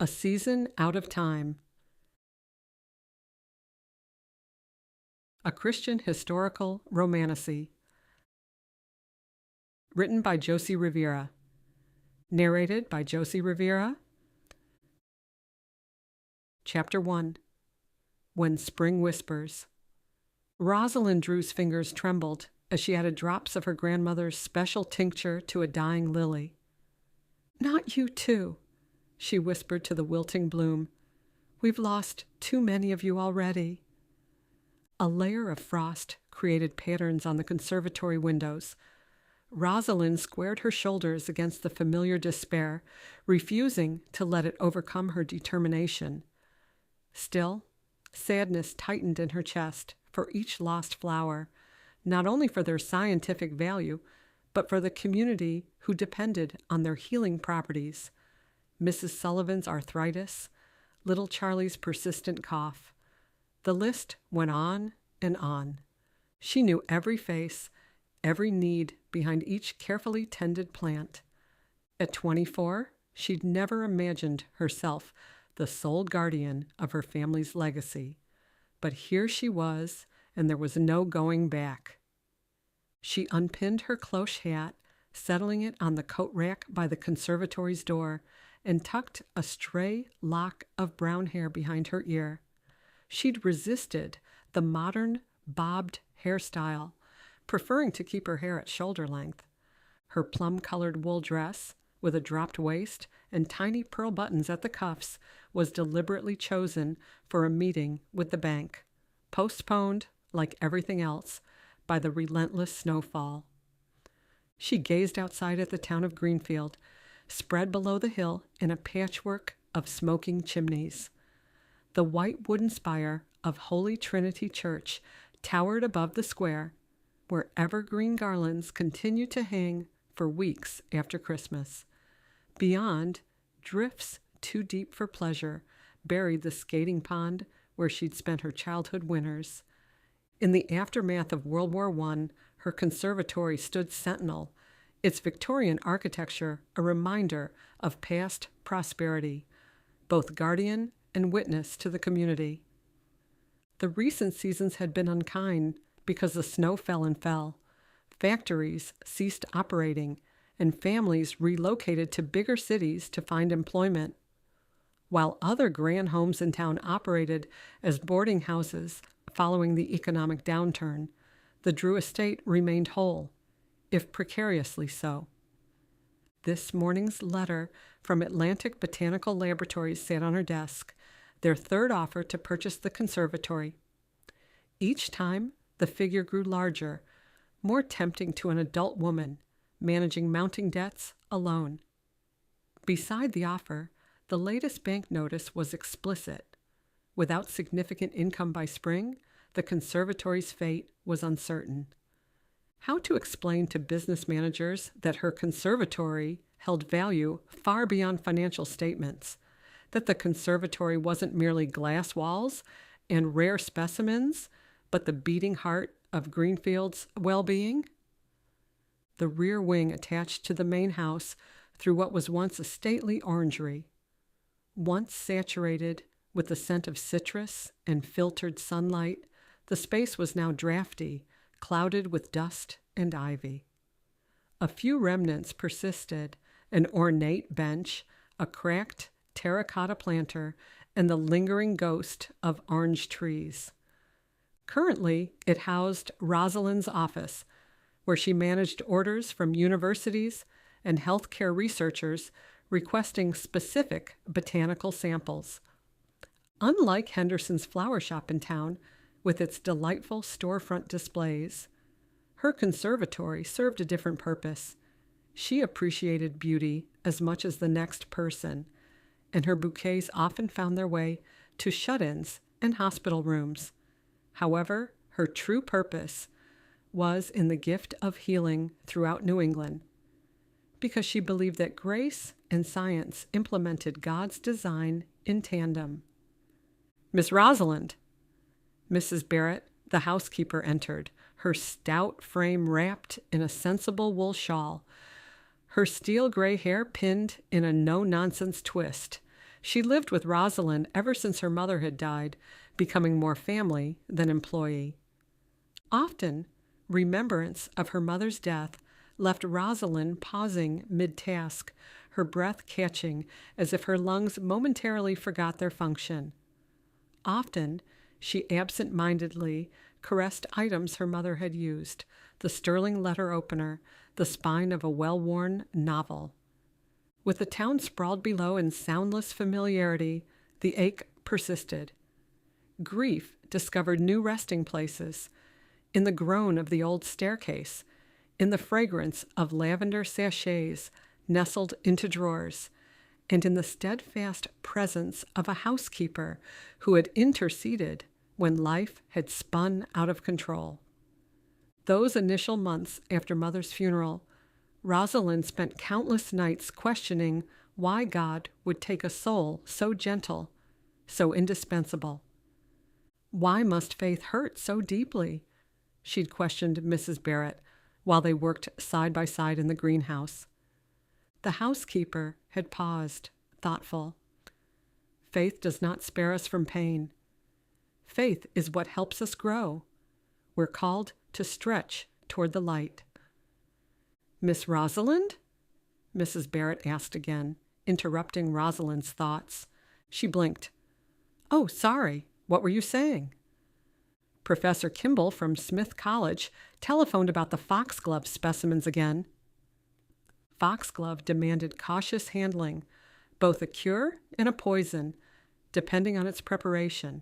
A Season Out of Time. A Christian Historical Romantasy. Written by Josie Riviera. Narrated by Josie Riviera. Chapter 1. When Spring Whispers. Rosalind Drew's fingers trembled as she added drops of her grandmother's special tincture to a dying lily. "Not you too," she whispered to the wilting bloom. "We've lost too many of you already." A layer of frost created patterns on the conservatory windows. Rosalind squared her shoulders against the familiar despair, refusing to let it overcome her determination. Still, sadness tightened in her chest for each lost flower, not only for their scientific value, but for the community who depended on their healing properties. Mrs. Sullivan's arthritis, little Charlie's persistent cough. The list went on and on. She knew every face, every need behind each carefully tended plant. At 24, she'd never imagined herself the sole guardian of her family's legacy. But here she was, and there was no going back. She unpinned her cloche hat, settling it on the coat rack by the conservatory's door, and tucked a stray lock of brown hair behind her ear. She'd resisted the modern bobbed hairstyle, preferring to keep her hair at shoulder length. Her plum-colored wool dress, with a dropped waist and tiny pearl buttons at the cuffs, was deliberately chosen for a meeting with the bank, postponed, like everything else, by the relentless snowfall. She gazed outside at the town of Greenfield, spread below the hill in a patchwork of smoking chimneys. The white wooden spire of Holy Trinity Church towered above the square, where evergreen garlands continued to hang for weeks after Christmas. Beyond, drifts too deep for pleasure buried the skating pond where she'd spent her childhood winters. In the aftermath of World War I, her conservatory stood sentinel, its Victorian architecture a reminder of past prosperity, both guardian and witness to the community. The recent seasons had been unkind because the snow fell and fell. Factories ceased operating, and families relocated to bigger cities to find employment. While other grand homes in town operated as boarding houses following the economic downturn, the Drew estate remained whole, if precariously so. This morning's letter from Atlantic Botanical Laboratories sat on her desk, their third offer to purchase the conservatory. Each time, the figure grew larger, more tempting to an adult woman, managing mounting debts alone. Beside the offer, the latest bank notice was explicit. Without significant income by spring, the conservatory's fate was uncertain. How to explain to business managers that her conservatory held value far beyond financial statements, that the conservatory wasn't merely glass walls and rare specimens, but the beating heart of Greenfield's well-being? The rear wing attached to the main house through what was once a stately orangery. Once saturated with the scent of citrus and filtered sunlight, the space was now drafty, clouded with dust and ivy. A few remnants persisted: an ornate bench, a cracked terracotta planter, and the lingering ghost of orange trees. Currently, it housed Rosalind's office, where she managed orders from universities and healthcare researchers requesting specific botanical samples. Unlike Henderson's flower shop in town, with its delightful storefront displays, her conservatory served a different purpose. She appreciated beauty as much as the next person, and her bouquets often found their way to shut-ins and hospital rooms. However, her true purpose was in the gift of healing throughout New England, because she believed that grace and science implemented God's design in tandem. "Miss Rosalind!" Mrs. Barrett, the housekeeper, entered, her stout frame wrapped in a sensible wool shawl, her steel gray hair pinned in a no-nonsense twist. She lived with Rosalind ever since her mother had died, becoming more family than employee. Often, remembrance of her mother's death left Rosalind pausing mid-task, her breath catching as if her lungs momentarily forgot their function. Often, she absent-mindedly caressed items her mother had used, the sterling letter opener, the spine of a well-worn novel. With the town sprawled below in soundless familiarity, the ache persisted. Grief discovered new resting places, in the groan of the old staircase, in the fragrance of lavender sachets nestled into drawers, and in the steadfast presence of a housekeeper who had interceded when life had spun out of control. Those initial months after Mother's funeral, Rosalind spent countless nights questioning why God would take a soul so gentle, so indispensable. Why must faith hurt so deeply? She'd questioned Mrs. Barrett while they worked side by side in the greenhouse. The housekeeper had paused, thoughtful. Faith does not spare us from pain. Faith is what helps us grow. We're called to stretch toward the light. Miss Rosalind? Mrs. Barrett asked again, interrupting Rosalind's thoughts. She blinked. Oh, sorry. What were you saying? Professor Kimball from Smith College telephoned about the foxglove specimens again. Foxglove demanded cautious handling, both a cure and a poison, depending on its preparation.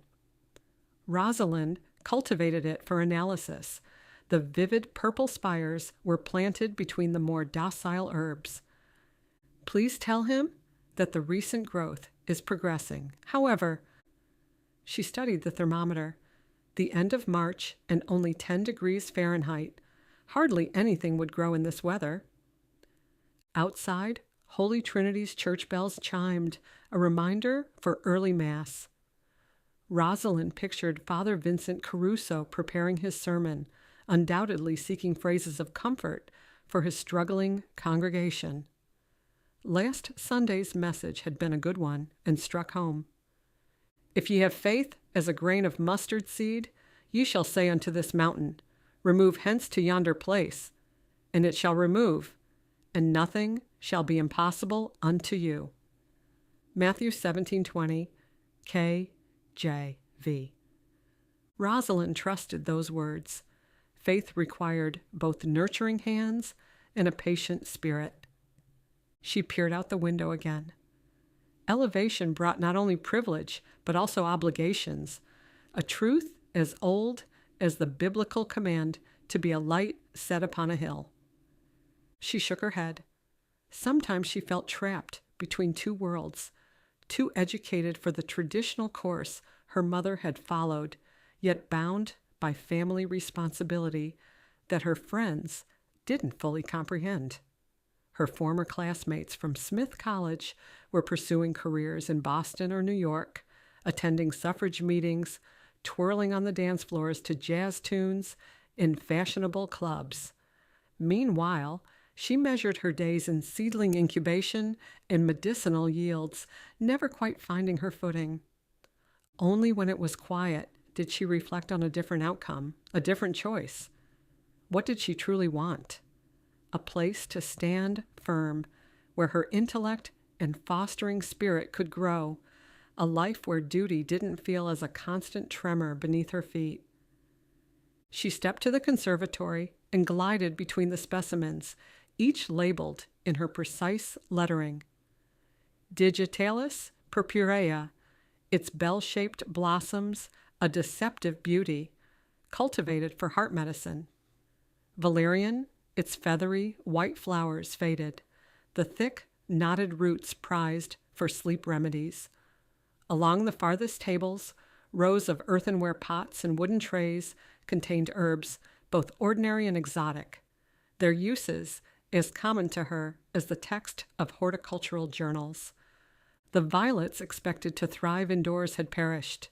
Rosalind cultivated it for analysis. The vivid purple spires were planted between the more docile herbs. Please tell him that the recent growth is progressing. However, she studied the thermometer. The end of March and only 10 degrees Fahrenheit. Hardly anything would grow in this weather. Outside, Holy Trinity's church bells chimed, a reminder for early Mass. Rosalind pictured Father Vincent Caruso preparing his sermon, undoubtedly seeking phrases of comfort for his struggling congregation. Last Sunday's message had been a good one and struck home. If ye have faith as a grain of mustard seed, ye shall say unto this mountain, Remove hence to yonder place, and it shall remove, and nothing shall be impossible unto you. Matthew 17:20, KJV. Rosalind trusted those words. Faith required both nurturing hands and a patient spirit. She peered out the window again. Elevation brought not only privilege, but also obligations, a truth as old as the biblical command to be a light set upon a hill. She shook her head. Sometimes she felt trapped between two worlds, too educated for the traditional course her mother had followed, yet bound by family responsibility that her friends didn't fully comprehend. Her former classmates from Smith College were pursuing careers in Boston or New York, attending suffrage meetings, twirling on the dance floors to jazz tunes in fashionable clubs. Meanwhile, she measured her days in seedling incubation and medicinal yields, never quite finding her footing. Only when it was quiet did she reflect on a different outcome, a different choice. What did she truly want? A place to stand firm, where her intellect and fostering spirit could grow, a life where duty didn't feel as a constant tremor beneath her feet. She stepped to the conservatory and glided between the specimens, each labeled in her precise lettering. Digitalis purpurea, its bell-shaped blossoms, a deceptive beauty, cultivated for heart medicine. Valerian, its feathery white flowers faded, the thick, knotted roots prized for sleep remedies. Along the farthest tables, rows of earthenware pots and wooden trays contained herbs, both ordinary and exotic, their uses as common to her as the text of horticultural journals. The violets expected to thrive indoors had perished,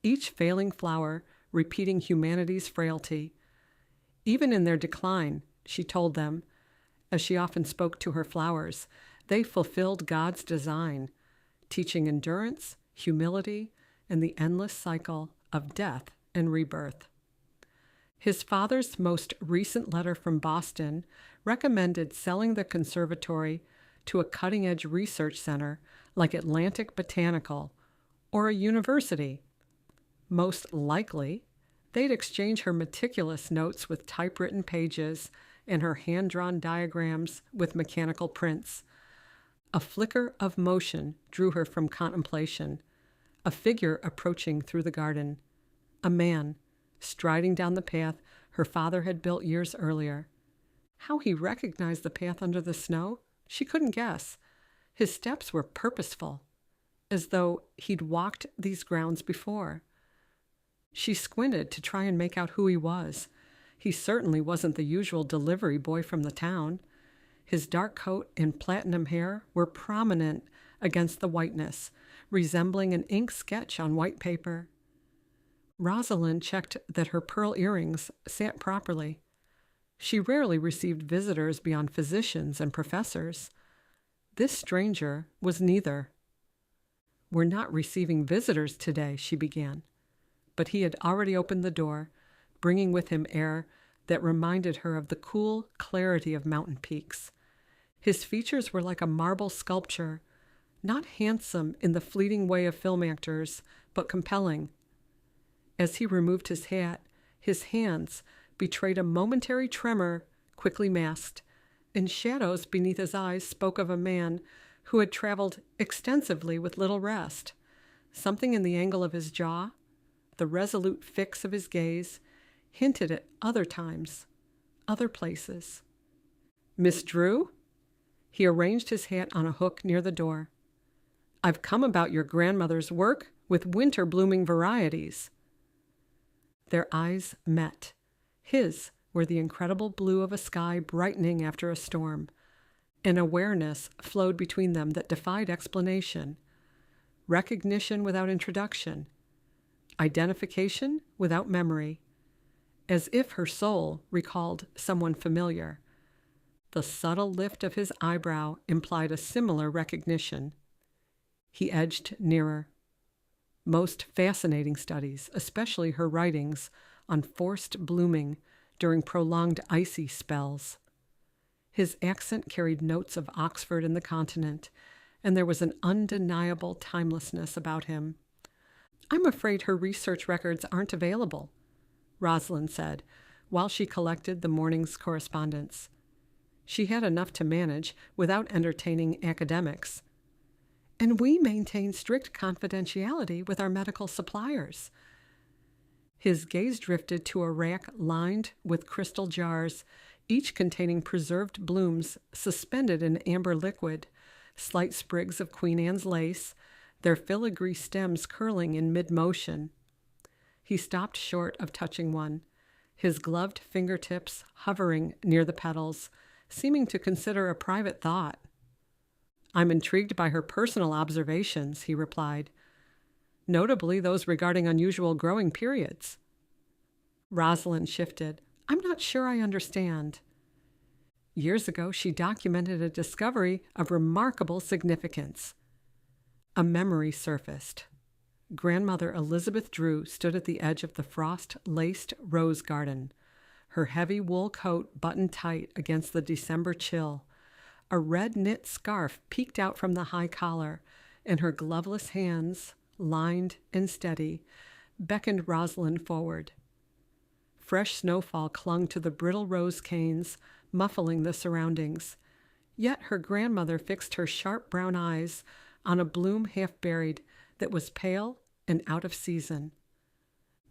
each failing flower repeating humanity's frailty. Even in their decline, she told them, as she often spoke to her flowers, they fulfilled God's design, teaching endurance, humility, and the endless cycle of death and rebirth. His father's most recent letter from Boston recommended selling the conservatory to a cutting-edge research center like Atlantic Botanical or a university. Most likely, they'd exchange her meticulous notes with typewritten pages and her hand-drawn diagrams with mechanical prints. A flicker of motion drew her from contemplation, a figure approaching through the garden, a man striding down the path her father had built years earlier. How he recognized the path under the snow, she couldn't guess. His steps were purposeful, as though he'd walked these grounds before. She squinted to try and make out who he was. He certainly wasn't the usual delivery boy from the town. His dark coat and platinum hair were prominent against the whiteness, resembling an ink sketch on white paper. Rosalind checked that her pearl earrings sat properly. She rarely received visitors beyond physicians and professors. This stranger was neither. "We're not receiving visitors today," she began. But he had already opened the door, bringing with him air that reminded her of the cool clarity of mountain peaks. His features were like a marble sculpture, not handsome in the fleeting way of film actors, but compelling. As he removed his hat, his hands betrayed a momentary tremor, quickly masked, and shadows beneath his eyes spoke of a man who had traveled extensively with little rest. Something in the angle of his jaw, the resolute fix of his gaze, hinted at other times, other places. "Miss Drew?" He arranged his hat on a hook near the door. "I've come about your grandmother's work with winter-blooming varieties." Their eyes met. His were the incredible blue of a sky brightening after a storm. An awareness flowed between them that defied explanation. Recognition without introduction. Identification without memory. As if her soul recalled someone familiar. The subtle lift of his eyebrow implied a similar recognition. He edged nearer. Most fascinating studies, especially her writings on forced blooming during prolonged icy spells. His accent carried notes of Oxford and the continent, and there was an undeniable timelessness about him. "I'm afraid her research records aren't available," Rosalind said, while she collected the morning's correspondence. She had enough to manage without entertaining academics. "And we maintain strict confidentiality with our medical suppliers." His gaze drifted to a rack lined with crystal jars, each containing preserved blooms suspended in amber liquid, slight sprigs of Queen Anne's lace, their filigree stems curling in mid-motion. He stopped short of touching one, his gloved fingertips hovering near the petals, seeming to consider a private thought. "I'm intrigued by her personal observations," he replied, "notably those regarding unusual growing periods." Rosalind shifted. "I'm not sure I understand." Years ago, she documented a discovery of remarkable significance. A memory surfaced. Grandmother Elizabeth Drew stood at the edge of the frost-laced rose garden, her heavy wool coat buttoned tight against the December chill. A red knit scarf peeked out from the high collar, and her gloveless hands, lined and steady, beckoned Rosalind forward. Fresh snowfall clung to the brittle rose canes, muffling the surroundings. Yet her grandmother fixed her sharp brown eyes on a bloom half buried that was pale and out of season.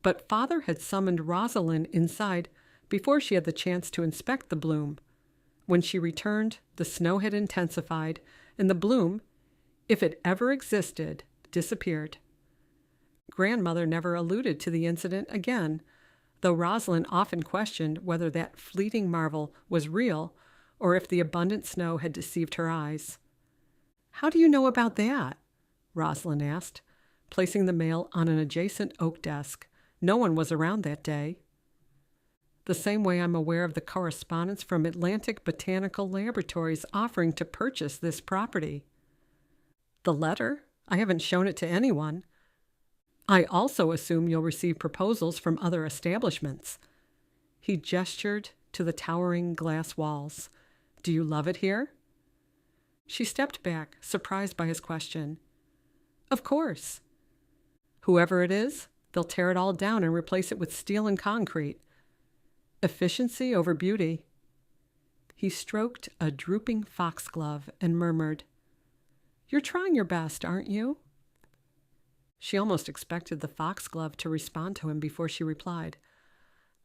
But father had summoned Rosalind inside before she had the chance to inspect the bloom. When she returned, the snow had intensified, and the bloom, if it ever existed, disappeared. Grandmother never alluded to the incident again, though Rosalind often questioned whether that fleeting marvel was real or if the abundant snow had deceived her eyes. "How do you know about that?" Rosalind asked, placing the mail on an adjacent oak desk. No one was around that day. "The same way I'm aware of the correspondence from Atlantic Botanical Laboratories offering to purchase this property." "The letter?" I haven't shown it to anyone. I also assume you'll receive proposals from other establishments." He gestured to the towering glass walls. "Do you love it here?" She stepped back, surprised by his question. "Of course." "Whoever it is, they'll tear it all down and replace it with steel and concrete. Efficiency over beauty." He stroked a drooping foxglove and murmured, "You're trying your best, aren't you?" She almost expected the foxglove to respond to him before she replied,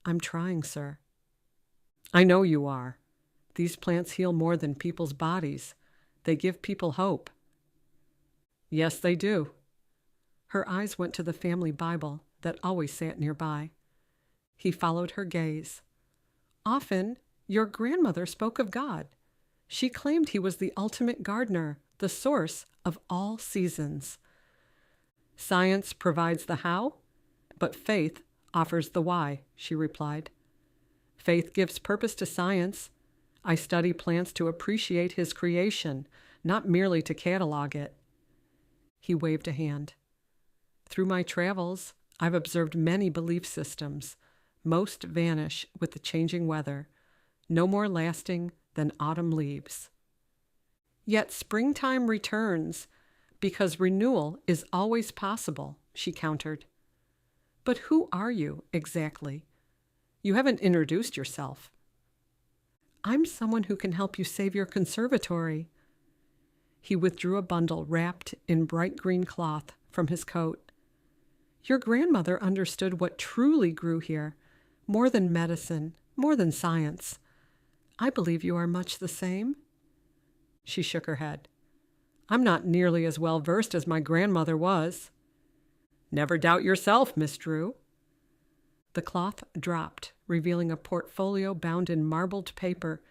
"I'm trying, sir." "I know you are. These plants heal more than people's bodies. They give people hope." "Yes, they do." Her eyes went to the family Bible that always sat nearby. He followed her gaze. "Often, your grandmother spoke of God. She claimed he was the ultimate gardener, the source of all seasons." "Science provides the how, but faith offers the why," she replied. "Faith gives purpose to science. I study plants to appreciate his creation, not merely to catalog it." He waved a hand. "Through my travels, I've observed many belief systems. Most vanish with the changing weather, no more lasting than autumn leaves. Yet springtime returns, because renewal is always possible," she countered. "But who are you, exactly? You haven't introduced yourself." "I'm someone who can help you save your conservatory." He withdrew a bundle wrapped in bright green cloth from his coat. "Your grandmother understood what truly grew here, more than medicine, more than science. I believe you are much the same." She shook her head. "I'm not nearly as well versed as my grandmother was." "Never doubt yourself, Miss Drew." The cloth dropped, revealing a portfolio bound in marbled paper,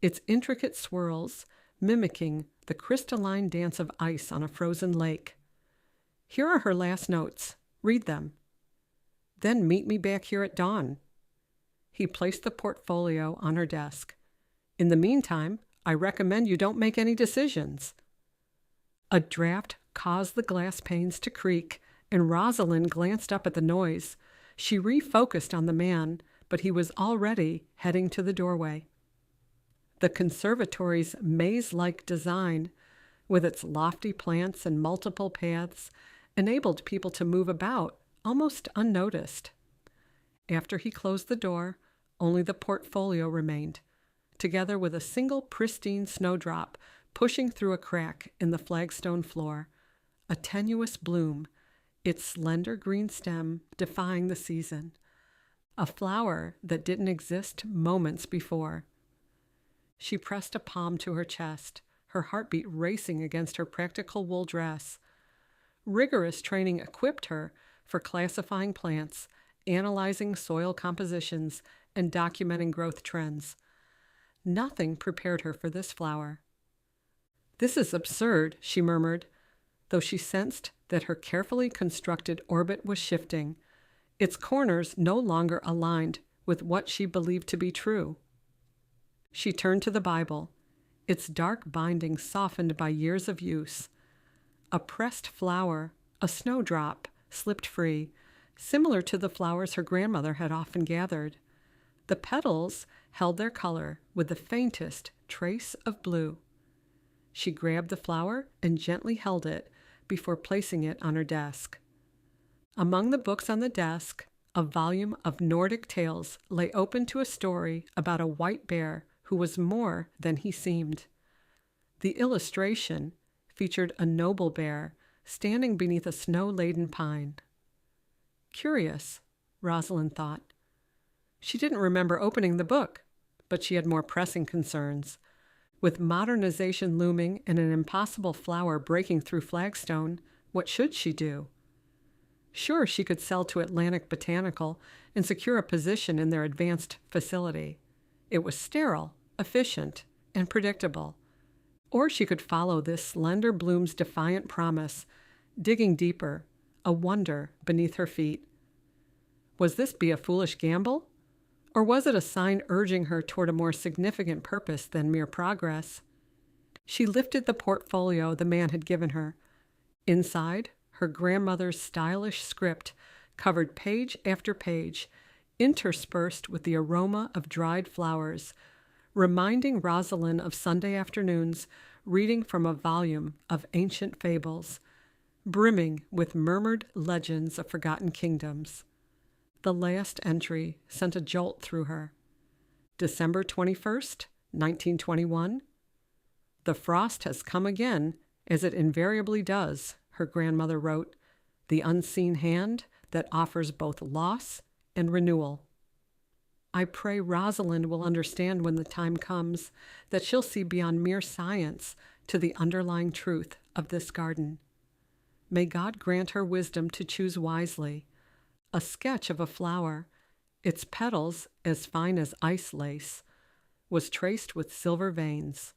its intricate swirls mimicking the crystalline dance of ice on a frozen lake. "Here are her last notes. Read them. Then meet me back here at dawn." He placed the portfolio on her desk. "In the meantime, I recommend you don't make any decisions." A draft caused the glass panes to creak, and Rosalind glanced up at the noise. She refocused on the man, but he was already heading to the doorway. The conservatory's maze-like design, with its lofty plants and multiple paths, enabled people to move about almost unnoticed. After he closed the door, only the portfolio remained, together with a single pristine snowdrop pushing through a crack in the flagstone floor, a tenuous bloom, its slender green stem defying the season, a flower that didn't exist moments before. She pressed a palm to her chest, her heartbeat racing against her practical wool dress. Rigorous training equipped her for classifying plants, analyzing soil compositions, and documenting growth trends. Nothing prepared her for this flower. "This is absurd," she murmured, though she sensed that her carefully constructed orbit was shifting, its corners no longer aligned with what she believed to be true. She turned to the Bible, its dark binding softened by years of use. A pressed flower, a snowdrop, slipped free, similar to the flowers her grandmother had often gathered. The petals held their color with the faintest trace of blue. She grabbed the flower and gently held it before placing it on her desk. Among the books on the desk, a volume of Nordic tales lay open to a story about a white bear who was more than he seemed. The illustration featured a noble bear standing beneath a snow-laden pine. Curious, Rosalind thought. She didn't remember opening the book, but she had more pressing concerns. With modernization looming and an impossible flower breaking through flagstone, what should she do? Sure, she could sell to Atlantic Botanical and secure a position in their advanced facility. It was sterile, efficient, and predictable. Or she could follow this slender bloom's defiant promise, digging deeper, a wonder beneath her feet. Was this be a foolish gamble? Or was it a sign urging her toward a more significant purpose than mere progress? She lifted the portfolio the man had given her. Inside, her grandmother's stylish script covered page after page, interspersed with the aroma of dried flowers, reminding Rosalind of Sunday afternoons reading from a volume of ancient fables, brimming with murmured legends of forgotten kingdoms. The last entry sent a jolt through her. December 21st, 1921. "The frost has come again, as it invariably does," her grandmother wrote, "the unseen hand that offers both loss and renewal." I pray Rosalind will understand when the time comes that she'll see beyond mere science to the underlying truth of this garden. May God grant her wisdom to choose wisely. A sketch of a flower, its petals as fine as ice lace, was traced with silver veins.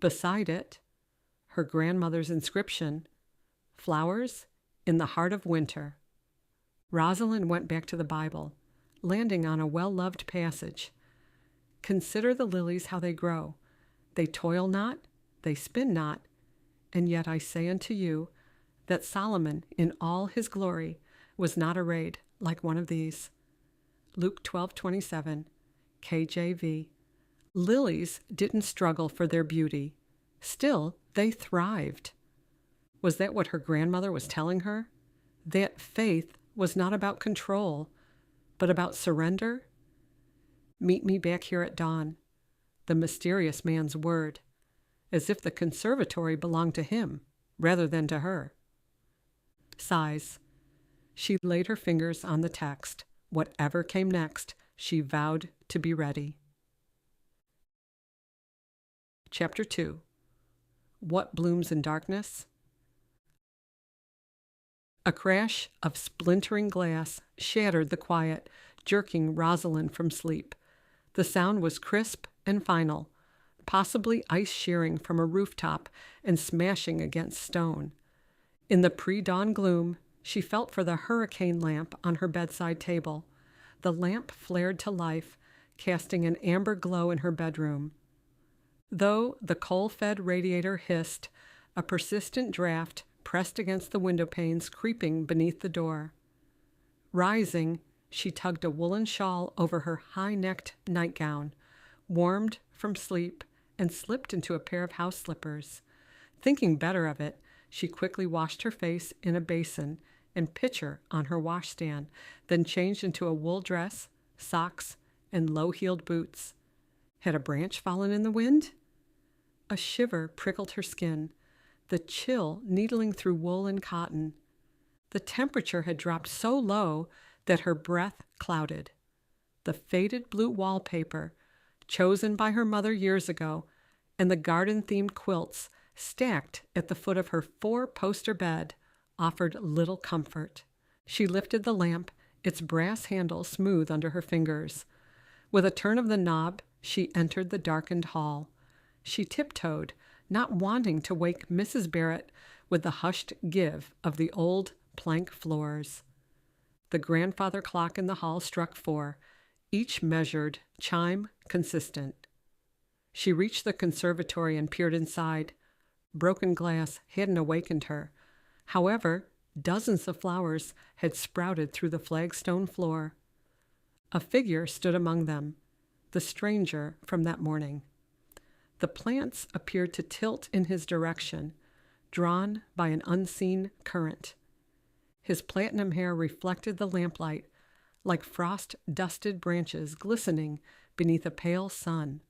Beside it, her grandmother's inscription, "Flowers in the heart of winter." Rosalind went back to the Bible, landing on a well-loved passage. "Consider the lilies how they grow. They toil not, they spin not, and yet I say unto you that Solomon in all his glory was not arrayed like one of these." Luke 12:27, KJV. Lilies didn't struggle for their beauty. Still, they thrived. Was that what her grandmother was telling her? That faith was not about control, but about surrender? "Meet me back here at dawn." The mysterious man's word, as if the conservatory belonged to him rather than to her. Sighs. She laid her fingers on the text. Whatever came next, she vowed to be ready. Chapter 2. What Blooms in Darkness? A crash of splintering glass shattered the quiet, jerking Rosalind from sleep. The sound was crisp and final, possibly ice shearing from a rooftop and smashing against stone. In the pre-dawn gloom, she felt for the hurricane lamp on her bedside table. The lamp flared to life, casting an amber glow in her bedroom. Though the coal-fed radiator hissed, a persistent draft pressed against the window panes, creeping beneath the door. Rising, she tugged a woolen shawl over her high-necked nightgown, warmed from sleep, and slipped into a pair of house slippers. Thinking better of it, she quickly washed her face in a basin and pitcher on her washstand, then changed into a wool dress, socks, and low-heeled boots. Had a branch fallen in the wind? A shiver prickled her skin, the chill needling through wool and cotton. The temperature had dropped so low that her breath clouded. The faded blue wallpaper, chosen by her mother years ago, and the garden-themed quilts stacked at the foot of her four-poster bed offered little comfort. She lifted the lamp, its brass handle smooth under her fingers. With a turn of the knob, she entered the darkened hall. She tiptoed, not wanting to wake Mrs. Barrett with the hushed give of the old plank floors. The grandfather clock in the hall struck 4, each measured, chime consistent. She reached the conservatory and peered inside. Broken glass hadn't awakened her. However, dozens of flowers had sprouted through the flagstone floor. A figure stood among them, the stranger from that morning. The plants appeared to tilt in his direction, drawn by an unseen current. His platinum hair reflected the lamplight like frost-dusted branches glistening beneath a pale sun.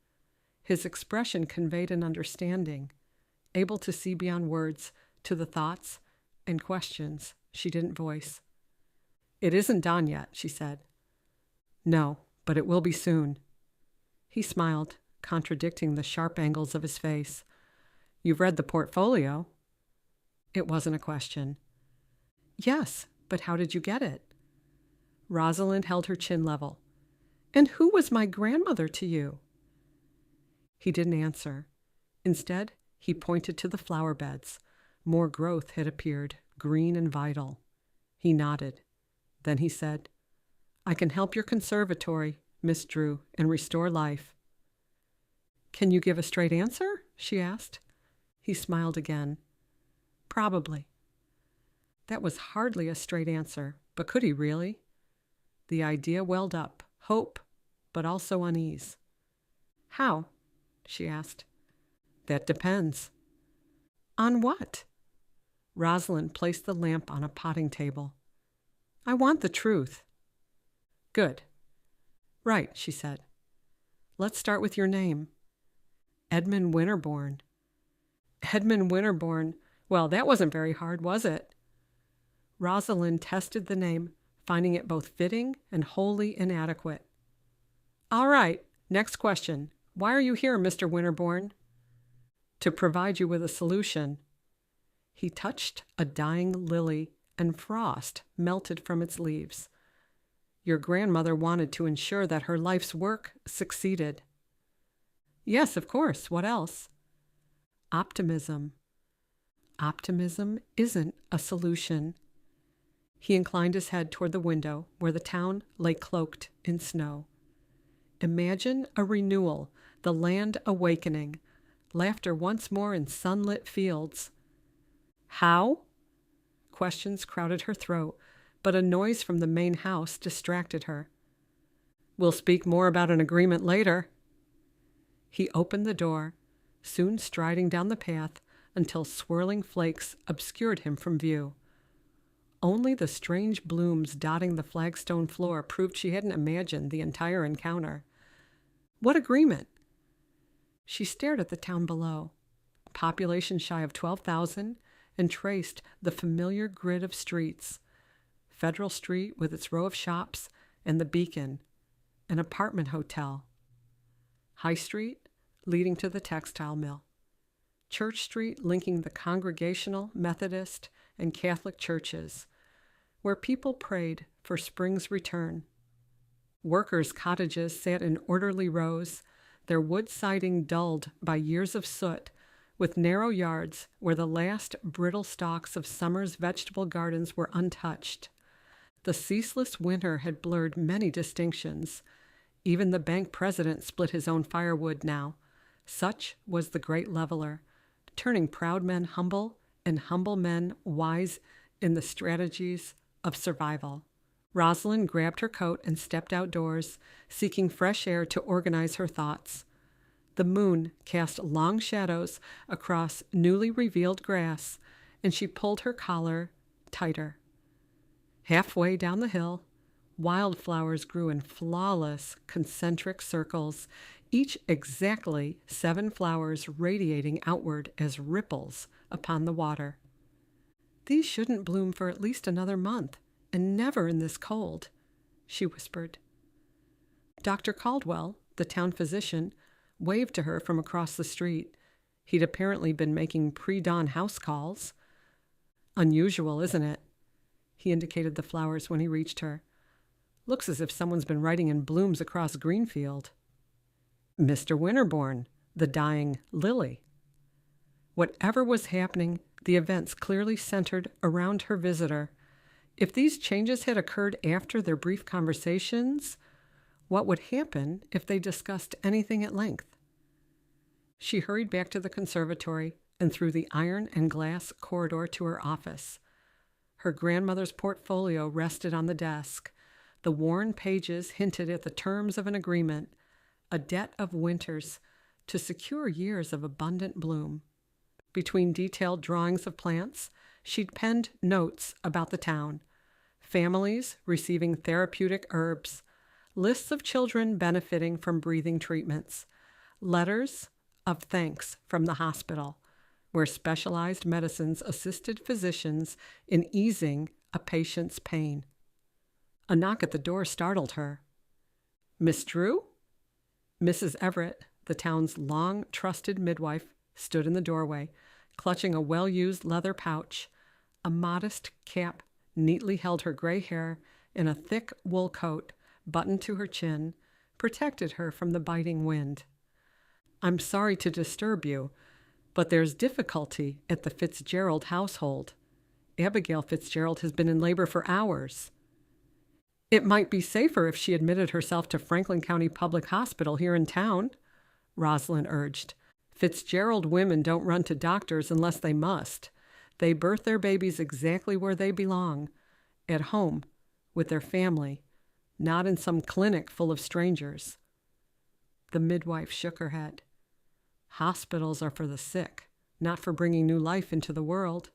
His expression conveyed an understanding, able to see beyond words to the thoughts and questions she didn't voice. "It isn't dawn yet," she said. "No, but it will be soon." He smiled, contradicting the sharp angles of his face. "You've read the portfolio?" It wasn't a question. "Yes, but how did you get it?" Rosalind held her chin level. "And who was my grandmother to you?" He didn't answer. Instead, he pointed to the flower beds. More growth had appeared, green and vital. He nodded. Then he said, "I can help your conservatory, Miss Drew, and restore life." "Can you give a straight answer?" she asked. He smiled again. "Probably. That was hardly a straight answer, but could he really? The idea welled up, hope, but also unease. How? She asked. That depends. On what? Rosalind placed the lamp on a potting table. I want the truth. Good. Right, she said. Let's start with your name. Edmund Winterborne. Edmund Winterborne. Well, that wasn't very hard, was it? Rosalind tested the name, finding it both fitting and wholly inadequate. All right, next question. Why are you here, Mr. Winterborne? To provide you with a solution. He touched a dying lily, and frost melted from its leaves. Your grandmother wanted to ensure that her life's work succeeded. Yes, of course. What else? Optimism. Optimism isn't a solution. He inclined his head toward the window where the town lay cloaked in snow. Imagine a renewal, the land awakening, laughter once more in sunlit fields. How? Questions crowded her throat, but a noise from the main house distracted her. We'll speak more about an agreement later. He opened the door, soon striding down the path until swirling flakes obscured him from view. Only the strange blooms dotting the flagstone floor proved she hadn't imagined the entire encounter. What agreement? She stared at the town below, population shy of 12,000, and traced the familiar grid of streets. Federal Street with its row of shops and the Beacon, an apartment hotel. High Street leading to the textile mill. Church Street linking the Congregational, Methodist, and Catholic churches, where people prayed for spring's return. Workers' cottages sat in orderly rows, their wood siding dulled by years of soot, with narrow yards where the last brittle stalks of summer's vegetable gardens were untouched. The ceaseless winter had blurred many distinctions. Even the bank president split his own firewood now. Such was the great leveler, turning proud men humble and humble men wise in the strategies of survival. Rosalind grabbed her coat and stepped outdoors, seeking fresh air to organize her thoughts. The moon cast long shadows across newly revealed grass, and she pulled her collar tighter. Halfway down the hill, wildflowers grew in flawless concentric circles, each exactly 7 flowers radiating outward as ripples upon the water. These shouldn't bloom for at least another month, and never in this cold, she whispered. Dr. Caldwell, the town physician, waved to her from across the street. He'd apparently been making pre-dawn house calls. Unusual, isn't it? He indicated the flowers when he reached her. Looks as if someone's been writing in blooms across Greenfield. Mr. Winterborne, the dying lily. Whatever was happening, the events clearly centered around her visitor. If these changes had occurred after their brief conversations, what would happen if they discussed anything at length? She hurried back to the conservatory and through the iron and glass corridor to her office. Her grandmother's portfolio rested on the desk. The worn pages hinted at the terms of an agreement, a debt of winters to secure years of abundant bloom. Between detailed drawings of plants, she'd penned notes about the town, families receiving therapeutic herbs, lists of children benefiting from breathing treatments, letters of thanks from the hospital, where specialized medicines assisted physicians in easing a patient's pain. A knock at the door startled her. Miss Drew? Mrs. Everett, the town's long-trusted midwife, stood in the doorway, clutching a well-used leather pouch. A modest cap neatly held her gray hair, and a thick wool coat, buttoned to her chin, protected her from the biting wind. I'm sorry to disturb you, but there's difficulty at the Fitzgerald household. Abigail Fitzgerald has been in labor for hours. It might be safer if she admitted herself to Franklin County Public Hospital here in town, Rosalind urged. Fitzgerald women don't run to doctors unless they must. They birth their babies exactly where they belong, at home, with their family, not in some clinic full of strangers. The midwife shook her head. Hospitals are for the sick, not for bringing new life into the world.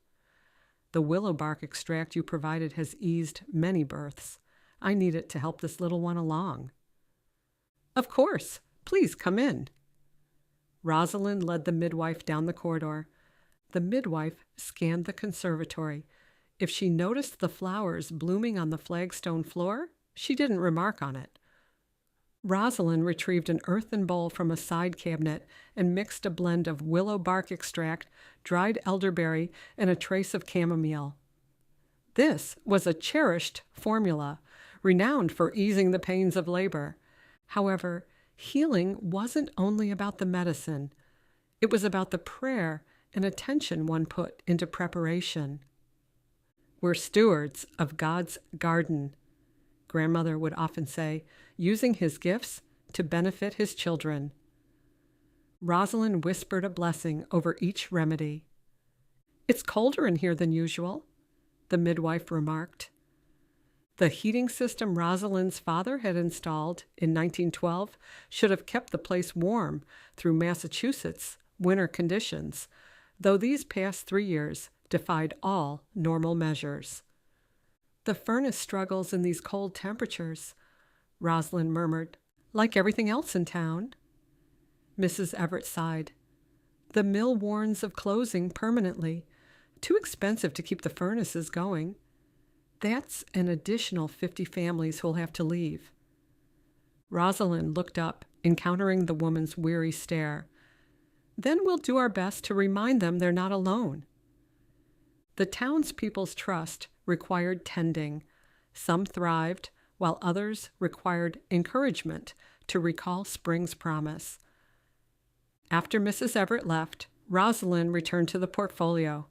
The willow bark extract you provided has eased many births. I need it to help this little one along. Of course. Please come in. Rosalind led the midwife down the corridor. The midwife scanned the conservatory. If she noticed the flowers blooming on the flagstone floor, she didn't remark on it. Rosalind retrieved an earthen bowl from a side cabinet and mixed a blend of willow bark extract, dried elderberry, and a trace of chamomile. This was a cherished formula, renowned for easing the pains of labor. However, healing wasn't only about the medicine. It was about the prayer and attention one put into preparation. We're stewards of God's garden, Grandmother would often say, using his gifts to benefit his children. Rosalind whispered a blessing over each remedy. It's colder in here than usual, the midwife remarked. The heating system Rosalind's father had installed in 1912 should have kept the place warm through Massachusetts' winter conditions, though these past 3 years defied all normal measures. The furnace struggles in these cold temperatures, Rosalind murmured, like everything else in town. Mrs. Everett sighed. The mill warns of closing permanently. Too expensive to keep the furnaces going. That's an additional 50 families who'll have to leave. Rosalind looked up, encountering the woman's weary stare. Then we'll do our best to remind them they're not alone. The townspeople's trust required tending. Some thrived, while others required encouragement to recall spring's promise. After Mrs. Everett left, Rosalind returned to the portfolio.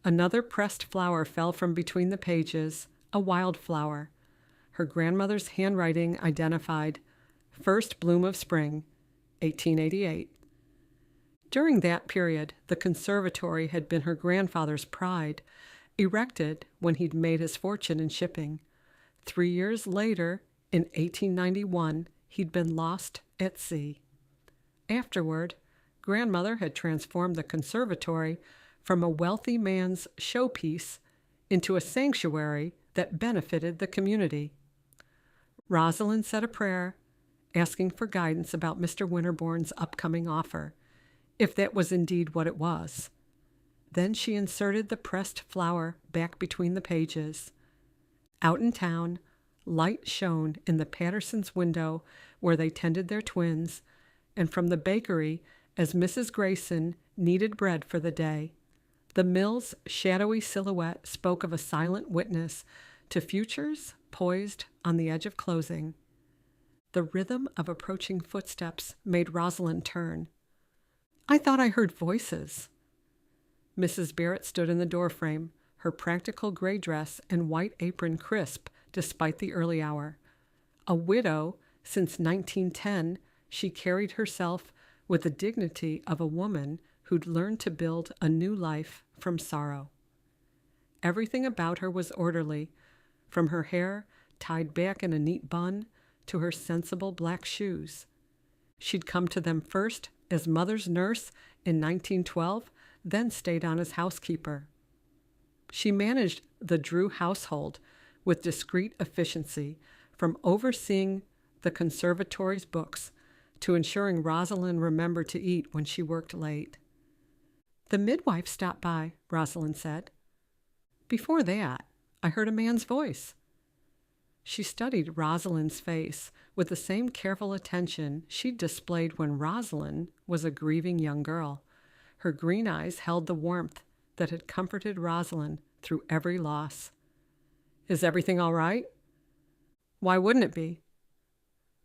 Another pressed flower fell from between the pages, a wildflower. Her grandmother's handwriting identified First Bloom of Spring, 1888. During that period, the conservatory had been her grandfather's pride, erected when he'd made his fortune in shipping. 3 years later, in 1891, he'd been lost at sea. Afterward, Grandmother had transformed the conservatory from a wealthy man's showpiece into a sanctuary that benefited the community. Rosalind said a prayer, asking for guidance about Mr. Winterborne's upcoming offer, if that was indeed what it was. Then she inserted the pressed flower back between the pages. Out in town, light shone in the Pattersons' window where they tended their twins, and from the bakery as Mrs. Grayson kneaded bread for the day. The mill's shadowy silhouette spoke of a silent witness to futures poised on the edge of closing. The rhythm of approaching footsteps made Rosalind turn. I thought I heard voices. Mrs. Barrett stood in the doorframe, her practical gray dress and white apron crisp despite the early hour. A widow since 1910, she carried herself with the dignity of a woman who'd learned to build a new life from sorrow. Everything about her was orderly, from her hair tied back in a neat bun to her sensible black shoes. She'd come to them first as mother's nurse in 1912, then stayed on as housekeeper. She managed the Drew household with discreet efficiency, from overseeing the conservatory's books to ensuring Rosalind remembered to eat when she worked late. The midwife stopped by, Rosalind said. Before that, I heard a man's voice. She studied Rosalind's face with the same careful attention she'd displayed when Rosalind was a grieving young girl. Her green eyes held the warmth that had comforted Rosalind through every loss. Is everything all right? Why wouldn't it be?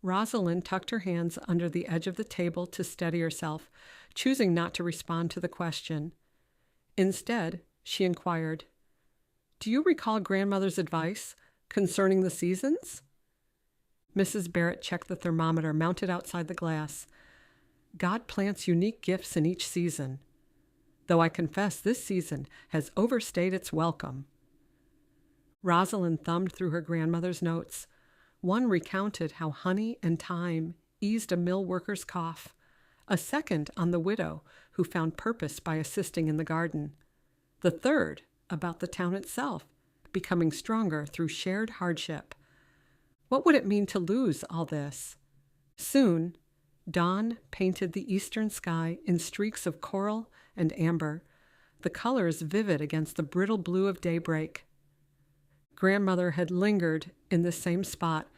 Rosalind tucked her hands under the edge of the table to steady herself, choosing not to respond to the question. Instead, she inquired, Do you recall Grandmother's advice concerning the seasons? Mrs. Barrett checked the thermometer mounted outside the glass. God plants unique gifts in each season. though I confess this season has overstayed its welcome." Rosalind thumbed through her grandmother's notes. One recounted how honey and thyme eased a mill worker's cough, a second on the widow who found purpose by assisting in the garden, the third about the town itself becoming stronger through shared hardship. What would it mean to lose all this? Soon, dawn painted the eastern sky in streaks of coral and amber, the colors vivid against the brittle blue of daybreak. Grandmother had lingered in this same spot,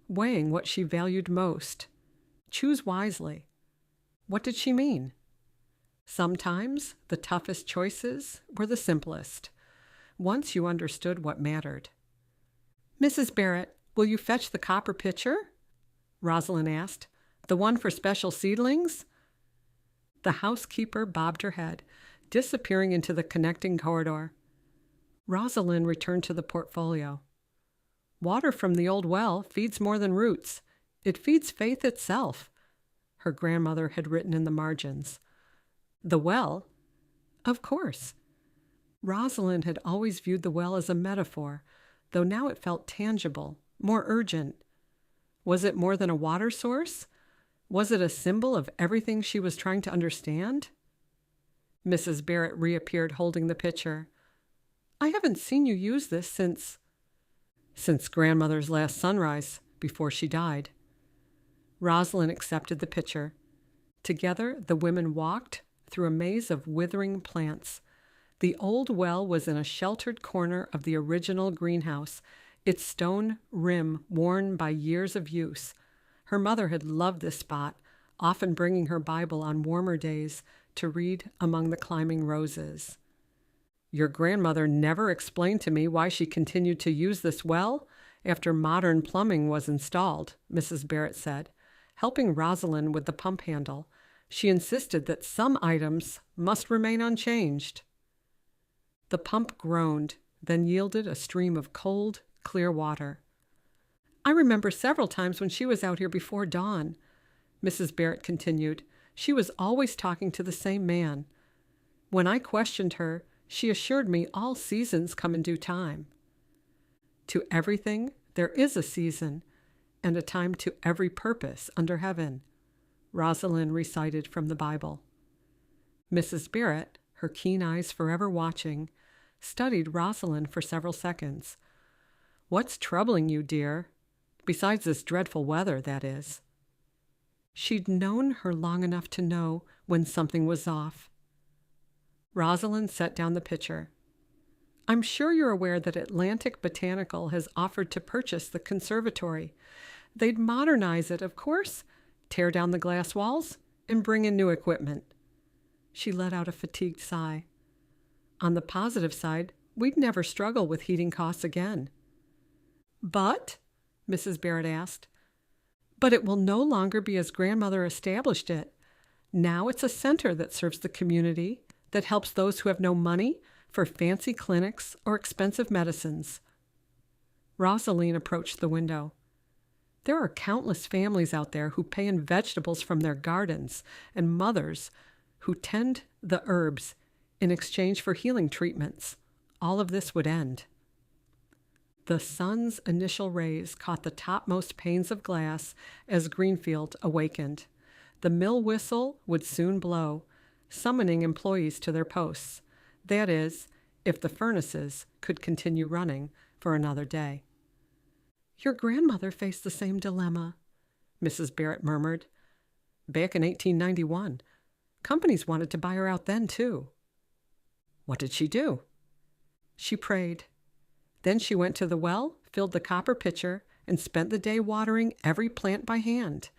weighing what she valued most. Choose wisely. What did she mean? Sometimes the toughest choices were the simplest, once you understood what mattered. "Mrs. Barrett, will you fetch the copper pitcher?" Rosalind asked. "The one for special seedlings?" The housekeeper bobbed her head, disappearing into the connecting corridor. Rosalind returned to the portfolio. "Water from the old well feeds more than roots. It feeds faith itself," her grandmother had written in the margins. The well? Of course. Rosalind had always viewed the well as a metaphor, though now it felt tangible, more urgent. Was it more than a water source? Was it a symbol of everything she was trying to understand? Mrs. Barrett reappeared holding the pitcher. "I haven't seen you use this since grandmother's last sunrise, before she died." Rosalind accepted the pitcher. Together, the women walked through a maze of withering plants. The old well was in a sheltered corner of the original greenhouse, its stone rim worn by years of use. Her mother had loved this spot, often bringing her Bible on warmer days to read among the climbing roses. "Your grandmother never explained to me why she continued to use this well after modern plumbing was installed," Mrs. Barrett said, helping Rosalind with the pump handle. She insisted that some items must remain unchanged. The pump groaned, then yielded a stream of cold, clear water. "I remember several times when she was out here before dawn," Mrs. Barrett continued. "She was always talking to the same man. When I questioned her, she assured me all seasons come in due time." "To everything there is a season, and a time to every purpose under heaven," Rosalind recited from the Bible. Mrs. Barrett, her keen eyes forever watching, studied Rosalind for several seconds. "What's troubling you, dear? Besides this dreadful weather, that is." She'd known her long enough to know when something was off. Rosalind set down the pitcher. "I'm sure you're aware that Atlantic Botanical has offered to purchase the conservatory. They'd modernize it, of course, tear down the glass walls, and bring in new equipment." She let out a fatigued sigh. "On the positive side, we'd never struggle with heating costs again." "But?" Mrs. Barrett asked. "But it will no longer be as grandmother established it. Now it's a center that serves the community, that helps those who have no money for fancy clinics or expensive medicines." Rosalind approached the window. "There are countless families out there who pay in vegetables from their gardens, and mothers who tend the herbs in exchange for healing treatments. All of this would end." The sun's initial rays caught the topmost panes of glass as Greenfield awakened. The mill whistle would soon blow, summoning employees to their posts. That is, if the furnaces could continue running for another day. "Your grandmother faced the same dilemma," Mrs. Barrett murmured. "Back in 1891. Companies wanted to buy her out then, too." "What did she do?" "She prayed. Then she went to the well, filled the copper pitcher, and spent the day watering every plant by hand.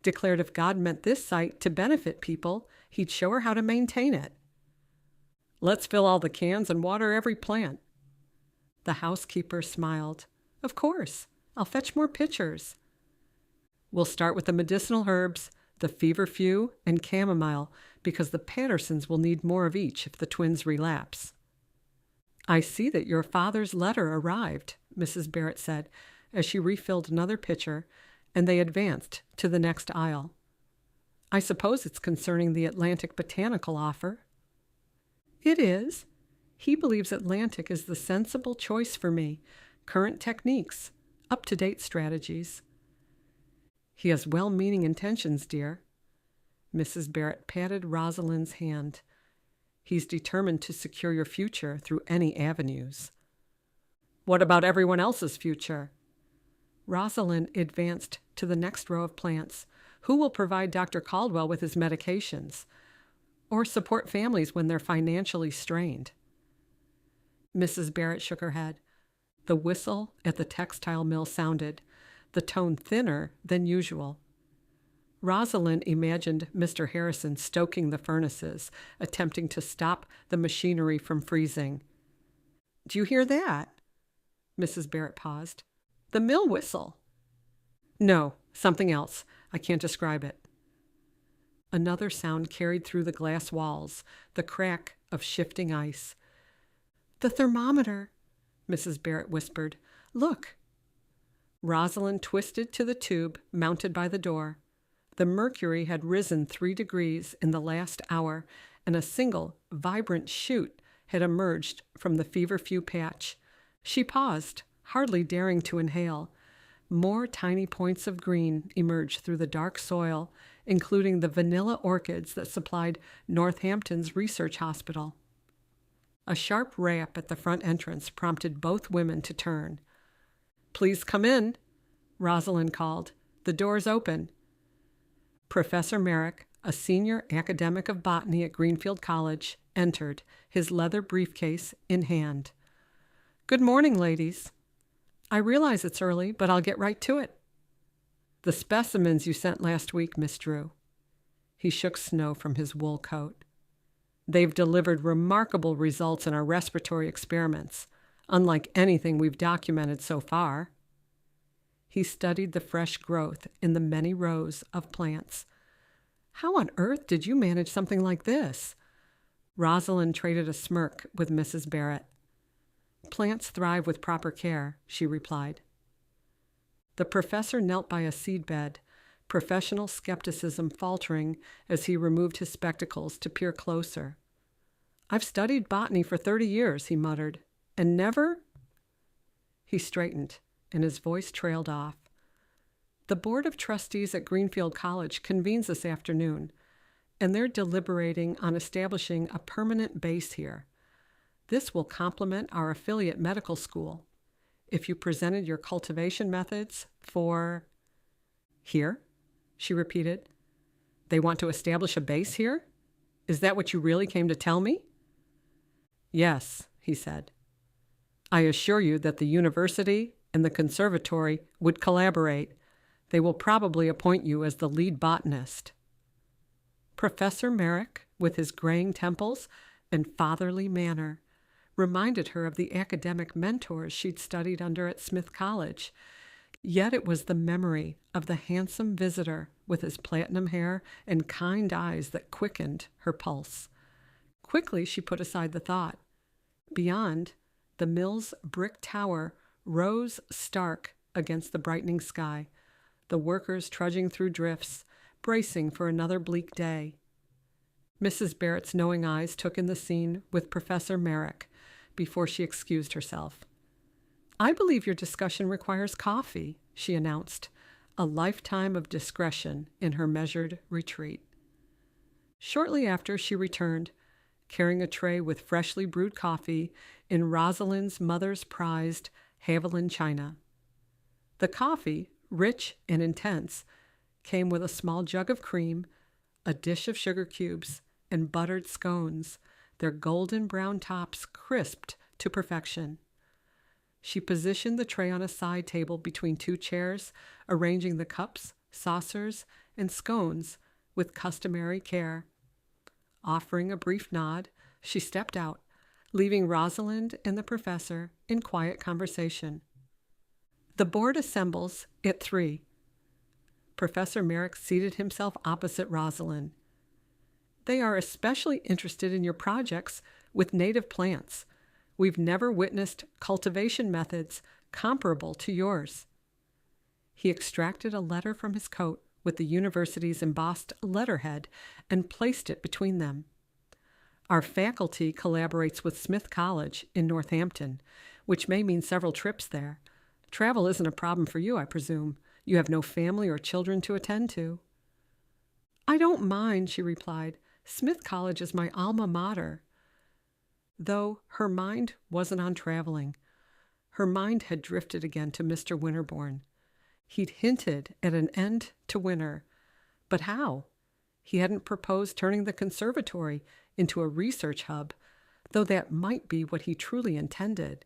Declared if God meant this site to benefit people, he'd show her how to maintain it." "Let's fill all the cans and water every plant." The housekeeper smiled. "Of course. I'll fetch more pitchers." "We'll start with the medicinal herbs, the feverfew, and chamomile, because the Pattersons will need more of each if the twins relapse." "I see that your father's letter arrived," Mrs. Barrett said, as she refilled another pitcher, and they advanced to the next aisle. "I suppose it's concerning the Atlantic Botanical offer." It is. He believes Atlantic is the sensible choice for me. Current techniques, up-to-date strategies. He has well-meaning intentions, dear. Mrs. Barrett patted Rosalind's hand. He's determined to secure your future through any avenues. What about everyone else's future? Rosalind advanced to the next row of plants. Who will provide Dr. Caldwell with his medications? Or support families when they're financially strained? Mrs. Barrett shook her head. The whistle at the textile mill sounded, the tone thinner than usual. Rosalind imagined Mr. Harrison stoking the furnaces, attempting to stop the machinery from freezing. Do you hear that? Mrs. Barrett paused. The mill whistle. No, something else. I can't describe it. Another sound carried through the glass walls, the crack of shifting ice. The thermometer, Mrs. Barrett whispered. Look. Rosalind twisted to the tube mounted by the door. The mercury had risen 3 degrees in the last hour, and a single, vibrant shoot had emerged from the feverfew patch. She paused, hardly daring to inhale. More tiny points of green emerged through the dark soil, including the vanilla orchids that supplied Northampton's research hospital. A sharp rap at the front entrance prompted both women to turn. Please come in, Rosalind called. The door's open. Professor Merrick, a senior academic of botany at Greenfield College, entered, his leather briefcase in hand. Good morning, ladies. I realize it's early, but I'll get right to it. The specimens you sent last week, Miss Drew. He shook snow from his wool coat. They've delivered remarkable results in our respiratory experiments, unlike anything we've documented so far. He studied the fresh growth in the many rows of plants. How on earth did you manage something like this? Rosalind traded a smirk with Mrs. Barrett. Plants thrive with proper care, she replied. The professor knelt by a seedbed, professional skepticism faltering as he removed his spectacles to peer closer. I've studied botany for 30 years, he muttered, and never... He straightened, and his voice trailed off. The Board of Trustees at Greenfield College convenes this afternoon, and they're deliberating on establishing a permanent base here. This will complement our affiliate medical school. If you presented your cultivation methods for... Here? She repeated. They want to establish a base here? Is that what you really came to tell me? Yes, he said. I assure you that the university and the conservatory would collaborate. They will probably appoint you as the lead botanist. Professor Merrick, with his graying temples and fatherly manner, reminded her of the academic mentors she'd studied under at Smith College. Yet it was the memory of the handsome visitor with his platinum hair and kind eyes that quickened her pulse. Quickly she put aside the thought. Beyond, the mill's brick tower rose stark against the brightening sky, the workers trudging through drifts, bracing for another bleak day. Mrs. Barrett's knowing eyes took in the scene with Professor Merrick before she excused herself. I believe your discussion requires coffee, she announced, a lifetime of discretion in her measured retreat. Shortly after, she returned, carrying a tray with freshly brewed coffee in Rosalind's mother's prized Haviland china. The coffee, rich and intense, came with a small jug of cream, a dish of sugar cubes, and buttered scones, their golden brown tops crisped to perfection. She positioned the tray on a side table between 2 chairs, arranging the cups, saucers, and scones with customary care. Offering a brief nod, she stepped out, leaving Rosalind and the professor in quiet conversation. The board assembles at 3. Professor Merrick seated himself opposite Rosalind. They are especially interested in your projects with native plants. We've never witnessed cultivation methods comparable to yours. He extracted a letter from his coat with the university's embossed letterhead and placed it between them. Our faculty collaborates with Smith College in Northampton, which may mean several trips there. Travel isn't a problem for you, I presume. You have no family or children to attend to." "I don't mind," she replied. "Smith College is my alma mater." Though her mind wasn't on traveling. Her mind had drifted again to Mr. Winterborne. He'd hinted at an end to winter. But how? He hadn't proposed turning the conservatory into a research hub, though that might be what he truly intended.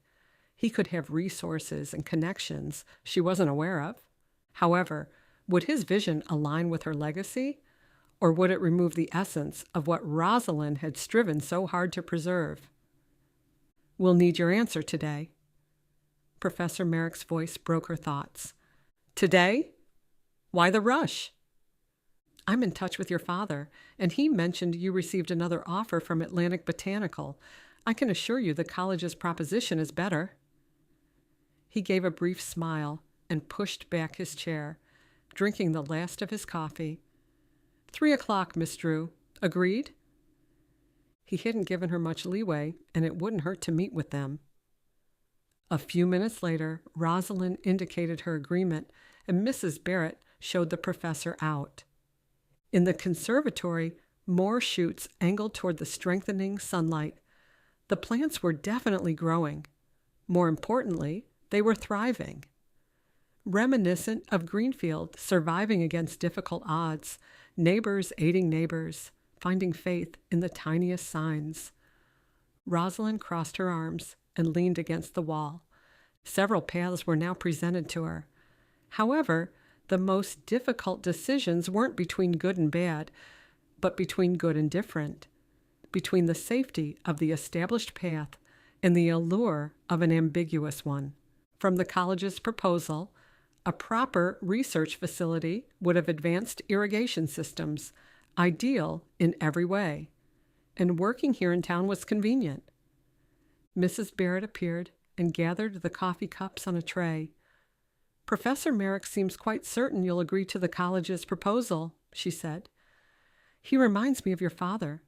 He could have resources and connections she wasn't aware of. However, would his vision align with her legacy, or would it remove the essence of what Rosalind had striven so hard to preserve? "We'll need your answer today." Professor Merrick's voice broke her thoughts. "Today? Why the rush?" "I'm in touch with your father, and he mentioned you received another offer from Atlantic Botanical. I can assure you the college's proposition is better." He gave a brief smile and pushed back his chair, drinking the last of his coffee. 3:00, Miss Drew. Agreed?" He hadn't given her much leeway, and it wouldn't hurt to meet with them. A few minutes later, Rosalind indicated her agreement, and Mrs. Barrett showed the professor out. In the conservatory, more shoots angled toward the strengthening sunlight. The plants were definitely growing. More importantly, they were thriving. Reminiscent of Greenfield surviving against difficult odds, neighbors aiding neighbors, finding faith in the tiniest signs. Rosalind crossed her arms and leaned against the wall. Several paths were now presented to her. However, the most difficult decisions weren't between good and bad, but between good and different, between the safety of the established path and the allure of an ambiguous one. From the college's proposal, a proper research facility would have advanced irrigation systems, ideal in every way, and working here in town was convenient. Mrs. Barrett appeared and gathered the coffee cups on a tray. "Professor Merrick seems quite certain you'll agree to the college's proposal," she said. "He reminds me of your father,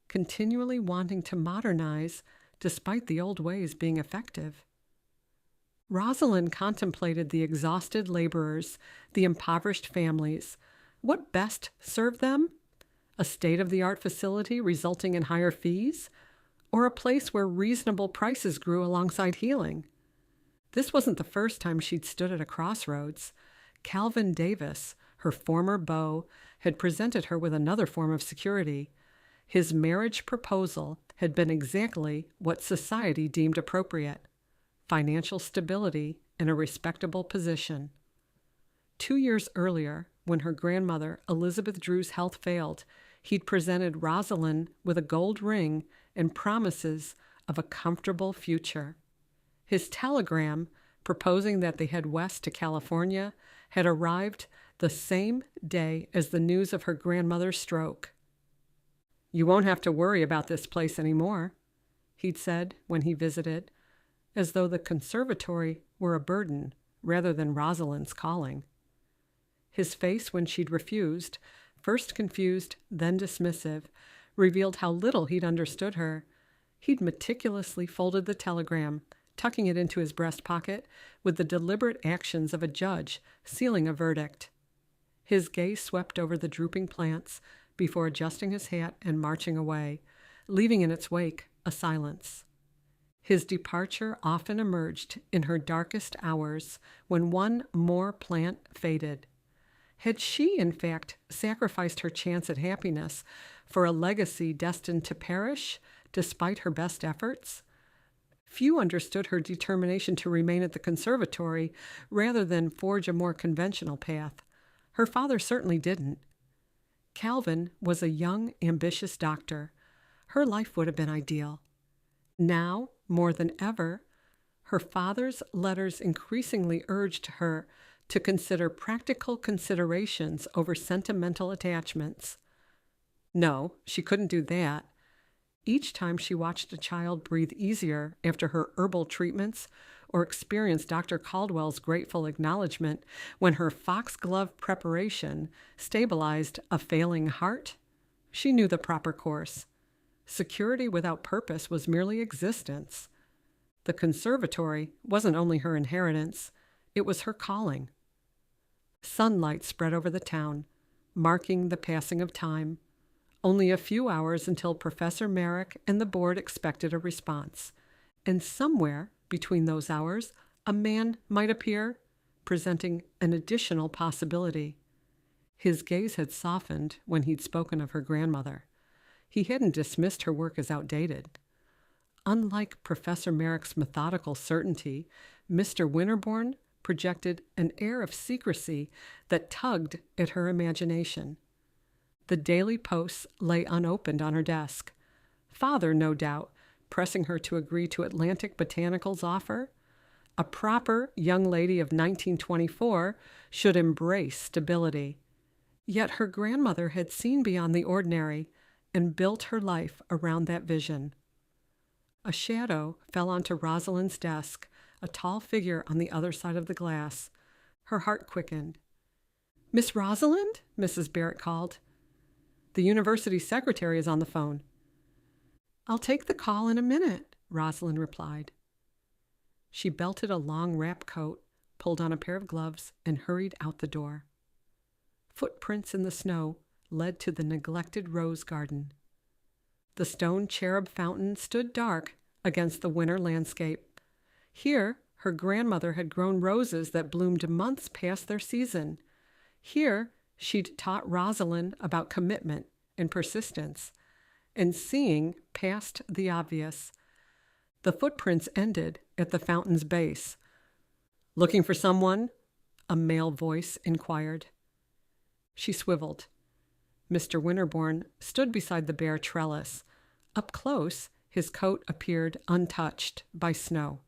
continually wanting to modernize despite the old ways being effective." Rosalind contemplated the exhausted laborers, the impoverished families. What best served them? A state-of-the-art facility resulting in higher fees? Or a place where reasonable prices grew alongside healing? This wasn't the first time she'd stood at a crossroads. Calvin Davis, her former beau, had presented her with another form of security. His marriage proposal had been exactly what society deemed appropriate: financial stability and a respectable position. 2 years earlier, when her grandmother, Elizabeth Drew's health failed, he'd presented Rosalind with a gold ring and promises of a comfortable future. His telegram, proposing that they head west to California, had arrived the same day as the news of her grandmother's stroke. "You won't have to worry about this place anymore," he'd said when he visited, as though the conservatory were a burden rather than Rosalind's calling. His face, when she'd refused, first confused, then dismissive, revealed how little he'd understood her. He'd meticulously folded the telegram, tucking it into his breast pocket with the deliberate actions of a judge sealing a verdict. His gaze swept over the drooping plants before adjusting his hat and marching away, leaving in its wake a silence. His departure often emerged in her darkest hours when one more plant faded. Had she, in fact, sacrificed her chance at happiness for a legacy destined to perish despite her best efforts? Few understood her determination to remain at the conservatory rather than forge a more conventional path. Her father certainly didn't. Calvin was a young, ambitious doctor. Her life would have been ideal. Now, more than ever, her father's letters increasingly urged her to consider practical considerations over sentimental attachments. No, she couldn't do that. Each time she watched a child breathe easier after her herbal treatments or experienced Dr. Caldwell's grateful acknowledgement when her foxglove preparation stabilized a failing heart, she knew the proper course. Security without purpose was merely existence. The conservatory wasn't only her inheritance, it was her calling. Sunlight spread over the town, marking the passing of time. Only a few hours until Professor Merrick and the board expected a response. And somewhere between those hours, a man might appear, presenting an additional possibility. His gaze had softened when he'd spoken of her grandmother. He hadn't dismissed her work as outdated. Unlike Professor Merrick's methodical certainty, Mr. Winterborne projected an air of secrecy that tugged at her imagination. The daily posts lay unopened on her desk. Father, no doubt, pressing her to agree to Atlantic Botanical's offer. A proper young lady of 1924 should embrace stability. Yet her grandmother had seen beyond the ordinary and built her life around that vision. A shadow fell onto Rosalind's desk, a tall figure on the other side of the glass. Her heart quickened. "Miss Rosalind?" Mrs. Barrett called. "The university secretary is on the phone." "I'll take the call in a minute," Rosalind replied. She belted a long wrap coat, pulled on a pair of gloves, and hurried out the door. Footprints in the snow led to the neglected rose garden. The stone cherub fountain stood dark against the winter landscape. Here, her grandmother had grown roses that bloomed months past their season. Here, she'd taught Rosalind about commitment and persistence, and seeing past the obvious. The footprints ended at the fountain's base. "Looking for someone?" a male voice inquired. She swiveled. Mr. Winterborne stood beside the bare trellis. Up close, his coat appeared untouched by snow.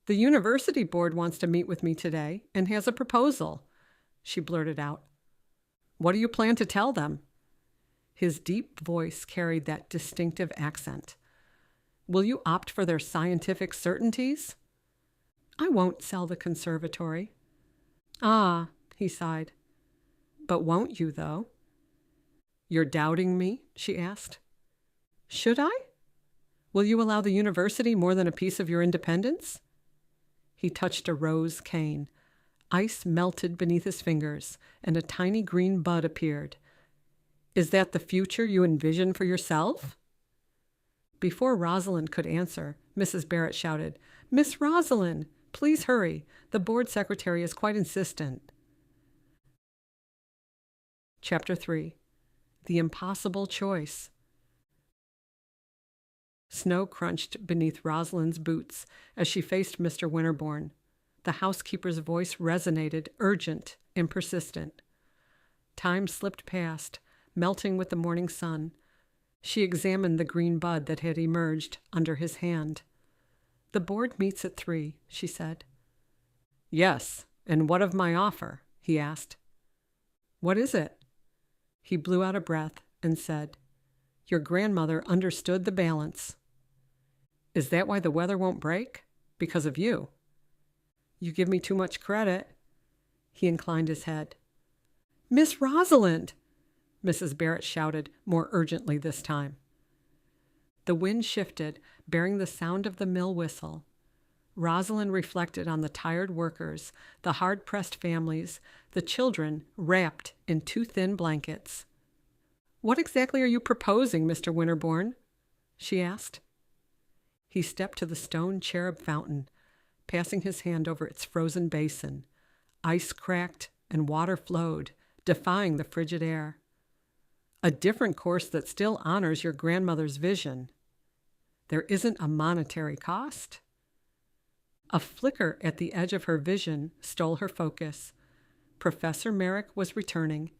"The university board wants to meet with me today and has a proposal," she blurted out. "What do you plan to tell them?" His deep voice carried that distinctive accent. "Will you opt for their scientific certainties?" "I won't sell the conservatory." "Ah," he sighed. "But won't you, though?" "You're doubting me?" she asked. "Should I? Will you allow the university more than a piece of your independence?" He touched a rose cane. Ice melted beneath his fingers, and a tiny green bud appeared. "Is that the future you envision for yourself?" Before Rosalind could answer, Mrs. Barrett shouted, "Miss Rosalind, please hurry. The board secretary is quite insistent." Chapter 3. The Impossible Choice. Snow crunched beneath Rosalind's boots as she faced Mr. Winterborne. The housekeeper's voice resonated, urgent and persistent. Time slipped past, melting with the morning sun. She examined the green bud that had emerged under his hand. "The board meets at 3, she said. "Yes, and what of my offer?" he asked. "What is it?" He blew out a breath and said, "Your grandmother understood the balance." "Is that why the weather won't break? Because of you?" "You give me too much credit." He inclined his head. "Miss Rosalind!" Mrs. Barrett shouted, more urgently this time. The wind shifted, bearing the sound of the mill whistle. Rosalind reflected on the tired workers, the hard-pressed families, the children wrapped in too thin blankets. "What exactly are you proposing, Mr. Winterborne?" she asked. He stepped to the stone cherub fountain, passing his hand over its frozen basin. Ice cracked and water flowed, defying the frigid air. "A different course that still honors your grandmother's vision. There isn't a monetary cost." A flicker at the edge of her vision stole her focus. Professor Merrick was returning,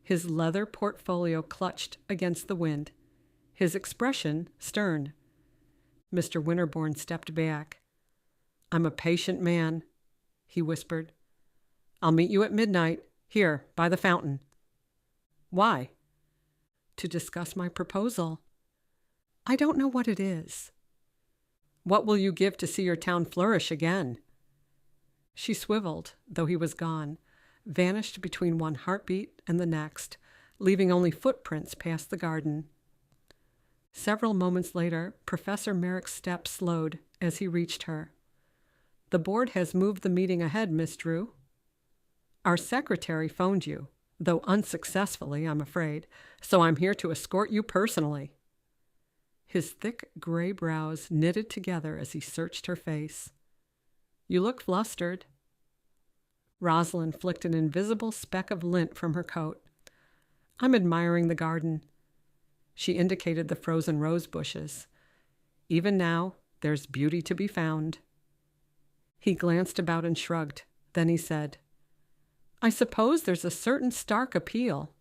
his leather portfolio clutched against the wind, his expression stern. Mr. Winterborne stepped back. "I'm a patient man," he whispered. "I'll meet you at midnight, here, by the fountain." "Why?" "To discuss my proposal." "I don't know what it is." "What will you give to see your town flourish again?" She swiveled, though he was gone, vanished between one heartbeat and the next, leaving only footprints past the garden. Several moments later, Professor Merrick's step slowed as he reached her. "The board has moved the meeting ahead, Miss Drew. Our secretary phoned you, though unsuccessfully, I'm afraid, so I'm here to escort you personally." His thick gray brows knitted together as he searched her face. "You look flustered." Rosalind flicked an invisible speck of lint from her coat. "I'm admiring the garden." She indicated the frozen rose bushes. "Even now, there's beauty to be found." He glanced about and shrugged. Then he said, "I suppose there's a certain stark appeal."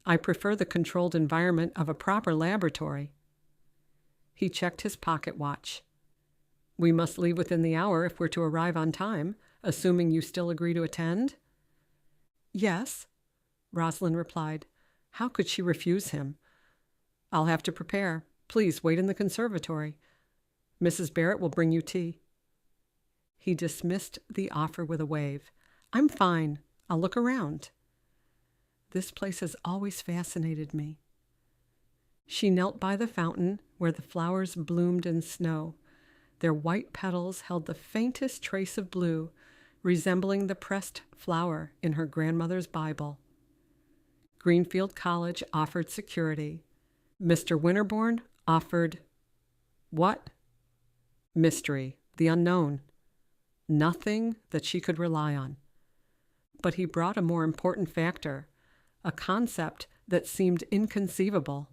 "I prefer the controlled environment of a proper laboratory." He checked his pocket watch. "We must leave within the hour if we're to arrive on time, assuming you still agree to attend?" "Yes," Rosalind replied. How could she refuse him? "I'll have to prepare. Please wait in the conservatory. Mrs. Barrett will bring you tea." He dismissed the offer with a wave. "I'm fine. I'll look around." "This place has always fascinated me." She knelt by the fountain where the flowers bloomed in snow. Their white petals held the faintest trace of blue, resembling the pressed flower in her grandmother's Bible. Greenfield College offered security. Mr. Winterborne offered what? Mystery, the unknown. Nothing that she could rely on. But he brought a more important factor, a concept that seemed inconceivable.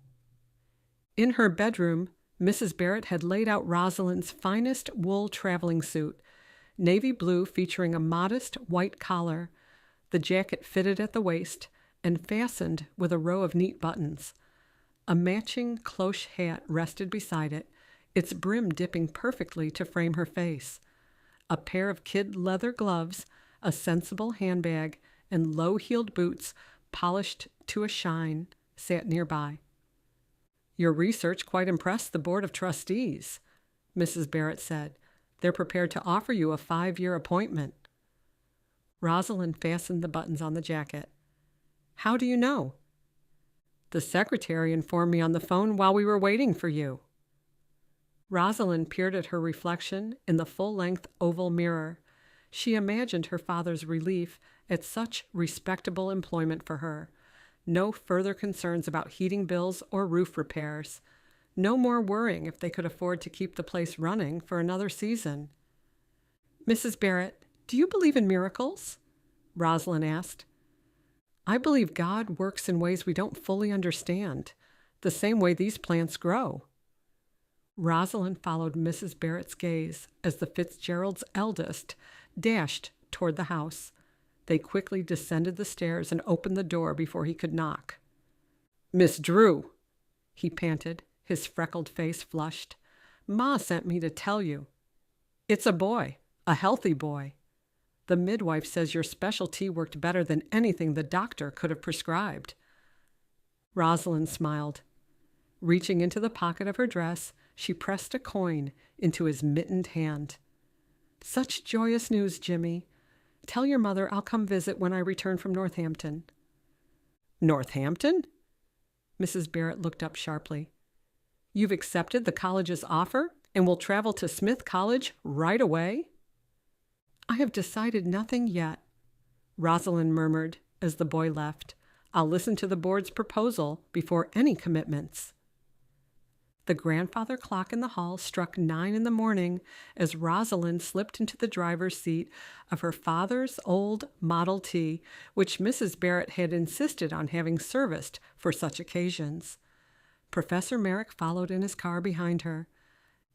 In her bedroom, Mrs. Barrett had laid out Rosalind's finest wool traveling suit, navy blue featuring a modest white collar, the jacket fitted at the waist and fastened with a row of neat buttons. A matching cloche hat rested beside it, its brim dipping perfectly to frame her face. A pair of kid leather gloves, a sensible handbag, and low-heeled boots polished to a shine sat nearby. "Your research quite impressed the Board of Trustees," Mrs. Barrett said. "They're prepared to offer you a 5-year appointment." Rosalind fastened the buttons on the jacket. "How do you know?" "The secretary informed me on the phone while we were waiting for you." Rosalind peered at her reflection in the full-length oval mirror. She imagined her father's relief at such respectable employment for her. No further concerns about heating bills or roof repairs. No more worrying if they could afford to keep the place running for another season. "Mrs. Barrett, do you believe in miracles?" Rosalind asked. "I believe God works in ways we don't fully understand, the same way these plants grow." Rosalind followed Mrs. Barrett's gaze as the Fitzgeralds' eldest dashed toward the house. They quickly descended the stairs and opened the door before he could knock. "Miss Drew," he panted, his freckled face flushed. "Ma sent me to tell you. It's a boy, a healthy boy. The midwife says your specialty worked better than anything the doctor could have prescribed." Rosalind smiled. Reaching into the pocket of her dress, she pressed a coin into his mittened hand. "Such joyous news, Jimmy. Tell your mother I'll come visit when I return from Northampton." "Northampton?" Mrs. Barrett looked up sharply. "You've accepted the college's offer and will travel to Smith College right away?" "I have decided nothing yet," Rosalind murmured as the boy left. "I'll listen to the board's proposal before any commitments." The grandfather clock in the hall struck 9 in the morning as Rosalind slipped into the driver's seat of her father's old Model T, which Mrs. Barrett had insisted on having serviced for such occasions. Professor Merrick followed in his car behind her.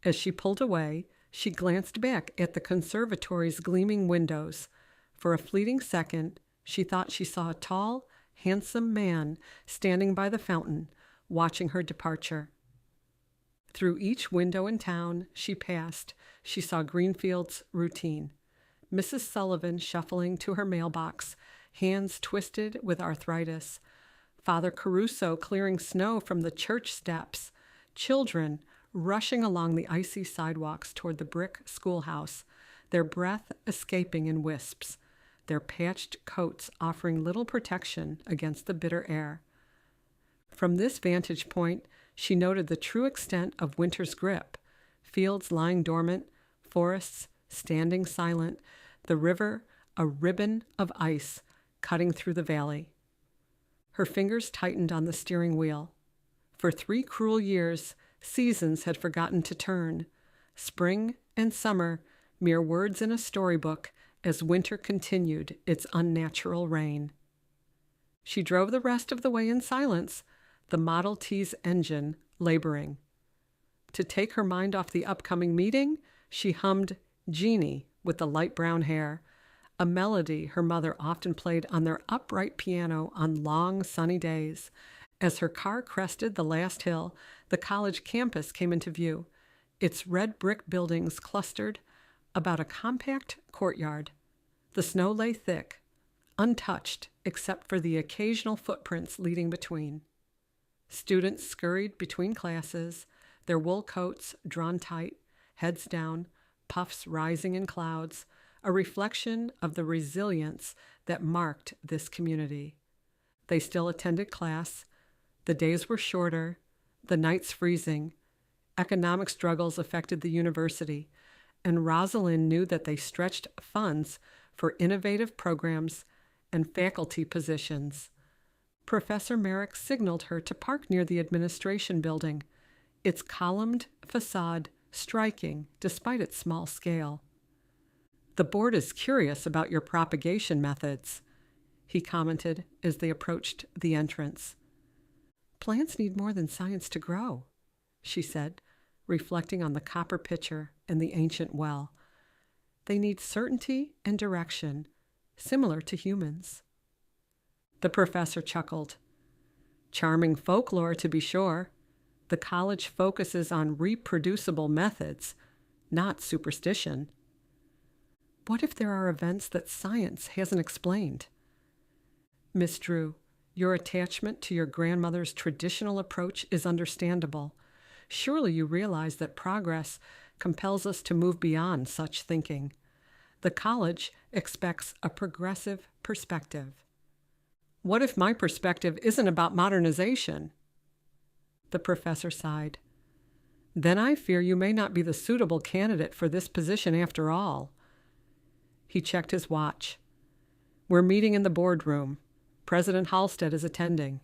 As she pulled away, she glanced back at the conservatory's gleaming windows. For a fleeting second, she thought she saw a tall, handsome man standing by the fountain, watching her departure. Through each window in town she passed, she saw Greenfield's routine. Mrs. Sullivan shuffling to her mailbox, hands twisted with arthritis. Father Caruso clearing snow from the church steps. Children rushing along the icy sidewalks toward the brick schoolhouse, their breath escaping in wisps, their patched coats offering little protection against the bitter air. From this vantage point, She noted the true extent of winter's grip: fields lying dormant, forests standing silent, the river a ribbon of ice cutting through the valley. Her fingers tightened on the steering wheel. For 3 cruel years, seasons had forgotten to turn. Spring and summer, mere words in a storybook, as winter continued its unnatural reign. She drove the rest of the way in silence, the Model T's engine laboring. To take her mind off the upcoming meeting, she hummed Jeannie with the light brown hair, a melody her mother often played on their upright piano on long, sunny days. As her car crested the last hill, the college campus came into view, its red brick buildings clustered about a compact courtyard. The snow lay thick, untouched except for the occasional footprints leading between. Students scurried between classes, their wool coats drawn tight, heads down, puffs rising in clouds, a reflection of the resilience that marked this community. They still attended class. The days were shorter, the nights freezing. Economic struggles affected the university, and Rosalind knew that they stretched funds for innovative programs and faculty positions. Professor Merrick signaled her to park near the administration building, its columned facade striking despite its small scale. "The board is curious about your propagation methods," he commented as they approached the entrance. "Plants need more than science to grow," she said, reflecting on the copper pitcher and the ancient well. "They need certainty and direction, similar to humans." The professor chuckled. "Charming folklore, to be sure. The college focuses on reproducible methods, not superstition." "What if there are events that science hasn't explained?" "Miss Drew, your attachment to your grandmother's traditional approach is understandable. Surely you realize that progress compels us to move beyond such thinking. The college expects a progressive perspective." "What if my perspective isn't about modernization?" The professor sighed. "Then I fear you may not be the suitable candidate for this position after all." He checked his watch. "We're meeting in the boardroom. President Halstead is attending.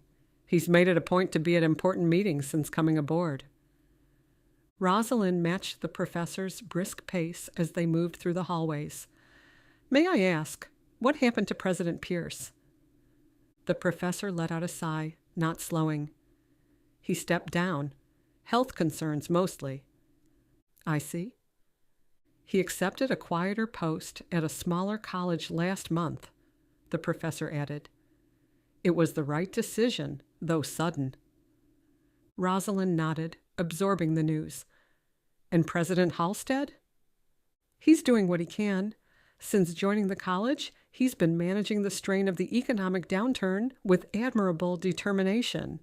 He's made it a point to be at important meetings since coming aboard." Rosalind matched the professor's brisk pace as they moved through the hallways. "May I ask, what happened to President Pierce?" The professor let out a sigh, not slowing. "He stepped down. Health concerns mostly." "I see." "He accepted a quieter post at a smaller college last month," the professor added. "It was the right decision, though sudden." Rosalind nodded, absorbing the news. "And President Halstead?" "He's doing what he can. Since joining the college, he's been managing the strain of the economic downturn with admirable determination."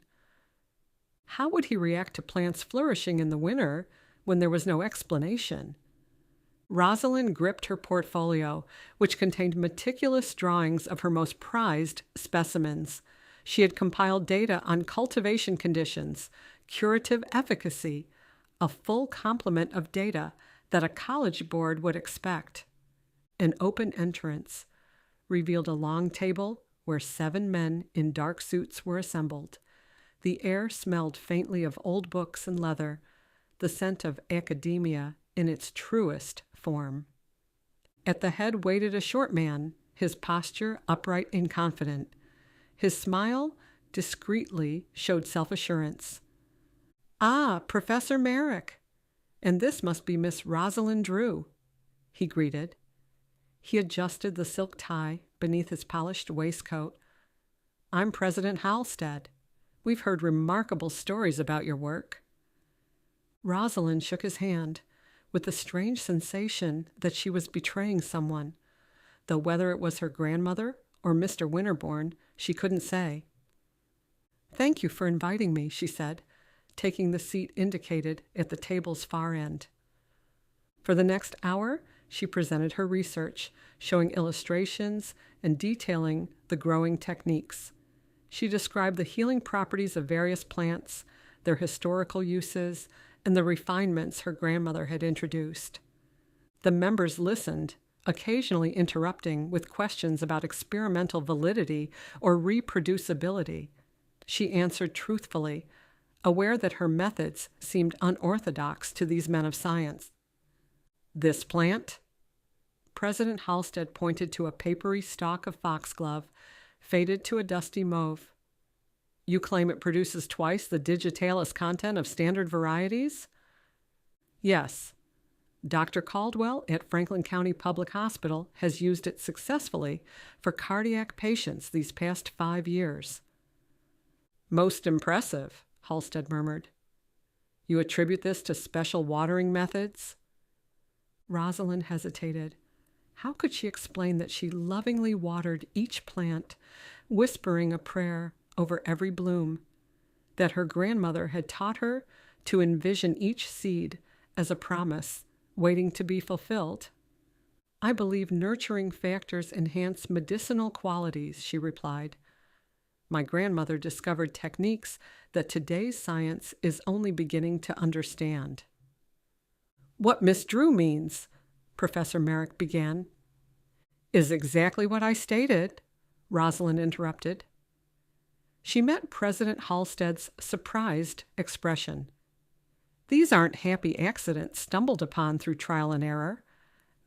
How would he react to plants flourishing in the winter when there was no explanation? Rosalind gripped her portfolio, which contained meticulous drawings of her most prized specimens. She had compiled data on cultivation conditions, curative efficacy, a full complement of data that a college board would expect. An open entrance revealed a long table where 7 men in dark suits were assembled. The air smelled faintly of old books and leather, the scent of academia in its truest form. At the head waited a short man, his posture upright and confident. His smile discreetly showed self-assurance. "Ah, Professor Merrick, and this must be Miss Rosalind Drew," he greeted. He adjusted the silk tie beneath his polished waistcoat. "I'm President Halstead. We've heard remarkable stories about your work." Rosalind shook his hand, with the strange sensation that she was betraying someone, though whether it was her grandmother or Mr. Winterborne, she couldn't say. "Thank you for inviting me," she said, taking the seat indicated at the table's far end. For the next hour, she presented her research, showing illustrations and detailing the growing techniques. She described the healing properties of various plants, their historical uses, and the refinements her grandmother had introduced. The members listened, occasionally interrupting with questions about experimental validity or reproducibility. She answered truthfully, aware that her methods seemed unorthodox to these men of science. This plant? President Halstead pointed to a papery stalk of foxglove, faded to a dusty mauve. You claim it produces twice the digitalis content of standard varieties? Yes. Dr. Caldwell at Franklin County Public Hospital has used it successfully for cardiac patients these past 5 years. Most impressive, Halstead murmured. You attribute this to special watering methods? Rosalind hesitated. How could she explain that she lovingly watered each plant, whispering a prayer over every bloom, that her grandmother had taught her to envision each seed as a promise waiting to be fulfilled? I believe nurturing factors enhance medicinal qualities, she replied. My grandmother discovered techniques that today's science is only beginning to understand. What Miss Drew means, Professor Merrick began, is exactly what I stated, Rosalind interrupted. She met President Halstead's surprised expression. These aren't happy accidents stumbled upon through trial and error.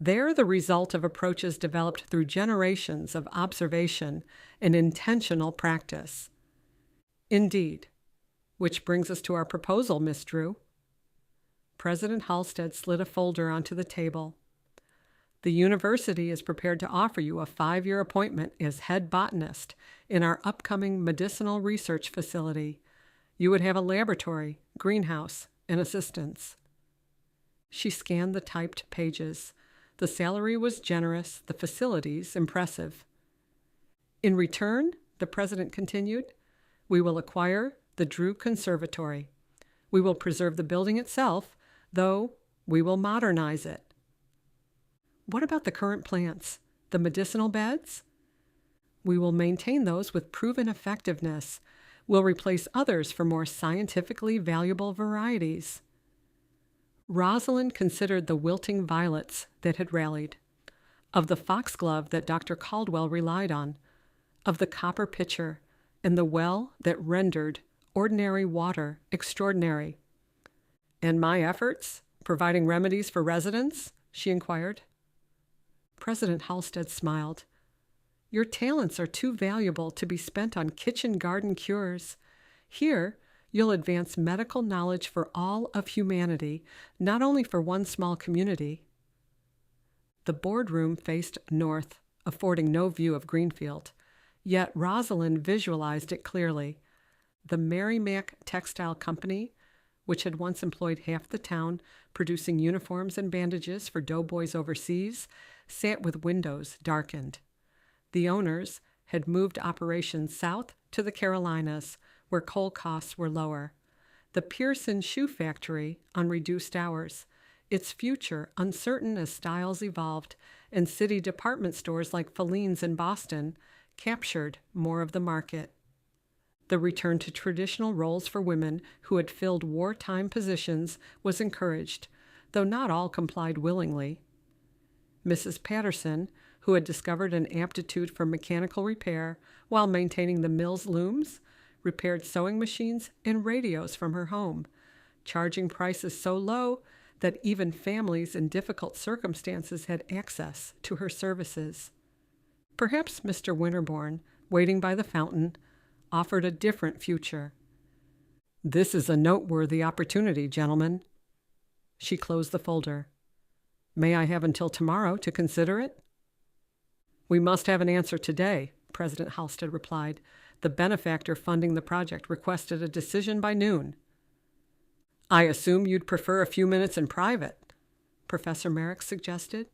They're the result of approaches developed through generations of observation and intentional practice. Indeed. Which brings us to our proposal, Miss Drew. President Halstead slid a folder onto the table. The university is prepared to offer you a 5-year appointment as head botanist in our upcoming medicinal research facility. You would have a laboratory, greenhouse, and assistants. She scanned the typed pages. The salary was generous, the facilities impressive. In return, the president continued, we will acquire the Drew Conservatory. We will preserve the building itself, though we will modernize it. What about the current plants, the medicinal beds? We will maintain those with proven effectiveness. We'll replace others for more scientifically valuable varieties. Rosalind considered the wilting violets that had rallied, of the foxglove that Dr. Caldwell relied on, of the copper pitcher, and the well that rendered ordinary water extraordinary. And my efforts, providing remedies for residents? She inquired. President Halstead smiled. Your talents are too valuable to be spent on kitchen garden cures. Here, you'll advance medical knowledge for all of humanity, not only for one small community. The boardroom faced north, affording no view of Greenfield, yet Rosalind visualized it clearly. The Merrimack Textile Company, which had once employed half the town, producing uniforms and bandages for doughboys overseas, sat with windows darkened. The owners had moved operations south to the Carolinas, where coal costs were lower. The Pearson Shoe Factory on reduced hours, its future uncertain as styles evolved, and city department stores like Feline's in Boston captured more of the market. The return to traditional roles for women who had filled wartime positions was encouraged, though not all complied willingly. Mrs. Patterson, who had discovered an aptitude for mechanical repair while maintaining the mill's looms, repaired sewing machines and radios from her home, charging prices so low that even families in difficult circumstances had access to her services. Perhaps Mr. Winterborne, waiting by the fountain, offered a different future. This is a noteworthy opportunity, gentlemen. She closed the folder. May I have until tomorrow to consider it? We must have an answer today, President Halstead replied. The benefactor funding the project requested a decision by noon. I assume you'd prefer a few minutes in private, Professor Merrick suggested.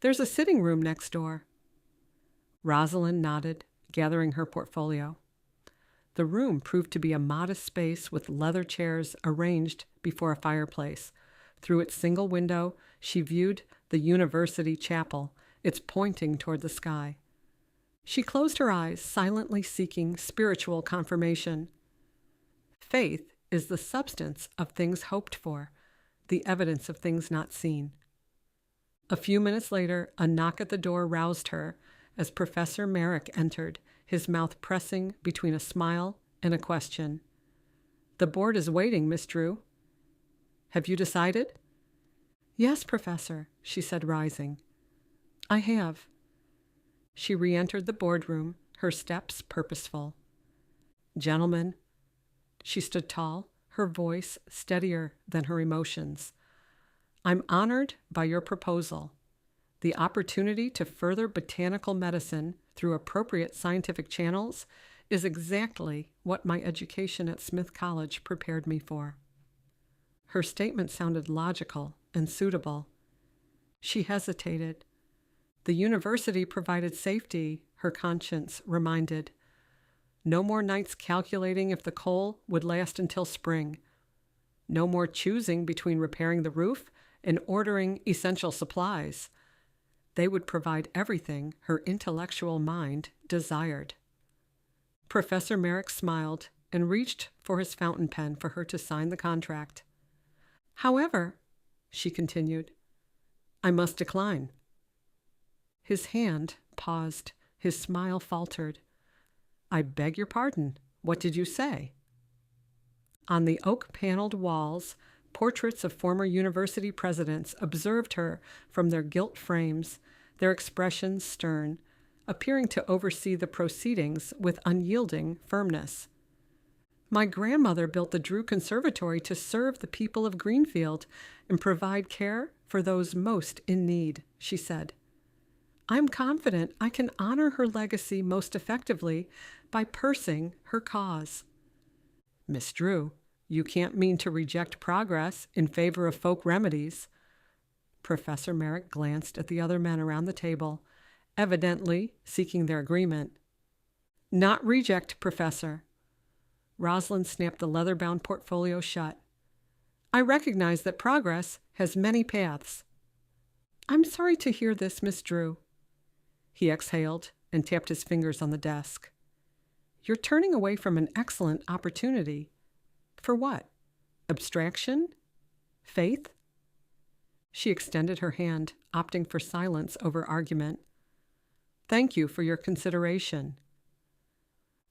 There's a sitting room next door. Rosalind nodded, gathering her portfolio. The room proved to be a modest space with leather chairs arranged before a fireplace. Through its single window, she viewed the university chapel, its pointing toward the sky. She closed her eyes, silently seeking spiritual confirmation. Faith is the substance of things hoped for, the evidence of things not seen. A few minutes later, a knock at the door roused her as Professor Merrick entered, his mouth pressing between a smile and a question. "The board is waiting, Miss Drew." "Have you decided?" "Yes, Professor," she said, rising. "I have." She re-entered the boardroom, her steps purposeful. "Gentlemen," she stood tall, her voice steadier than her emotions. "I'm honored by your proposal. The opportunity to further botanical medicine through appropriate scientific channels is exactly what my education at Smith College prepared me for." Her statement sounded logical and suitable. She hesitated. The university provided safety, her conscience reminded. No more nights calculating if the coal would last until spring. No more choosing between repairing the roof and ordering essential supplies. They would provide everything her intellectual mind desired. Professor Merrick smiled and reached for his fountain pen for her to sign the contract. "However," she continued, "I must decline." His hand paused. His smile faltered. "I beg your pardon. What did you say?" On the oak-paneled walls, portraits of former university presidents observed her from their gilt frames, their expressions stern, appearing to oversee the proceedings with unyielding firmness. "My grandmother built the Drew Conservatory to serve the people of Greenfield and provide care for those most in need," she said. "I'm confident I can honor her legacy most effectively by pursing her cause." "Miss Drew, you can't mean to reject progress in favor of folk remedies." Professor Merrick glanced at the other men around the table, evidently seeking their agreement. "Not reject, Professor." Rosalind snapped the leather-bound portfolio shut. "I recognize that progress has many paths." "I'm sorry to hear this, Miss Drew." He exhaled and tapped his fingers on the desk. "You're turning away from an excellent opportunity. For what? Abstraction? Faith?" She extended her hand, opting for silence over argument. "Thank you for your consideration."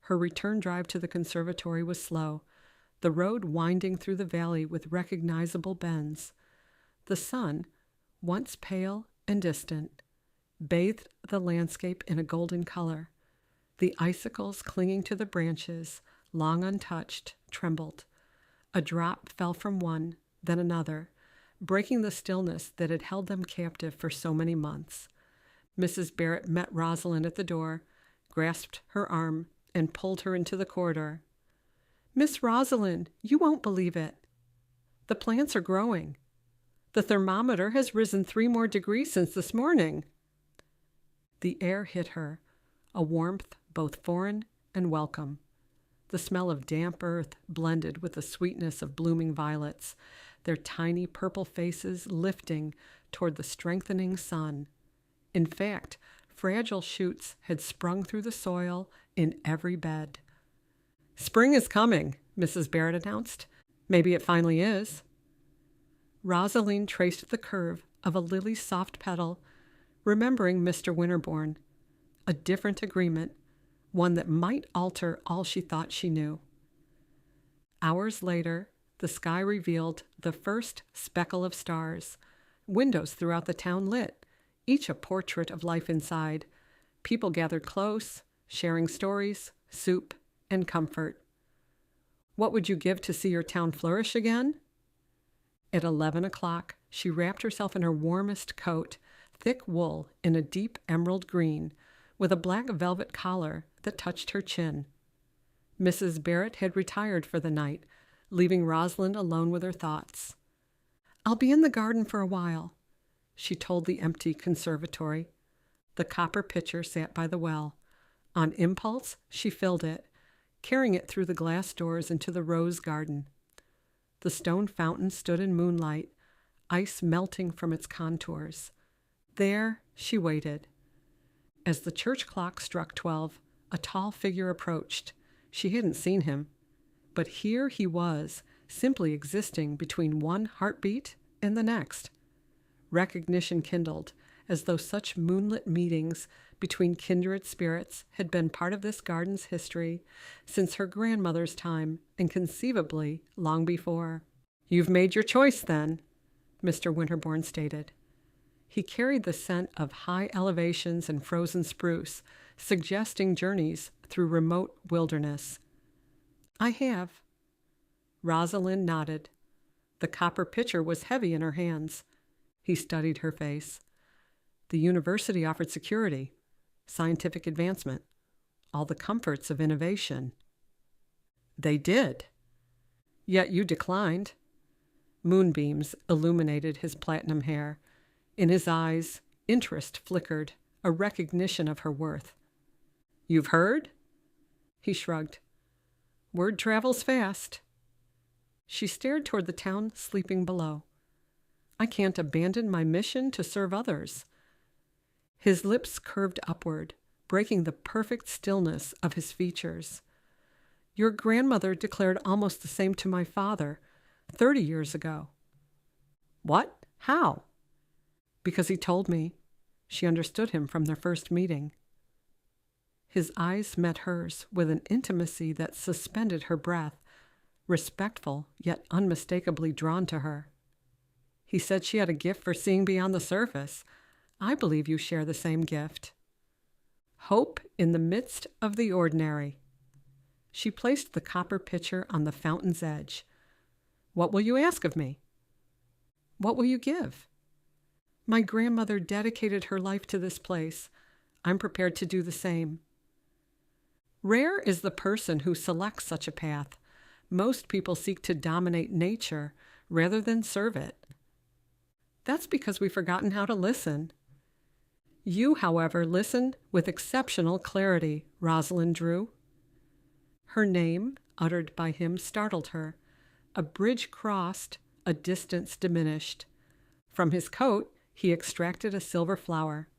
Her return drive to the conservatory was slow, the road winding through the valley with recognizable bends. The sun, once pale and distant, bathed the landscape in a golden color. The icicles clinging to the branches, long untouched, trembled. A drop fell from one, then another, breaking the stillness that had held them captive for so many months. Mrs. Barrett met Rosalind at the door, grasped her arm, and pulled her into the corridor. "Miss Rosalind, you won't believe it. The plants are growing. The thermometer has risen 3 more degrees since this morning." The air hit her, a warmth both foreign and welcome. The smell of damp earth blended with the sweetness of blooming violets, their tiny purple faces lifting toward the strengthening sun. In fact, fragile shoots had sprung through the soil in every bed. "Spring is coming," Mrs. Barrett announced. "Maybe it finally is." Rosalind traced the curve of a lily's soft petal, remembering Mr. Winterborne. A different agreement, one that might alter all she thought she knew. Hours later, the sky revealed the first speckle of stars, windows throughout the town lit, each a portrait of life inside. People gathered close, sharing stories, soup, and comfort. What would you give to see your town flourish again? At 11 o'clock, she wrapped herself in her warmest coat, thick wool in a deep emerald green, with a black velvet collar that touched her chin. Mrs. Barrett had retired for the night, leaving Rosalind alone with her thoughts. "I'll be in the garden for a while," she told the empty conservatory. The copper pitcher sat by the well. On impulse, she filled it, carrying it through the glass doors into the rose garden. The stone fountain stood in moonlight, ice melting from its contours. There she waited. As the church clock struck 12, a tall figure approached. She hadn't seen him. But here he was, simply existing between one heartbeat and the next. Recognition kindled, as though such moonlit meetings between kindred spirits had been part of this garden's history since her grandmother's time, and conceivably long before. "You've made your choice, then," Mr. Winterborne stated. He carried the scent of high elevations and frozen spruce, suggesting journeys through remote wilderness. "I have." Rosalind nodded. The copper pitcher was heavy in her hands. He studied her face. The university offered security, scientific advancement, all the comforts of innovation. "They did. Yet you declined." Moonbeams illuminated his platinum hair. In his eyes, interest flickered, a recognition of her worth. "You've heard?" He shrugged. "Word travels fast." She stared toward the town sleeping below. "I can't abandon my mission to serve others." His lips curved upward, breaking the perfect stillness of his features. "Your grandmother declared almost the same to my father, 30 years ago." "What? How?" "Because he told me." She understood him from their first meeting. His eyes met hers with an intimacy that suspended her breath, respectful yet unmistakably drawn to her. "He said she had a gift for seeing beyond the surface. I believe you share the same gift. Hope in the midst of the ordinary." She placed the copper pitcher on the fountain's edge. "What will you ask of me?" "What will you give?" "My grandmother dedicated her life to this place. I'm prepared to do the same." Rare is the person who selects such a path. Most people seek to dominate nature rather than serve it. That's because we've forgotten how to listen. You, however, listen with exceptional clarity, Rosalind Drew. Her name, uttered by him, startled her. A bridge crossed, a distance diminished. From his coat, he extracted a silver flower.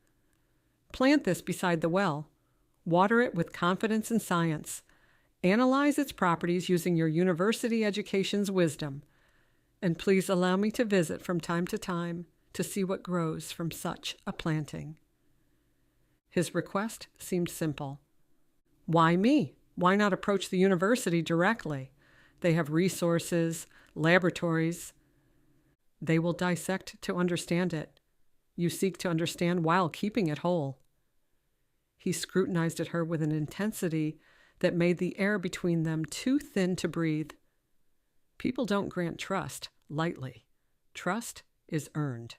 "Plant this beside the well. Water it with confidence in science. Analyze its properties using your university education's wisdom. And please allow me to visit from time to time to see what grows from such a planting." His request seemed simple. "Why me? Why not approach the university directly? They have resources, laboratories." "They will dissect to understand it. You seek to understand while keeping it whole." He scrutinized at her with an intensity that made the air between them too thin to breathe. People don't grant trust lightly. Trust is earned.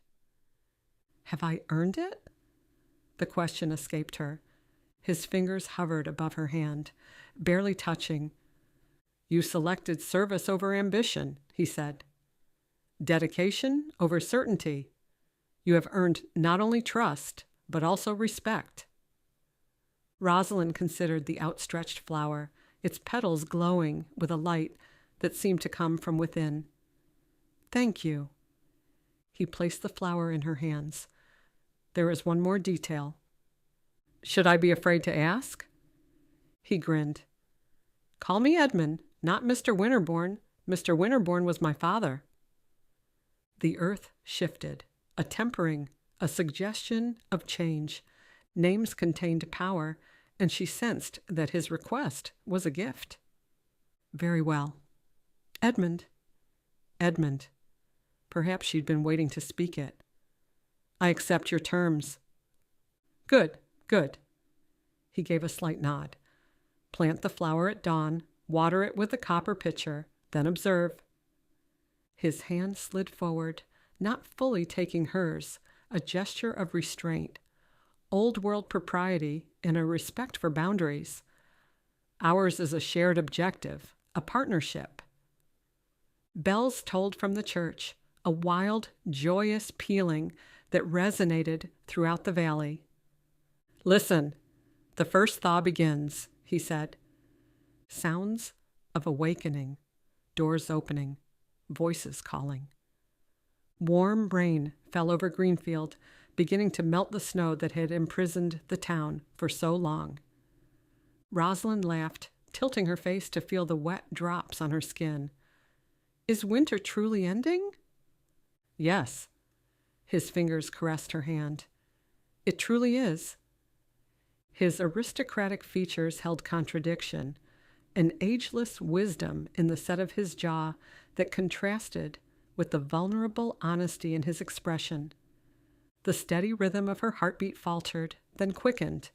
"Have I earned it?" The question escaped her. His fingers hovered above her hand, barely touching. "You selected service over ambition," he said. "Dedication over certainty. You have earned not only trust, but also respect." Rosalind considered the outstretched flower, its petals glowing with a light that seemed to come from within. "Thank you." He placed the flower in her hands. "There is one more detail." "Should I be afraid to ask?" He grinned. "Call me Edmund, not Mr. Winterborne. Mr. Winterborne was my father." The earth shifted, a tempering, a suggestion of change. Names contained power, and she sensed that his request was a gift. "Very well. Edmund." Edmund. Perhaps she'd been waiting to speak it. "I accept your terms." "Good, good." He gave a slight nod. "Plant the flower at dawn, water it with the copper pitcher, then observe." His hand slid forward, not fully taking hers, a gesture of restraint. Old-world propriety and a respect for boundaries. Ours is a shared objective, a partnership. Bells tolled from the church, a wild, joyous pealing that resonated throughout the valley. "Listen, the first thaw begins," he said. Sounds of awakening, doors opening, voices calling. Warm rain fell over Greenfield, beginning to melt the snow that had imprisoned the town for so long. Rosalind laughed, tilting her face to feel the wet drops on her skin. Is winter truly ending? Yes. His fingers caressed her hand. It truly is. His aristocratic features held contradiction, an ageless wisdom in the set of his jaw that contrasted with the vulnerable honesty in his expression. The steady rhythm of her heartbeat faltered, then quickened,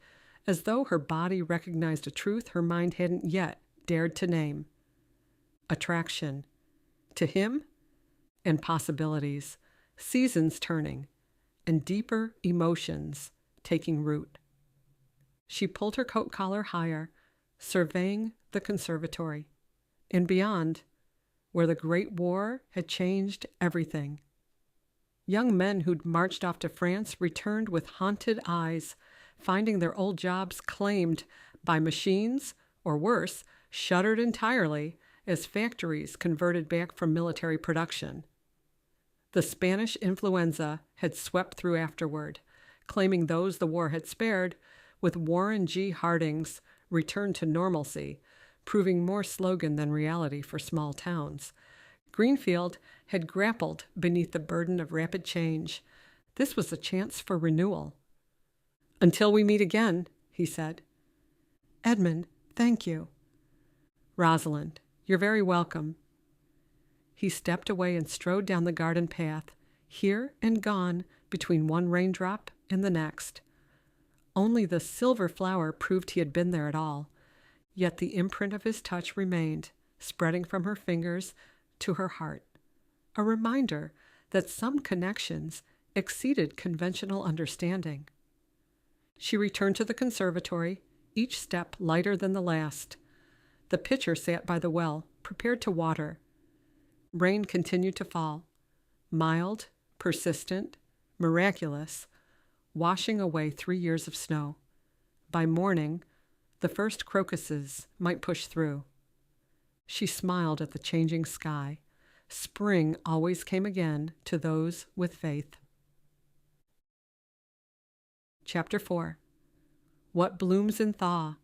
as though her body recognized a truth her mind hadn't yet dared to name. Attraction. To him, and possibilities, seasons turning, and deeper emotions taking root. She pulled her coat collar higher, surveying the conservatory, and beyond, where the Great War had changed everything. Young men who'd marched off to France returned with haunted eyes, finding their old jobs claimed by machines, or worse, shuttered entirely as factories converted back from military production. The Spanish influenza had swept through afterward, claiming those the war had spared, with Warren G. Harding's return to normalcy, proving more slogan than reality for small towns. Greenfield had grappled beneath the burden of rapid change. This was a chance for renewal. Until we meet again, he said. Edmund, thank you. Rosalind, you're very welcome. He stepped away and strode down the garden path, here and gone between one raindrop and the next. Only the silver flower proved he had been there at all, yet the imprint of his touch remained, spreading from her fingers to her heart, a reminder that some connections exceeded conventional understanding. She returned to the conservatory, each step lighter than the last. The pitcher sat by the well, prepared to water. Rain continued to fall, mild, persistent, miraculous, washing away 3 years of snow. By morning, the first crocuses might push through. She smiled at the changing sky. Spring always came again to those with faith. Chapter 4. What Blooms in Thaw.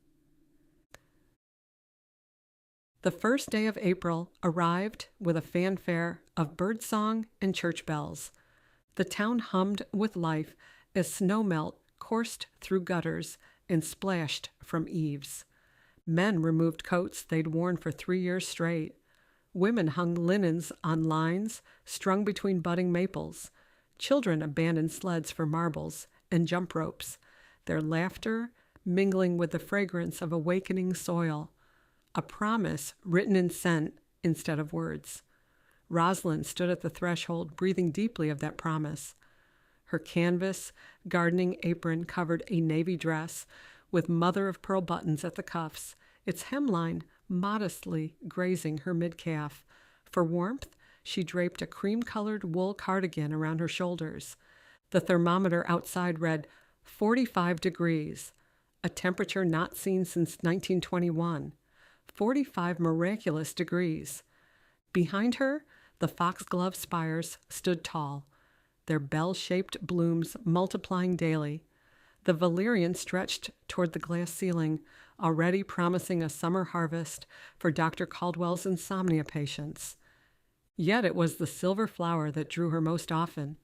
The first day of April arrived with a fanfare of birdsong and church bells. The town hummed with life as snowmelt coursed through gutters and splashed from eaves. Men removed coats they'd worn for 3 years straight. Women hung linens on lines strung between budding maples. Children abandoned sleds for marbles and jump ropes, their laughter mingling with the fragrance of awakening soil, a promise written in scent instead of words. Rosalind stood at the threshold, breathing deeply of that promise. Her canvas gardening apron covered a navy dress with mother-of-pearl buttons at the cuffs, its hemline modestly grazing her mid-calf. For warmth, she draped a cream-colored wool cardigan around her shoulders. The thermometer outside read 45 degrees, a temperature not seen since 1921. 45 miraculous degrees. Behind her, the foxglove spires stood tall, their bell-shaped blooms multiplying daily. The valerian stretched toward the glass ceiling, already promising a summer harvest for Dr. Caldwell's insomnia patients. Yet it was the silver flower that drew her most often.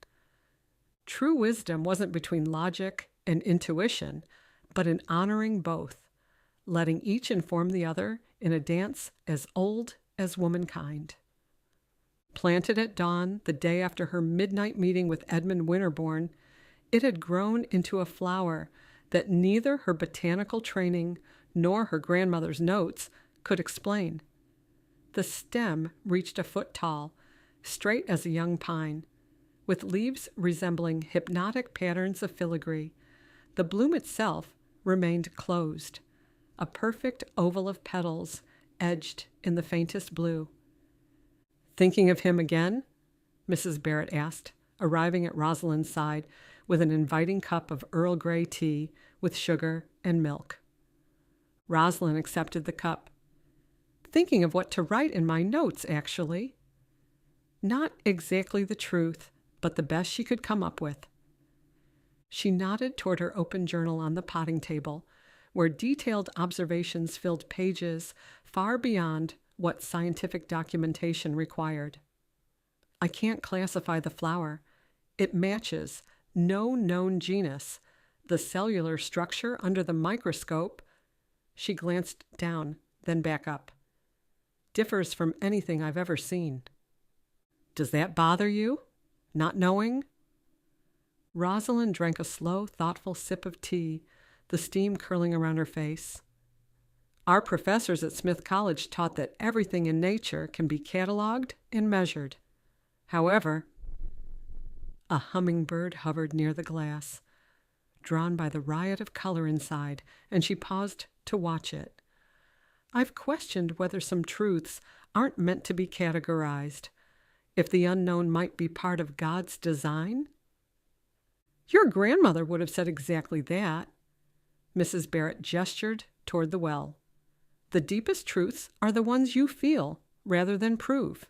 True wisdom wasn't between logic and intuition, but in honoring both, letting each inform the other in a dance as old as womankind. Planted at dawn the day after her midnight meeting with Edmund Winterborne, it had grown into a flower that neither her botanical training nor her grandmother's notes could explain. The stem reached a foot tall, straight as a young pine, with leaves resembling hypnotic patterns of filigree. The bloom itself remained closed, a perfect oval of petals edged in the faintest blue. "Thinking of him again?" Mrs. Barrett asked, arriving at Rosalind's side with an inviting cup of Earl Grey tea with sugar and milk. Rosalind accepted the cup. "Thinking of what to write in my notes, actually." Not exactly the truth, but the best she could come up with. She nodded toward her open journal on the potting table, where detailed observations filled pages far beyond what scientific documentation required. I can't classify the flower. It matches no known genus. The cellular structure under the microscope, she glanced down, then back up, differs from anything I've ever seen. Does that bother you? Not knowing? Rosalind drank a slow, thoughtful sip of tea, the steam curling around her face. Our professors at Smith College taught that everything in nature can be cataloged and measured. However, a hummingbird hovered near the glass, drawn by the riot of color inside, and she paused to watch it. I've questioned whether some truths aren't meant to be categorized, if the unknown might be part of God's design. Your grandmother would have said exactly that. Mrs. Barrett gestured toward the well. The deepest truths are the ones you feel rather than prove.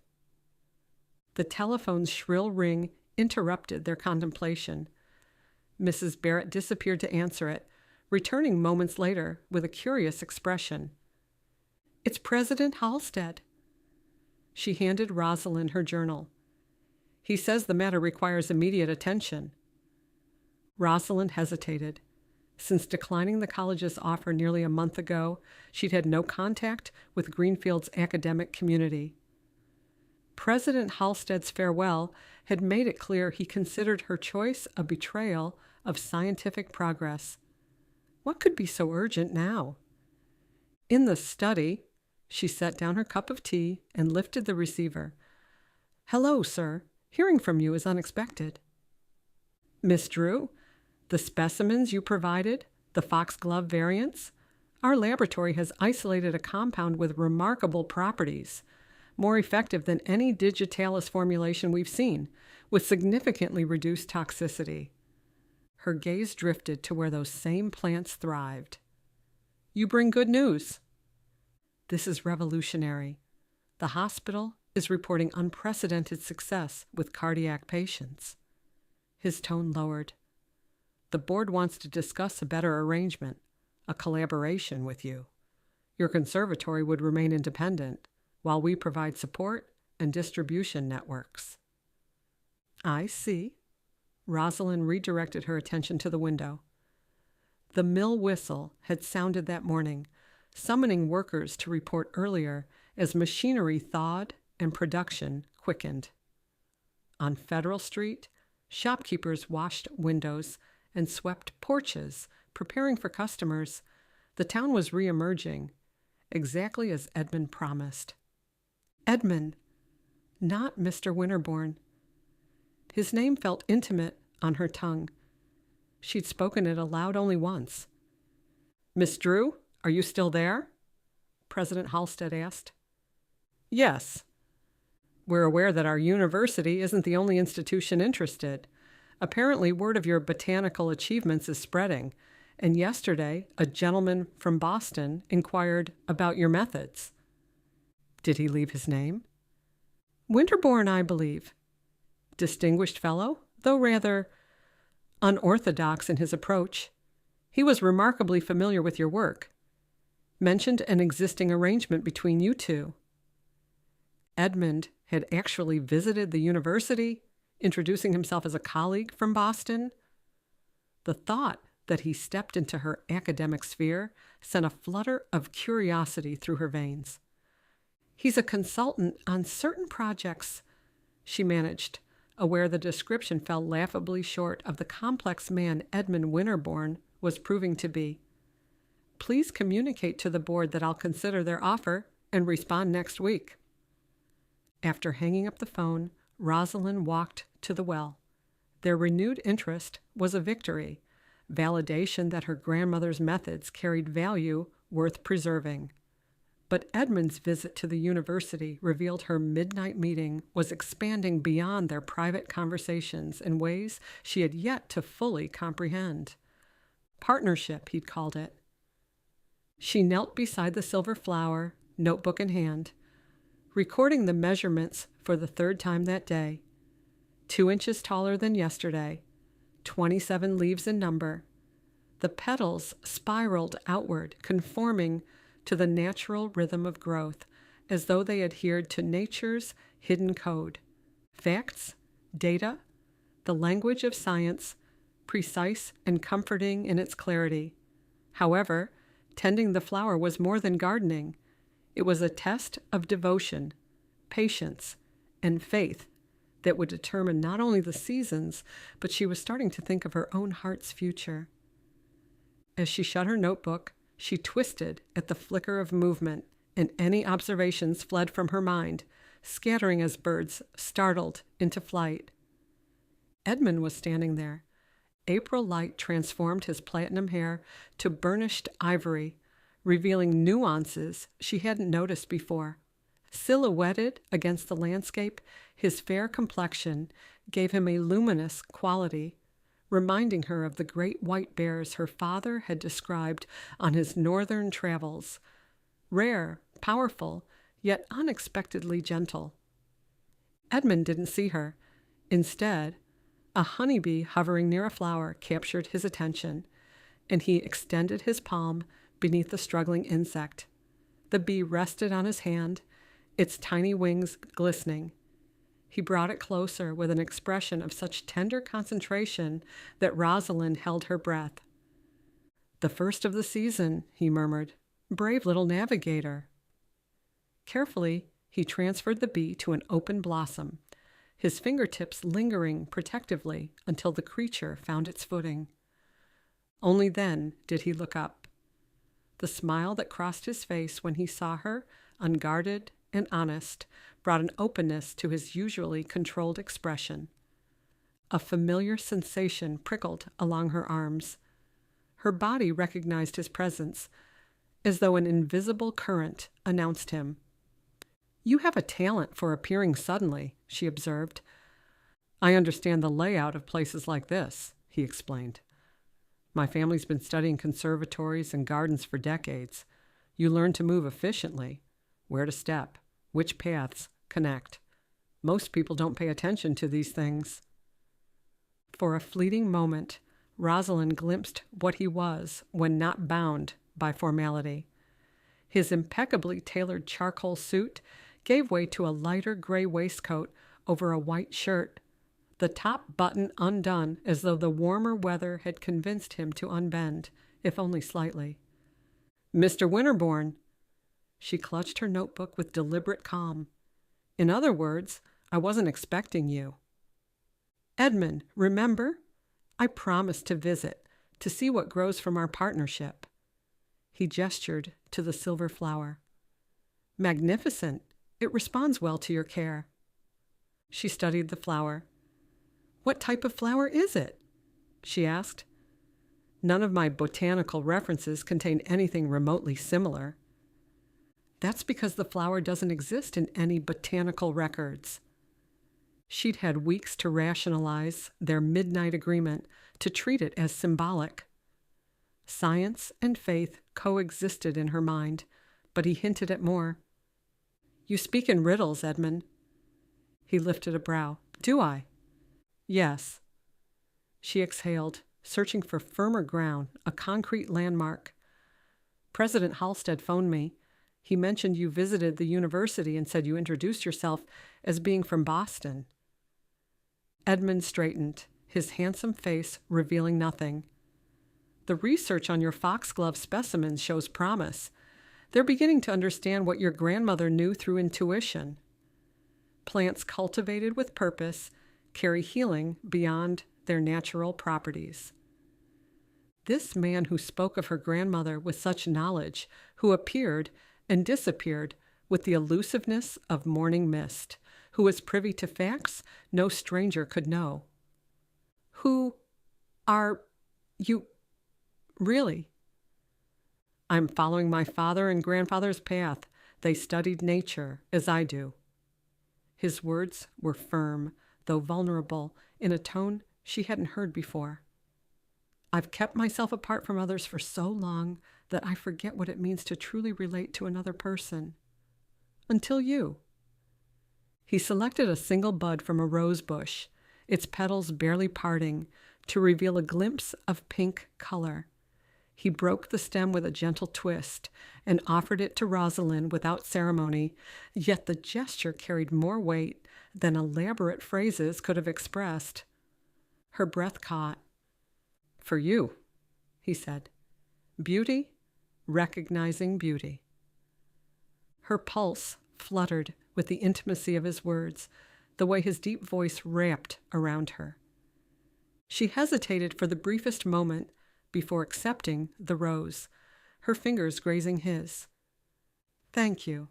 The telephone's shrill ring interrupted their contemplation. Mrs. Barrett disappeared to answer it, returning moments later with a curious expression. It's President Halstead. She handed Rosalind her journal. He says the matter requires immediate attention. Rosalind hesitated. Since declining the college's offer nearly a month ago, she'd had no contact with Greenfield's academic community. President Halstead's farewell had made it clear he considered her choice a betrayal of scientific progress. What could be so urgent now? In the study, she set down her cup of tea and lifted the receiver. Hello, sir. Hearing from you is unexpected. Miss Drew, the specimens you provided, the foxglove variants, our laboratory has isolated a compound with remarkable properties, more effective than any digitalis formulation we've seen, with significantly reduced toxicity. Her gaze drifted to where those same plants thrived. You bring good news. This is revolutionary. The hospital is reporting unprecedented success with cardiac patients. His tone lowered. The board wants to discuss a better arrangement, a collaboration with you. Your conservatory would remain independent, while we provide support and distribution networks. I see. Rosalind redirected her attention to the window. The mill whistle had sounded that morning, summoning workers to report earlier as machinery thawed and production quickened. On Federal Street, shopkeepers washed windows and swept porches, preparing for customers. The town was re-emerging, exactly as Edmund promised. Edmund, not Mr. Winterborne. His name felt intimate on her tongue. She'd spoken it aloud only once. Miss Drew, are you still there? President Halstead asked. Yes. We're aware that our university isn't the only institution interested. Apparently, word of your botanical achievements is spreading, and yesterday a gentleman from Boston inquired about your methods. Did he leave his name? Winterborne, I believe. Distinguished fellow, though rather unorthodox in his approach. He was remarkably familiar with your work. Mentioned an existing arrangement between you two. Edmund had actually visited the university, introducing himself as a colleague from Boston. The thought that he stepped into her academic sphere sent a flutter of curiosity through her veins. He's a consultant on certain projects, she managed, aware the description fell laughably short of the complex man Edmund Winterborne was proving to be. Please communicate to the board that I'll consider their offer and respond next week. After hanging up the phone, Rosalind walked to the well. Their renewed interest was a victory, validation that her grandmother's methods carried value worth preserving. But Edmund's visit to the university revealed her midnight meeting was expanding beyond their private conversations in ways she had yet to fully comprehend. Partnership, he'd called it. She knelt beside the silver flower, notebook in hand, recording the measurements for the third time that day. 2 inches taller than yesterday, 27 leaves in number. The petals spiraled outward, conforming to the natural rhythm of growth, as though they adhered to nature's hidden code. Facts, data, the language of science, precise and comforting in its clarity. However, tending the flower was more than gardening. It was a test of devotion, patience, and faith that would determine not only the seasons, but she was starting to think of her own heart's future. As she shut her notebook, she twisted at the flicker of movement, and any observations fled from her mind, scattering as birds startled into flight. Edmund was standing there. April light transformed his platinum hair to burnished ivory, revealing nuances she hadn't noticed before. Silhouetted against the landscape, his fair complexion gave him a luminous quality, reminding her of the great white bears her father had described on his northern travels. Rare, powerful, yet unexpectedly gentle. Edmund didn't see her. Instead, a honeybee hovering near a flower captured his attention, and he extended his palm beneath the struggling insect. The bee rested on his hand, its tiny wings glistening. He brought it closer with an expression of such tender concentration that Rosalind held her breath. "The first of the season," he murmured. "Brave little navigator." Carefully, he transferred the bee to an open blossom, his fingertips lingering protectively until the creature found its footing. Only then did he look up. The smile that crossed his face when he saw her, unguarded and honest, brought an openness to his usually controlled expression. A familiar sensation prickled along her arms. Her body recognized his presence, as though an invisible current announced him. "You have a talent for appearing suddenly," she observed. "I understand the layout of places like this," he explained. "My family's been studying conservatories and gardens for decades. You learn to move efficiently, where to step, which paths connect. Most people don't pay attention to these things." For a fleeting moment, Rosalind glimpsed what he was when not bound by formality. His impeccably tailored charcoal suit gave way to a lighter gray waistcoat over a white shirt, the top button undone as though the warmer weather had convinced him to unbend, if only slightly. "Mr. Winterborne." She clutched her notebook with deliberate calm. "In other words, I wasn't expecting you." "Edmund, remember? I promised to visit, to see what grows from our partnership." He gestured to the silver flower. "Magnificent. It responds well to your care." She studied the flower. "What type of flower is it?" she asked. "None of my botanical references contain anything remotely similar." "That's because the flower doesn't exist in any botanical records." She'd had weeks to rationalize their midnight agreement, to treat it as symbolic. Science and faith coexisted in her mind, but he hinted at more. "You speak in riddles, Edmund." He lifted a brow. "Do I?" "Yes." She exhaled, searching for firmer ground, a concrete landmark. "President Halstead phoned me. He mentioned you visited the university and said you introduced yourself as being from Boston." Edmund straightened, his handsome face revealing nothing. "The research on your foxglove specimens shows promise. They're beginning to understand what your grandmother knew through intuition. Plants cultivated with purpose carry healing beyond their natural properties." This man who spoke of her grandmother with such knowledge, who appeared and disappeared with the elusiveness of morning mist, who was privy to facts no stranger could know. "Who are you, really?" "I'm following my father and grandfather's path. They studied nature, as I do." His words were firm, though vulnerable, in a tone she hadn't heard before. "I've kept myself apart from others for so long that I forget what it means to truly relate to another person. Until you." He selected a single bud from a rose bush, its petals barely parting, to reveal a glimpse of pink color. He broke the stem with a gentle twist and offered it to Rosalind without ceremony, yet the gesture carried more weight than elaborate phrases could have expressed. Her breath caught. "For you," he said. "Beauty, recognizing beauty." Her pulse fluttered with the intimacy of his words, the way his deep voice wrapped around her. She hesitated for the briefest moment before accepting the rose, her fingers grazing his. "Thank you."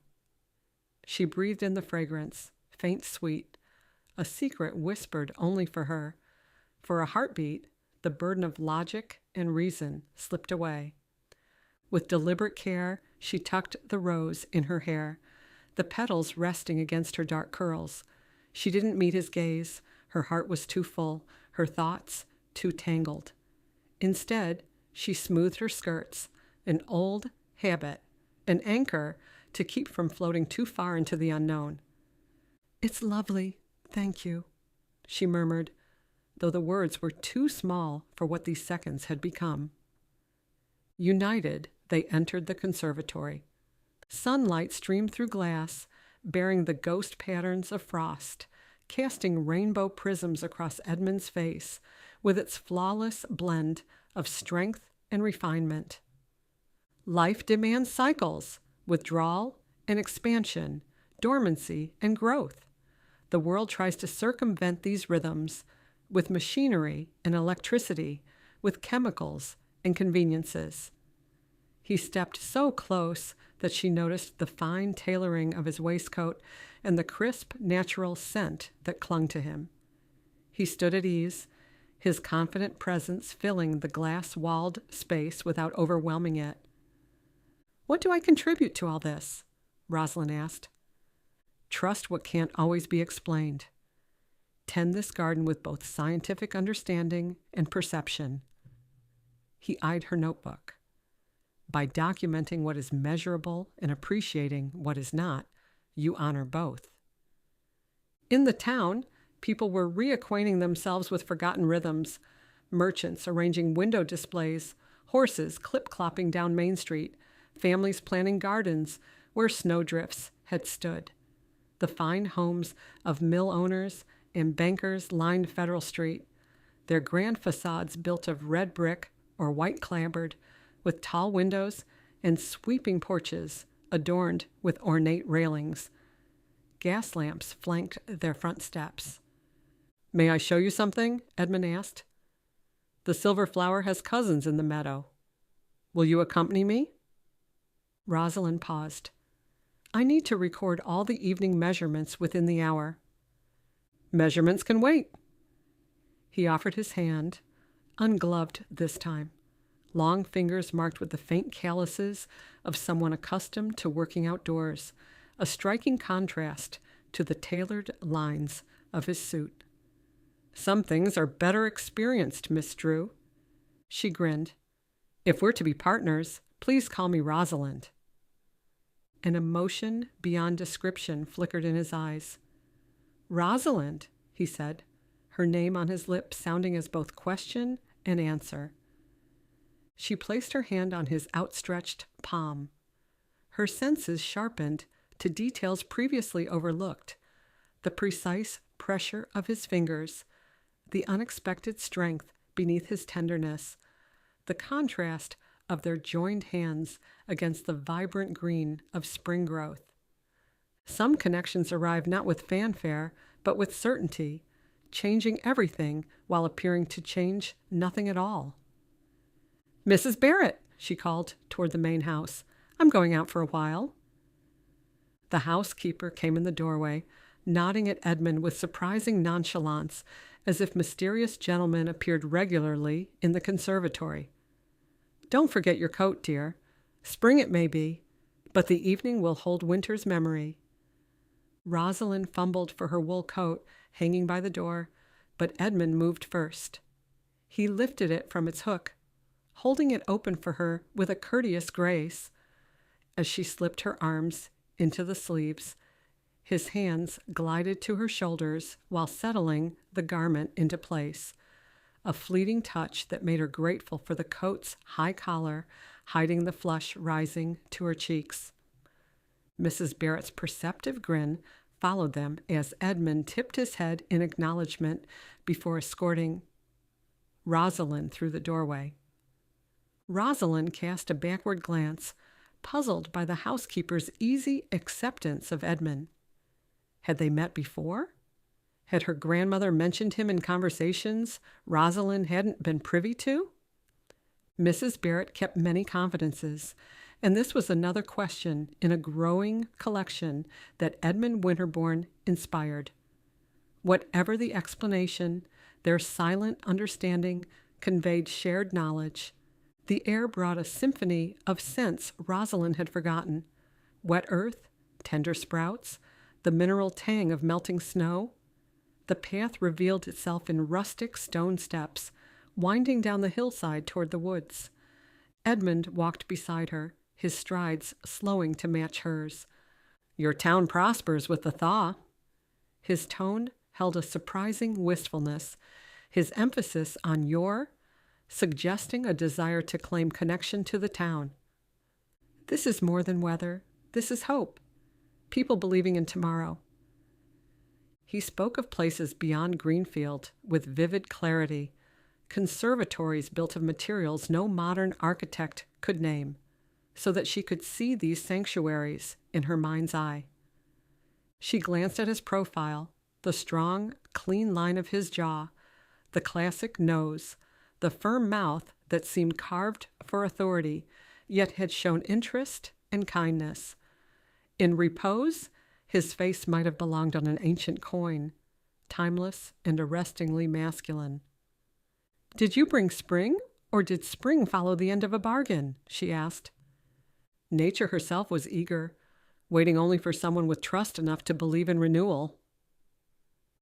She breathed in the fragrance, faint sweet, a secret whispered only for her. For a heartbeat, the burden of logic and reason slipped away. With deliberate care, she tucked the rose in her hair, the petals resting against her dark curls. She didn't meet his gaze. Her heart was too full, her thoughts too tangled. Instead, she smoothed her skirts, an old habit, an anchor to keep from floating too far into the unknown. "It's lovely, thank you," she murmured, though the words were too small for what these seconds had become. United, they entered the conservatory. Sunlight streamed through glass, bearing the ghost patterns of frost, casting rainbow prisms across Edmund's face, with its flawless blend of strength and refinement. Life demands cycles, withdrawal and expansion, dormancy and growth. The world tries to circumvent these rhythms with machinery and electricity, with chemicals and conveniences. He stepped so close that she noticed the fine tailoring of his waistcoat and the crisp, natural scent that clung to him. He stood at ease, his confident presence filling the glass-walled space without overwhelming it. "What do I contribute to all this?" Rosalind asked. "Trust what can't always be explained. Tend this garden with both scientific understanding and perception." He eyed her notebook. "By documenting what is measurable and appreciating what is not, you honor both." In the town, people were reacquainting themselves with forgotten rhythms, merchants arranging window displays, horses clip-clopping down Main Street, families planting gardens where snowdrifts had stood. The fine homes of mill owners and bankers lined Federal Street, their grand facades built of red brick or white clapboard, with tall windows and sweeping porches adorned with ornate railings. Gas lamps flanked their front steps. "May I show you something?" Edmund asked. "The silver flower has cousins in the meadow. Will you accompany me?" Rosalind paused. "I need to record all the evening measurements within the hour." "Measurements can wait." He offered his hand, ungloved this time, long fingers marked with the faint calluses of someone accustomed to working outdoors, a striking contrast to the tailored lines of his suit. "Some things are better experienced, Miss Drew." She grinned. "If we're to be partners, please call me Rosalind." An emotion beyond description flickered in his eyes. "Rosalind," he said, her name on his lips sounding as both question and answer. She placed her hand on his outstretched palm. Her senses sharpened to details previously overlooked, the precise pressure of his fingers, the unexpected strength beneath his tenderness, the contrast of their joined hands against the vibrant green of spring growth. Some connections arrive not with fanfare, but with certainty, changing everything while appearing to change nothing at all. "Mrs. Barrett," she called toward the main house. "I'm going out for a while." The housekeeper came in the doorway, nodding at Edmund with surprising nonchalance, as if mysterious gentlemen appeared regularly in the conservatory. "Don't forget your coat, dear. Spring it may be, but the evening will hold winter's memory." Rosalind fumbled for her wool coat hanging by the door, but Edmund moved first. He lifted it from its hook, holding it open for her with a courteous grace. As she slipped her arms into the sleeves, his hands glided to her shoulders while settling the garment into place, a fleeting touch that made her grateful for the coat's high collar, hiding the flush rising to her cheeks. Mrs. Barrett's perceptive grin followed them as Edmund tipped his head in acknowledgement before escorting Rosalind through the doorway. Rosalind cast a backward glance, puzzled by the housekeeper's easy acceptance of Edmund. Had they met before? Had her grandmother mentioned him in conversations Rosalind hadn't been privy to? Mrs. Barrett kept many confidences, and this was another question in a growing collection that Edmund Winterborne inspired. Whatever the explanation, their silent understanding conveyed shared knowledge. The air brought a symphony of scents Rosalind had forgotten. Wet earth, tender sprouts, the mineral tang of melting snow. The path revealed itself in rustic stone steps, winding down the hillside toward the woods. Edmund walked beside her, his strides slowing to match hers. "Your town prospers with the thaw." His tone held a surprising wistfulness, his emphasis on your suggesting a desire to claim connection to the town. "This is more than weather. This is hope. People believing in tomorrow." He spoke of places beyond Greenfield with vivid clarity, conservatories built of materials no modern architect could name, so that she could see these sanctuaries in her mind's eye. She glanced at his profile, the strong, clean line of his jaw, the classic nose, the firm mouth that seemed carved for authority, yet had shown interest and kindness. In repose, his face might have belonged on an ancient coin, timeless and arrestingly masculine. "Did you bring spring, or did spring follow the end of a bargain?" she asked. Nature herself was eager, waiting only for someone with trust enough to believe in renewal.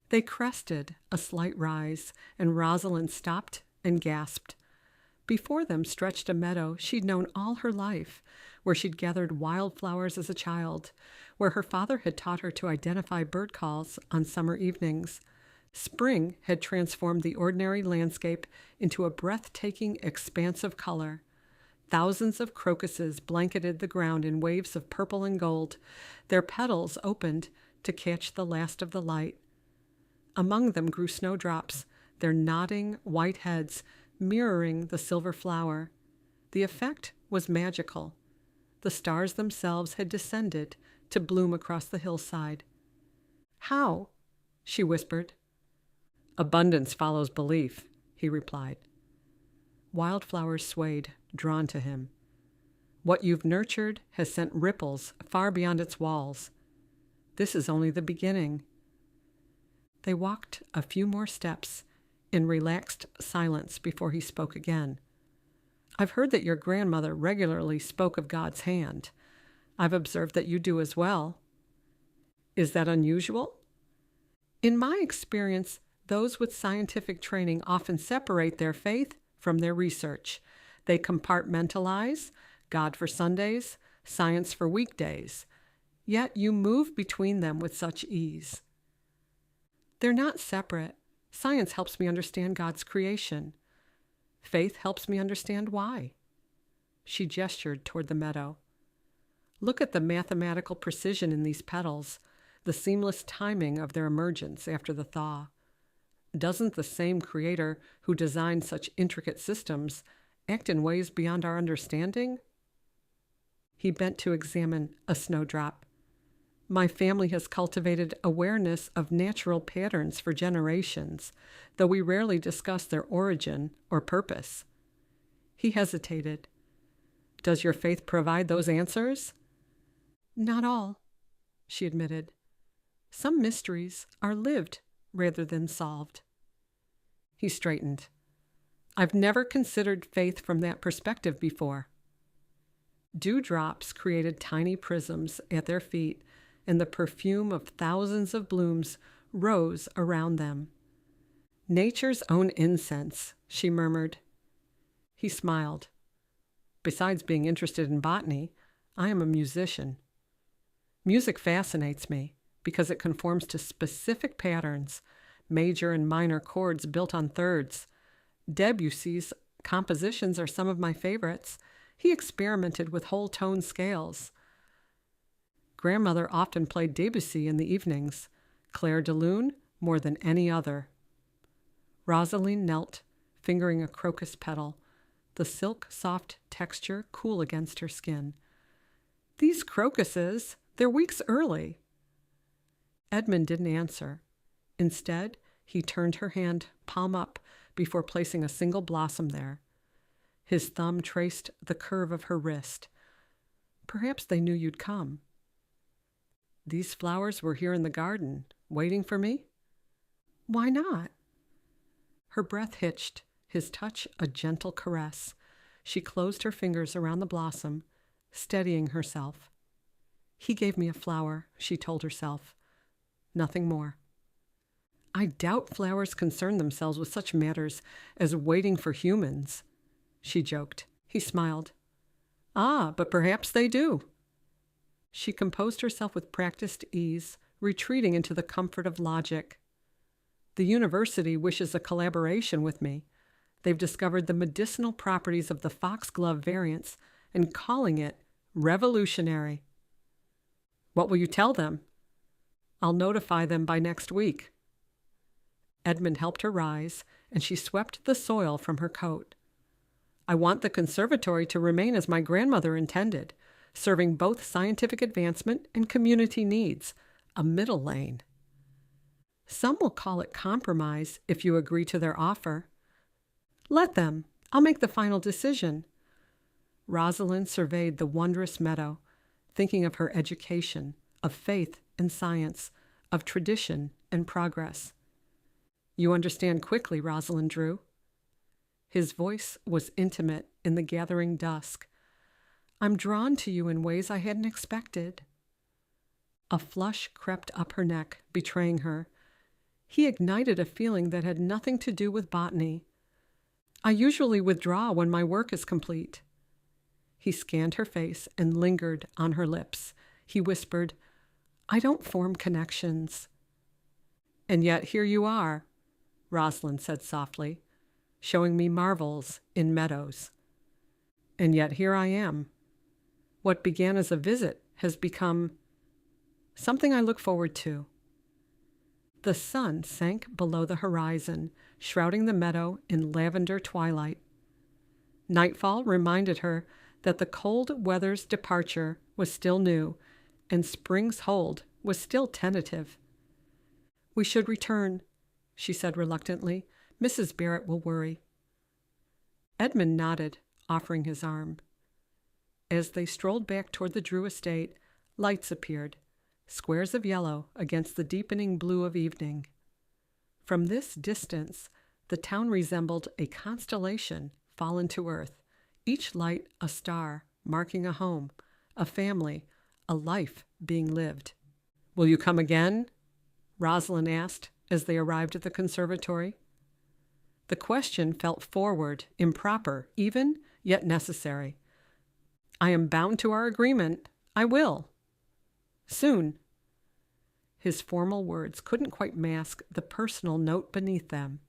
They crested a slight rise, and Rosalind stopped and gasped. Before them stretched a meadow she'd known all her life, where she'd gathered wildflowers as a child, where her father had taught her to identify bird calls on summer evenings. Spring had transformed the ordinary landscape into a breathtaking expanse of color. Thousands of crocuses blanketed the ground in waves of purple and gold, their petals opened to catch the last of the light. Among them grew snowdrops, their nodding white heads mirroring the silver flower. The effect was magical. The stars themselves had descended to bloom across the hillside. "How?" she whispered. "Abundance follows belief," he replied. Wildflowers swayed, drawn to him. "What you've nurtured has sent ripples far beyond its walls. This is only the beginning." They walked a few more steps in relaxed silence before he spoke again. "I've heard that your grandmother regularly spoke of God's hand. I've observed that you do as well. Is that unusual?" "In my experience, those with scientific training often separate their faith from their research. They compartmentalize God for Sundays, science for weekdays. Yet you move between them with such ease." "They're not separate. Science helps me understand God's creation. Faith helps me understand why." She gestured toward the meadow. "Look at the mathematical precision in these petals, the seamless timing of their emergence after the thaw. Doesn't the same Creator who designed such intricate systems act in ways beyond our understanding?" He bent to examine a snowdrop. "My family has cultivated awareness of natural patterns for generations, though we rarely discuss their origin or purpose." He hesitated. "Does your faith provide those answers?" "Not all," she admitted. "Some mysteries are lived rather than solved." He straightened. "I've never considered faith from that perspective before." Dewdrops created tiny prisms at their feet, and the perfume of thousands of blooms rose around them. "Nature's own incense," she murmured. He smiled. "Besides being interested in botany, I am a musician. Music fascinates me because it conforms to specific patterns, major and minor chords built on thirds, Debussy's compositions are some of my favorites. He experimented with whole tone scales. Grandmother often played Debussy in the evenings, Claire de Lune more than any other. Rosalind knelt, fingering a crocus petal, the silk-soft texture cool against her skin. These crocuses, they're weeks early. Edmund didn't answer. Instead, he turned her hand palm up before placing a single blossom there. His thumb traced the curve of her wrist. Perhaps they knew you'd come. These flowers were here in the garden, waiting for me? Why not? Her breath hitched, his touch a gentle caress. She closed her fingers around the blossom, steadying herself. He gave me a flower, she told herself. Nothing more. I doubt flowers concern themselves with such matters as waiting for humans, she joked. He smiled. Ah, but perhaps they do. She composed herself with practiced ease, retreating into the comfort of logic. The university wishes a collaboration with me. They've discovered the medicinal properties of the foxglove variants and calling it revolutionary. What will you tell them? I'll notify them by next week. Edmund helped her rise, and she swept the soil from her coat. I want the conservatory to remain as my grandmother intended, serving both scientific advancement and community needs, a middle lane. Some will call it compromise if you agree to their offer. Let them. I'll make the final decision. Rosalind surveyed the wondrous meadow, thinking of her education, of faith and science, of tradition and progress. You understand quickly, Rosalind Drew. His voice was intimate in the gathering dusk. I'm drawn to you in ways I hadn't expected. A flush crept up her neck, betraying her. He ignited a feeling that had nothing to do with botany. I usually withdraw when my work is complete. He scanned her face and lingered on her lips. He whispered, I don't form connections. And yet here you are, Rosalind said softly, showing me marvels in meadows. And yet here I am. What began as a visit has become something I look forward to. The sun sank below the horizon, shrouding the meadow in lavender twilight. Nightfall reminded her that the cold weather's departure was still new, and spring's hold was still tentative. We should return, she said reluctantly. Mrs. Barrett will worry. Edmund nodded, offering his arm. As they strolled back toward the Drew estate, lights appeared, squares of yellow against the deepening blue of evening. From this distance, the town resembled a constellation fallen to earth, each light a star, marking a home, a family, a life being lived. Will you come again? Rosalind asked as they arrived at the conservatory. The question felt forward, improper, even, yet necessary. I am bound to our agreement. I will. Soon. His formal words couldn't quite mask the personal note beneath them.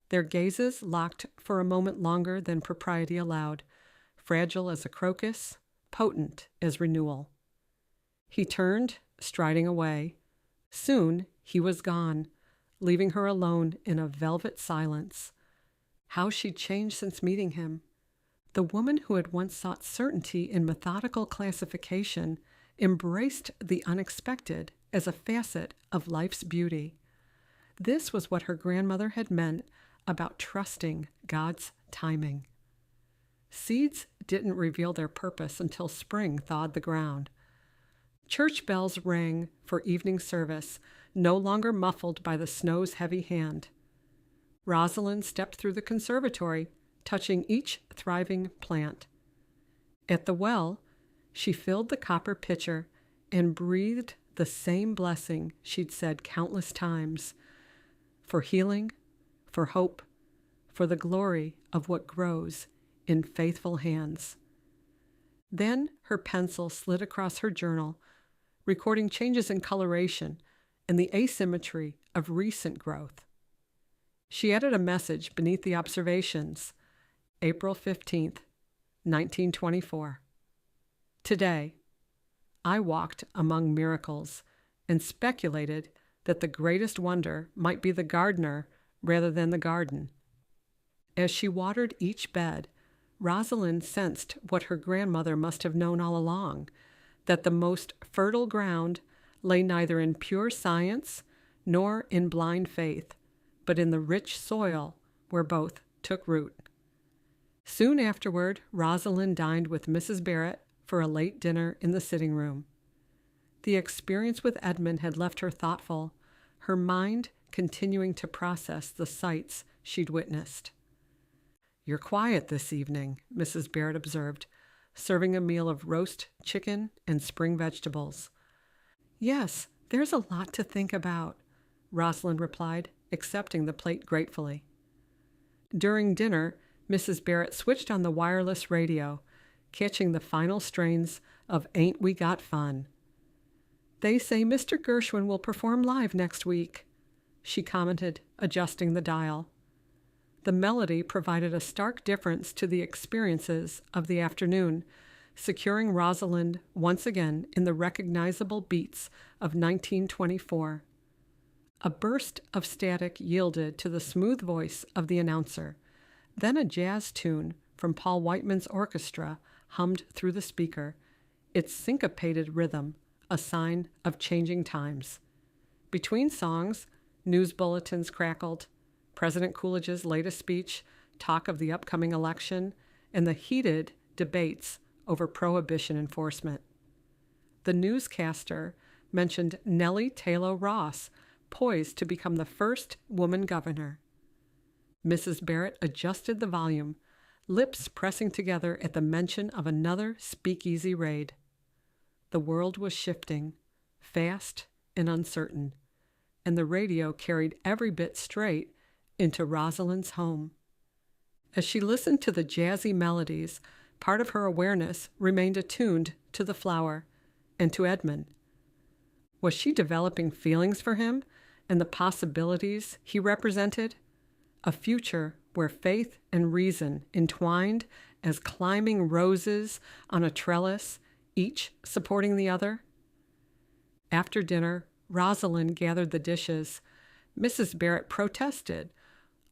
Their gazes locked for a moment longer than propriety allowed, fragile as a crocus, potent as renewal. He turned, striding away. Soon he was gone, leaving her alone in a velvet silence. How she'd changed since meeting him. The woman who had once sought certainty in methodical classification embraced the unexpected as a facet of life's beauty. This was what her grandmother had meant about trusting God's timing. Seeds didn't reveal their purpose until spring thawed the ground. Church bells rang for evening service, no longer muffled by the snow's heavy hand. Rosalind stepped through the conservatory, touching each thriving plant. At the well, she filled the copper pitcher and breathed the same blessing she'd said countless times, for healing, for hope, for the glory of what grows in faithful hands. Then her pencil slid across her journal, recording changes in coloration and the asymmetry of recent growth. She added a message beneath the observations. April 15th, 1924. Today, I walked among miracles and speculated that the greatest wonder might be the gardener rather than the garden. As she watered each bed, Rosalind sensed what her grandmother must have known all along, that the most fertile ground lay neither in pure science nor in blind faith, but in the rich soil where both took root. Soon afterward, Rosalind dined with Mrs. Barrett for a late dinner in the sitting room. The experience with Edmund had left her thoughtful, her mind continuing to process the sights she'd witnessed. "You're quiet this evening," Mrs. Barrett observed, serving a meal of roast chicken and spring vegetables. "Yes, there's a lot to think about," Rosalind replied, accepting the plate gratefully. During dinner, Mrs. Barrett switched on the wireless radio, catching the final strains of Ain't We Got Fun. "They say Mr. Gershwin will perform live next week," she commented, adjusting the dial. The melody provided a stark difference to the experiences of the afternoon, securing Rosalind once again in the recognizable beats of 1924. A burst of static yielded to the smooth voice of the announcer. Then a jazz tune from Paul Whiteman's orchestra hummed through the speaker, its syncopated rhythm a sign of changing times. Between songs, news bulletins crackled, President Coolidge's latest speech, talk of the upcoming election, and the heated debates over prohibition enforcement. The newscaster mentioned Nellie Taylor Ross, poised to become the first woman governor. Mrs. Barrett adjusted the volume, lips pressing together at the mention of another speakeasy raid. The world was shifting, fast and uncertain, and the radio carried every bit straight into Rosalind's home. As she listened to the jazzy melodies, part of her awareness remained attuned to the flower and to Edmund. Was she developing feelings for him and the possibilities he represented? A future where faith and reason entwined as climbing roses on a trellis, each supporting the other? After dinner, Rosalind gathered the dishes. Mrs. Barrett protested,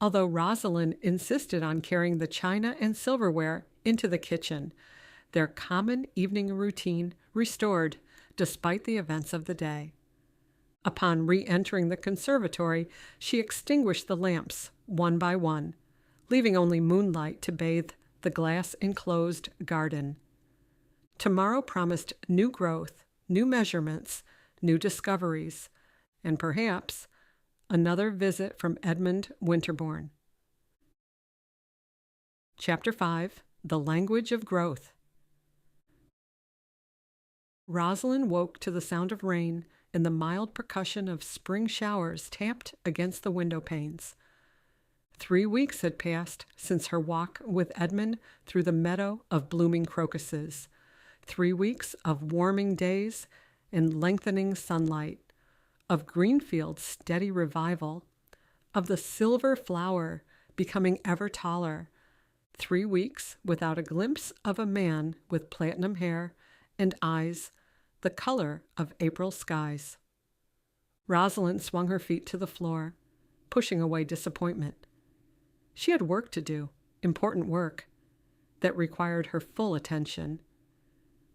although Rosalind insisted on carrying the china and silverware into the kitchen, their common evening routine restored despite the events of the day. Upon re-entering the conservatory, she extinguished the lamps one by one, leaving only moonlight to bathe the glass-enclosed garden. Tomorrow promised new growth, new measurements, new discoveries, and perhaps another visit from Edmund Winterborne. Chapter 5. The Language of Growth. Rosalind woke to the sound of rain and the mild percussion of spring showers tapped against the window panes. 3 weeks had passed since her walk with Edmund through the meadow of blooming crocuses. 3 weeks of warming days and lengthening sunlight, of Greenfield's steady revival, of the silver flower becoming ever taller. 3 weeks without a glimpse of a man with platinum hair and eyes the color of April skies. Rosalind swung her feet to the floor, pushing away disappointment. She had work to do, important work, that required her full attention.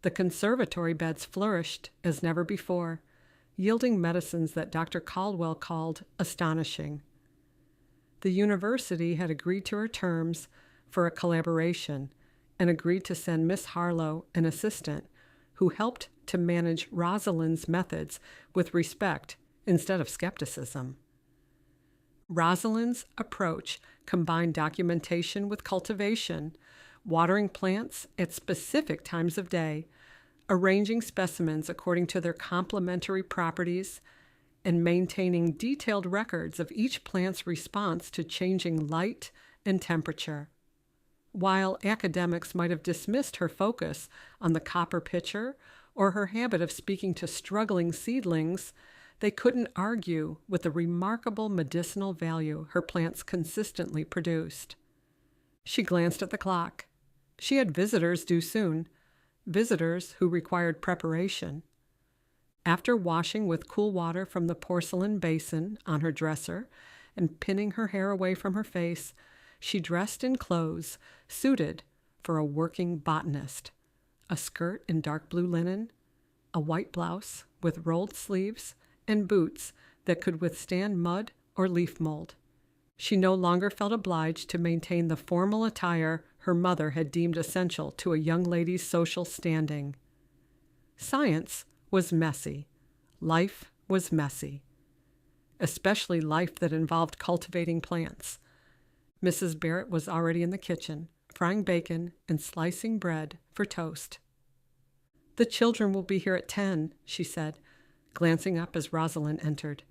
The conservatory beds flourished as never before, yielding medicines that Dr. Caldwell called astonishing. The university had agreed to her terms for a collaboration and agreed to send Miss Harlow an assistant who helped to manage Rosalind's methods with respect instead of skepticism. Rosalind's approach combined documentation with cultivation, watering plants at specific times of day, arranging specimens according to their complementary properties, and maintaining detailed records of each plant's response to changing light and temperature. While academics might have dismissed her focus on the copper pitcher or her habit of speaking to struggling seedlings, They couldn't argue with the remarkable medicinal value her plants consistently produced. She glanced at the clock. She had visitors due soon, visitors who required preparation. After washing with cool water from the porcelain basin on her dresser and pinning her hair away from her face, she dressed in clothes suited for a working botanist: a skirt in dark blue linen, a white blouse with rolled sleeves, and boots that could withstand mud or leaf mold. She no longer felt obliged to maintain the formal attire her mother had deemed essential to a young lady's social standing. Science was messy. Life was messy, especially life that involved cultivating plants. Mrs. Barrett was already in the kitchen, frying bacon and slicing bread for toast. "The children will be here at 10, she said, glancing up as Rosalind entered.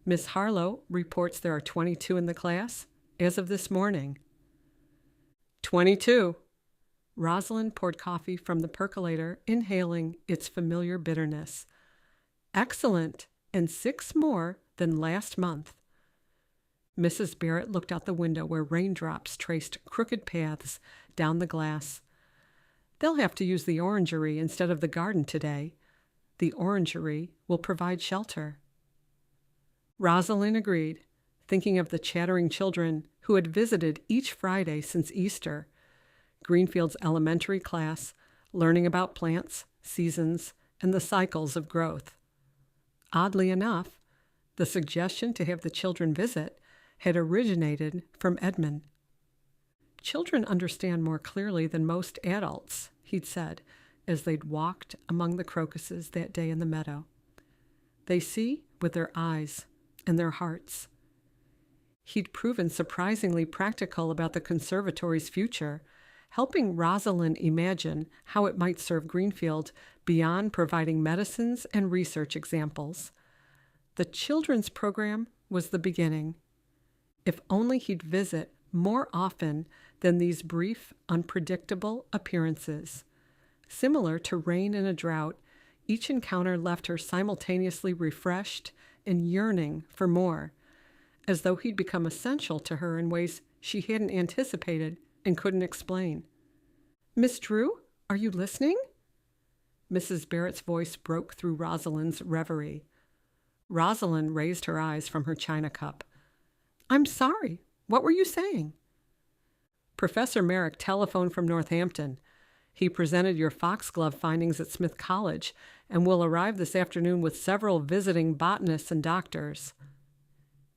"Miss Harlow reports there are 22 in the class, as of this morning." 22. Rosalind poured coffee from the percolator, inhaling its familiar bitterness. "Excellent, and 6 more than last month." Mrs. Barrett looked out the window where raindrops traced crooked paths down the glass. "They'll have to use the orangery instead of the garden today. The orangery will provide shelter." Rosalind agreed, thinking of the chattering children who had visited each Friday since Easter. Greenfield's elementary class, learning about plants, seasons, and the cycles of growth. Oddly enough, the suggestion to have the children visit had originated from Edmund. "Children understand more clearly than most adults," he'd said as they'd walked among the crocuses that day in the meadow. "They see with their eyes and their hearts." He'd proven surprisingly practical about the conservatory's future, helping Rosalind imagine how it might serve Greenfield beyond providing medicines and research examples. The children's program was the beginning. If only he'd visit more often than these brief, unpredictable appearances. Similar to rain in a drought, each encounter left her simultaneously refreshed and yearning for more, as though he'd become essential to her in ways she hadn't anticipated and couldn't explain. "Miss Drew, are you listening?" Mrs. Barrett's voice broke through Rosalind's reverie. Rosalind raised her eyes from her china cup. "I'm sorry. What were you saying?" "Professor Merrick telephoned from Northampton. He presented your foxglove findings at Smith College and will arrive this afternoon with several visiting botanists and doctors."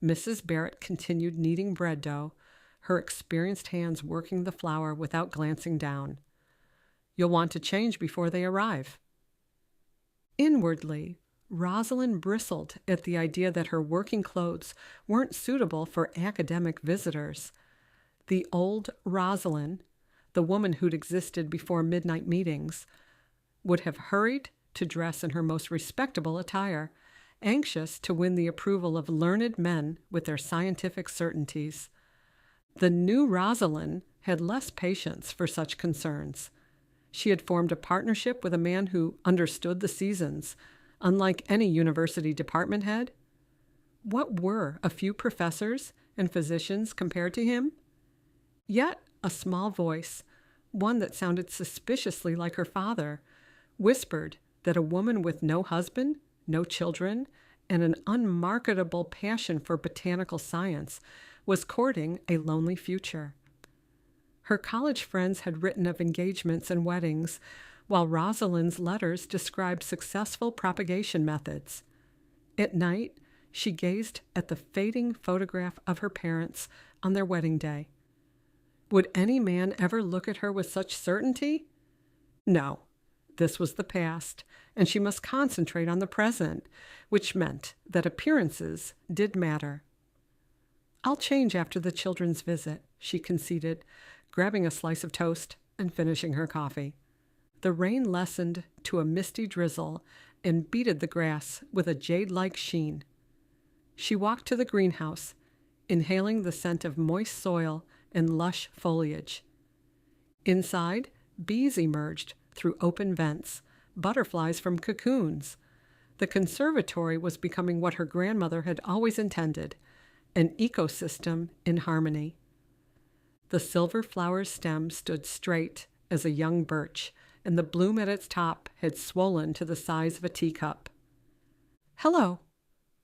Mrs. Barrett continued kneading bread dough, her experienced hands working the flour without glancing down. "You'll want to change before they arrive." Inwardly, Rosalind bristled at the idea that her working clothes weren't suitable for academic visitors. The old Rosalind, the woman who'd existed before midnight meetings, would have hurried to dress in her most respectable attire, anxious to win the approval of learned men with their scientific certainties. The new Rosalind had less patience for such concerns. She had formed a partnership with a man who understood the seasons, unlike any university department head. What were a few professors and physicians compared to him? Yet a small voice, one that sounded suspiciously like her father, whispered that a woman with no husband, no children, and an unmarketable passion for botanical science was courting a lonely future. Her college friends had written of engagements and weddings, while Rosalind's letters described successful propagation methods. At night, she gazed at the fading photograph of her parents on their wedding day. Would any man ever look at her with such certainty? No, this was the past, and she must concentrate on the present, which meant that appearances did matter. "I'll change after the children's visit," she conceded, grabbing a slice of toast and finishing her coffee. The rain lessened to a misty drizzle and beaded the grass with a jade-like sheen. She walked to the greenhouse, inhaling the scent of moist soil and lush foliage. Inside, bees emerged through open vents, butterflies from cocoons. The conservatory was becoming what her grandmother had always intended, an ecosystem in harmony. The silver flower's stem stood straight as a young birch, and the bloom at its top had swollen to the size of a teacup. "Hello,"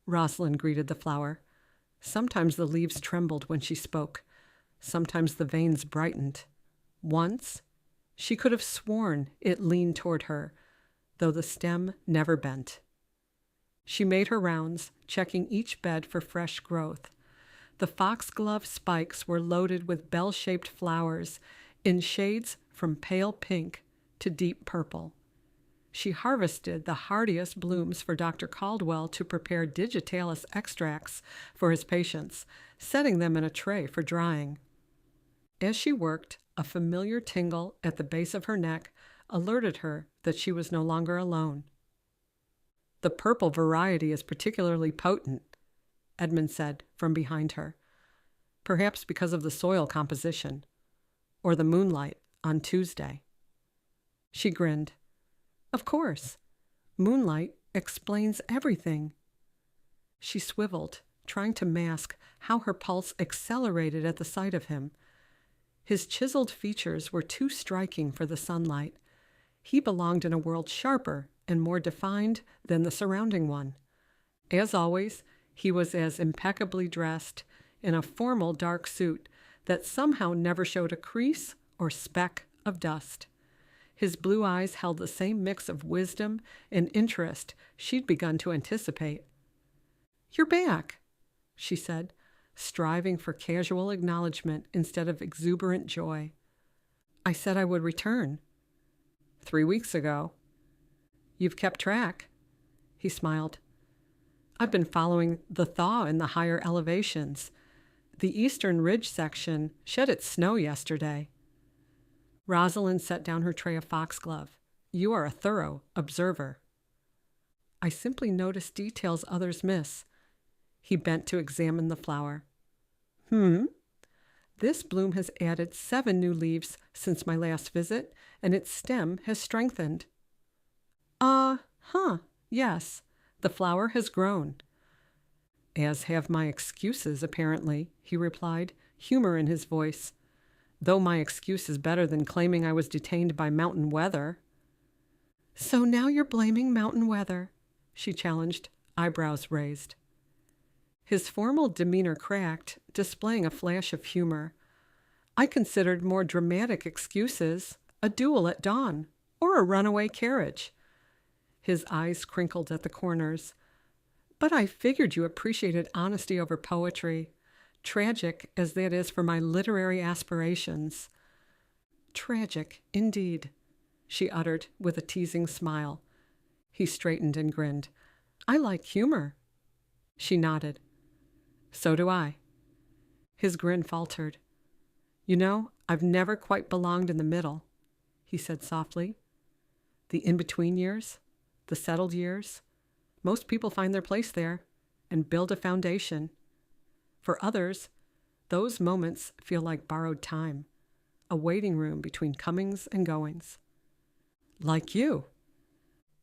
Rosalind greeted the flower. Sometimes the leaves trembled when she spoke. Sometimes the veins brightened. Once, she could have sworn it leaned toward her, though the stem never bent. She made her rounds, checking each bed for fresh growth. The foxglove spikes were loaded with bell-shaped flowers in shades from pale pink to deep purple. She harvested the hardiest blooms for Dr. Caldwell to prepare digitalis extracts for his patients, setting them in a tray for drying. As she worked, a familiar tingle at the base of her neck alerted her that she was no longer alone. "The purple variety is particularly potent," Edmund said from behind her, "perhaps because of the soil composition, or the moonlight on Tuesday." She grinned. "Of course. Moonlight explains everything." She swiveled, trying to mask how her pulse accelerated at the sight of him. His chiseled features were too striking for the sunlight. He belonged in a world sharper and more defined than the surrounding one. As always, he was as impeccably dressed in a formal dark suit that somehow never showed a crease or speck of dust. His blue eyes held the same mix of wisdom and interest she'd begun to anticipate. "You're back," she said, striving for casual acknowledgement instead of exuberant joy. "I said I would return." 3 weeks ago. "You've kept track." He smiled. "I've been following the thaw in the higher elevations. The eastern ridge section shed its snow yesterday." Rosalind set down her tray of foxglove. "You are a thorough observer." "I simply notice details others miss." He bent to examine the flower. This bloom has added 7 new leaves since my last visit, and its stem has strengthened." Yes, the flower has grown." "As have my excuses, apparently," he replied, humor in his voice. "Though my excuse is better than claiming I was detained by mountain weather." "So now you're blaming mountain weather," she challenged, eyebrows raised. His formal demeanor cracked, displaying a flash of humor. "I considered more dramatic excuses, a duel at dawn, or a runaway carriage." His eyes crinkled at the corners. "But I figured you appreciated honesty over poetry, tragic as that is for my literary aspirations." "Tragic, indeed," she uttered with a teasing smile. He straightened and grinned. "I like humor." She nodded. "So do I." His grin faltered. "You know, I've never quite belonged in the middle," he said softly. "The in-between years, the settled years, most people find their place there and build a foundation. For others, those moments feel like borrowed time, a waiting room between comings and goings." "Like you."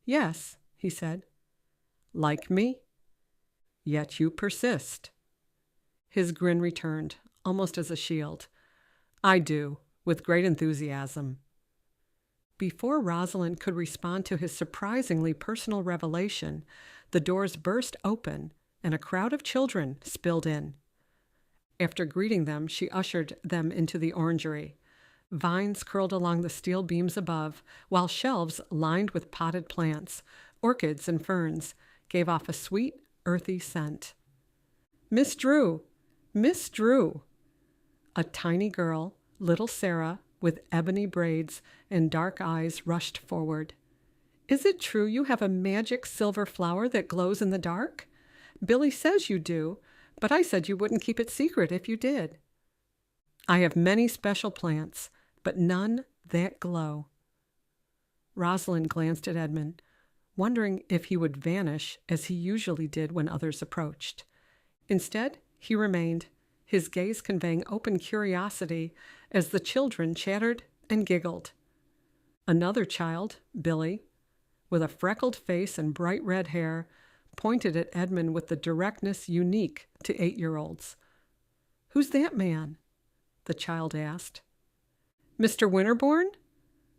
"Yes," he said. "Like me. Yet you persist." His grin returned, almost as a shield. "I do, with great enthusiasm." Before Rosalind could respond to his surprisingly personal revelation, the doors burst open and a crowd of children spilled in. After greeting them, she ushered them into the orangery. Vines curled along the steel beams above, while shelves lined with potted plants, orchids and ferns, gave off a sweet, earthy scent. "Miss Drew! Miss Drew!" A tiny girl, little Sarah, with ebony braids and dark eyes, rushed forward. "Is it true you have a magic silver flower that glows in the dark? Billy says you do, but I said you wouldn't keep it secret if you did." "I have many special plants, but none that glow." Rosalind glanced at Edmund, wondering if he would vanish as he usually did when others approached. Instead, he remained, his gaze conveying open curiosity as the children chattered and giggled. Another child, Billy, with a freckled face and bright red hair, pointed at Edmund with the directness unique to 8-year-olds. "Who's that man?" the child asked. "Mr. Winterborne?"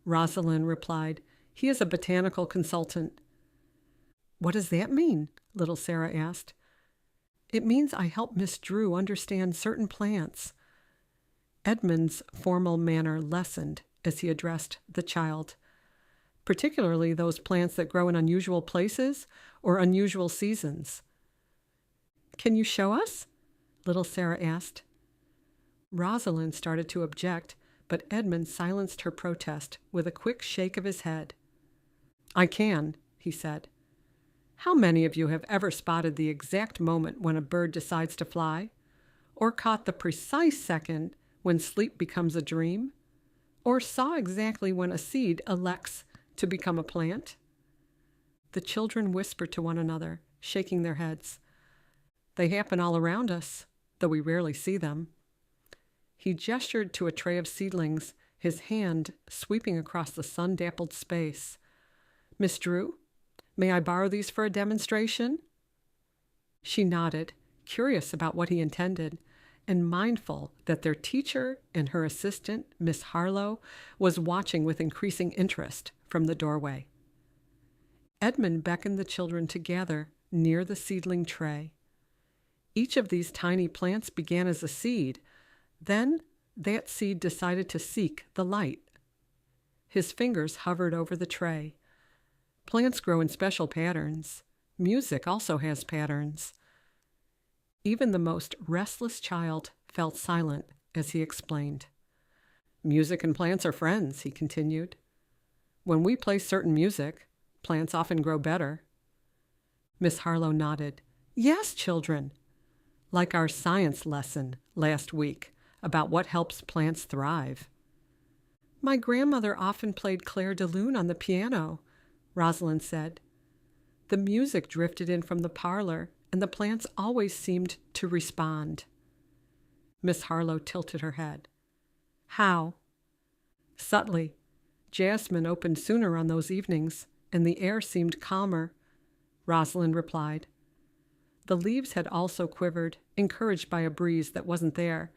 Rosalind replied. "He is a botanical consultant." "What does that mean?" little Sarah asked. "It means I help Miss Drew understand certain plants." Edmund's formal manner lessened as he addressed the child, particularly those plants that grow in unusual places or unusual seasons. "Can you show us?" little Sarah asked. Rosalind started to object, but Edmund silenced her protest with a quick shake of his head. "I can," he said. "How many of you have ever spotted the exact moment when a bird decides to fly? Or caught the precise second when sleep becomes a dream? Or saw exactly when a seed elects to become a plant?" The children whispered to one another, shaking their heads. "They happen all around us, though we rarely see them." He gestured to a tray of seedlings, his hand sweeping across the sun-dappled space. "Miss Drew, may I borrow these for a demonstration?" She nodded, curious about what he intended, and mindful that their teacher and her assistant, Miss Harlow, was watching with increasing interest from the doorway. Edmund beckoned the children to gather near the seedling tray. Each of these tiny plants began as a seed. Then that seed decided to seek the light. His fingers hovered over the tray. Plants grow in special patterns. Music also has patterns. Even the most restless child felt silent as he explained. "Music and plants are friends," he continued. "When we play certain music, plants often grow better." Miss Harlow nodded. "Yes, children. Like our science lesson last week about what helps plants thrive." "My grandmother often played Clair de Lune on the piano," Rosalind said. "The music drifted in from the parlor, and the plants always seemed to respond." Miss Harlow tilted her head. "How?" "Subtly. Jasmine opened sooner on those evenings, and the air seemed calmer," Rosalind replied. The leaves had also quivered, encouraged by a breeze that wasn't there,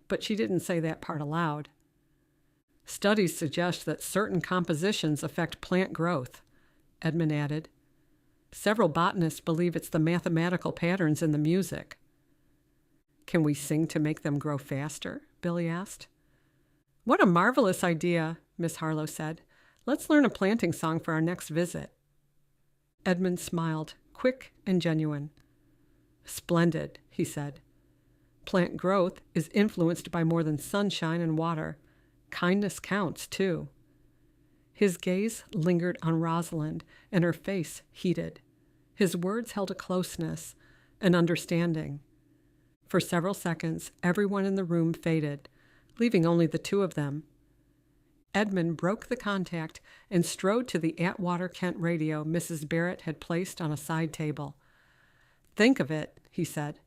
but she didn't say that part aloud. "Studies suggest that certain compositions affect plant growth," Edmund added. "Several botanists believe it's the mathematical patterns in the music." "Can we sing to make them grow faster?" Billy asked. "What a marvelous idea," Miss Harlow said. "Let's learn a planting song for our next visit." Edmund smiled, quick and genuine. "Splendid," he said. "Plant growth is influenced by more than sunshine and water. Kindness counts, too." His gaze lingered on Rosalind, and her face heated. His words held a closeness, an understanding. For several seconds, everyone in the room faded, leaving only the two of them. Edmund broke the contact and strode to the Atwater Kent radio Mrs. Barrett had placed on a side table. "Think of it," he said.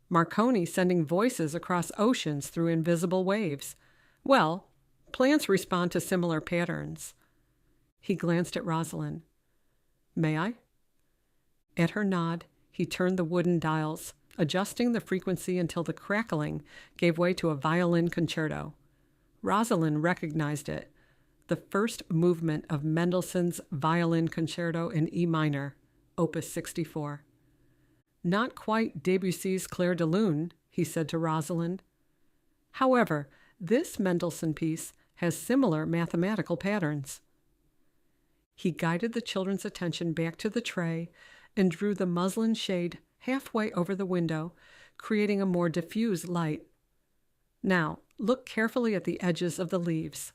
"Marconi sending voices across oceans through invisible waves. Well, plants respond to similar patterns." He glanced at Rosalind. "May I?" At her nod, he turned the wooden dials, adjusting the frequency until the crackling gave way to a violin concerto. Rosalind recognized it, the first movement of Mendelssohn's Violin Concerto in E minor, Opus 64. "Not quite Debussy's Clair de Lune," he said to Rosalind. "However, this Mendelssohn piece has similar mathematical patterns." He guided the children's attention back to the tray and drew the muslin shade halfway over the window, creating a more diffuse light. "Now, look carefully at the edges of the leaves."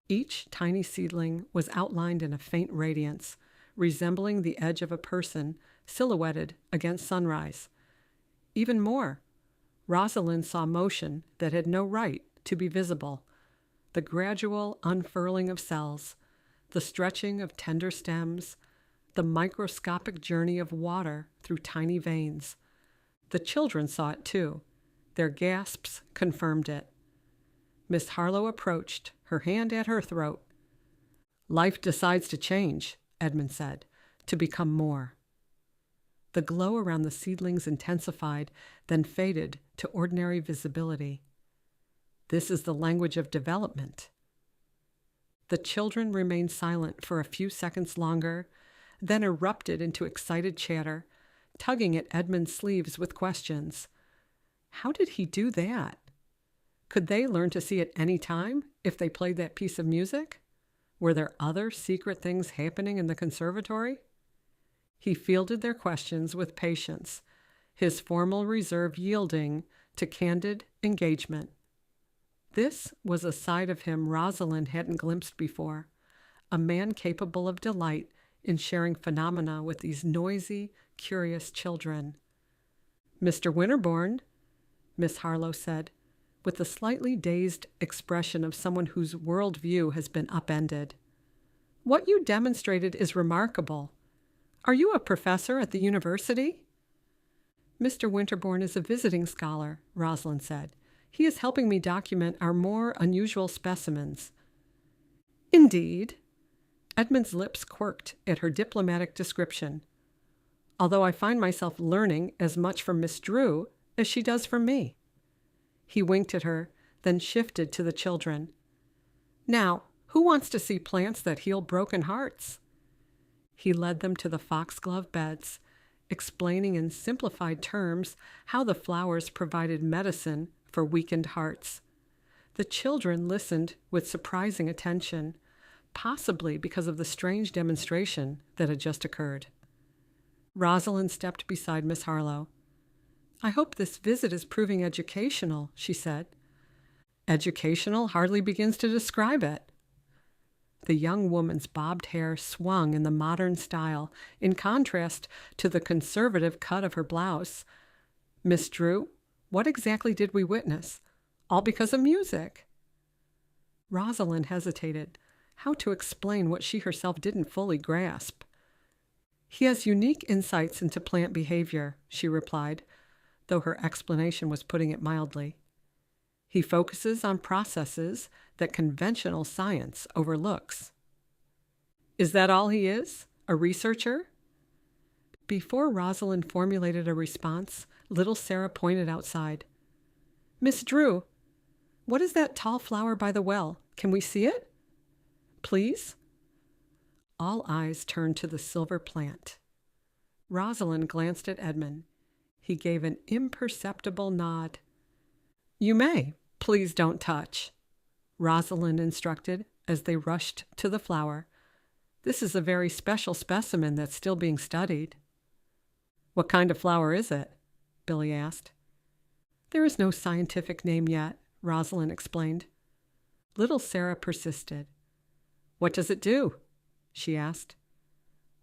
Each tiny seedling was outlined in a faint radiance, resembling the edge of a person silhouetted against sunrise. Even more, Rosalind saw motion that had no right to be visible, the gradual unfurling of cells, the stretching of tender stems, the microscopic journey of water through tiny veins. The children saw it too. Their gasps confirmed it. Miss Harlow approached, her hand at her throat. Life decides to change, Edmund said, to become more. The glow around the seedlings intensified, then faded to ordinary visibility. This is the language of development. The children remained silent for a few seconds longer, then erupted into excited chatter, tugging at Edmund's sleeves with questions. How did he do that? Could they learn to see at any time if they played that piece of music? Were there other secret things happening in the conservatory? He fielded their questions with patience, his formal reserve yielding to candid engagement. This was a side of him Rosalind hadn't glimpsed before, a man capable of delight in sharing phenomena with these noisy, curious children. "Mr. Winterborne," Miss Harlow said, with the slightly dazed expression of someone whose worldview has been upended. "What you demonstrated is remarkable. Are you a professor at the university?" "Mr. Winterborne is a visiting scholar," Rosalind said. "He is helping me document our more unusual specimens." "Indeed?" Edmund's lips quirked at her diplomatic description. "Although I find myself learning as much from Miss Drew as she does from me." He winked at her, then shifted to the children. "Now, who wants to see plants that heal broken hearts?" He led them to the foxglove beds, explaining in simplified terms how the flowers provided medicine for weakened hearts. The children listened with surprising attention, possibly because of the strange demonstration that had just occurred. Rosalind stepped beside Miss Harlow. "I hope this visit is proving educational," she said. "Educational hardly begins to describe it." The young woman's bobbed hair swung in the modern style, in contrast to the conservative cut of her blouse. "Miss Drew, what exactly did we witness? All because of music?" Rosalind hesitated, how to explain what she herself didn't fully grasp. "He has unique insights into plant behavior," she replied, though her explanation was putting it mildly. "He focuses on processes that conventional science overlooks." "Is that all he is? A researcher?" Before Rosalind formulated a response, little Sarah pointed outside. "Miss Drew, what is that tall flower by the well? Can we see it?" "Please?" All eyes turned to the silver plant. Rosalind glanced at Edmund. He gave an imperceptible nod. "You may. Please don't touch," Rosalind instructed as they rushed to the flower. "This is a very special specimen that's still being studied." "What kind of flower is it?" Billy asked. "There is no scientific name yet," Rosalind explained. Little Sarah persisted. "What does it do?" she asked.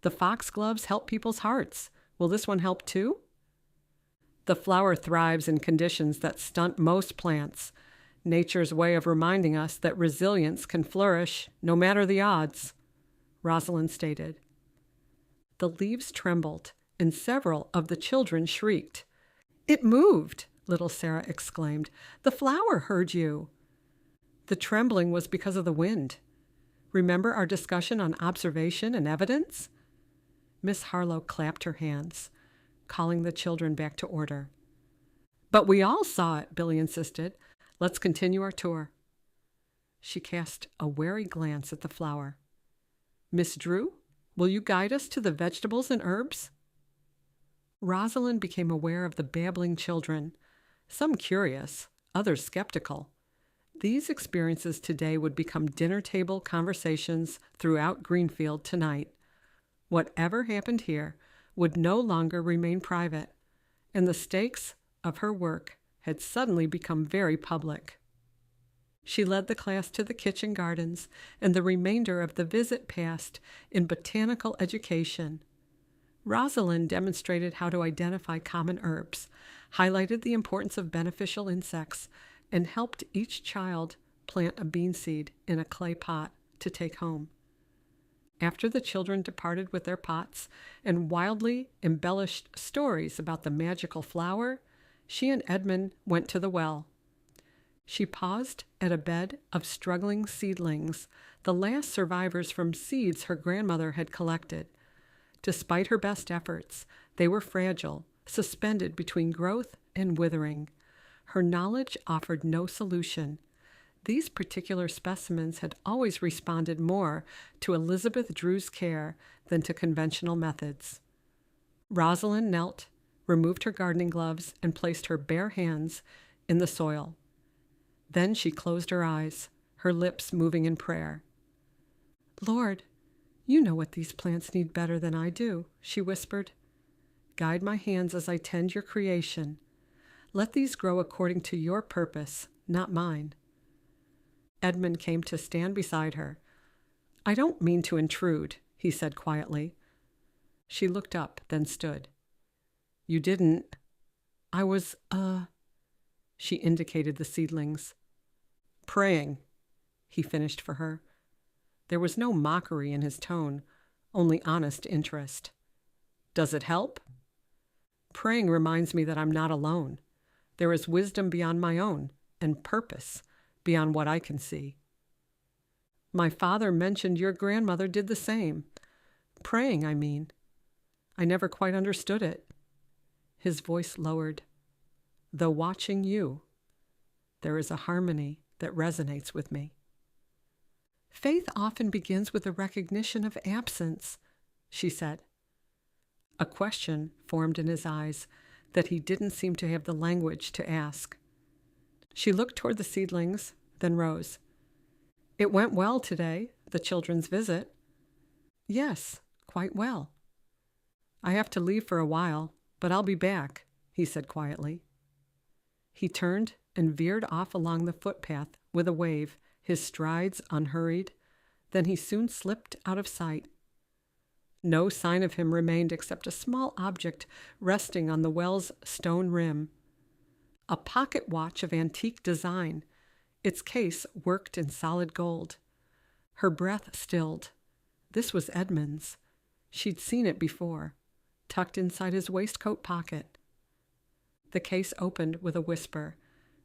"The foxgloves help people's hearts. Will this one help too?" "The flower thrives in conditions that stunt most plants. Nature's way of reminding us that resilience can flourish no matter the odds," Rosalind stated. The leaves trembled, and several of the children shrieked. "It moved!" little Sarah exclaimed. "The flower heard you." "The trembling was because of the wind. Remember our discussion on observation and evidence?" Miss Harlow clapped her hands, calling the children back to order. "But we all saw it," Billy insisted. "Let's continue our tour." She cast a wary glance at the flower. "Miss Drew, will you guide us to the vegetables and herbs?" Rosalind became aware of the babbling children, some curious, others skeptical. These experiences today would become dinner table conversations throughout Greenfield tonight. Whatever happened here would no longer remain private, and the stakes of her work had suddenly become very public. She led the class to the kitchen gardens, and the remainder of the visit passed in botanical education. Rosalind demonstrated how to identify common herbs, highlighted the importance of beneficial insects, and helped each child plant a bean seed in a clay pot to take home. After the children departed with their pots and wildly embellished stories about the magical flower, she and Edmund went to the well. She paused at a bed of struggling seedlings, the last survivors from seeds her grandmother had collected. Despite her best efforts, they were fragile, suspended between growth and withering. Her knowledge offered no solution. These particular specimens had always responded more to Elizabeth Drew's care than to conventional methods. Rosalind knelt, removed her gardening gloves, and placed her bare hands in the soil. Then she closed her eyes, her lips moving in prayer. "Lord, you know what these plants need better than I do," she whispered. "Guide my hands as I tend your creation. Let these grow according to your purpose, not mine." Edmund came to stand beside her. "I don't mean to intrude," he said quietly. She looked up, then stood. "You didn't." "I was, She indicated the seedlings. "Praying," he finished for her. There was no mockery in his tone, only honest interest. "Does it help?" "Praying reminds me that I'm not alone. There is wisdom beyond my own, and purpose beyond what I can see." "My father mentioned your grandmother did the same. Praying, I mean. I never quite understood it." His voice lowered. "Though watching you, there is a harmony that resonates with me." "Faith often begins with a recognition of absence," she said. A question formed in his eyes that he didn't seem to have the language to ask. She looked toward the seedlings, then rose. "It went well today, the children's visit." "Yes, quite well." "I have to leave for a while, but I'll be back," he said quietly. He turned and veered off along the footpath with a wave, his strides unhurried. Then he soon slipped out of sight. No sign of him remained except a small object resting on the well's stone rim. A pocket watch of antique design, its case worked in solid gold. Her breath stilled. This was Edmund's. She'd seen it before, tucked inside his waistcoat pocket. The case opened with a whisper,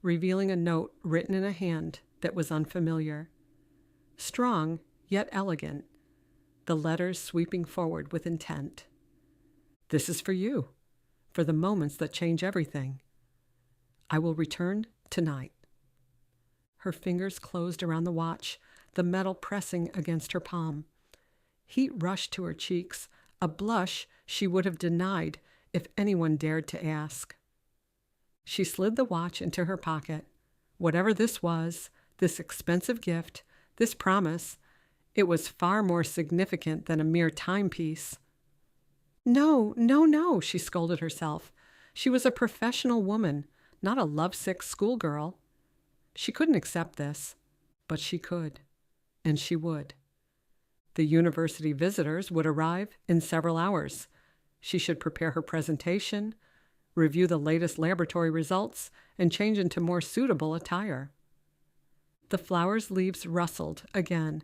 revealing a note written in a hand that was unfamiliar. Strong, yet elegant, the letters sweeping forward with intent. "This is for you, for the moments that change everything. I will return tonight." Her fingers closed around the watch, the metal pressing against her palm. Heat rushed to her cheeks, a blush she would have denied if anyone dared to ask. She slid the watch into her pocket. Whatever this was, this expensive gift, this promise, it was far more significant than a mere timepiece. "No, no, no," she scolded herself. She was a professional woman, not a lovesick schoolgirl. She couldn't accept this, but she could, and she would. The university visitors would arrive in several hours. She should prepare her presentation, review the latest laboratory results, and change into more suitable attire. The flower's leaves rustled again,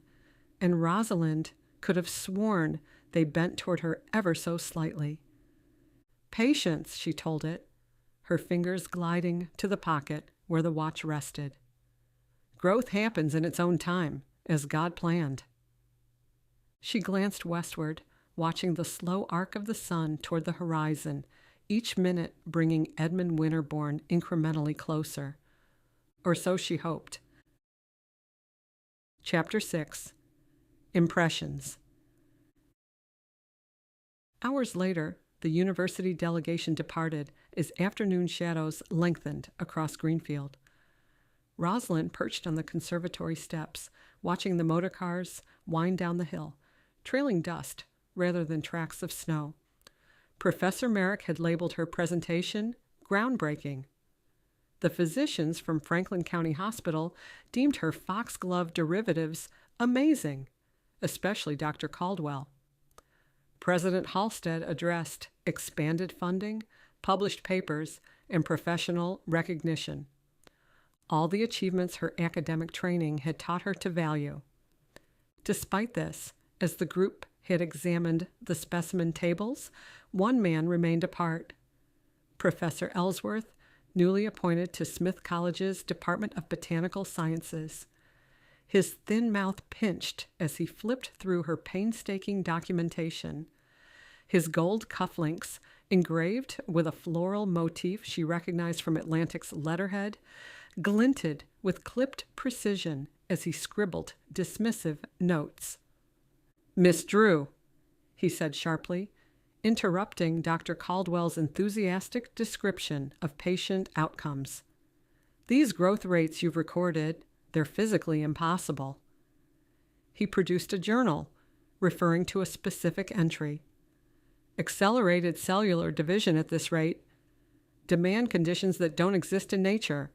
and Rosalind could have sworn they bent toward her ever so slightly. "Patience," she told it, her fingers gliding to the pocket where the watch rested. "Growth happens in its own time, as God planned." She glanced westward, watching the slow arc of the sun toward the horizon, each minute bringing Edmund Winterborne incrementally closer. Or so she hoped. Chapter 6. Impressions. Hours later, the university delegation departed as afternoon shadows lengthened across Greenfield. Rosalind perched on the conservatory steps, watching the motor cars wind down the hill, trailing dust rather than tracks of snow. Professor Merrick had labeled her presentation groundbreaking. The physicians from Franklin County Hospital deemed her foxglove derivatives amazing, especially Dr. Caldwell. President Halstead addressed expanded funding, published papers, and professional recognition. All the achievements her academic training had taught her to value. Despite this, as the group had examined the specimen tables, one man remained apart. Professor Ellsworth newly appointed to Smith College's Department of Botanical Sciences. His thin mouth pinched as he flipped through her painstaking documentation. His gold cufflinks, engraved with a floral motif she recognized from Atlantic's letterhead, glinted with clipped precision as he scribbled dismissive notes. "Miss Drew," he said sharply, interrupting Dr. Caldwell's enthusiastic description of patient outcomes. "These growth rates you've recorded, they're physically impossible." He produced a journal, referring to a specific entry. "Accelerated cellular division at this rate. Demand conditions that don't exist in nature.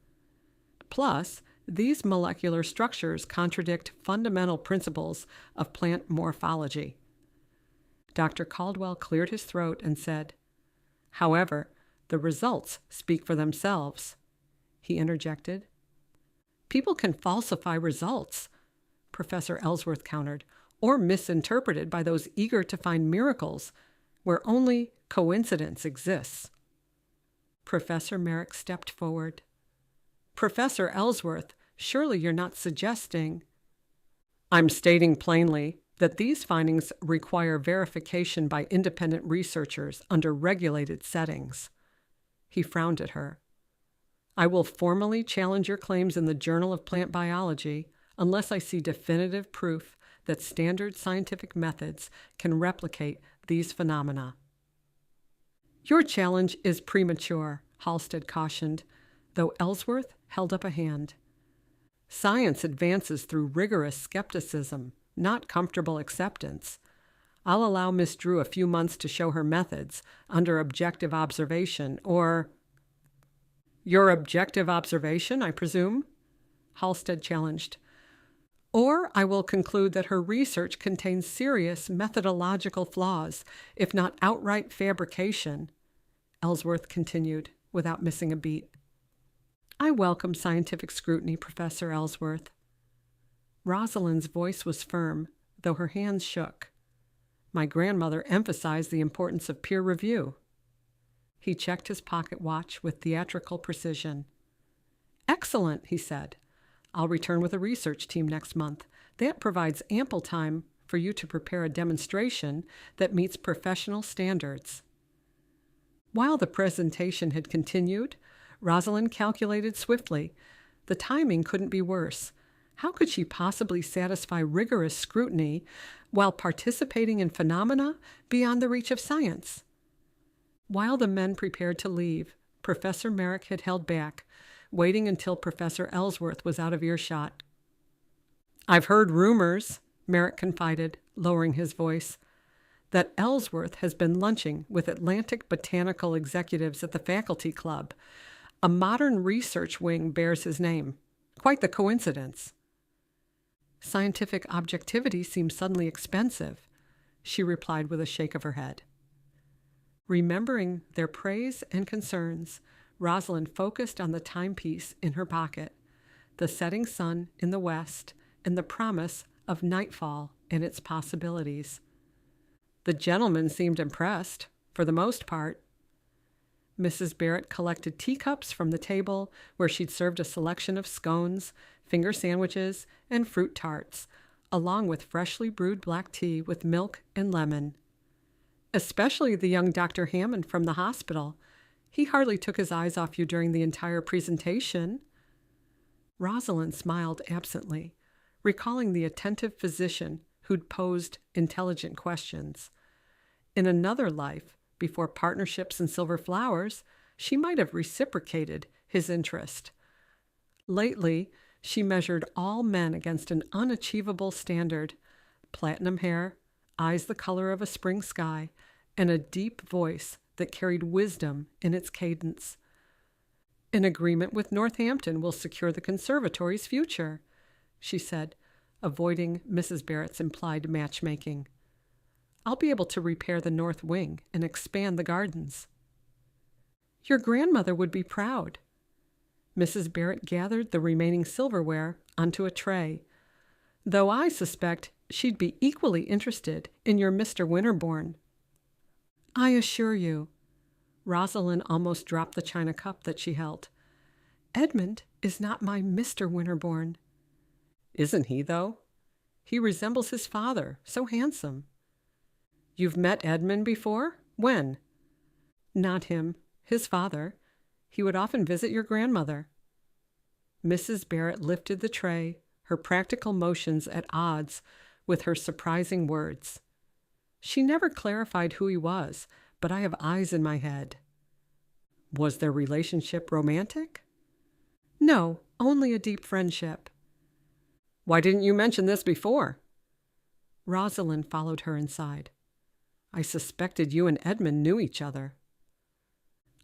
Plus, these molecular structures contradict fundamental principles of plant morphology." Dr. Caldwell cleared his throat and said, "However, the results speak for themselves," he interjected. "People can falsify results," Professor Ellsworth countered, "or misinterpret it by those eager to find miracles where only coincidence exists." Professor Merrick stepped forward. "Professor Ellsworth, surely you're not suggesting—" "I'm stating plainly that these findings require verification by independent researchers under regulated settings." He frowned at her. "I will formally challenge your claims in the Journal of Plant Biology unless I see definitive proof that standard scientific methods can replicate these phenomena." "Your challenge is premature," Halstead cautioned, though Ellsworth held up a hand. "Science advances through rigorous skepticism, not comfortable acceptance. I'll allow Miss Drew a few months to show her methods under objective observation, or—" "Your objective observation, I presume?" Halstead challenged. "Or I will conclude that her research contains serious methodological flaws, if not outright fabrication," Ellsworth continued, without missing a beat. "I welcome scientific scrutiny, Professor Ellsworth." Rosalind's voice was firm, though her hands shook. "My grandmother emphasized the importance of peer review." He checked his pocket watch with theatrical precision. "Excellent," he said. "I'll return with a research team next month. That provides ample time for you to prepare a demonstration that meets professional standards." While the presentation had continued, Rosalind calculated swiftly. The timing couldn't be worse. How could she possibly satisfy rigorous scrutiny while participating in phenomena beyond the reach of science? While the men prepared to leave, Professor Merrick had held back, waiting until Professor Ellsworth was out of earshot. "I've heard rumors," Merrick confided, lowering his voice, "that Ellsworth has been lunching with Atlantic botanical executives at the faculty club. A modern research wing bears his name. Quite the coincidence." "Scientific objectivity seems suddenly expensive," she replied with a shake of her head. Remembering their praise and concerns, Rosalind focused on the timepiece in her pocket, the setting sun in the west, and the promise of nightfall and its possibilities. The gentlemen seemed impressed, for the most part. Mrs. Barrett collected teacups from the table where she'd served a selection of scones, finger sandwiches, and fruit tarts, along with freshly brewed black tea with milk and lemon. Especially the young Dr. Hammond from the hospital. He hardly took his eyes off you during the entire presentation. Rosalind smiled absently, recalling the attentive physician who'd posed intelligent questions. In another life, before partnerships and silver flowers, she might have reciprocated his interest. Lately, she measured all men against an unachievable standard: platinum hair, eyes the color of a spring sky, and a deep voice that carried wisdom in its cadence. "An agreement with Northampton will secure the conservatory's future," she said, avoiding Mrs. Barrett's implied matchmaking. "I'll be able to repair the north wing and expand the gardens." "Your grandmother would be proud." Mrs. Barrett gathered the remaining silverware onto a tray, "though I suspect she'd be equally interested in your Mr. Winterborne." "I assure you." Rosalind almost dropped the china cup that she held. Edmund is not my Mr. Winterborne. Isn't he, though? He resembles his father, so handsome. You've met Edmund before? When? Not him, his father. He would often visit your grandmother. Mrs. Barrett lifted the tray, her practical motions at odds with her surprising words. She never clarified who he was, but I have eyes in my head. Was their relationship romantic? No, only a deep friendship. Why didn't you mention this before? Rosalind followed her inside. I suspected you and Edmund knew each other.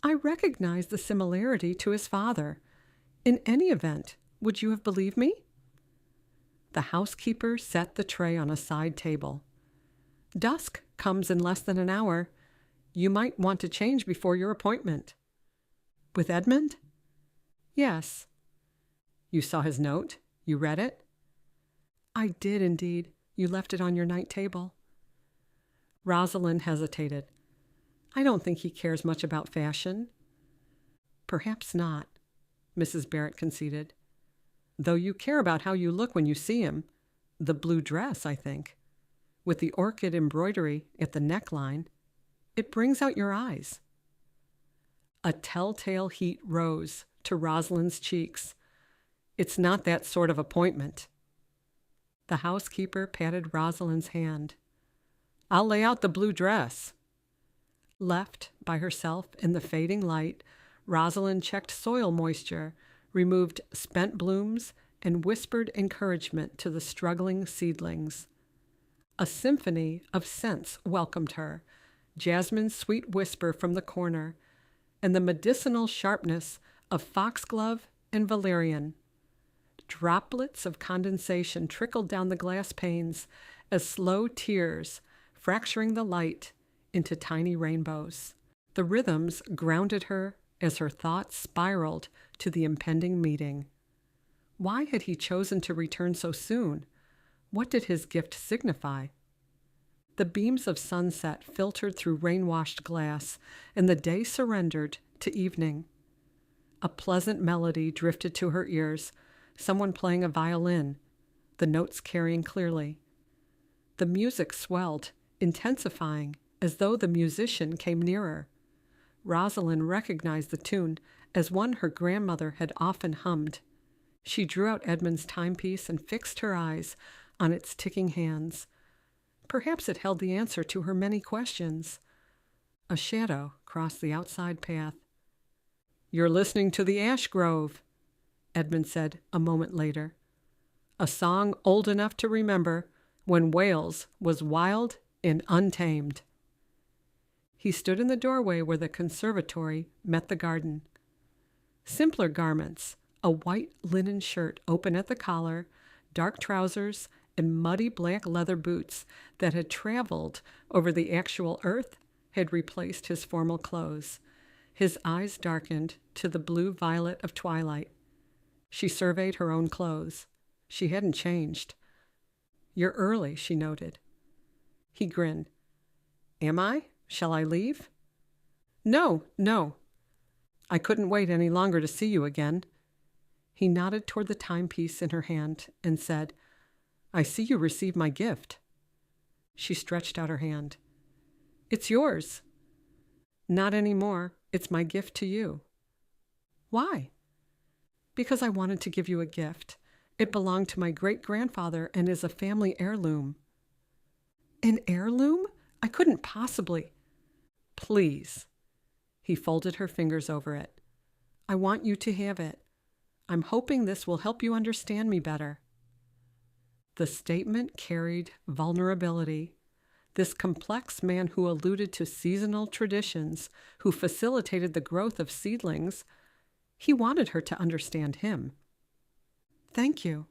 I recognized the similarity to his father. In any event, would you have believed me? The housekeeper set the tray on a side table. Dusk comes in less than an hour. You might want to change before your appointment. With Edmund? Yes. You saw his note? You read it? I did indeed. You left it on your night table. Rosalind hesitated. I don't think he cares much about fashion. Perhaps not, Mrs. Barrett conceded. Though you care about how you look when you see him. The blue dress, I think. With the orchid embroidery at the neckline. It brings out your eyes. A telltale heat rose to Rosalind's cheeks. It's not that sort of appointment. The housekeeper patted Rosalind's hand. I'll lay out the blue dress. Left by herself in the fading light, Rosalind checked soil moisture, removed spent blooms, and whispered encouragement to the struggling seedlings. A symphony of scents welcomed her, jasmine's sweet whisper from the corner, and the medicinal sharpness of foxglove and valerian. Droplets of condensation trickled down the glass panes as slow tears, fracturing the light into tiny rainbows. The rhythms grounded her as her thoughts spiraled to the impending meeting. Why had he chosen to return so soon? What did his gift signify? The beams of sunset filtered through rain-washed glass, and the day surrendered to evening. A pleasant melody drifted to her ears, someone playing a violin, the notes carrying clearly. The music swelled, intensifying, as though the musician came nearer. Rosalind recognized the tune as one her grandmother had often hummed. She drew out Edmund's timepiece and fixed her eyes on its ticking hands. Perhaps it held the answer to her many questions. A shadow crossed the outside path. You're listening to the Ash Grove, Edmund said a moment later. A song old enough to remember when Wales was wild and untamed. He stood in the doorway where the conservatory met the garden. Simpler garments, a white linen shirt open at the collar, dark trousers, and muddy black leather boots that had traveled over the actual earth had replaced his formal clothes. His eyes darkened to the blue-violet of twilight. She surveyed her own clothes. She hadn't changed. You're early, she noted. He grinned. Am I? Shall I leave? No. I couldn't wait any longer to see you again. He nodded toward the timepiece in her hand and said, I see you received my gift. She stretched out her hand. It's yours. Not anymore. It's my gift to you. Why? Because I wanted to give you a gift. It belonged to my great-grandfather and is a family heirloom. An heirloom? I couldn't possibly. Please. He folded her fingers over it. I want you to have it. I'm hoping this will help you understand me better. The statement carried vulnerability. This complex man who alluded to seasonal traditions, who facilitated the growth of seedlings, he wanted her to understand him. Thank you.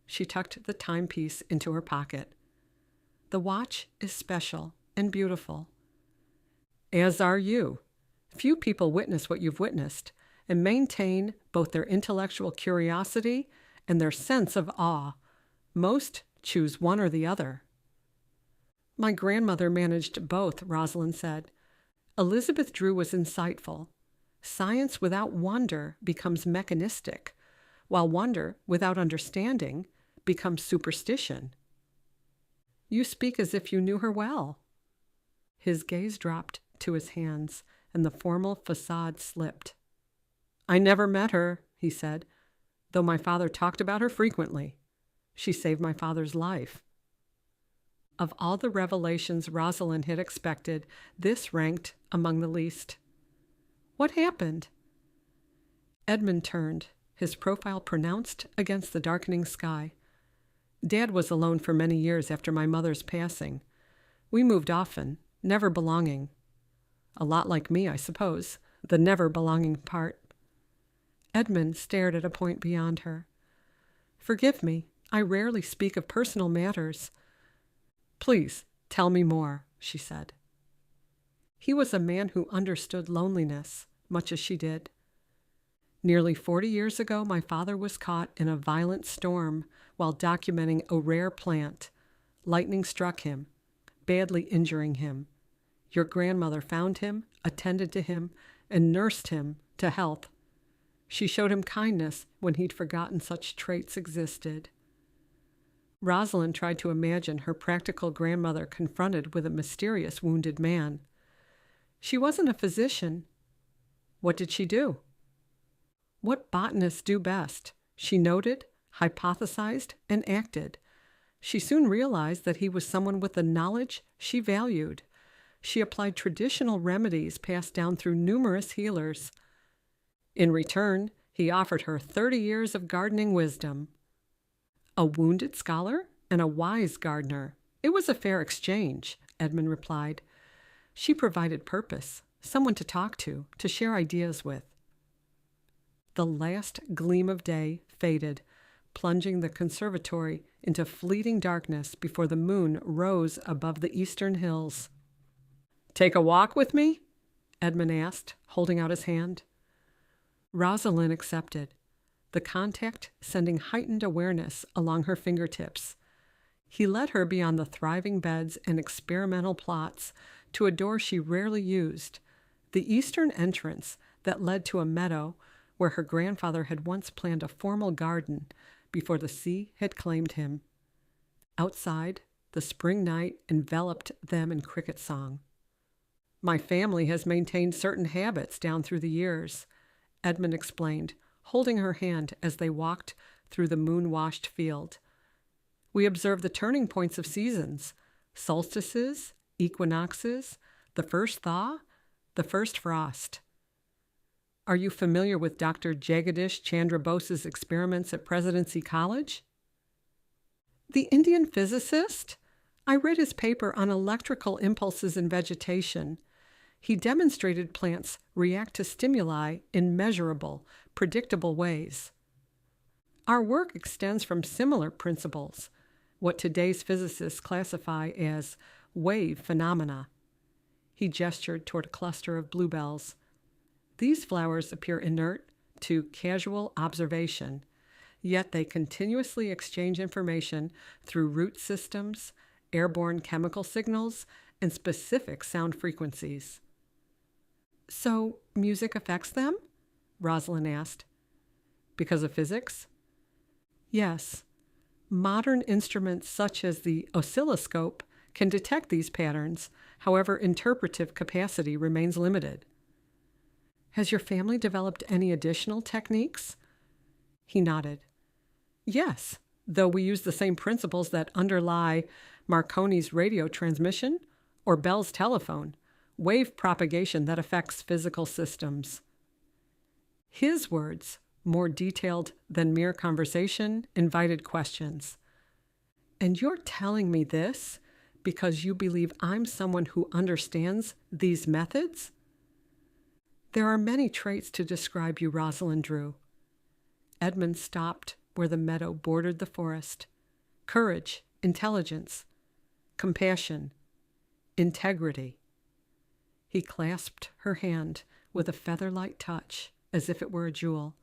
She tucked the timepiece into her pocket. The watch is special and beautiful. As are you. Few people witness what you've witnessed and maintain both their intellectual curiosity and their sense of awe. Most choose one or the other. My grandmother managed both, Rosalind said. Elizabeth Drew was insightful. Science without wonder becomes mechanistic, while wonder without understanding becomes superstition. You speak as if you knew her well. His gaze dropped to his hands, and the formal facade slipped. I never met her, he said, though my father talked about her frequently. She saved my father's life. Of all the revelations Rosalind had expected, this ranked among the least. What happened? Edmund turned, his profile pronounced against the darkening sky. Dad was alone for many years after my mother's passing. We moved often, never belonging. A lot like me, I suppose, the never belonging part. Edmund stared at a point beyond her. Forgive me, I rarely speak of personal matters. Please, tell me more, she said. He was a man who understood loneliness, much as she did. Nearly 40 years ago, my father was caught in a violent storm while documenting a rare plant. Lightning struck him, badly injuring him. Your grandmother found him, attended to him, and nursed him to health. She showed him kindness when he'd forgotten such traits existed. Rosalind tried to imagine her practical grandmother confronted with a mysterious wounded man. She wasn't a physician. What did she do? What botanists do best. She noted, hypothesized, and acted. She soon realized that he was someone with the knowledge she valued. She applied traditional remedies passed down through numerous healers. In return, he offered her 30 years of gardening wisdom. A wounded scholar and a wise gardener. It was a fair exchange, Edmund replied. She provided purpose, someone to talk to share ideas with. The last gleam of day faded, plunging the conservatory into fleeting darkness before the moon rose above the eastern hills. Take a walk with me? Edmund asked, holding out his hand. Rosalind accepted, the contact sending heightened awareness along her fingertips. He led her beyond the thriving beds and experimental plots to a door she rarely used, the eastern entrance that led to a meadow where her grandfather had once planned a formal garden before the sea had claimed him. Outside, the spring night enveloped them in cricket song. My family has maintained certain habits down through the years, Edmund explained, holding her hand as they walked through the moon-washed field. We observe the turning points of seasons, solstices, equinoxes, the first thaw, the first frost. Are you familiar with Dr. Jagadish Chandra Bose's experiments at Presidency College? The Indian physicist? I read his paper on electrical impulses in vegetation. He demonstrated plants react to stimuli in measurable, predictable ways. Our work extends from similar principles, what today's physicists classify as wave phenomena. He gestured toward a cluster of bluebells. These flowers appear inert to casual observation, yet they continuously exchange information through root systems, airborne chemical signals, and specific sound frequencies. So, music affects them? Rosalind asked. Because of physics? Yes. Modern instruments such as the oscilloscope can detect these patterns, however, interpretive capacity remains limited. Has your family developed any additional techniques? He nodded. Yes, though we use the same principles that underlie Marconi's radio transmission or Bell's telephone, wave propagation that affects physical systems. His words, more detailed than mere conversation, invited questions. And you're telling me this because you believe I'm someone who understands these methods? There are many traits to describe you, Rosalind Drew. Edmund stopped where the meadow bordered the forest. Courage, intelligence, compassion, integrity. He clasped her hand with a feather-light touch, as if it were a jewel.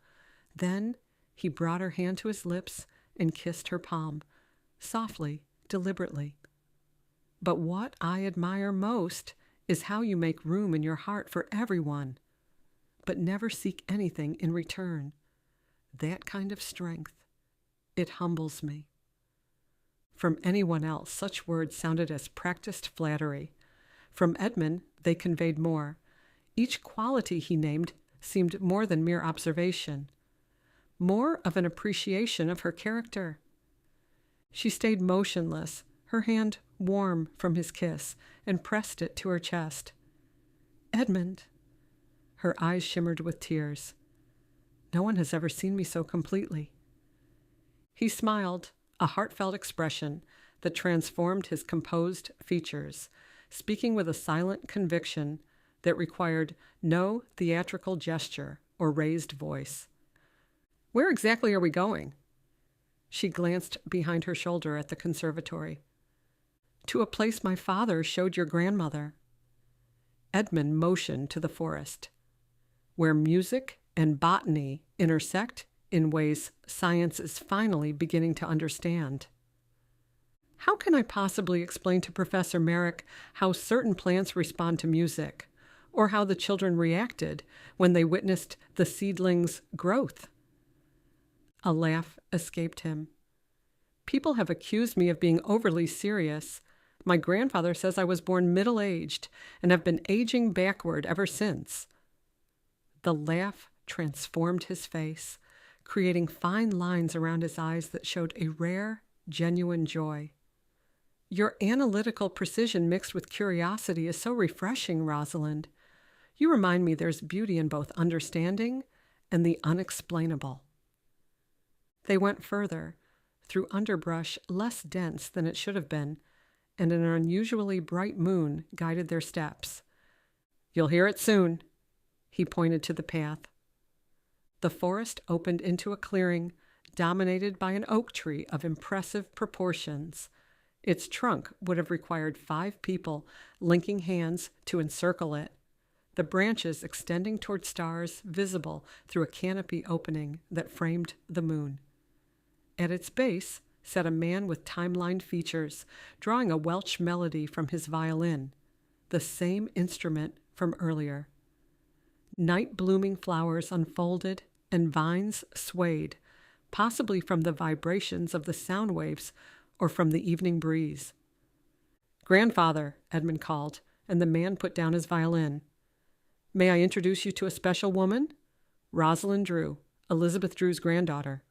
Then he brought her hand to his lips and kissed her palm, softly, deliberately. But what I admire most is how you make room in your heart for everyone, but never seek anything in return. That kind of strength, it humbles me." From anyone else, such words sounded as practiced flattery. From Edmund, they conveyed more. Each quality he named seemed more than mere observation, more of an appreciation of her character. She stayed motionless, her hand warm from his kiss, and pressed it to her chest. "Edmund." Her eyes shimmered with tears. "No one has ever seen me so completely." He smiled, a heartfelt expression that transformed his composed features, speaking with a silent conviction that required no theatrical gesture or raised voice. "Where exactly are we going?" She glanced behind her shoulder at the conservatory. "To a place my father showed your grandmother." Edmund motioned to the forest, where music and botany intersect in ways science is finally beginning to understand. How can I possibly explain to Professor Merrick how certain plants respond to music, or how the children reacted when they witnessed the seedling's growth? A laugh escaped him. "People have accused me of being overly serious. My grandfather says I was born middle-aged and have been aging backward ever since." The laugh transformed his face, creating fine lines around his eyes that showed a rare, genuine joy. "Your analytical precision mixed with curiosity is so refreshing, Rosalind. You remind me there's beauty in both understanding and the unexplainable." They went further, through underbrush less dense than it should have been, and an unusually bright moon guided their steps. "You'll hear it soon." He pointed to the path. The forest opened into a clearing dominated by an oak tree of impressive proportions. Its trunk would have required 5 people linking hands to encircle it, the branches extending toward stars visible through a canopy opening that framed the moon. At its base sat a man with time-lined features, drawing a Welsh melody from his violin, the same instrument from earlier. Night-blooming flowers unfolded and vines swayed, possibly from the vibrations of the sound waves or from the evening breeze. "Grandfather," Edmund called, and the man put down his violin. "May I introduce you to a special woman? Rosalind Drew, Elizabeth Drew's granddaughter."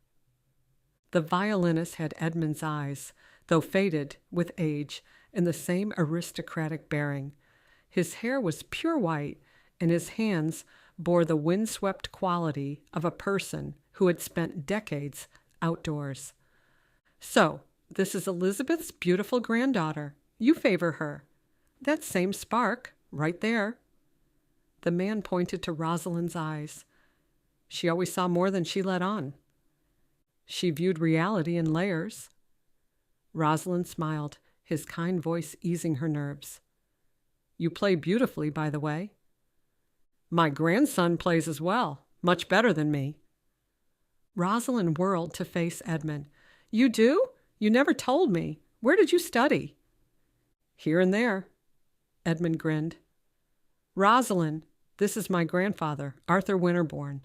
The violinist had Edmund's eyes, though faded with age, and the same aristocratic bearing. His hair was pure white, and his hands bore the windswept quality of a person who had spent decades outdoors. "So, this is Elizabeth's beautiful granddaughter. You favor her. That same spark, right there." The man pointed to Rosalind's eyes. She always saw more than she let on. She viewed reality in layers. Rosalind smiled, his kind voice easing her nerves. "You play beautifully, by the way." "My grandson plays as well, much better than me." Rosalind whirled to face Edmund. "You do? You never told me. Where did you study?" "Here and there." Edmund grinned. "Rosalind, this is my grandfather, Arthur Winterborne,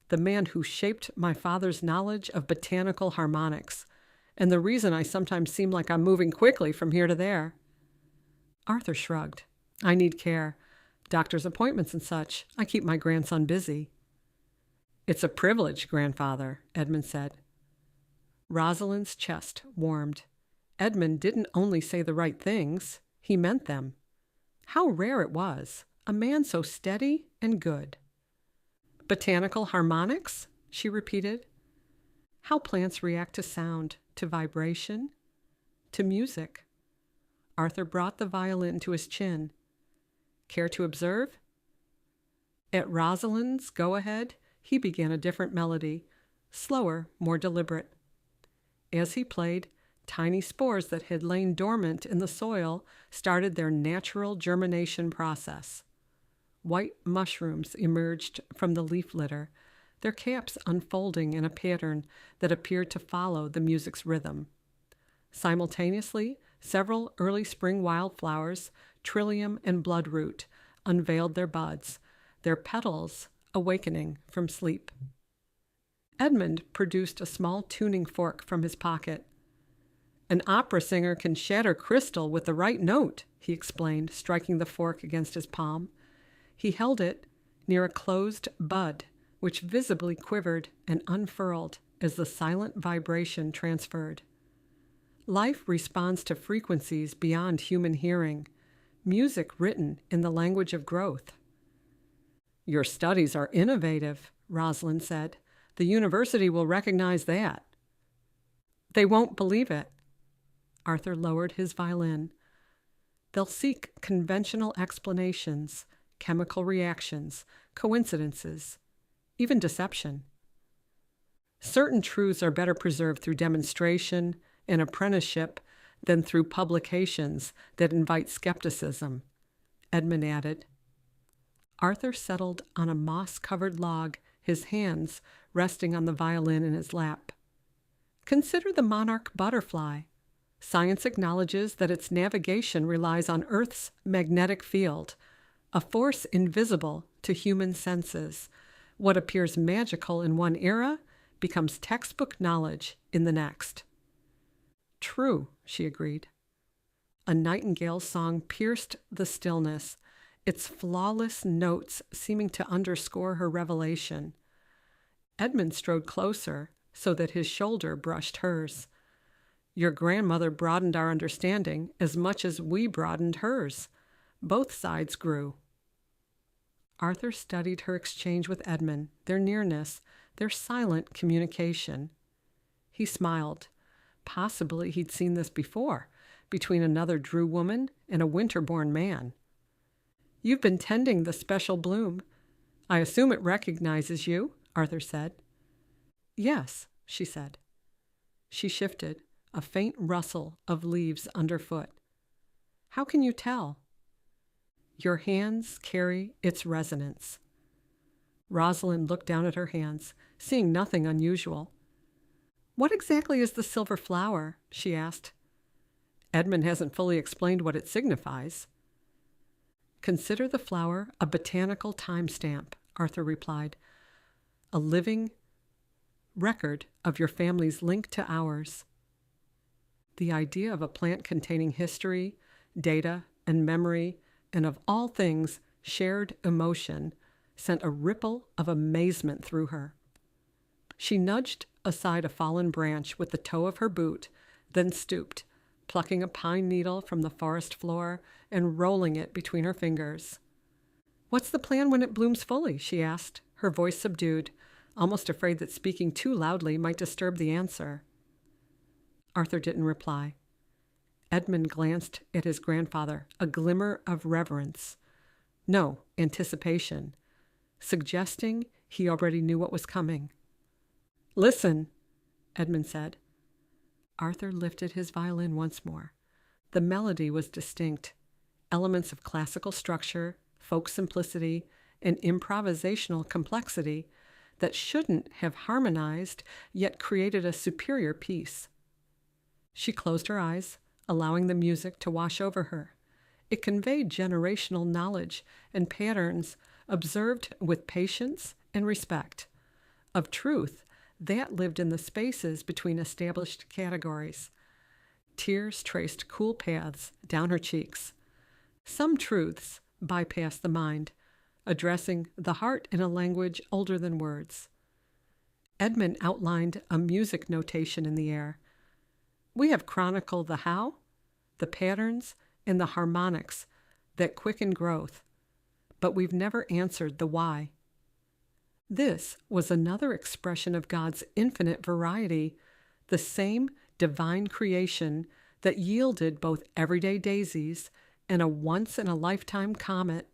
the man who shaped my father's knowledge of botanical harmonics, and the reason I sometimes seem like I'm moving quickly from here to there." Arthur shrugged. "I need care. Doctor's appointments and such. I keep my grandson busy." "It's a privilege, grandfather," Edmund said. Rosalind's chest warmed. Edmund didn't only say the right things, he meant them. How rare it was, a man so steady and good. "Botanical harmonics?" she repeated. "How plants react to sound, to vibration, to music." Arthur brought the violin to his chin. "Care to observe?" At Rosalind's go-ahead, he began a different melody, slower, more deliberate. As he played, tiny spores that had lain dormant in the soil started their natural germination process. White mushrooms emerged from the leaf litter, their caps unfolding in a pattern that appeared to follow the music's rhythm. Simultaneously, several early spring wildflowers trillium and bloodroot, unveiled their buds, their petals awakening from sleep. Edmund produced a small tuning fork from his pocket. An opera singer can shatter crystal with the right note, he explained, striking the fork against his palm. He held it near a closed bud, which visibly quivered and unfurled as the silent vibration transferred. Life responds to frequencies beyond human hearing, music written in the language of growth. Your studies are innovative, Rosalind said. The university will recognize that. They won't believe it. Arthur lowered his violin. They'll seek conventional explanations, chemical reactions, coincidences, even deception. Certain truths are better preserved through demonstration and apprenticeship than through publications that invite skepticism, Edmund added. Arthur settled on a moss-covered log, his hands resting on the violin in his lap. Consider the monarch butterfly. Science acknowledges that its navigation relies on Earth's magnetic field, a force invisible to human senses. What appears magical in one era becomes textbook knowledge in the next. True, she agreed. A nightingale's song pierced the stillness, its flawless notes seeming to underscore her revelation. Edmund strode closer so that his shoulder brushed hers. Your grandmother broadened our understanding as much as we broadened hers. Both sides grew. Arthur studied her exchange with Edmund, their nearness, their silent communication. He smiled. Possibly he'd seen this before, between another Drew woman and a Winterborne man. You've been tending the special bloom. I assume it recognizes you, Arthur said. Yes, she said. She shifted, a faint rustle of leaves underfoot. How can you tell? Your hands carry its resonance. Rosalind looked down at her hands, seeing nothing unusual. What exactly is the silver flower? She asked. Edmund hasn't fully explained what it signifies. Consider the flower a botanical timestamp, Arthur replied. A living record of your family's link to ours. The idea of a plant containing history, data, and memory, and of all things, shared emotion, sent a ripple of amazement through her. She nudged aside a fallen branch with the toe of her boot, then stooped, plucking a pine needle from the forest floor and rolling it between her fingers. What's the plan when it blooms fully? She asked, her voice subdued, almost afraid that speaking too loudly might disturb the answer. Arthur didn't reply. Edmund glanced at his grandfather, a glimmer of reverence. No, anticipation, suggesting he already knew what was coming. Listen, Edmund said. Arthur lifted his violin once more. The melody was distinct. Elements of classical structure, folk simplicity, and improvisational complexity that shouldn't have harmonized, yet created a superior piece. She closed her eyes, allowing the music to wash over her. It conveyed generational knowledge and patterns observed with patience and respect. Of truth, that lived in the spaces between established categories. Tears traced cool paths down her cheeks. Some truths bypassed the mind, addressing the heart in a language older than words. Edmund outlined a music notation in the air. We have chronicled the how, the patterns, and the harmonics that quicken growth, but we've never answered the why. This was another expression of God's infinite variety, the same divine creation that yielded both everyday daisies and a once-in-a-lifetime comet.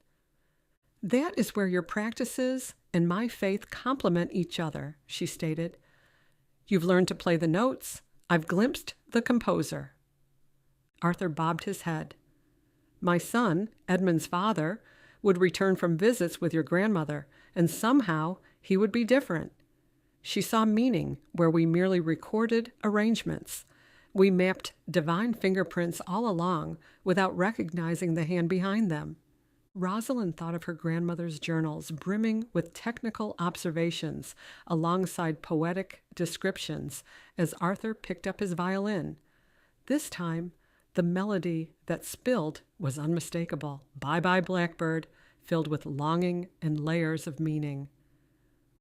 That is where your practices and my faith complement each other, she stated. You've learned to play the notes. I've glimpsed the composer. Arthur bobbed his head. My son, Edmund's father, would return from visits with your grandmother, and somehow he would be different. She saw meaning where we merely recorded arrangements. We mapped divine fingerprints all along without recognizing the hand behind them. Rosalind thought of her grandmother's journals brimming with technical observations alongside poetic descriptions as Arthur picked up his violin. This time, the melody that spilled was unmistakable. Bye-bye Blackbird, filled with longing and layers of meaning.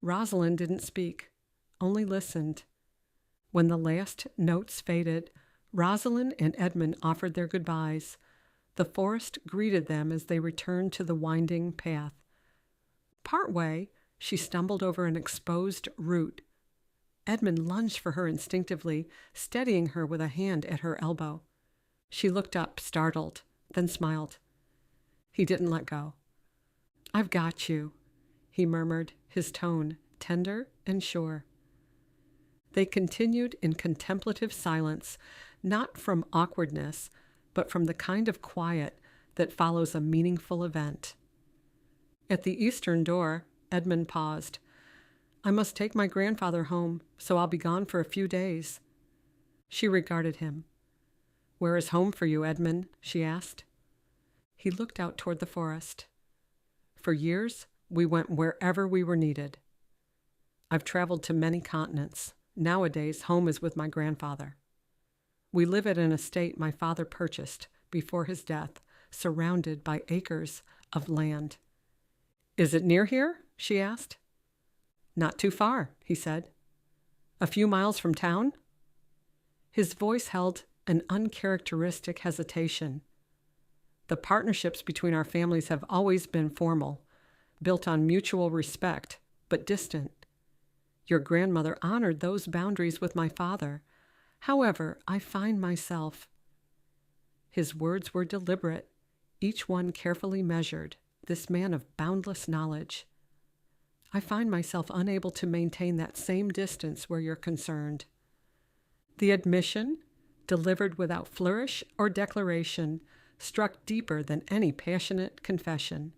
Rosalind didn't speak, only listened. When the last notes faded, Rosalind and Edmund offered their goodbyes. The forest greeted them as they returned to the winding path. Partway, she stumbled over an exposed root. Edmund lunged for her instinctively, steadying her with a hand at her elbow. She looked up, startled, then smiled. He didn't let go. "I've got you," he murmured, his tone tender and sure. They continued in contemplative silence, not from awkwardness, but from the kind of quiet that follows a meaningful event. At the eastern door, Edmund paused. "I must take my grandfather home, so I'll be gone for a few days." She regarded him. "Where is home for you, Edmund?" she asked. He looked out toward the forest. "For years, we went wherever we were needed. I've traveled to many continents. Nowadays, home is with my grandfather. We live at an estate my father purchased before his death, surrounded by acres of land." "Is it near here?" she asked. "Not too far," he said. "A few miles from town?" His voice held an uncharacteristic hesitation. "The partnerships between our families have always been formal, built on mutual respect, but distant. Your grandmother honored those boundaries with my father. However, I find myself—" His words were deliberate, each one carefully measured, this man of boundless knowledge. "I find myself unable to maintain that same distance where you're concerned." The admission, delivered without flourish or declaration, struck deeper than any passionate confession.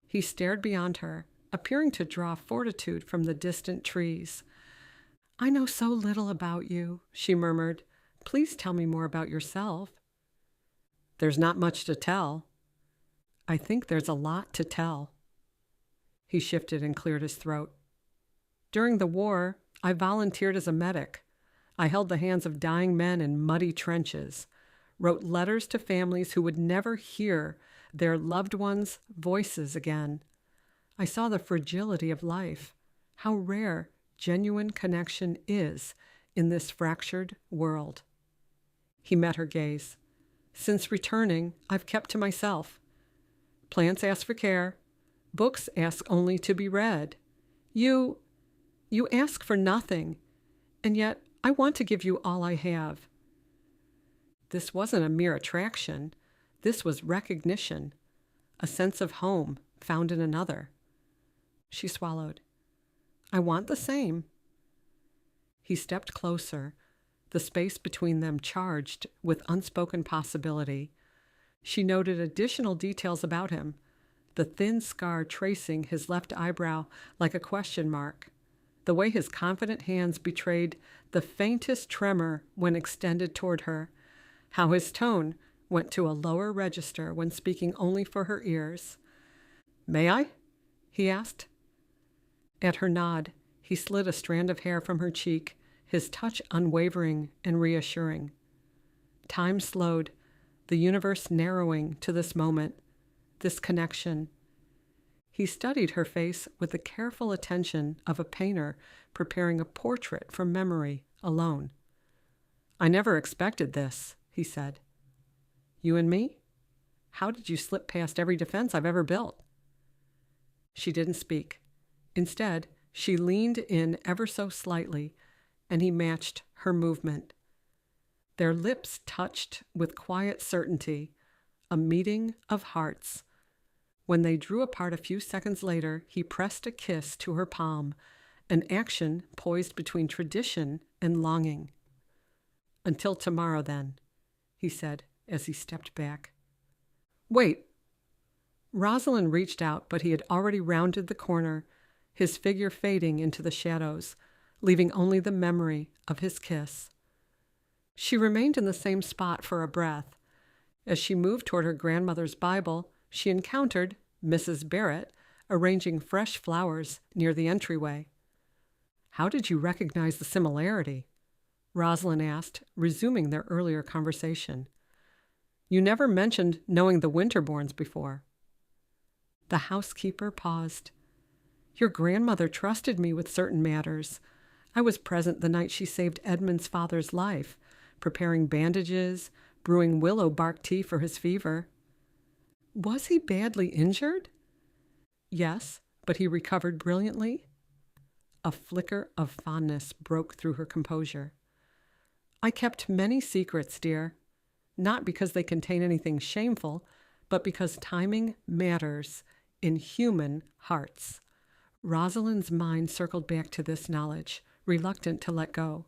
He stared beyond her, appearing to draw fortitude from the distant trees. "I know so little about you," she murmured. "Please tell me more about yourself." "There's not much to tell." "I think there's a lot to tell." He shifted and cleared his throat. "During the war, I volunteered as a medic. I held the hands of dying men in muddy trenches, wrote letters to families who would never hear their loved ones' voices again. I saw the fragility of life, how rare genuine connection is in this fractured world." He met her gaze. "Since returning, I've kept to myself. Plants ask for care. Books ask only to be read. You ask for nothing, and yet I want to give you all I have." This wasn't a mere attraction. This was recognition, a sense of home found in another. She swallowed. "I want the same." He stepped closer, the space between them charged with unspoken possibility. She noted additional details about him, the thin scar tracing his left eyebrow like a question mark, the way his confident hands betrayed the faintest tremor when extended toward her, how his tone went to a lower register when speaking only for her ears. "May I?" he asked. At her nod, he slid a strand of hair from her cheek, his touch unwavering and reassuring. Time slowed, the universe narrowing to this moment, this connection. He studied her face with the careful attention of a painter preparing a portrait from memory alone. "I never expected this," he said. "You and me? How did you slip past every defense I've ever built?" She didn't speak. Instead, she leaned in ever so slightly, and he matched her movement. Their lips touched with quiet certainty, a meeting of hearts. When they drew apart a few seconds later, he pressed a kiss to her palm, an action poised between tradition and longing. "Until tomorrow, then," he said as he stepped back. "Wait." Rosalind reached out, but he had already rounded the corner, his figure fading into the shadows, leaving only the memory of his kiss. She remained in the same spot for a breath. As she moved toward her grandmother's Bible, she encountered Mrs. Barrett arranging fresh flowers near the entryway. "How did you recognize the similarity?" Rosalind asked, resuming their earlier conversation. "You never mentioned knowing the Winterbornes before." The housekeeper paused. "Your grandmother trusted me with certain matters. I was present the night she saved Edmund's father's life, preparing bandages, brewing willow bark tea for his fever." "Was he badly injured?" "Yes, but he recovered brilliantly." A flicker of fondness broke through her composure. "I kept many secrets, dear, not because they contain anything shameful, but because timing matters in human hearts." Rosalind's mind circled back to this knowledge, reluctant to let go.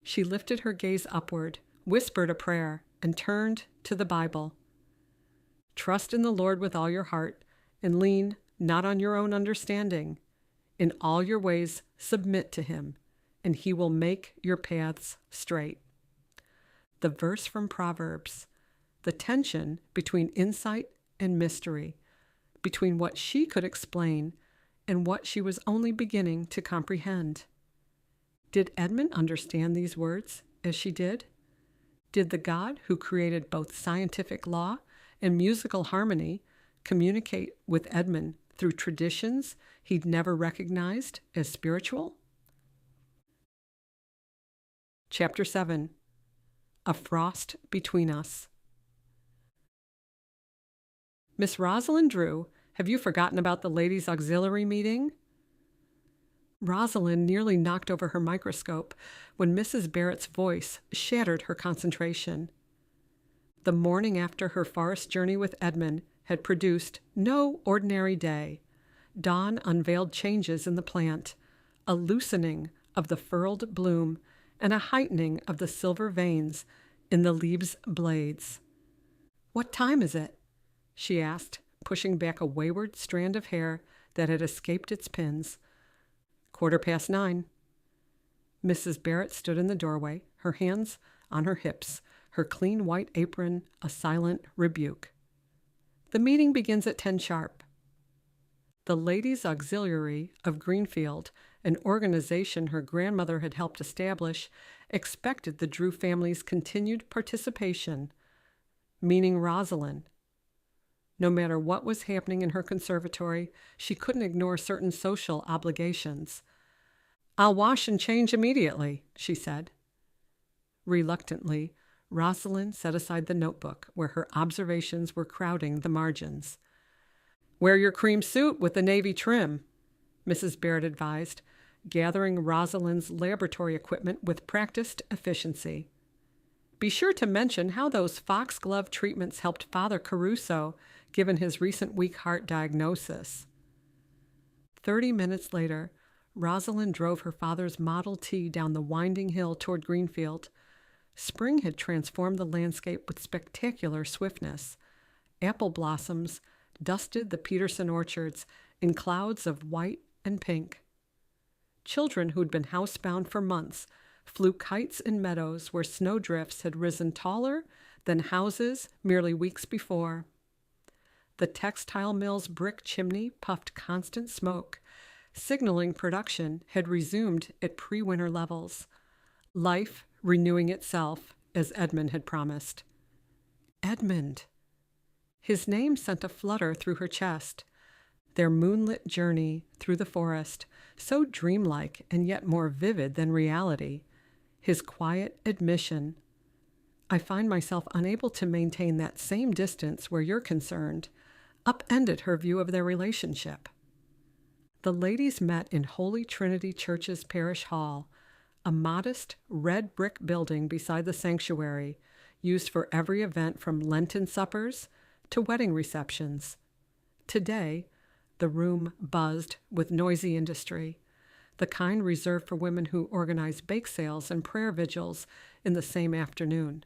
She lifted her gaze upward, whispered a prayer, and turned to the Bible. "Trust in the Lord with all your heart, and lean not on your own understanding. In all your ways submit to him, and he will make your paths straight." The verse from Proverbs, the tension between insight and mystery, between what she could explain and what she was only beginning to comprehend. Did Edmund understand these words as she did? Did the God who created both scientific law and musical harmony communicate with Edmund through traditions he'd never recognized as spiritual? Chapter 7. A Frost Between Us. "Miss Rosalind Drew, have you forgotten about the ladies' auxiliary meeting?" Rosalind nearly knocked over her microscope when Mrs. Barrett's voice shattered her concentration. The morning after her forest journey with Edmund had produced no ordinary day. Dawn unveiled changes in the plant, a loosening of the furled bloom and a heightening of the silver veins in the leaves' blades. "What time is it?" she asked, pushing back a wayward strand of hair that had escaped its pins. 9:15. Mrs. Barrett stood in the doorway, her hands on her hips, her clean white apron a silent rebuke. "The meeting begins at 10 sharp. The Ladies' Auxiliary of Greenfield, an organization her grandmother had helped establish, expected the Drew family's continued participation, meaning Rosalind. No matter what was happening in her conservatory, she couldn't ignore certain social obligations. "I'll wash and change immediately," she said. Reluctantly, Rosalind set aside the notebook where her observations were crowding the margins. "Wear your cream suit with the navy trim," Mrs. Barrett advised, gathering Rosalind's laboratory equipment with practiced efficiency. "Be sure to mention how those foxglove treatments helped Father Caruso, given his recent weak heart diagnosis." 30 minutes later, Rosalind drove her father's Model T down the winding hill toward Greenfield. Spring had transformed the landscape with spectacular swiftness. Apple blossoms dusted the Peterson orchards in clouds of white and pink. Children who'd been housebound for months flew kites in meadows where snowdrifts had risen taller than houses merely weeks before. The textile mill's brick chimney puffed constant smoke, signaling production had resumed at pre-winter levels. Life renewing itself, as Edmund had promised. Edmund! His name sent a flutter through her chest. Their moonlit journey through the forest, so dreamlike and yet more vivid than reality. His quiet admission, "I find myself unable to maintain that same distance where you're concerned," upended her view of their relationship. The ladies met in Holy Trinity Church's parish hall, a modest red brick building beside the sanctuary, used for every event from Lenten suppers to wedding receptions. Today, the room buzzed with noisy industry, the kind reserved for women who organize bake sales and prayer vigils in the same afternoon.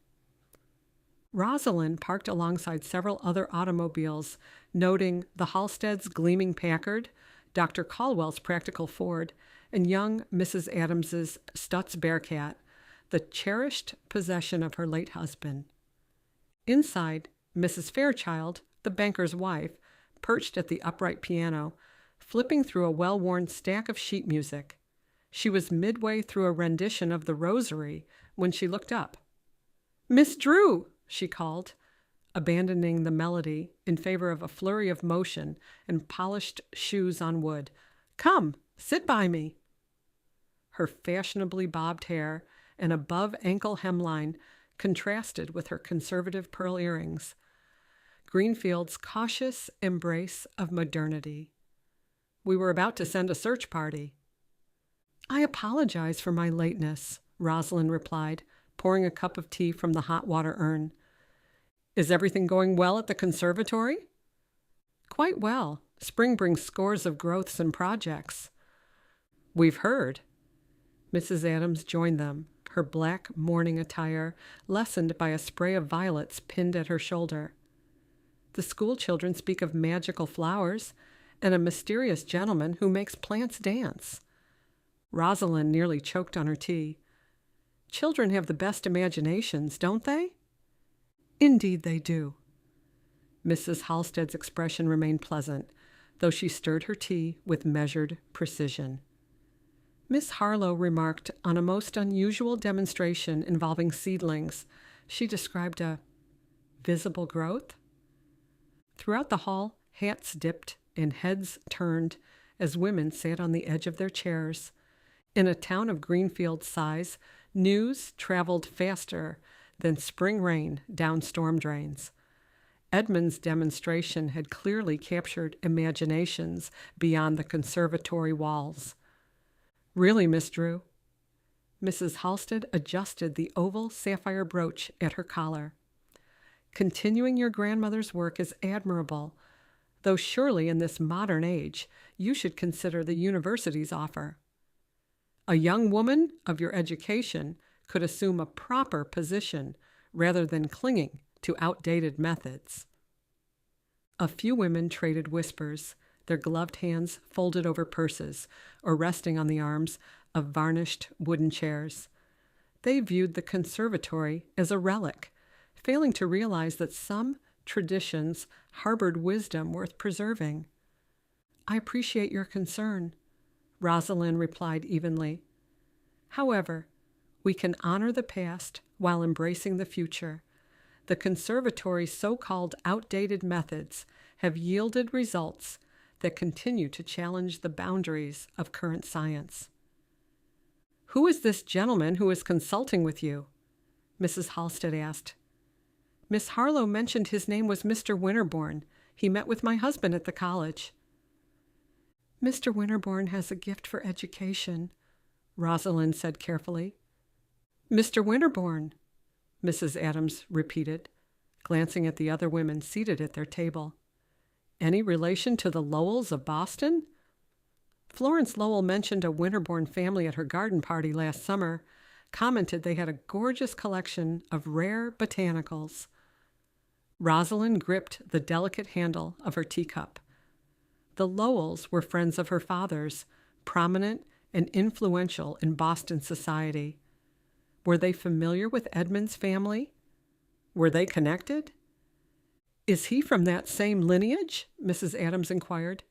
Rosalind parked alongside several other automobiles, noting the Halstead's gleaming Packard, Dr. Caldwell's practical Ford, and young Mrs. Adams's Stutz Bearcat, the cherished possession of her late husband. Inside, Mrs. Fairchild, the banker's wife, perched at the upright piano, flipping through a well-worn stack of sheet music. She was midway through a rendition of the Rosary when she looked up. "Miss Drew!" she called, abandoning the melody in favor of a flurry of motion and polished shoes on wood. "Come, sit by me." Her fashionably bobbed hair and above-ankle hemline contrasted with her conservative pearl earrings. Greenfield's cautious embrace of modernity. "We were about to send a search party." "I apologize for my lateness," Rosalind replied, pouring a cup of tea from the hot water urn. "Is everything going well at the conservatory?" "Quite well. Spring brings scores of growths and projects." "We've heard." Mrs. Adams joined them, her black mourning attire lessened by a spray of violets pinned at her shoulder. "The school children speak of magical flowers and a mysterious gentleman who makes plants dance." Rosalind nearly choked on her tea. "Children have the best imaginations, don't they?" "Indeed they do." Mrs. Halstead's expression remained pleasant, though she stirred her tea with measured precision. Miss Harlowe remarked on a most unusual demonstration involving seedlings. She described a visible growth. Throughout the hall, hats dipped and heads turned as women sat on the edge of their chairs. In a town of Greenfield's size, news traveled faster than spring rain down storm drains. Edmund's demonstration had clearly captured imaginations beyond the conservatory walls. "Really, Miss Drew?" Mrs. Halstead adjusted the oval sapphire brooch at her collar. "Continuing your grandmother's work is admirable, though surely in this modern age you should consider the university's offer. A young woman of your education could assume a proper position rather than clinging to outdated methods." A few women traded whispers, their gloved hands folded over purses or resting on the arms of varnished wooden chairs. They viewed the conservatory as a relic, failing to realize that some traditions harbored wisdom worth preserving. "I appreciate your concern," Rosalind replied evenly. "However, we can honor the past while embracing the future. The conservatory's so-called outdated methods have yielded results that continue to challenge the boundaries of current science." "Who is this gentleman who is consulting with you?" Mrs. Halstead asked. "Miss Harlowe mentioned his name was Mr. Winterborne. He met with my husband at the college." "Mr. Winterborne has a gift for education," Rosalind said carefully. "Mr. Winterborne," Mrs. Adams repeated, glancing at the other women seated at their table. "Any relation to the Lowells of Boston?" Florence Lowell mentioned a Winterborne family at her garden party last summer, commented they had a gorgeous collection of rare botanicals. Rosalind gripped the delicate handle of her teacup. The Lowells were friends of her father's, prominent and influential in Boston society. Were they familiar with Edmund's family? Were they connected? "Is he from that same lineage?" Mrs. Adams inquired.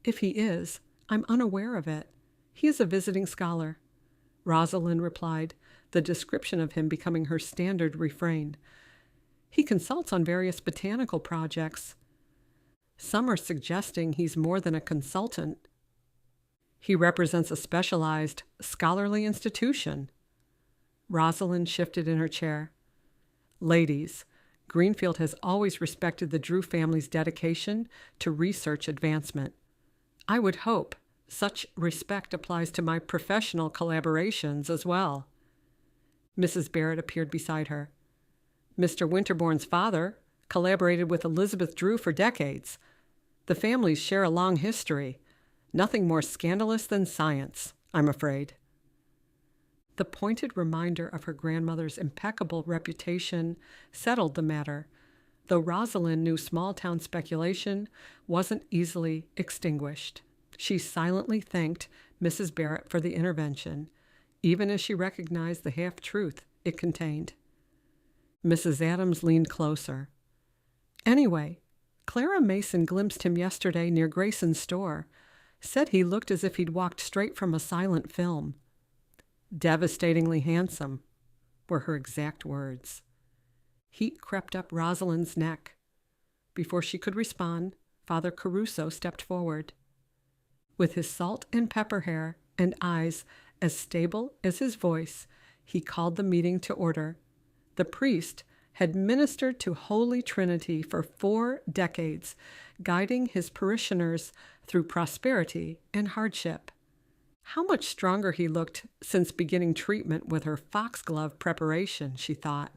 "If he is, I'm unaware of it. He is a visiting scholar," Rosalind replied, the description of him becoming her standard refrain. "He consults on various botanical projects. Some are suggesting he's more than a consultant. He represents a specialized, scholarly institution." Rosalind shifted in her chair. "Ladies, Greenfield has always respected the Drew family's dedication to research advancement. I would hope such respect applies to my professional collaborations as well." Mrs. Barrett appeared beside her. "Mr. Winterborne's father collaborated with Elizabeth Drew for decades. The families share a long history. Nothing more scandalous than science, I'm afraid." The pointed reminder of her grandmother's impeccable reputation settled the matter, though Rosalind knew small-town speculation wasn't easily extinguished. She silently thanked Mrs. Barrett for the intervention, even as she recognized the half-truth it contained. Mrs. Adams leaned closer. Anyway, Clara Mason glimpsed him yesterday near Grayson's store. Said he looked as if he'd walked straight from a silent film. Devastatingly handsome, were her exact words. Heat crept up Rosalind's neck. Before she could respond, Father Caruso stepped forward. With his salt and pepper hair and eyes as stable as his voice, he called the meeting to order. The priest had ministered to Holy Trinity for 4 decades, guiding his parishioners through prosperity and hardship. How much stronger he looked since beginning treatment with her foxglove preparation, she thought.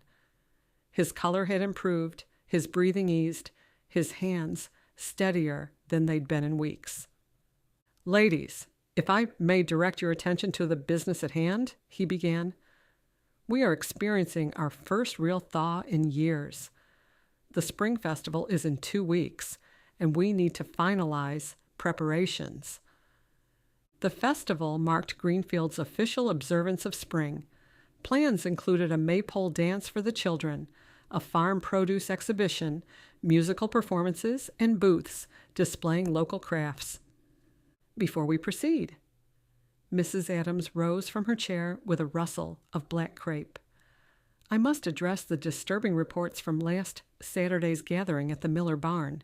His color had improved, his breathing eased, his hands steadier than they'd been in weeks. Ladies, if I may direct your attention to the business at hand, he began. We are experiencing our first real thaw in years. The Spring Festival is in 2 weeks, and we need to finalize preparations. The festival marked Greenfield's official observance of spring. Plans included a maypole dance for the children, a farm produce exhibition, musical performances, and booths displaying local crafts. Before we proceed, Mrs. Adams rose from her chair with a rustle of black crepe. I must address the disturbing reports from last Saturday's gathering at the Miller barn.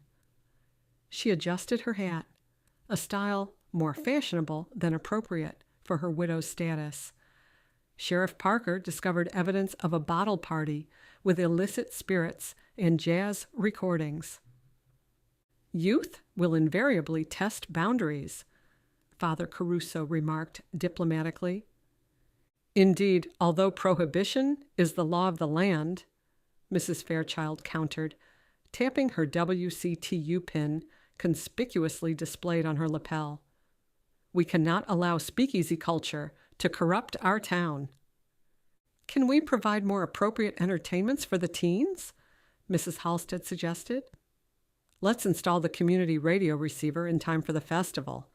She adjusted her hat, a style more fashionable than appropriate for her widow's status. Sheriff Parker discovered evidence of a bottle party with illicit spirits and jazz recordings. Youth will invariably test boundaries, Father Caruso remarked diplomatically. Indeed, although prohibition is the law of the land, Mrs. Fairchild countered, tapping her WCTU pin conspicuously displayed on her lapel. We cannot allow speakeasy culture to corrupt our town. Can we provide more appropriate entertainments for the teens? Mrs. Halstead suggested. Let's install the community radio receiver in time for the festival.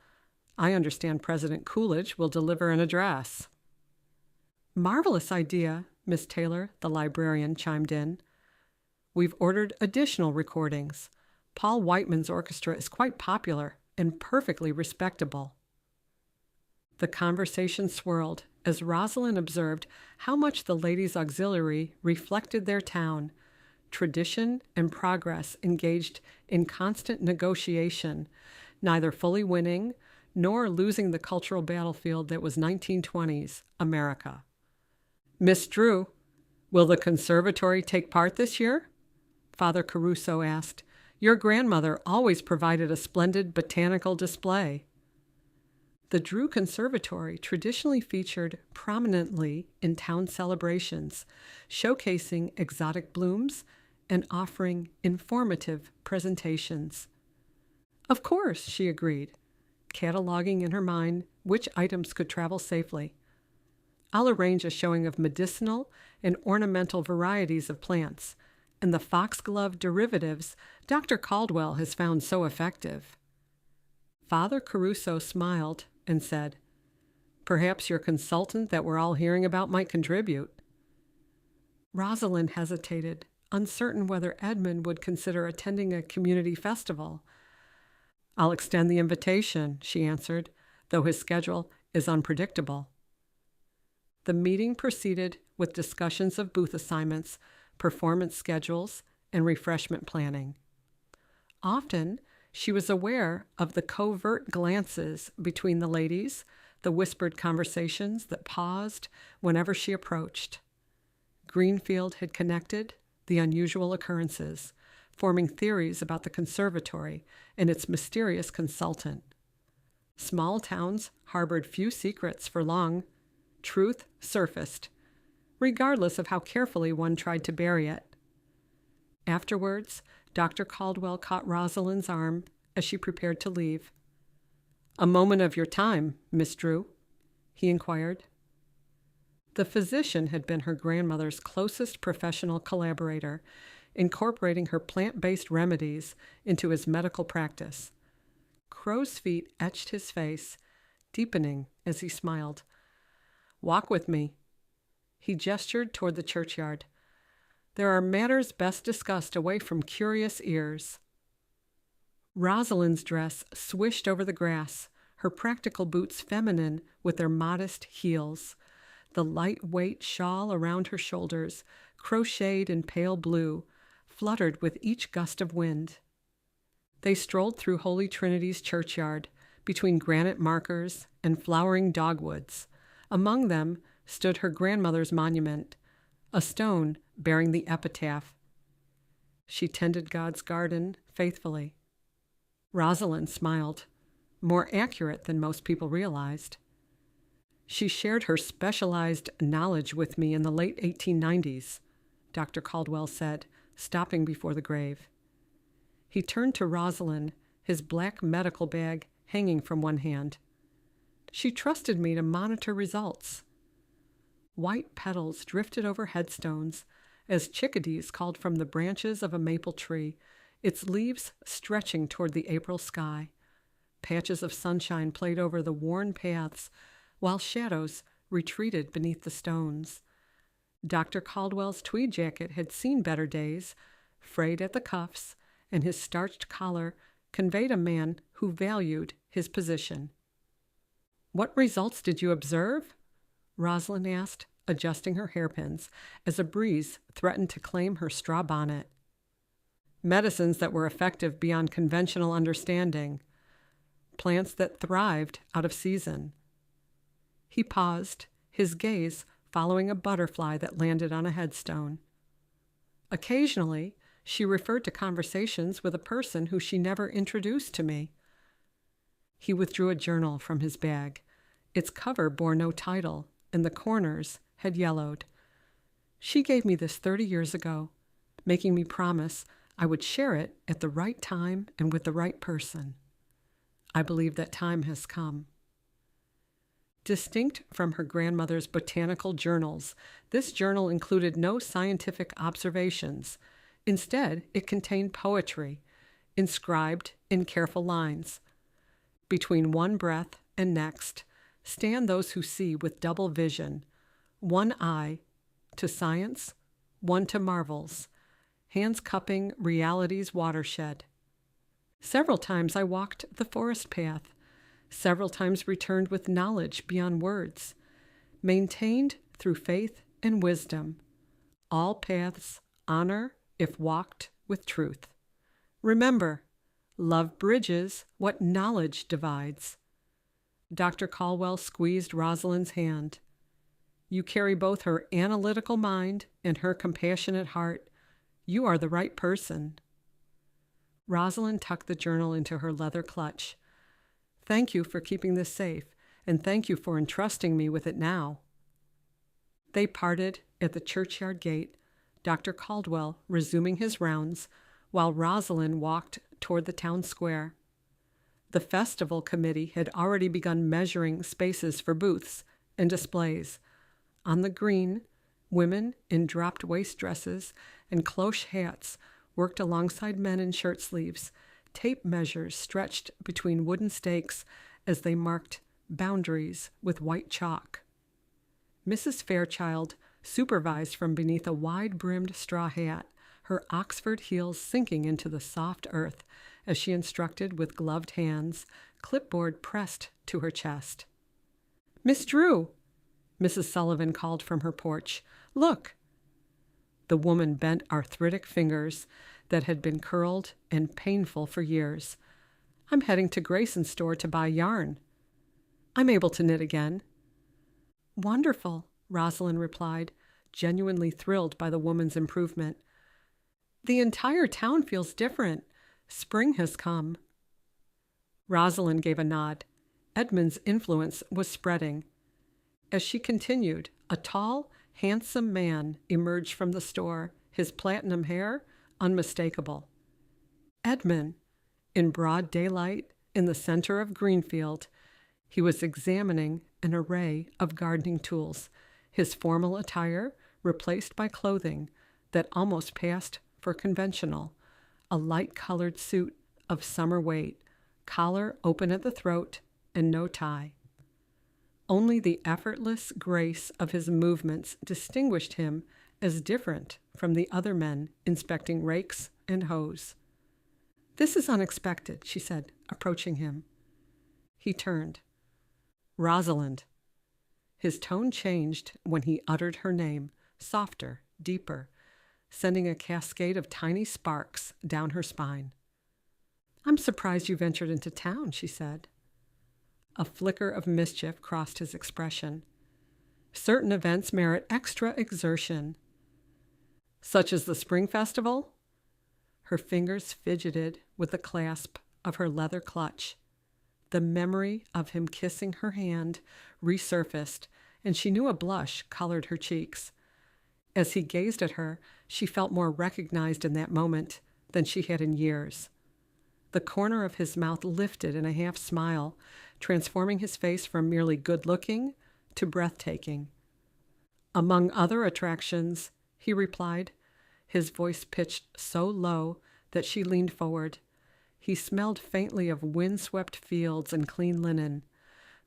I understand President Coolidge will deliver an address. Marvelous idea, Miss Taylor, the librarian, chimed in. We've ordered additional recordings. Paul Whiteman's orchestra is quite popular and perfectly respectable. The conversation swirled as Rosalind observed how much the ladies' auxiliary reflected their town, tradition and progress engaged in constant negotiation, neither fully winning nor losing the cultural battlefield that was 1920s America. Miss Drew, will the conservatory take part this year? Father Caruso asked. Your grandmother always provided a splendid botanical display. The Drew Conservatory traditionally featured prominently in town celebrations, showcasing exotic blooms and offering informative presentations. Of course, she agreed, cataloging in her mind which items could travel safely. I'll arrange a showing of medicinal and ornamental varieties of plants and the foxglove derivatives Dr. Caldwell has found so effective. Father Caruso smiled and said, Perhaps your consultant that we're all hearing about might contribute. Rosalind hesitated, uncertain whether Edmund would consider attending a community festival. I'll extend the invitation, she answered, though his schedule is unpredictable. The meeting proceeded with discussions of booth assignments, performance schedules, and refreshment planning. Often, she was aware of the covert glances between the ladies, the whispered conversations that paused whenever she approached. Greenfield had connected the unusual occurrences, forming theories about the conservatory and its mysterious consultant. Small towns harbored few secrets for long. Truth surfaced, regardless of how carefully one tried to bury it. Afterwards, Dr. Caldwell caught Rosalind's arm as she prepared to leave. A moment of your time, Miss Drew, he inquired. The physician had been her grandmother's closest professional collaborator, incorporating her plant-based remedies into his medical practice. Crow's feet etched his face, deepening as he smiled. Walk with me." He gestured toward the churchyard. "There are matters best discussed away from curious ears." Rosalind's dress swished over the grass, her practical boots feminine with their modest heels. The lightweight shawl around her shoulders, crocheted in pale blue, fluttered with each gust of wind. They strolled through Holy Trinity's churchyard, between granite markers and flowering dogwoods. Among them stood her grandmother's monument, a stone bearing the epitaph, "She tended God's garden faithfully." Rosalind smiled, more accurate than most people realized. "She shared her specialized knowledge with me in the late 1890s, Dr. Caldwell said, stopping before the grave. He turned to Rosalind, his black medical bag hanging from one hand. "She trusted me to monitor results." White petals drifted over headstones as chickadees called from the branches of a maple tree, its leaves stretching toward the April sky. Patches of sunshine played over the worn paths, while shadows retreated beneath the stones. Dr. Caldwell's tweed jacket had seen better days, frayed at the cuffs, and his starched collar conveyed a man who valued his position. "What results did you observe?" Rosalind asked, adjusting her hairpins as a breeze threatened to claim her straw bonnet. "Medicines that were effective beyond conventional understanding. Plants that thrived out of season." He paused, his gaze following a butterfly that landed on a headstone. Occasionally, she referred to conversations with a person who she never introduced to me. He withdrew a journal from his bag. Its cover bore no title, and the corners had yellowed. "She gave me this 30 years ago, making me promise I would share it at the right time and with the right person. I believe that time has come." Distinct from her grandmother's botanical journals, this journal included no scientific observations. Instead, it contained poetry, inscribed in careful lines. "Between one breath and next, stand those who see with double vision, one eye to science, one to marvels, hands cupping reality's watershed. Several times I walked the forest path, several times returned with knowledge beyond words, maintained through faith and wisdom. All paths honor if walked with truth. Remember, love bridges what knowledge divides." Dr. Caldwell squeezed Rosalind's hand. "You carry both her analytical mind and her compassionate heart. You are the right person." Rosalind tucked the journal into her leather clutch. "Thank you for keeping this safe, and thank you for entrusting me with it now." They parted at the churchyard gate, Dr. Caldwell resuming his rounds, while Rosalind walked toward the town square. The festival committee had already begun measuring spaces for booths and displays. On the green, women in dropped waist dresses and cloche hats worked alongside men in shirt sleeves, tape measures stretched between wooden stakes as they marked boundaries with white chalk. Mrs. Fairchild supervised from beneath a wide-brimmed straw hat, her Oxford heels sinking into the soft earth as she instructed with gloved hands, clipboard pressed to her chest. "Miss Drew," Mrs. Sullivan called from her porch. "Look." The woman bent arthritic fingers that had been curled and painful for years. "I'm heading to Grayson's store to buy yarn. I'm able to knit again." "Wonderful," Rosalind replied, genuinely thrilled by the woman's improvement. "The entire town feels different. Spring has come." Rosalind gave a nod. Edmund's influence was spreading. As she continued, a tall, handsome man emerged from the store, his platinum hair unmistakable. Edmund, in broad daylight in the center of Greenfield, he was examining an array of gardening tools, his formal attire replaced by clothing that almost passed for conventional, a light-colored suit of summer weight, collar open at the throat, and no tie. Only the effortless grace of his movements distinguished him as different from the other men inspecting rakes and hoes. "This is unexpected," she said, approaching him. He turned. "Rosalind." His tone changed when he uttered her name, softer, deeper, sending a cascade of tiny sparks down her spine. "I'm surprised you ventured into town," she said. A flicker of mischief crossed his expression. "Certain events merit extra exertion." "Such as the spring festival?" Her fingers fidgeted with the clasp of her leather clutch. The memory of him kissing her hand resurfaced, and she knew a blush colored her cheeks. As he gazed at her, she felt more recognized in that moment than she had in years. The corner of his mouth lifted in a half smile, transforming his face from merely good-looking to breathtaking. "Among other attractions," he replied, his voice pitched so low that she leaned forward. He smelled faintly of wind-swept fields and clean linen.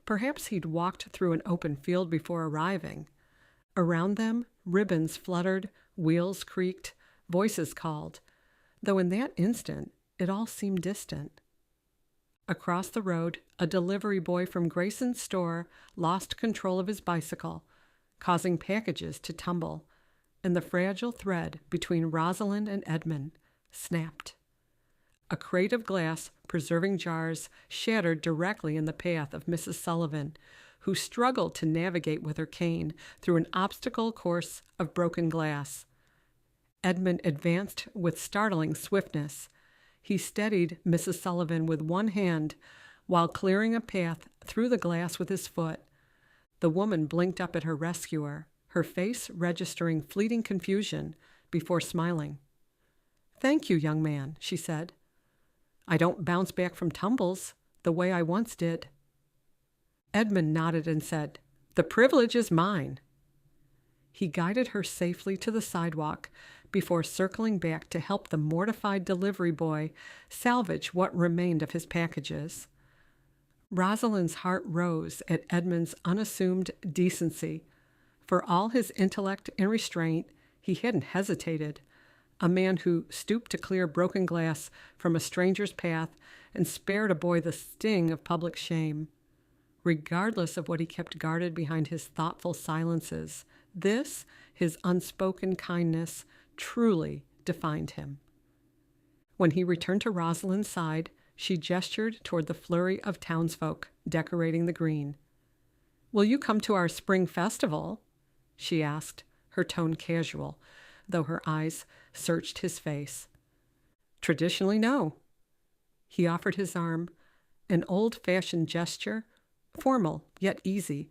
Perhaps he'd walked through an open field before arriving. Around them, ribbons fluttered, wheels creaked, voices called, though in that instant it all seemed distant. Across the road, a delivery boy from Grayson's store lost control of his bicycle, causing packages to tumble, and the fragile thread between Rosalind and Edmund snapped. A crate of glass preserving jars shattered directly in the path of Mrs. Sullivan, who struggled to navigate with her cane through an obstacle course of broken glass. Edmund advanced with startling swiftness. He steadied Mrs. Sullivan with one hand while clearing a path through the glass with his foot. The woman blinked up at her rescuer, her face registering fleeting confusion before smiling. "Thank you, young man," she said. "I don't bounce back from tumbles the way I once did." Edmund nodded and said, "The privilege is mine." He guided her safely to the sidewalk before circling back to help the mortified delivery boy salvage what remained of his packages. Rosalind's heart rose at Edmund's unassumed decency. For all his intellect and restraint, he hadn't hesitated. A man who stooped to clear broken glass from a stranger's path and spared a boy the sting of public shame. Regardless of what he kept guarded behind his thoughtful silences, this, his unspoken kindness, truly defined him. When he returned to Rosalind's side, she gestured toward the flurry of townsfolk decorating the green. "Will you come to our spring festival?" she asked, her tone casual, though her eyes searched his face. "Traditionally, no." He offered his arm, an old-fashioned gesture, formal yet easy,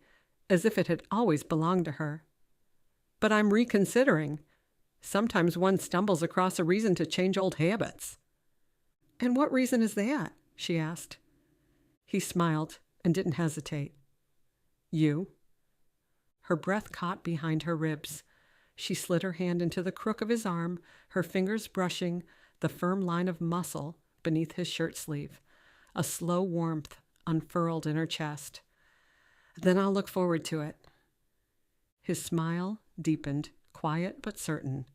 as if it had always belonged to her. "But I'm reconsidering. Sometimes one stumbles across a reason to change old habits." "And what reason is that?" she asked. He smiled and didn't hesitate. "You." Her breath caught behind her ribs. She slid her hand into the crook of his arm, her fingers brushing the firm line of muscle beneath his shirt sleeve. A slow warmth unfurled in her chest. "Then I'll look forward to it." His smile deepened, quiet but certain.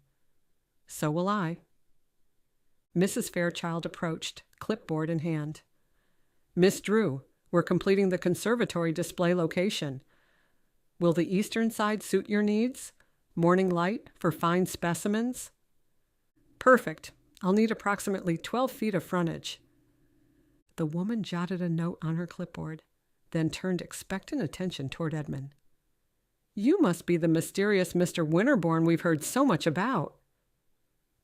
"So will I." Mrs. Fairchild approached, clipboard in hand. "Miss Drew, we're completing the conservatory display location. Will the eastern side suit your needs? Morning light for fine specimens?" "Perfect. I'll need approximately 12 feet of frontage." The woman jotted a note on her clipboard, then turned expectant attention toward Edmund. "You must be the mysterious Mr. Winterborne we've heard so much about.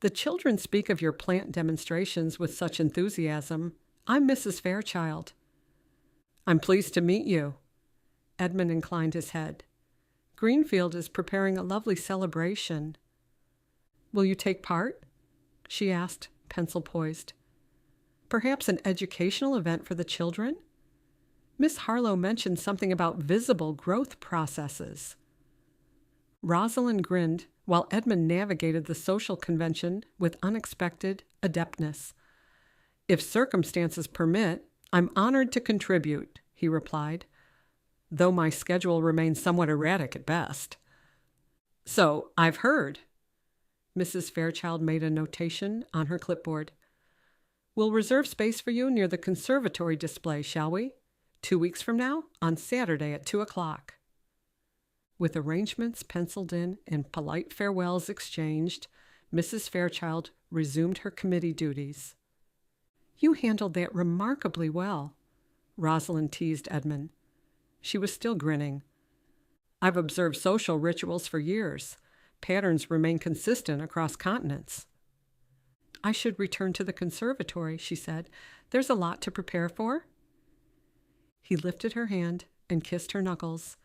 The children speak of your plant demonstrations with such enthusiasm. I'm Mrs. Fairchild." "I'm pleased to meet you." Edmund inclined his head. "Greenfield is preparing a lovely celebration." "Will you take part?" she asked, pencil poised. "Perhaps an educational event for the children? Miss Harlow mentioned something about visible growth processes." Rosalind grinned while Edmund navigated the social convention with unexpected adeptness. "If circumstances permit, I'm honored to contribute," he replied. though my schedule remains somewhat erratic at best. So, I've heard. Mrs. Fairchild made a notation on her clipboard. We'll reserve space for you near the conservatory display, shall we? 2 weeks from now, on Saturday at 2:00. With arrangements penciled in and polite farewells exchanged, Mrs. Fairchild resumed her committee duties. You handled that remarkably well, Rosalind teased Edmund. She was still grinning. I've observed social rituals for years. Patterns remain consistent across continents. I should return to the conservatory, she said. There's a lot to prepare for. He lifted her hand and kissed her knuckles.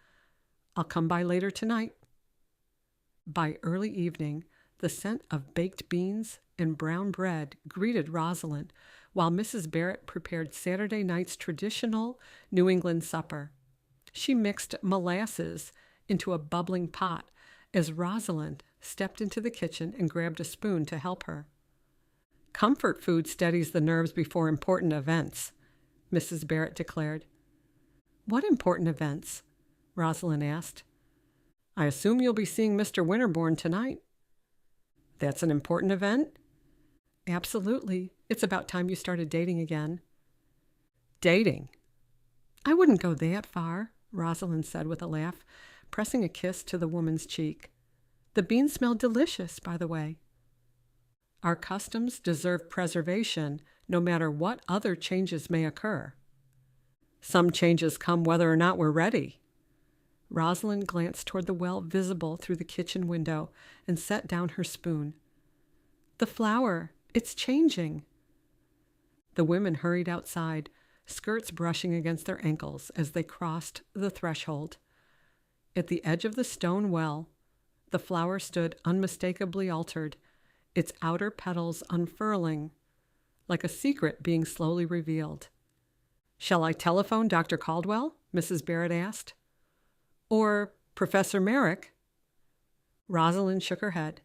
I'll come by later tonight. By early evening, the scent of baked beans and brown bread greeted Rosalind, while Mrs. Barrett prepared Saturday night's traditional New England supper. She mixed molasses into a bubbling pot as Rosalind stepped into the kitchen and grabbed a spoon to help her. Comfort food steadies the nerves before important events, Mrs. Barrett declared. What important events? Rosalind asked. I assume you'll be seeing Mr. Winterborne tonight. That's an important event? Absolutely. It's about time you started dating again. Dating? I wouldn't go that far, Rosalind said with a laugh, pressing a kiss to the woman's cheek. The beans smell delicious, by the way. Our customs deserve preservation, no matter what other changes may occur. Some changes come whether or not we're ready. Rosalind glanced toward the well visible through the kitchen window and set down her spoon. The flower, it's changing. The women hurried outside, skirts brushing against their ankles as they crossed the threshold. At the edge of the stone well, the flower stood unmistakably altered, its outer petals unfurling, like a secret being slowly revealed. Shall I telephone Dr. Caldwell? Mrs. Barrett asked. Or Professor Merrick? Rosalind shook her head,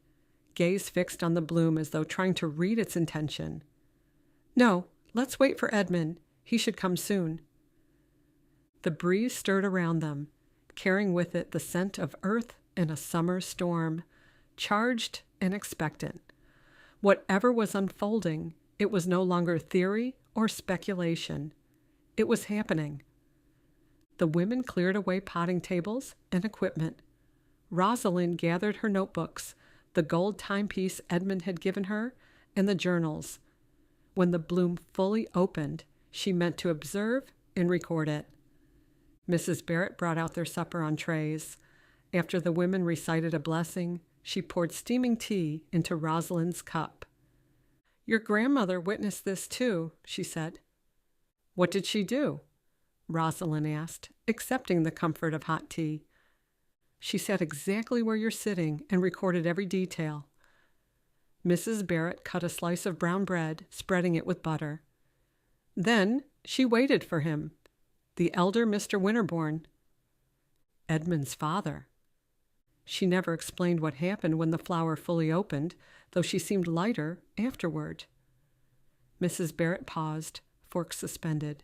gaze fixed on the bloom as though trying to read its intention. No, let's wait for Edmund. He should come soon. The breeze stirred around them, carrying with it the scent of earth in a summer storm, charged and expectant. Whatever was unfolding, it was no longer theory or speculation. It was happening. The women cleared away potting tables and equipment. Rosalind gathered her notebooks, the gold timepiece Edmund had given her, and the journals. When the bloom fully opened, she meant to observe and record it. Mrs. Barrett brought out their supper on trays. After the women recited a blessing, she poured steaming tea into Rosalind's cup. Your grandmother witnessed this too, she said. What did she do? Rosalind asked, accepting the comfort of hot tea. She sat exactly where you're sitting and recorded every detail. Mrs. Barrett cut a slice of brown bread, spreading it with butter. Then she waited for him, the elder Mr. Winterborne. Edmund's father. She never explained what happened when the flower fully opened, though she seemed lighter afterward. Mrs. Barrett paused, fork suspended.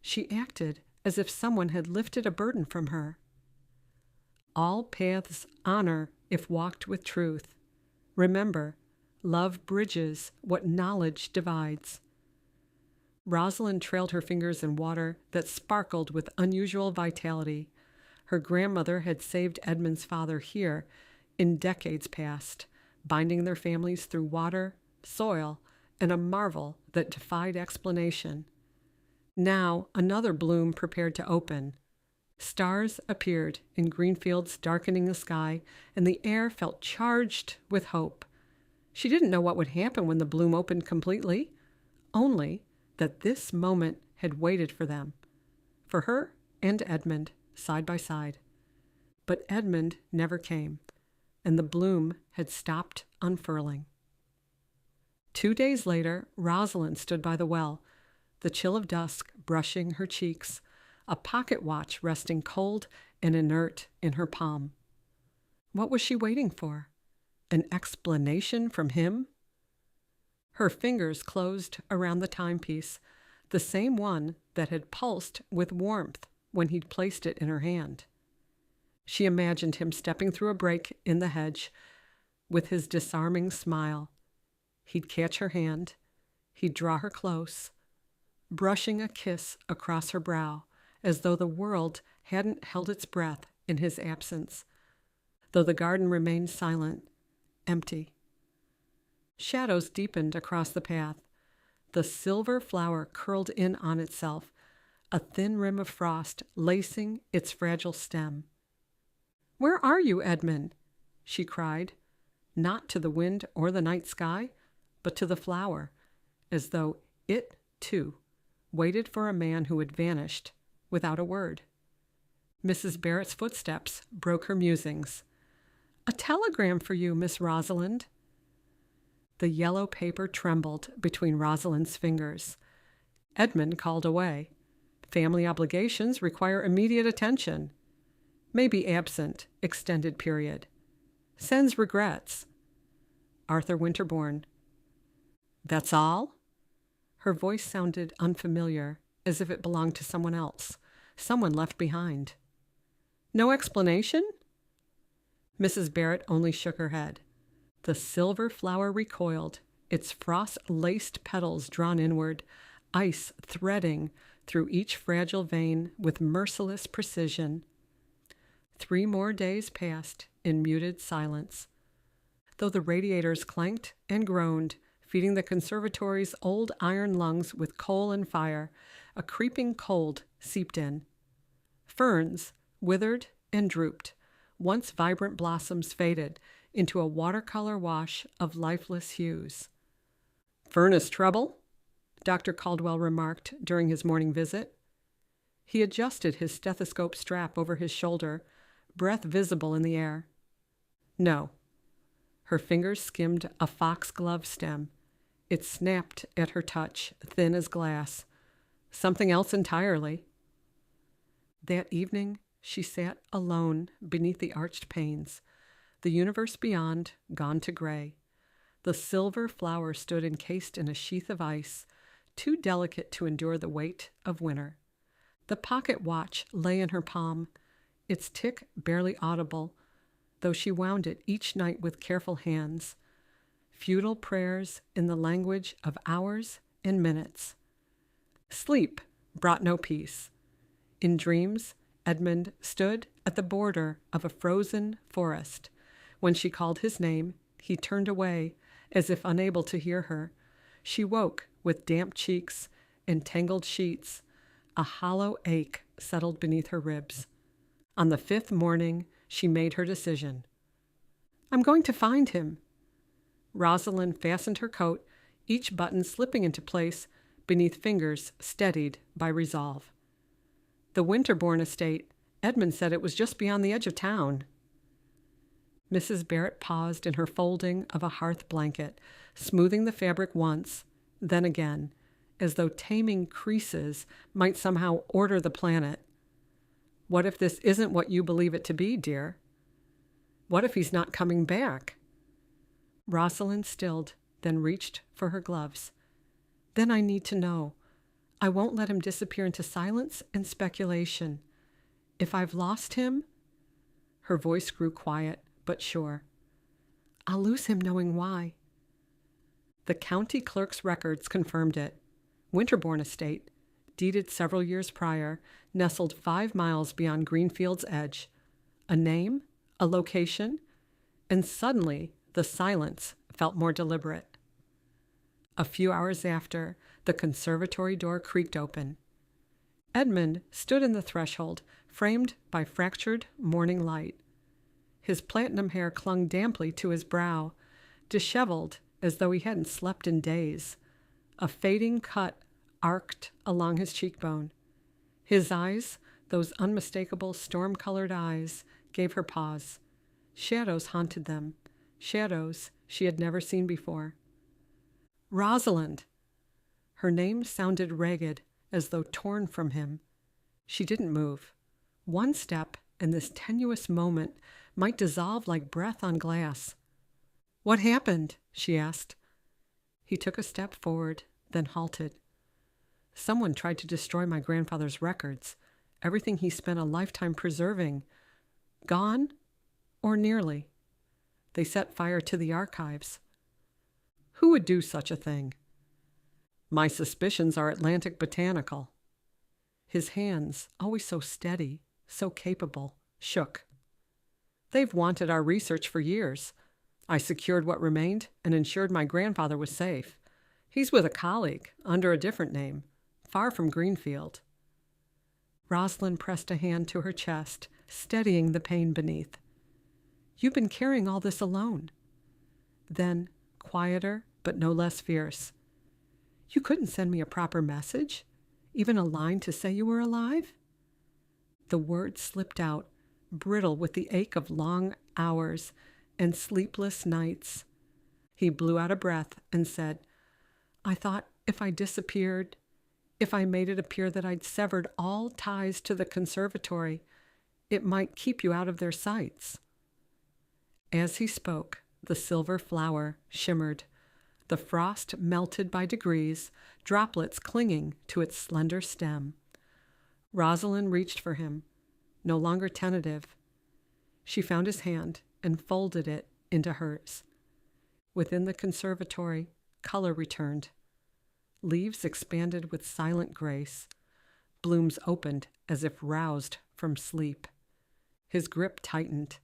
She acted as if someone had lifted a burden from her. All paths honor if walked with truth. Remember, love bridges what knowledge divides. Rosalind trailed her fingers in water that sparkled with unusual vitality. Her grandmother had saved Edmund's father here in decades past, binding their families through water, soil, and a marvel that defied explanation. Now another bloom prepared to open. Stars appeared in green fields darkening the sky, and the air felt charged with hope. She didn't know what would happen when the bloom opened completely, only that this moment had waited for them, for her and Edmund, side by side. But Edmund never came, and the bloom had stopped unfurling. 2 days later, Rosalind stood by the well, the chill of dusk brushing her cheeks, a pocket watch resting cold and inert in her palm. What was she waiting for? An explanation from him? Her fingers closed around the timepiece, the same one that had pulsed with warmth when he'd placed it in her hand. She imagined him stepping through a break in the hedge with his disarming smile. He'd catch her hand, he'd draw her close, brushing a kiss across her brow, as though the world hadn't held its breath in his absence, though the garden remained silent, empty. Shadows deepened across the path. The silver flower curled in on itself, a thin rim of frost lacing its fragile stem. "Where are you, Edmund?" she cried, not to the wind or the night sky, but to the flower, as though it, too, waited for a man who had vanished without a word. Mrs. Barrett's footsteps broke her musings. "A telegram for you, Miss Rosalind." The yellow paper trembled between Rosalind's fingers. Edmund called away. Family obligations require immediate attention. May be absent, extended period. Sends regrets. Arthur Winterborne. "That's all?" Her voice sounded unfamiliar, as if it belonged to someone else, someone left behind. "No explanation?" Mrs. Barrett only shook her head. The silver flower recoiled, its frost-laced petals drawn inward, ice threading through each fragile vein with merciless precision. 3 more days passed in muted silence. Though the radiators clanked and groaned, feeding the conservatory's old iron lungs with coal and fire, a creeping cold seeped in. Ferns withered and drooped. Once vibrant blossoms faded into a watercolor wash of lifeless hues. "Furnace trouble?" Dr. Caldwell remarked during his morning visit. He adjusted his stethoscope strap over his shoulder, breath visible in the air. "No." Her fingers skimmed a foxglove stem. It snapped at her touch, thin as glass. Something else entirely. That evening, she sat alone beneath the arched panes, the universe beyond gone to gray. The silver flower stood encased in a sheath of ice, too delicate to endure the weight of winter. The pocket watch lay in her palm, its tick barely audible, though she wound it each night with careful hands. Futile prayers in the language of hours and minutes. Sleep brought no peace. In dreams, Edmund stood at the border of a frozen forest. When she called his name, he turned away, as if unable to hear her. She woke with damp cheeks and tangled sheets. A hollow ache settled beneath her ribs. On the 5th morning, she made her decision. "I'm going to find him." Rosalind fastened her coat, each button slipping into place beneath fingers steadied by resolve. The Winterborne estate, Edmund said it was just beyond the edge of town. Mrs. Barrett paused in her folding of a hearth blanket, smoothing the fabric once, then again, as though taming creases might somehow order the planet. "What if this isn't what you believe it to be, dear? What if he's not coming back?" Rosalind stilled, then reached for her gloves. "Then I need to know. I won't let him disappear into silence and speculation. If I've lost him," her voice grew quiet but sure, "I'll lose him knowing why." The county clerk's records confirmed it. Winterborne estate, deeded several years prior, nestled 5 miles beyond Greenfield's edge. A name, a location, and suddenly the silence felt more deliberate. A few hours after, the conservatory door creaked open. Edmund stood in the threshold, framed by fractured morning light. His platinum hair clung damply to his brow, disheveled as though he hadn't slept in days. A fading cut arced along his cheekbone. His eyes, those unmistakable storm-colored eyes, gave her pause. Shadows haunted them, shadows she had never seen before. "Rosalind!" Her name sounded ragged, as though torn from him. She didn't move. One step, and this tenuous moment might dissolve like breath on glass. "What happened?" she asked. He took a step forward, then halted. "Someone tried to destroy my grandfather's records. everything he spent a lifetime preserving, gone, or nearly. They set fire to the archives. Who would do such a thing? My suspicions are Atlantic Botanical. His hands, always so steady, so capable, shook. They've wanted our research for years. I secured what remained and ensured my grandfather was safe. He's with a colleague, under a different name, far from Greenfield. Rosalind pressed a hand to her chest, steadying the pain beneath. You've been carrying all this alone. Then, quieter, but no less fierce. You couldn't send me a proper message? Even a line to say you were alive? The words slipped out, brittle with the ache of long hours and sleepless nights. He blew out a breath and said, I thought if I disappeared, if I made it appear that I'd severed all ties to the conservatory, it might keep you out of their sights. As he spoke, the silver flower shimmered, the frost melted by degrees, droplets clinging to its slender stem. Rosalind reached for him, no longer tentative. She found his hand and folded it into hers. Within the conservatory, color returned. Leaves expanded with silent grace. Blooms opened as if roused from sleep. His grip tightened.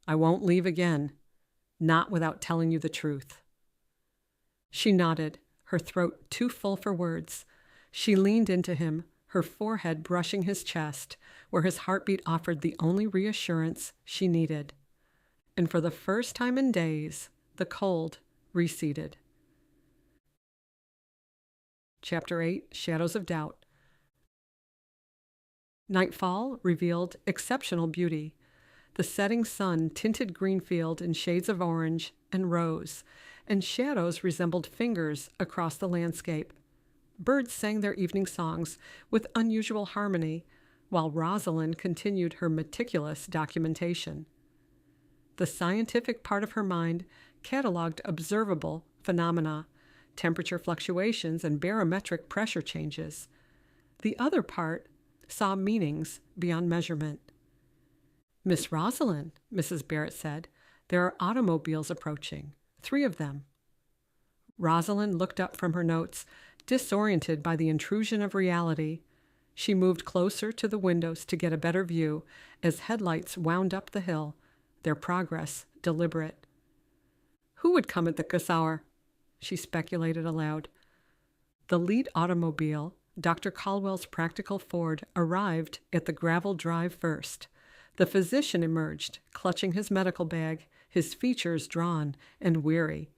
I won't leave again, not without telling you the truth. She nodded, her throat too full for words. She leaned into him, her forehead brushing his chest, where his heartbeat offered the only reassurance she needed. And for the first time in days, the cold receded. Chapter 8, Shadows of Doubt. Nightfall revealed exceptional beauty. The setting sun tinted Greenfield in shades of orange and rose, and shadows resembled fingers across the landscape. Birds sang their evening songs with unusual harmony, while Rosalind continued her meticulous documentation. The scientific part of her mind cataloged observable phenomena, temperature fluctuations, and barometric pressure changes. The other part saw meanings beyond measurement. Miss Rosalind, Mrs. Barrett said, there are automobiles approaching, 3 of them. Rosalind looked up from her notes, disoriented by the intrusion of reality. She moved closer to the windows to get a better view as headlights wound up the hill, their progress deliberate. Who would come at this hour? She speculated aloud. The lead automobile, Dr. Caldwell's practical Ford, arrived at the gravel drive first. The physician emerged, clutching his medical bag, his features drawn and weary.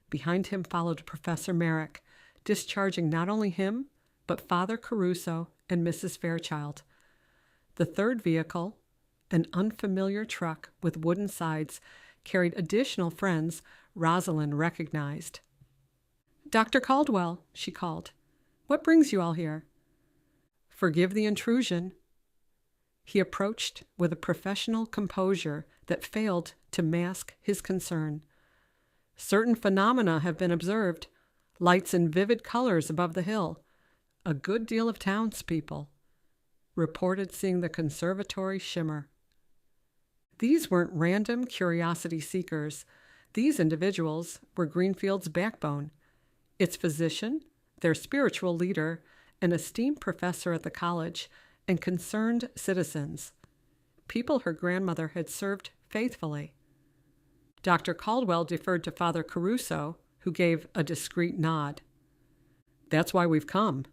Behind him followed Professor Merrick, discharging not only him, but Father Caruso and Mrs. Fairchild. The third vehicle, an unfamiliar truck with wooden sides, carried additional friends Rosalind recognized. Dr. Caldwell, she called. What brings you all here? Forgive the intrusion. He approached with a professional composure that failed to mask his concern. Certain phenomena have been observed, lights in vivid colors above the hill. A good deal of townspeople reported seeing the conservatory shimmer. These weren't random curiosity seekers. These individuals were Greenfield's backbone, its physician, their spiritual leader, an esteemed professor at the college, and concerned citizens, people her grandmother had served faithfully. Dr. Caldwell deferred to Father Caruso, who gave a discreet nod. That's why we've come,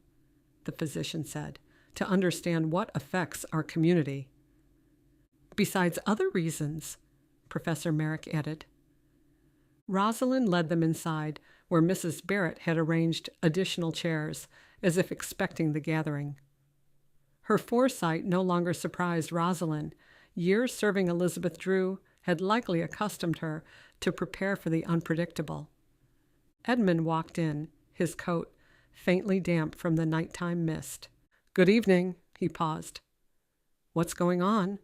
the physician said, to understand what affects our community. Besides other reasons, Professor Merrick added. Rosalind led them inside, where Mrs. Barrett had arranged additional chairs, as if expecting the gathering. Her foresight no longer surprised Rosalind. Years serving Elizabeth Drew had likely accustomed her to prepare for the unpredictable. Edmund walked in, his coat faintly damp from the nighttime mist. Good evening, he paused. What's going on?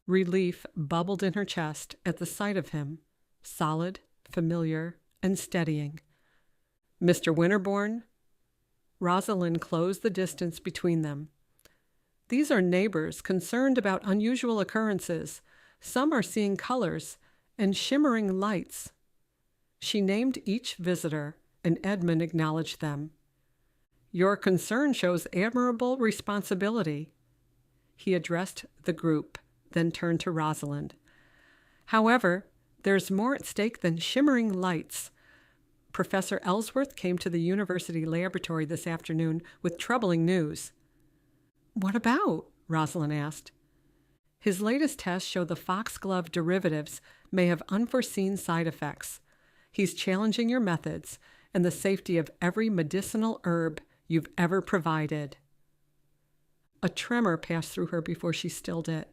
Relief bubbled in her chest at the sight of him, solid, familiar, and steadying. Mr. Winterborne? Rosalind closed the distance between them. These are neighbors concerned about unusual occurrences. Some are seeing colors and shimmering lights. She named each visitor, and Edmund acknowledged them. Your concern shows admirable responsibility. He addressed the group, then turned to Rosalind. However, there's more at stake than shimmering lights. Professor Ellsworth came to the university laboratory this afternoon with troubling news. What about? Rosalind asked. His latest tests show the foxglove derivatives may have unforeseen side effects. He's challenging your methods and the safety of every medicinal herb you've ever provided. A tremor passed through her before she stilled it.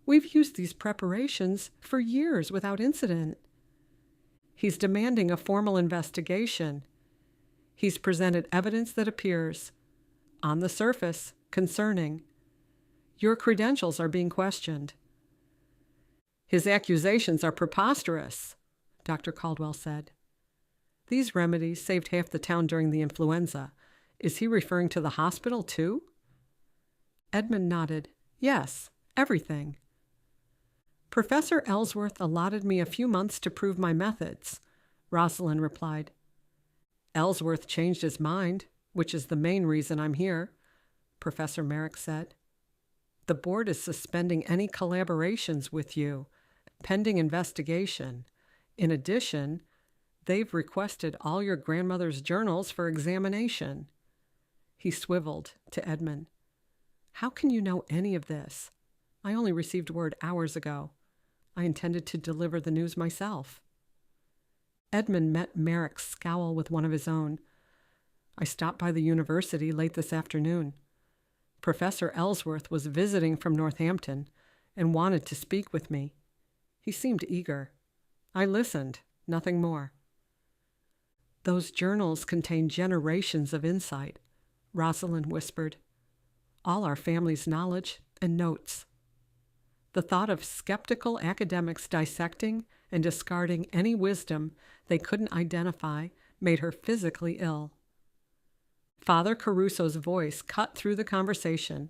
We've used these preparations for years without incident. He's demanding a formal investigation. He's presented evidence that appears, on the surface, concerning. Your credentials are being questioned. His accusations are preposterous, Dr. Caldwell said. These remedies saved half the town during the influenza. Is he referring to the hospital, too? Edmund nodded. Yes, everything. Professor Ellsworth allotted me a few months to prove my methods, Rosalind replied. Ellsworth changed his mind, which is the main reason I'm here, Professor Merrick said. The board is suspending any collaborations with you, pending investigation. In addition, they've requested all your grandmother's journals for examination. He swiveled to Edmund. How can you know any of this? I only received word hours ago. I intended to deliver the news myself. Edmund met Merrick's scowl with one of his own. I stopped by the university late this afternoon. Professor Ellsworth was visiting from Northampton and wanted to speak with me. He seemed eager. I listened, nothing more. Those journals contain generations of insight, Rosalind whispered. All our family's knowledge and notes. The thought of skeptical academics dissecting and discarding any wisdom they couldn't identify made her physically ill. Father Caruso's voice cut through the conversation.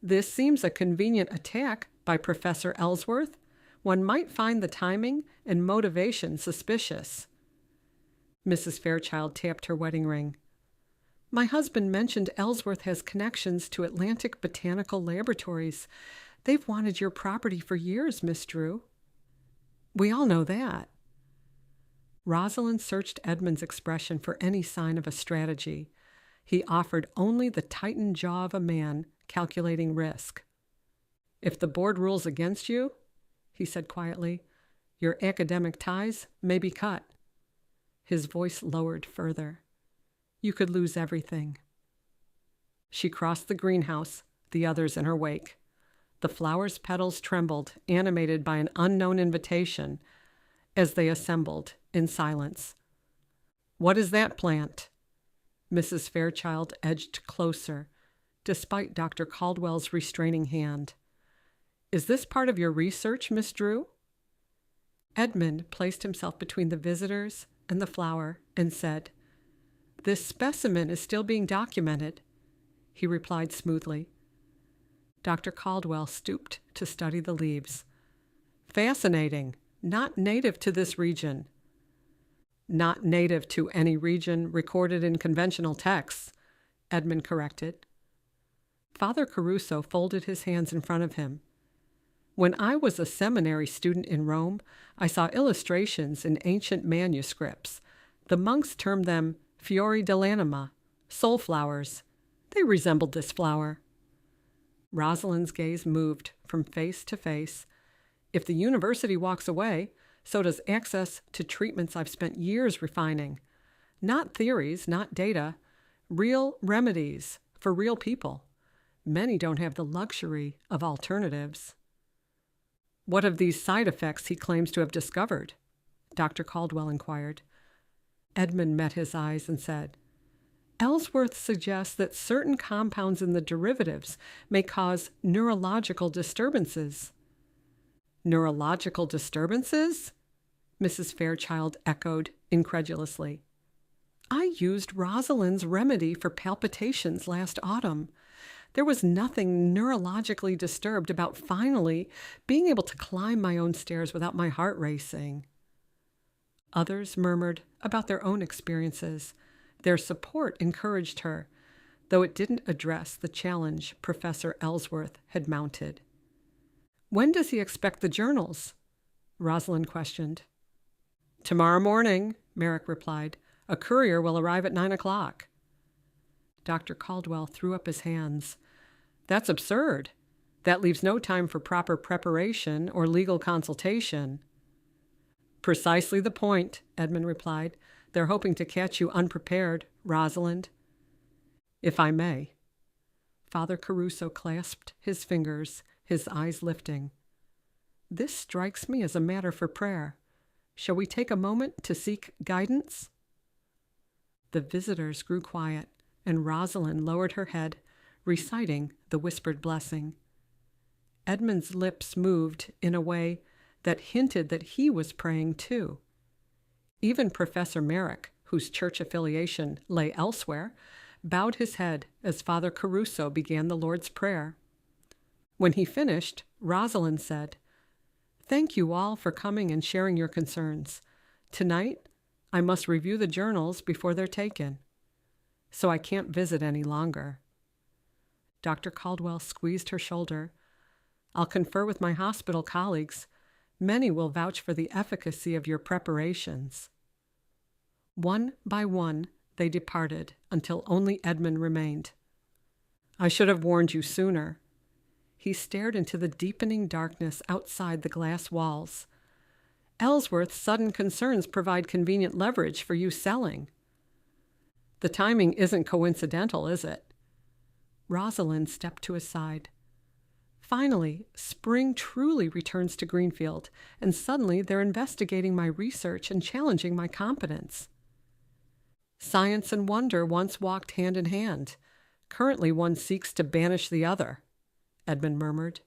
This seems a convenient attack by Professor Ellsworth. One might find the timing and motivation suspicious. Mrs. Fairchild tapped her wedding ring. My husband mentioned Ellsworth has connections to Atlantic Botanical Laboratories. They've wanted your property for years, Miss Drew. We all know that. Rosalind searched Edmund's expression for any sign of a strategy. He offered only the tightened jaw of a man calculating risk. If the board rules against you, he said quietly, your academic ties may be cut. His voice lowered further. You could lose everything. She crossed the greenhouse, the others in her wake. The flower's petals trembled, animated by an unknown invitation, as they assembled in silence. What is that plant? Mrs. Fairchild edged closer, despite Dr. Caldwell's restraining hand. Is this part of your research, Miss Drew? Edmund placed himself between the visitors and the flower and said, This specimen is still being documented, he replied smoothly. Dr. Caldwell stooped to study the leaves. Fascinating. Not native to this region. Not native to any region recorded in conventional texts, Edmund corrected. Father Caruso folded his hands in front of him. When I was a seminary student in Rome, I saw illustrations in ancient manuscripts. The monks termed them fiori dell'anima, soul flowers. They resembled this flower. Rosalind's gaze moved from face to face. If the university walks away, so does access to treatments I've spent years refining. Not theories, not data. Real remedies for real people. Many don't have the luxury of alternatives. What of these side effects he claims to have discovered? Dr. Caldwell inquired. Edmund met his eyes and said, Ellsworth suggests that certain compounds in the derivatives may cause neurological disturbances. Neurological disturbances? Mrs. Fairchild echoed incredulously. I used Rosalind's remedy for palpitations last autumn. There was nothing neurologically disturbed about finally being able to climb my own stairs without my heart racing. Others murmured about their own experiences. Their support encouraged her, though it didn't address the challenge Professor Ellsworth had mounted. "When does he expect the journals?" Rosalind questioned. "Tomorrow morning," Merrick replied. "A courier will arrive at 9 o'clock. Dr. Caldwell threw up his hands. "That's absurd. That leaves no time for proper preparation or legal consultation." "Precisely the point," Edmund replied. "They're hoping to catch you unprepared, Rosalind." "If I may." Father Caruso clasped his fingers, his eyes lifting. "This strikes me as a matter for prayer. Shall we take a moment to seek guidance?" The visitors grew quiet, and Rosalind lowered her head, reciting the whispered blessing. Edmund's lips moved in a way that hinted that he was praying too. Even Professor Merrick, whose church affiliation lay elsewhere, bowed his head as Father Caruso began the Lord's Prayer. When he finished, Rosalind said, "Thank you all for coming and sharing your concerns. Tonight, I must review the journals before they're taken, so I can't visit any longer." Dr. Caldwell squeezed her shoulder. "I'll confer with my hospital colleagues. Many will vouch for the efficacy of your preparations." One by one, they departed until only Edmund remained. "I should have warned you sooner." He stared into the deepening darkness outside the glass walls. "Ellsworth's sudden concerns provide convenient leverage for you selling." "The timing isn't coincidental, is it?" Rosalind stepped to his side. "Finally, spring truly returns to Greenfield, and suddenly they're investigating my research and challenging my competence." "Science and wonder once walked hand in hand. Currently one seeks to banish the other," Edmund murmured.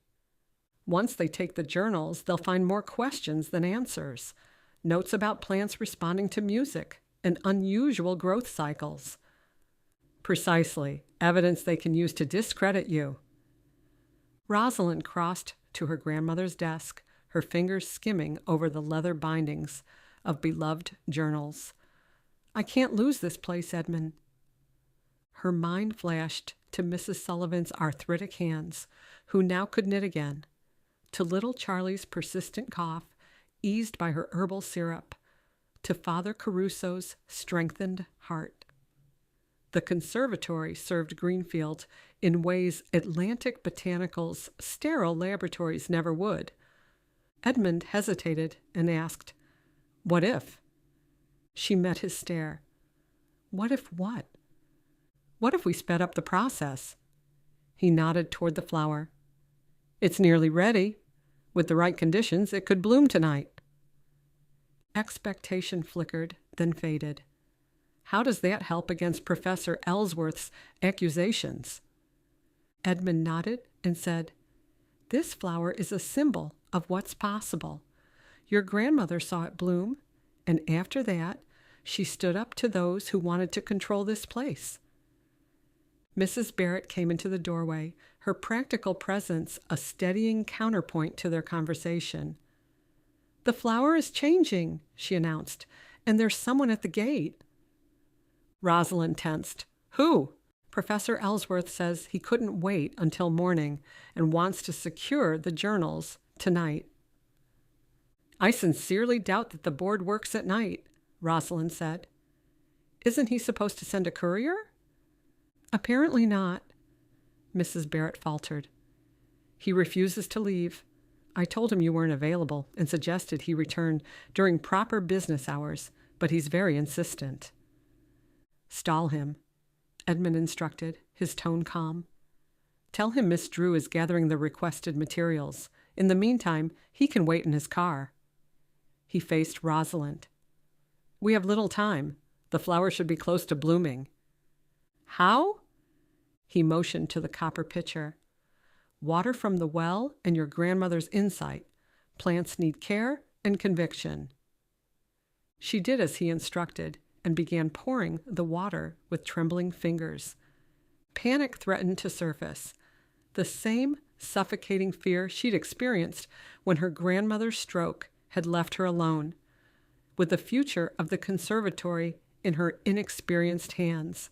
"Once they take the journals, they'll find more questions than answers. Notes about plants responding to music and unusual growth cycles." "Precisely. Evidence they can use to discredit you." Rosalind crossed to her grandmother's desk, her fingers skimming over the leather bindings of beloved journals. "I can't lose this place, Edmund." Her mind flashed to Mrs. Sullivan's arthritic hands, who now could knit again, to little Charlie's persistent cough, eased by her herbal syrup, to Father Caruso's strengthened heart. The conservatory served Greenfield in ways Atlantic Botanical's sterile laboratories never would. Edmund hesitated and asked, "What if?" She met his stare. "What if what?" "What if we sped up the process?" He nodded toward the flower. "It's nearly ready. With the right conditions, it could bloom tonight." Expectation flickered, then faded. "How does that help against Professor Ellsworth's accusations?" Edmund nodded and said, "This flower is a symbol of what's possible. Your grandmother saw it bloom, and after that, she stood up to those who wanted to control this place." Mrs. Barrett came into the doorway, her practical presence a steadying counterpoint to their conversation. "The flower is changing," she announced, "and there's someone at the gate." Rosalind tensed. "Who?" "Professor Ellsworth says he couldn't wait until morning and wants to secure the journals tonight." "I sincerely doubt that the board works at night," Rosalind said. "Isn't he supposed to send a courier?" "Apparently not," Mrs. Barrett faltered. "He refuses to leave. I told him you weren't available and suggested he return during proper business hours, but he's very insistent." "Stall him," Edmund instructed, his tone calm. "Tell him Miss Drew is gathering the requested materials. In the meantime, he can wait in his car." He faced Rosalind. "We have little time. The flower should be close to blooming." "How?" He motioned to the copper pitcher. "Water from the well and your grandmother's insight. Plants need care and conviction." She did as he instructed and began pouring the water with trembling fingers. Panic threatened to surface. The same suffocating fear she'd experienced when her grandmother's stroke had left her alone, with the future of the conservatory in her inexperienced hands.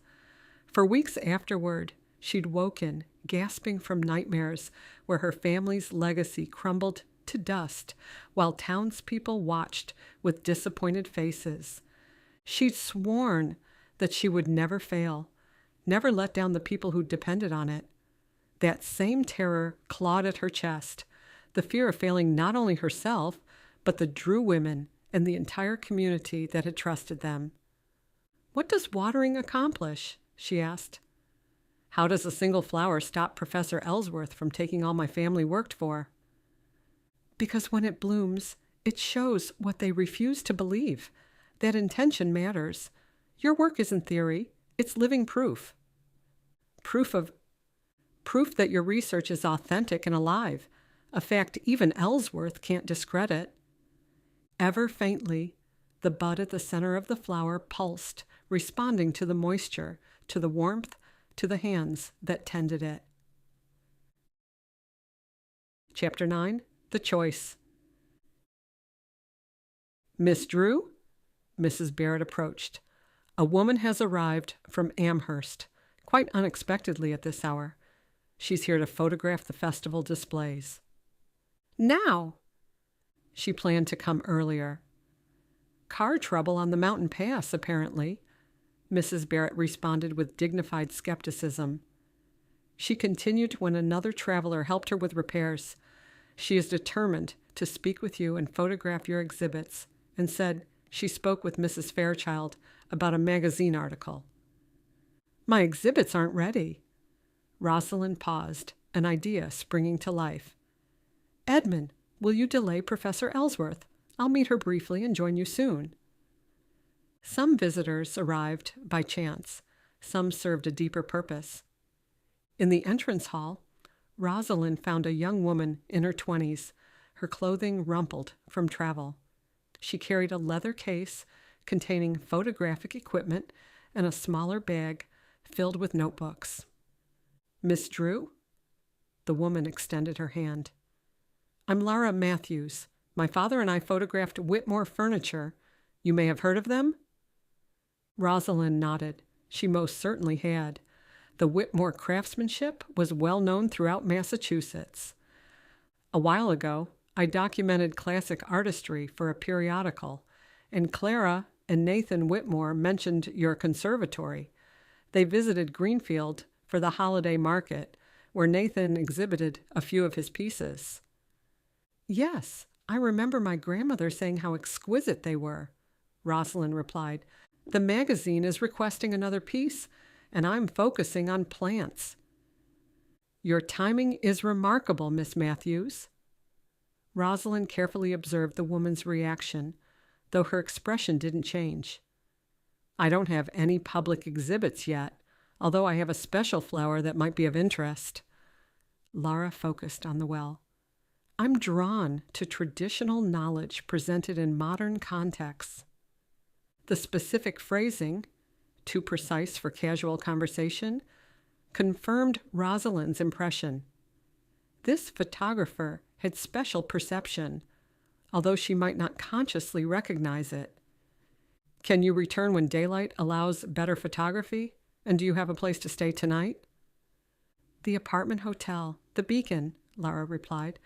For weeks afterward, she'd woken, gasping from nightmares where her family's legacy crumbled to dust while townspeople watched with disappointed faces. She'd sworn that she would never fail, never let down the people who depended on it. That same terror clawed at her chest, the fear of failing not only herself, but the Drew women and the entire community that had trusted them. "What does watering accomplish?" she asked. "How does a single flower stop Professor Ellsworth from taking all my family worked for?" "Because when it blooms, it shows what they refuse to believe. That intention matters. Your work isn't theory, it's living proof. Proof that your research is authentic and alive, a fact even Ellsworth can't discredit." Ever faintly, the bud at the center of the flower pulsed, responding to the moisture, to the warmth, to the hands that tended it. Chapter 9. The Choice. "Miss Drew?" Mrs. Barrett approached. "A woman has arrived from Amherst, quite unexpectedly at this hour. She's here to photograph the festival displays." "Now?" She planned to come earlier. "Car trouble on the mountain pass, apparently," Mrs. Barrett responded with dignified skepticism. She continued when another traveler helped her with repairs. "She is determined to speak with you and photograph your exhibits," and said she spoke with Mrs. Fairchild about a magazine article. "My exhibits aren't ready." Rosalind paused, an idea springing to life. "Edmund, will you delay Professor Ellsworth? I'll meet her briefly and join you soon." Some visitors arrived by chance. Some served a deeper purpose. In the entrance hall, Rosalind found a young woman in her 20s, her clothing rumpled from travel. She carried a leather case containing photographic equipment and a smaller bag filled with notebooks. "Miss Drew?" The woman extended her hand. "I'm Laura Matthews. My father and I photographed Whitmore Furniture. You may have heard of them?" Rosalind nodded. She most certainly had. The Whitmore craftsmanship was well known throughout Massachusetts. "A while ago, I documented classic artistry for a periodical, and Clara and Nathan Whitmore mentioned your conservatory. They visited Greenfield for the holiday market, where Nathan exhibited a few of his pieces." "Yes, I remember my grandmother saying how exquisite they were," Rosalind replied. "The magazine is requesting another piece, and I'm focusing on plants." "Your timing is remarkable, Miss Matthews." Rosalind carefully observed the woman's reaction, though her expression didn't change. "I don't have any public exhibits yet, although I have a special flower that might be of interest." Laura focused on the well. "I'm drawn to traditional knowledge presented in modern contexts. The specific phrasing, too precise for casual conversation, confirmed Rosalind's impression. This photographer had special perception, although she might not consciously recognize it. "Can you return when daylight allows better photography? And do you have a place to stay tonight?" "The apartment hotel, the Beacon," Laura replied.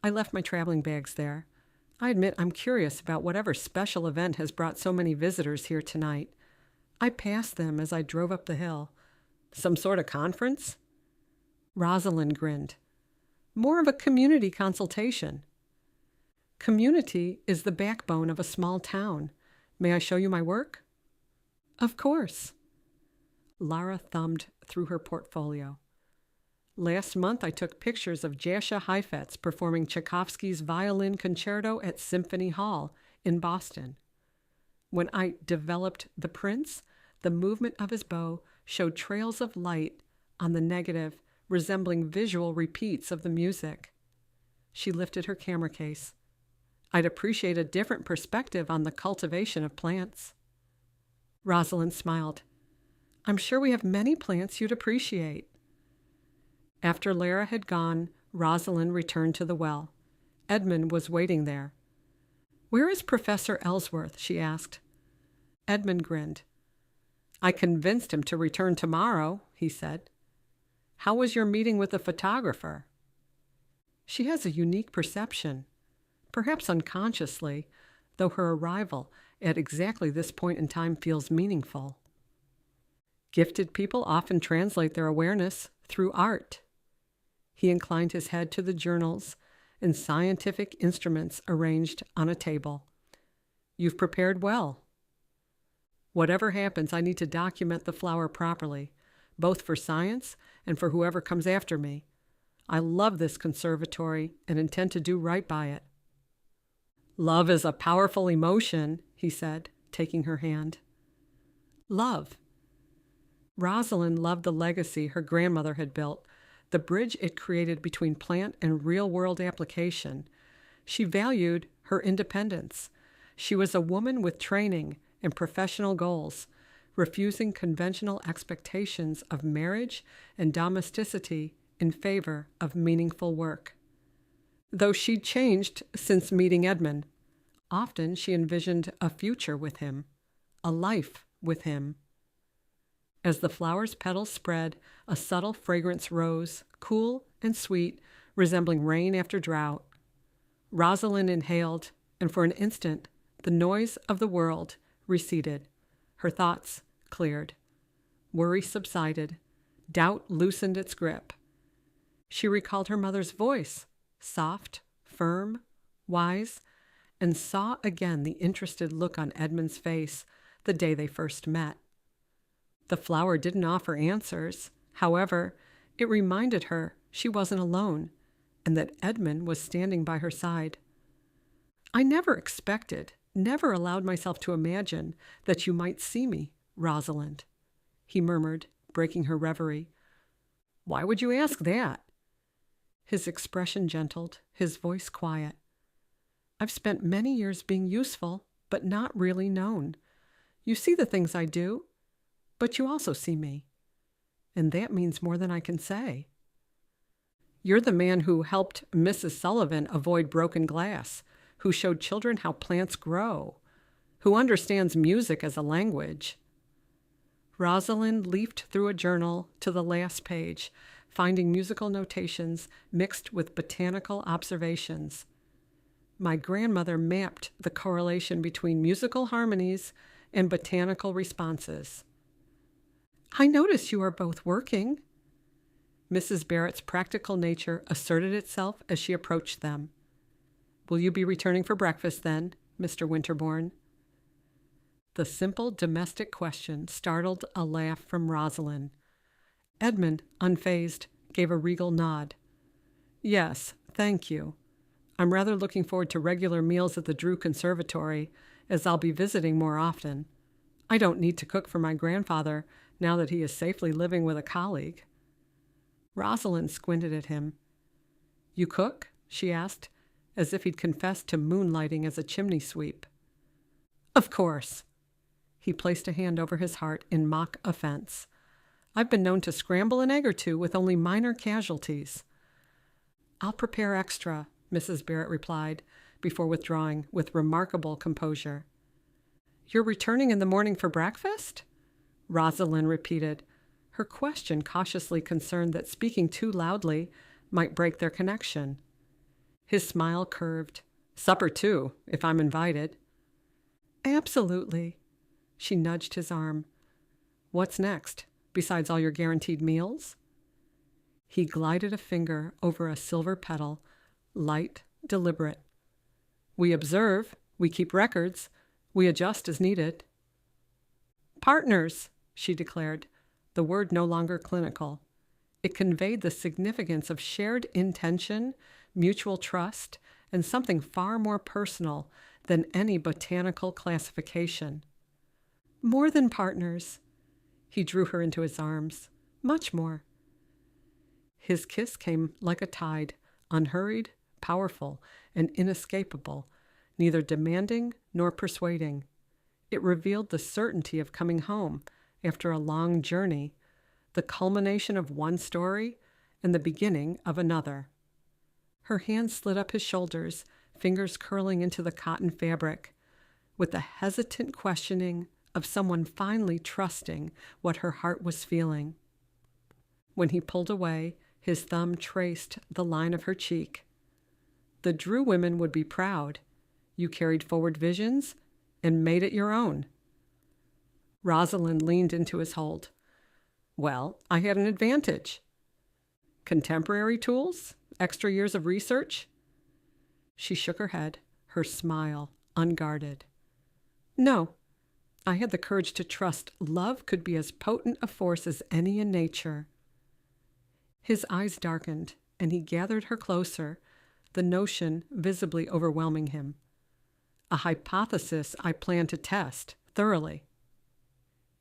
"I left my traveling bags there. I admit I'm curious about whatever special event has brought so many visitors here tonight. I passed them as I drove up the hill. Some sort of conference?" Rosalind grinned. "More of a community consultation." "Community is the backbone of a small town. May I show you my work?" "Of course." Laura thumbed through her portfolio. "Last month I took pictures of Jascha Heifetz performing Tchaikovsky's Violin Concerto at Symphony Hall in Boston. When I developed the prints, the movement of his bow showed trails of light on the negative, resembling visual repeats of the music." She lifted her camera case. "I'd appreciate a different perspective on the cultivation of plants." Rosalind smiled. I'm sure we have many plants you'd appreciate." After Lara had gone, Rosalind returned to the well. Edmund was waiting there. "Where is Professor Ellsworth?" she asked. Edmund grinned. "I convinced him to return tomorrow," he said. "How was your meeting with the photographer?" She has a unique perception, perhaps unconsciously, though her arrival at exactly this point in time feels meaningful. Gifted people often translate their awareness through art. He inclined his head to the journals and scientific instruments arranged on a table. "You've prepared well. Whatever happens, I need to document the flower properly, both for science and for whoever comes after me. I love this conservatory and intend to do right by it." "Love is a powerful emotion," he said, taking her hand. Love. Rosalind loved the legacy her grandmother had built, the bridge it created between plant and real-world application. She valued her independence. She was a woman with training and professional goals, refusing conventional expectations of marriage and domesticity in favor of meaningful work. Though she'd changed since meeting Edmund, often she envisioned a future with him, a life with him. As the flower's petals spread, a subtle fragrance rose, cool and sweet, resembling rain after drought. Rosalind inhaled, and for an instant, the noise of the world receded. Her thoughts cleared. Worry subsided. Doubt loosened its grip. She recalled her mother's voice, soft, firm, wise, and saw again the interested look on Edmund's face the day they first met. The flower didn't offer answers. However, it reminded her she wasn't alone and that Edmund was standing by her side. "I never expected, never allowed myself to imagine that you might see me, Rosalind," he murmured, breaking her reverie. "Why would you ask that?" His expression gentled, his voice quiet. "I've spent many years being useful, but not really known. You see the things I do, but you also see me. And that means more than I can say. You're the man who helped Mrs. Sullivan avoid broken glass, who showed children how plants grow, who understands music as a language." Rosalind leafed through a journal to the last page, finding musical notations mixed with botanical observations. "My grandmother mapped the correlation between musical harmonies and botanical responses." "I notice you are both working." Mrs. Barrett's practical nature asserted itself as she approached them. "Will you be returning for breakfast then, Mr. Winterborne?" The simple domestic question startled a laugh from Rosalind. Edmund, unfazed, gave a regal nod. "Yes, thank you. I'm rather looking forward to regular meals at the Drew Conservatory, as I'll be visiting more often. I don't need to cook for my grandfather now that he is safely living with a colleague." Rosalind squinted at him. "You cook?" she asked, as if he'd confessed to moonlighting as a chimney sweep. "Of course." He placed a hand over his heart in mock offense. "I've been known to scramble an egg or two with only minor casualties." "I'll prepare extra," Mrs. Barrett replied, before withdrawing with remarkable composure. "You're returning in the morning for breakfast?" Rosalind repeated, her question cautiously concerned that speaking too loudly might break their connection. His smile curved. "Supper too, if I'm invited." "Absolutely." She nudged his arm. "What's next, besides all your guaranteed meals?" He glided a finger over a silver petal, light, deliberate. "We observe, we keep records, we adjust as needed." "Partners," she declared, the word no longer clinical. It conveyed the significance of shared intention, mutual trust, and something far more personal than any botanical classification. "More than partners." He drew her into his arms. "Much more." His kiss came like a tide, unhurried, powerful, and inescapable, neither demanding nor persuading. It revealed the certainty of coming home, after a long journey, the culmination of one story and the beginning of another. Her hand slid up his shoulders, fingers curling into the cotton fabric, with the hesitant questioning of someone finally trusting what her heart was feeling. When he pulled away, his thumb traced the line of her cheek. The Drew women would be proud. You carried forward visions and made it your own. Rosalind leaned into his hold. Well, I had an advantage. Contemporary tools? Extra years of research? She shook her head, her smile unguarded. No, I had the courage to trust love could be as potent a force as any in nature. His eyes darkened, and he gathered her closer, the notion visibly overwhelming him. A hypothesis I plan to test thoroughly.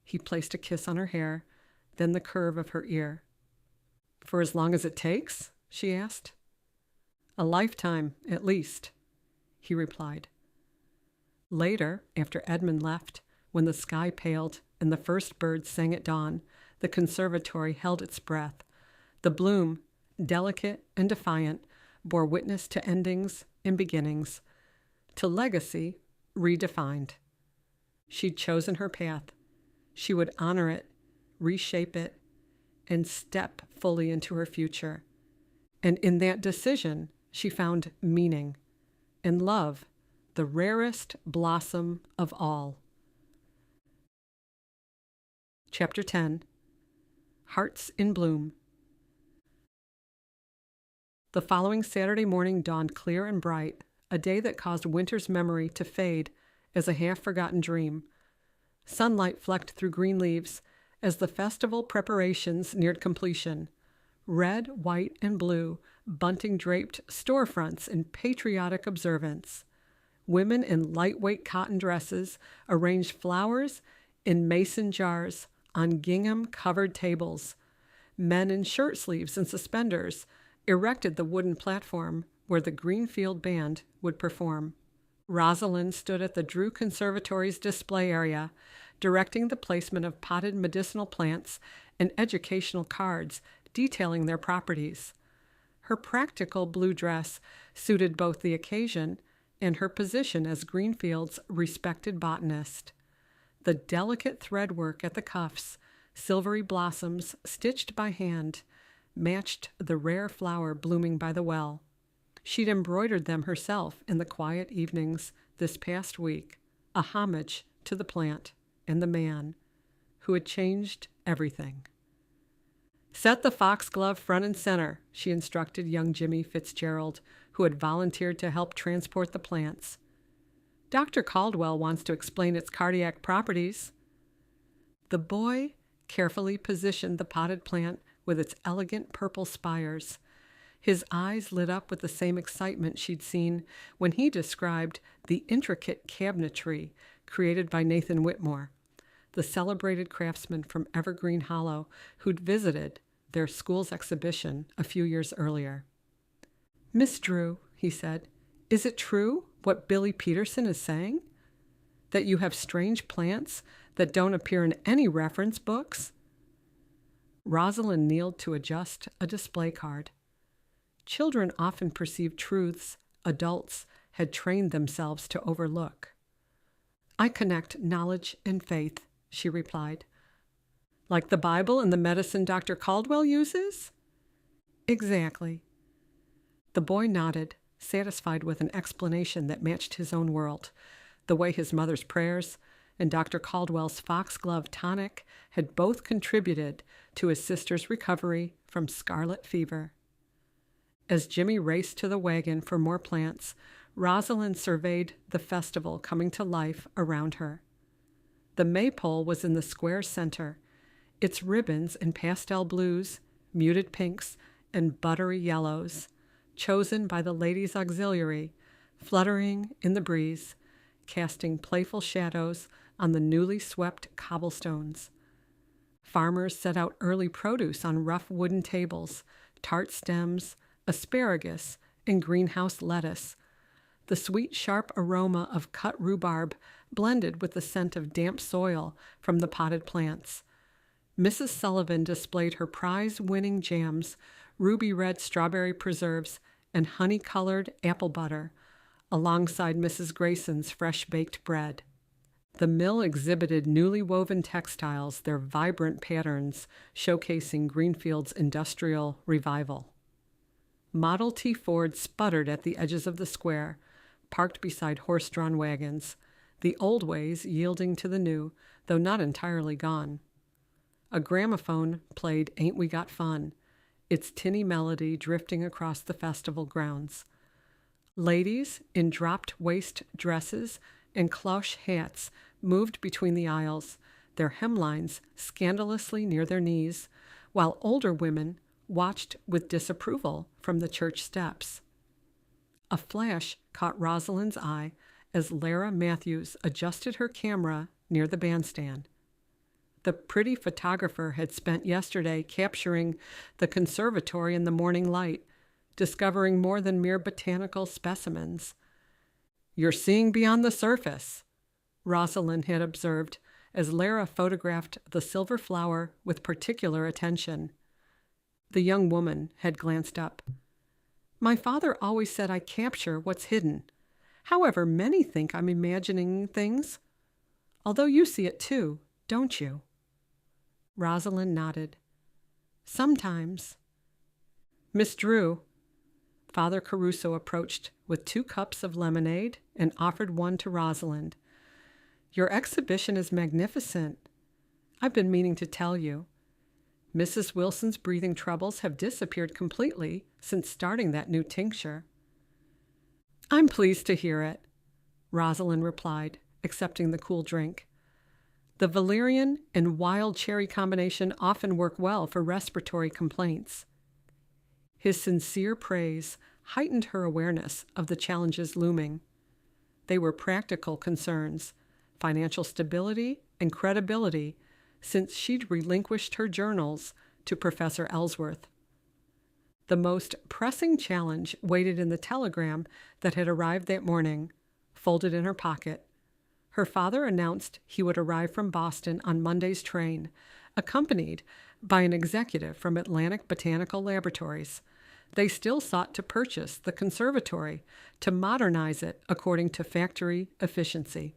He placed a kiss on her hair, then the curve of her ear. For as long as it takes? She asked. A lifetime, at least, he replied. Later, after Edmund left, when the sky paled and the first birds sang at dawn, the conservatory held its breath. The bloom, delicate and defiant, bore witness to endings and beginnings, to legacy redefined. She'd chosen her path. She would honor it, reshape it, and step fully into her future. And in that decision, she found meaning and love, the rarest blossom of all. Chapter 10. Hearts in Bloom. The following Saturday morning dawned clear and bright, a day that caused winter's memory to fade as a half-forgotten dream. Sunlight flecked through green leaves as the festival preparations neared completion. Red, white, and blue, bunting draped storefronts in patriotic observance. Women in lightweight cotton dresses arranged flowers in mason jars on gingham-covered tables. Men in shirt sleeves and suspenders erected the wooden platform where the Greenfield Band would perform. Rosalind stood at the Drew Conservatory's display area, directing the placement of potted medicinal plants and educational cards detailing their properties. Her practical blue dress suited both the occasion and her position as Greenfield's respected botanist. The delicate threadwork at the cuffs, silvery blossoms stitched by hand, matched the rare flower blooming by the well. She'd embroidered them herself in the quiet evenings this past week, a homage to the plant and the man who had changed everything. Set the foxglove front and center, she instructed young Jimmy Fitzgerald, who had volunteered to help transport the plants. Dr. Caldwell wants to explain its cardiac properties. The boy carefully positioned the potted plant with its elegant purple spires. His eyes lit up with the same excitement she'd seen when he described the intricate cabinetry created by Nathan Whitmore, the celebrated craftsman from Evergreen Hollow who'd visited their school's exhibition a few years earlier. Miss Drew, he said, is it true what Billy Peterson is saying? That you have strange plants that don't appear in any reference books? Rosalind kneeled to adjust a display card. Children often perceive truths adults had trained themselves to overlook. I connect knowledge and faith, she replied. Like the Bible and the medicine Dr. Caldwell uses? Exactly. The boy nodded, satisfied with an explanation that matched his own world, the way his mother's prayers and Dr. Caldwell's foxglove tonic had both contributed to his sister's recovery from scarlet fever. As Jimmy raced to the wagon for more plants, Rosalind surveyed the festival coming to life around her. The maypole was in the square center, its ribbons in pastel blues, muted pinks, and buttery yellows, chosen by the ladies' auxiliary, fluttering in the breeze, casting playful shadows on the newly swept cobblestones. Farmers set out early produce on rough wooden tables, tart stems, asparagus, and greenhouse lettuce. The sweet, sharp aroma of cut rhubarb blended with the scent of damp soil from the potted plants, Mrs. Sullivan displayed her prize-winning jams, ruby-red strawberry preserves, and honey-colored apple butter, alongside Mrs. Grayson's fresh-baked bread. The mill exhibited newly woven textiles, their vibrant patterns showcasing Greenfield's industrial revival. Model T Fords sputtered at the edges of the square, parked beside horse-drawn wagons, the old ways yielding to the new, though not entirely gone. A gramophone played Ain't We Got Fun, its tinny melody drifting across the festival grounds. Ladies in dropped-waist dresses and cloche hats moved between the aisles, their hemlines scandalously near their knees, while older women watched with disapproval from the church steps. A flash caught Rosalind's eye as Lara Matthews adjusted her camera near the bandstand. The pretty photographer had spent yesterday capturing the conservatory in the morning light, discovering more than mere botanical specimens. "You're seeing beyond the surface," Rosalind had observed as Lara photographed the silver flower with particular attention. The young woman had glanced up. "My father always said I capture what's hidden. However, many think I'm imagining things. Although you see it too, don't you?" Rosalind nodded. "Sometimes." "Miss Drew." Father Caruso approached with 2 cups of lemonade and offered one to Rosalind. "Your exhibition is magnificent. I've been meaning to tell you. Mrs. Wilson's breathing troubles have disappeared completely since starting that new tincture." "I'm pleased to hear it," Rosalind replied, accepting the cool drink. The valerian and wild cherry combination often work well for respiratory complaints. His sincere praise heightened her awareness of the challenges looming. They were practical concerns, financial stability and credibility, since she'd relinquished her journals to Professor Ellsworth. The most pressing challenge waited in the telegram that had arrived that morning, folded in her pocket. Her father announced he would arrive from Boston on Monday's train, accompanied by an executive from Atlantic Botanical Laboratories. They still sought to purchase the conservatory to modernize it according to factory efficiency.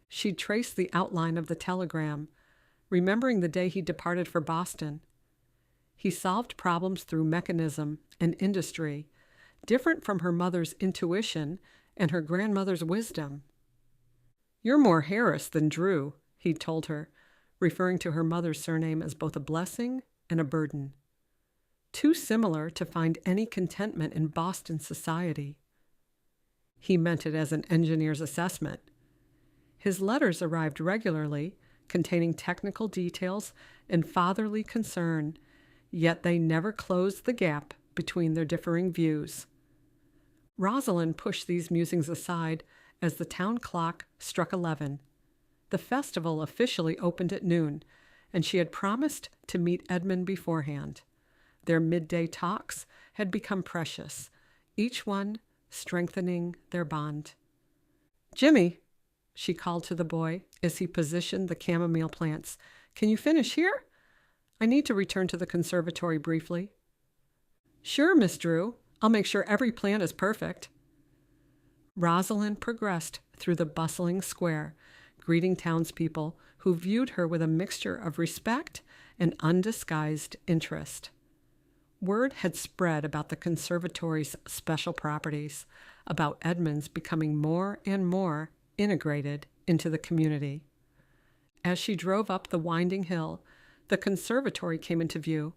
She traced the outline of the telegram, remembering the day he departed for Boston. He solved problems through mechanism and industry, different from her mother's intuition and her grandmother's wisdom. "You're more Harris than Drew," he told her, referring to her mother's surname as both a blessing and a burden. "Too similar to find any contentment in Boston society." He meant it as an engineer's assessment. His letters arrived regularly, containing technical details and fatherly concern, yet they never closed the gap between their differing views. Rosalind pushed these musings aside as the town clock struck 11. The festival officially opened at noon, and she had promised to meet Edmund beforehand. Their midday talks had become precious, each one strengthening their bond. "Jimmy," she called to the boy as he positioned the chamomile plants, "can you finish here? I need to return to the conservatory briefly." "Sure, Miss Drew. I'll make sure every plant is perfect." Rosalind progressed through the bustling square, greeting townspeople who viewed her with a mixture of respect and undisguised interest. Word had spread about the conservatory's special properties, about Edmund's becoming more and more integrated into the community. As she drove up the winding hill, the conservatory came into view,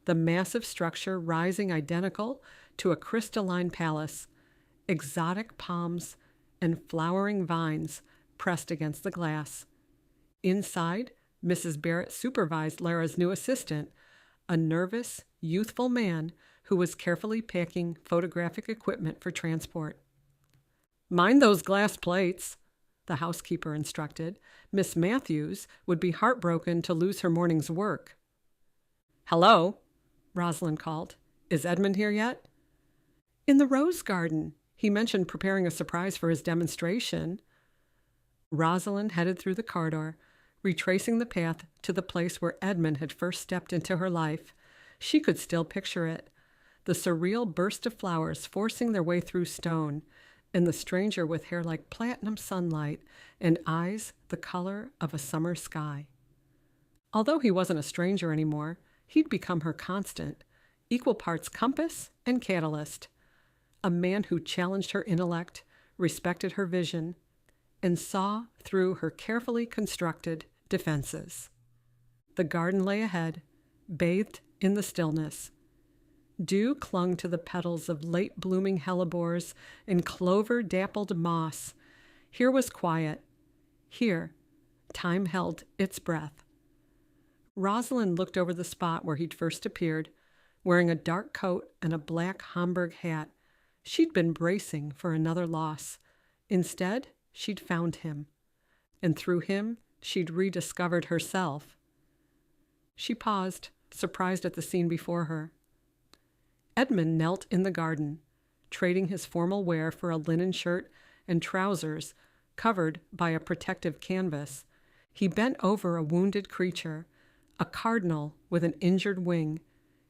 the massive structure rising identical to a crystalline palace, exotic palms and flowering vines pressed against the glass. Inside, Mrs. Barrett supervised Lara's new assistant, a nervous, youthful man who was carefully packing photographic equipment for transport. "Mind those glass plates," the housekeeper instructed. "Miss Matthews would be heartbroken to lose her morning's work." "Hello," Rosalind called. "Is Edmund here yet?" "In the rose garden. He mentioned preparing a surprise for his demonstration." Rosalind headed through the corridor, retracing the path to the place where Edmund had first stepped into her life. She could still picture it, the surreal burst of flowers forcing their way through stone, and the stranger with hair like platinum sunlight and eyes the color of a summer sky. Although he wasn't a stranger anymore, he'd become her constant, equal parts compass and catalyst, a man who challenged her intellect, respected her vision, and saw through her carefully constructed defenses. The garden lay ahead, bathed in the stillness. Dew clung to the petals of late-blooming hellebores and clover-dappled moss. Here was quiet. Here, time held its breath. Rosalind looked over the spot where he'd first appeared, wearing a dark coat and a black Homburg hat. She'd been bracing for another loss. Instead, she'd found him, and through him, she'd rediscovered herself. She paused, surprised at the scene before her. Edmund knelt in the garden, trading his formal wear for a linen shirt and trousers covered by a protective canvas. He bent over a wounded creature, a cardinal with an injured wing,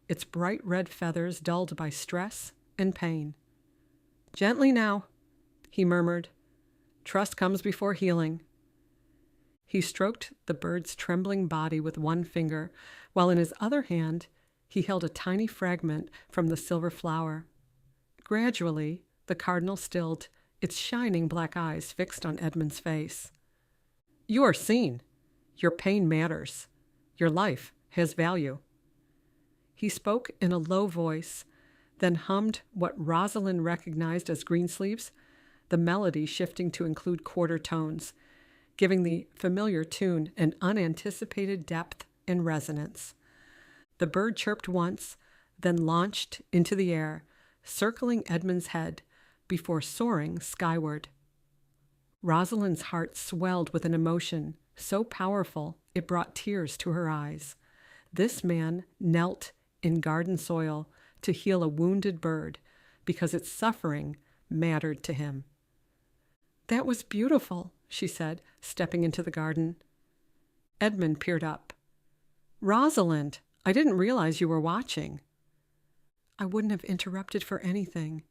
its bright red feathers dulled by stress and pain. "Gently now," he murmured. "Trust comes before healing." He stroked the bird's trembling body with one finger, while in his other hand he held a tiny fragment from the silver flower. Gradually, the cardinal stilled, its shining black eyes fixed on Edmund's face. "You are seen. Your pain matters. Your life has value." He spoke in a low voice, then hummed what Rosalind recognized as Greensleeves, the melody shifting to include quarter tones, giving the familiar tune an unanticipated depth and resonance. The bird chirped once, then launched into the air, circling Edmund's head before soaring skyward. Rosalind's heart swelled with an emotion so powerful it brought tears to her eyes. This man knelt in garden soil to heal a wounded bird because its suffering mattered to him. "That was beautiful," she said, stepping into the garden. Edmund peered up. "Rosalind, I didn't realize you were watching." "I wouldn't have interrupted for anything."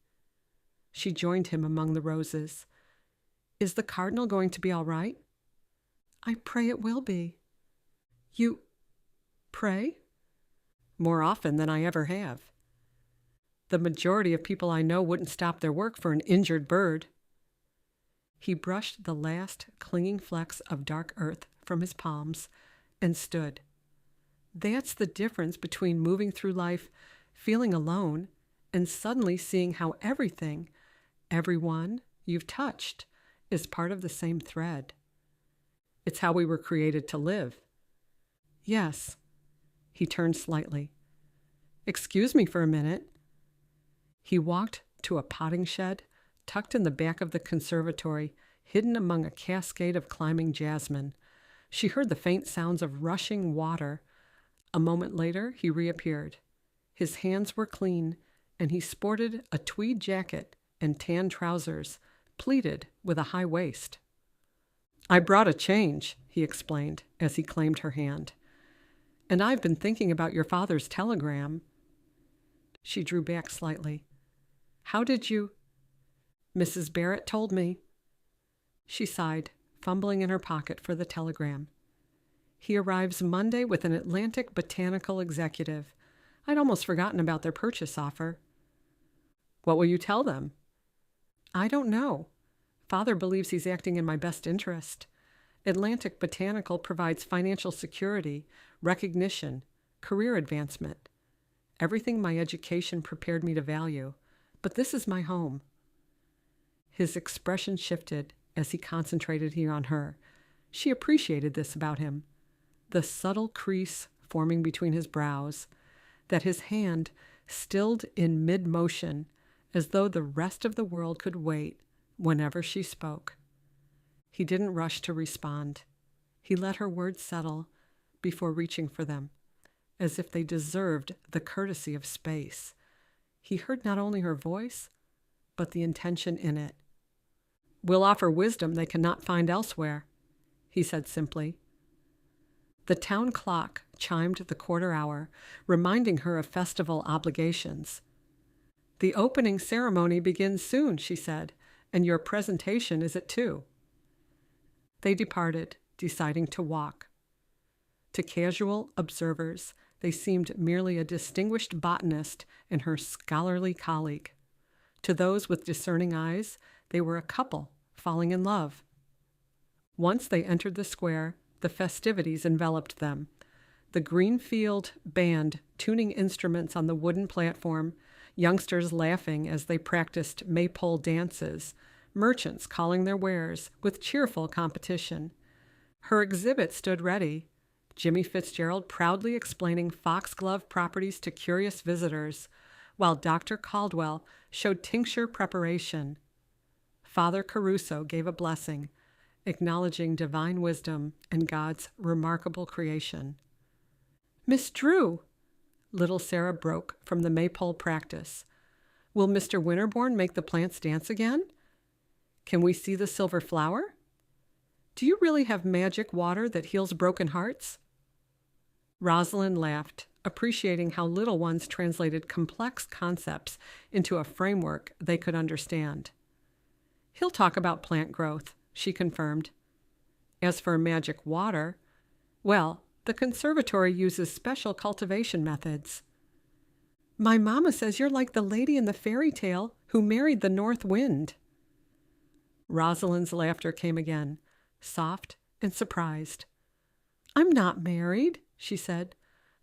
She joined him among the roses. "Is the cardinal going to be all right?" "I pray it will be." "You pray?" "More often than I ever have. The majority of people I know wouldn't stop their work for an injured bird." He brushed the last clinging flecks of dark earth from his palms and stood. That's the difference between moving through life feeling alone and suddenly seeing how everything, everyone you've touched, is part of the same thread. It's how we were created to live. "Yes." He turned slightly. "Excuse me for a minute." He walked to a potting shed tucked in the back of the conservatory, hidden among a cascade of climbing jasmine. She heard the faint sounds of rushing water. A moment later, he reappeared. His hands were clean, and he sported a tweed jacket and tan trousers, pleated with a high waist. "I brought a change," he explained as he claimed her hand. "And I've been thinking about your father's telegram." She drew back slightly. "How did you—" "Mrs. Barrett told me." She sighed, fumbling in her pocket for the telegram. "He arrives Monday with an Atlantic botanical executive. I'd almost forgotten about their purchase offer." "What will you tell them?" "I don't know. Father believes he's acting in my best interest. Atlantic Botanical provides financial security, recognition, career advancement. Everything my education prepared me to value. But this is my home." His expression shifted as he concentrated here on her. She appreciated this about him. The subtle crease forming between his brows, that his hand stilled in mid-motion as though the rest of the world could wait whenever she spoke. He didn't rush to respond. He let her words settle before reaching for them, as if they deserved the courtesy of space. He heard not only her voice, but the intention in it. "We'll offer wisdom they cannot find elsewhere," he said simply. The town clock chimed the quarter hour, reminding her of festival obligations. "The opening ceremony begins soon," she said, "and your presentation is at 2." They departed, deciding to walk. To casual observers, they seemed merely a distinguished botanist and her scholarly colleague. To those with discerning eyes, they were a couple falling in love. Once they entered the square, the festivities enveloped them. The Greenfield band tuning instruments on the wooden platform, youngsters laughing as they practiced maypole dances, merchants calling their wares with cheerful competition. Her exhibit stood ready, Jimmy Fitzgerald proudly explaining foxglove properties to curious visitors, while Dr. Caldwell showed tincture preparation. Father Caruso gave a blessing, acknowledging divine wisdom and God's remarkable creation. "Miss Drew," little Sarah broke from the maypole practice, "will Mr. Winterborne make the plants dance again? Can we see the silver flower? Do you really have magic water that heals broken hearts?" Rosalind laughed, appreciating how little ones translated complex concepts into a framework they could understand. "He'll talk about plant growth," she confirmed. "As for magic water, well, the conservatory uses special cultivation methods." "My mama says you're like the lady in the fairy tale who married the north wind." Rosalind's laughter came again, soft and surprised. "I'm not married," she said,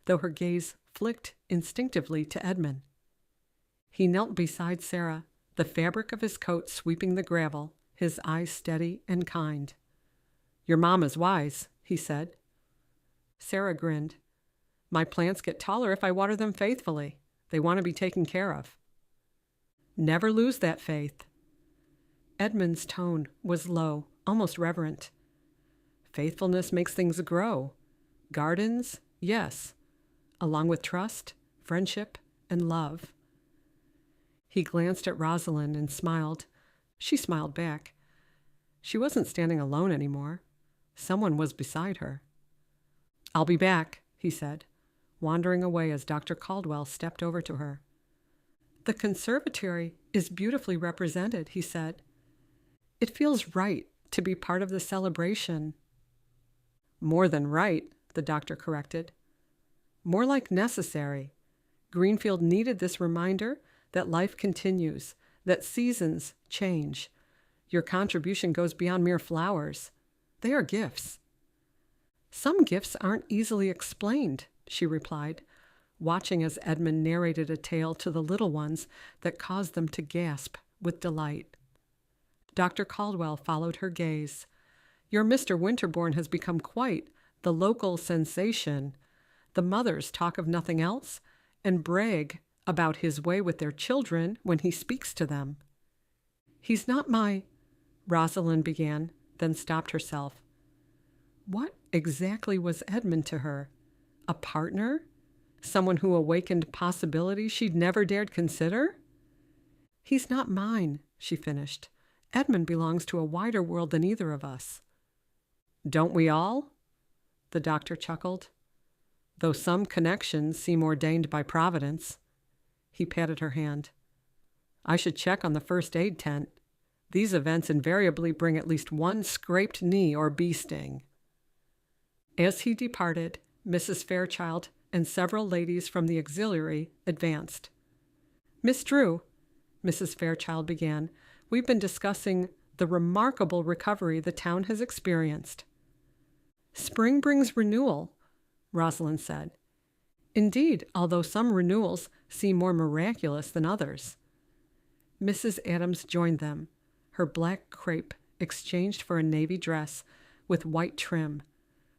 though her gaze flicked instinctively to Edmund. He knelt beside Sarah, the fabric of his coat sweeping the gravel, his eyes steady and kind. "Your mama's wise," he said. Sarah grinned. "My plants get taller if I water them faithfully. They want to be taken care of." "Never lose that faith." Edmund's tone was low, almost reverent. "Faithfulness makes things grow. Gardens, yes, along with trust, friendship, and love." He glanced at Rosalind and smiled. She smiled back. She wasn't standing alone anymore. Someone was beside her. "I'll be back," he said, wandering away as Dr. Caldwell stepped over to her. "The conservatory is beautifully represented," he said. "It feels right to be part of the celebration." "More than right," the doctor corrected. "More like necessary. Greenfield needed this reminder that life continues, that seasons change. Your contribution goes beyond mere flowers. They are gifts." "Some gifts aren't easily explained," she replied, watching as Edmund narrated a tale to the little ones that caused them to gasp with delight. Dr. Caldwell followed her gaze. "Your Mr. Winterborne has become quite the local sensation. The mothers talk of nothing else and brag about his way with their children when he speaks to them." "He's not my—" Rosalind began, then stopped herself. What exactly was Edmund to her? A partner? Someone who awakened possibilities she'd never dared consider? "He's not mine," she finished. "Edmund belongs to a wider world than either of us." "Don't we all?" The doctor chuckled. "Though some connections seem ordained by Providence." He patted her hand. "I should check on the first aid tent. These events invariably bring at least one scraped knee or bee sting." As he departed, Mrs. Fairchild and several ladies from the auxiliary advanced. "Miss Drew," Mrs. Fairchild began, "we've been discussing the remarkable recovery the town has experienced." "Spring brings renewal," Rosalind said. "Indeed, although some renewals seem more miraculous than others." Mrs. Adams joined them, her black crepe exchanged for a navy dress with white trim,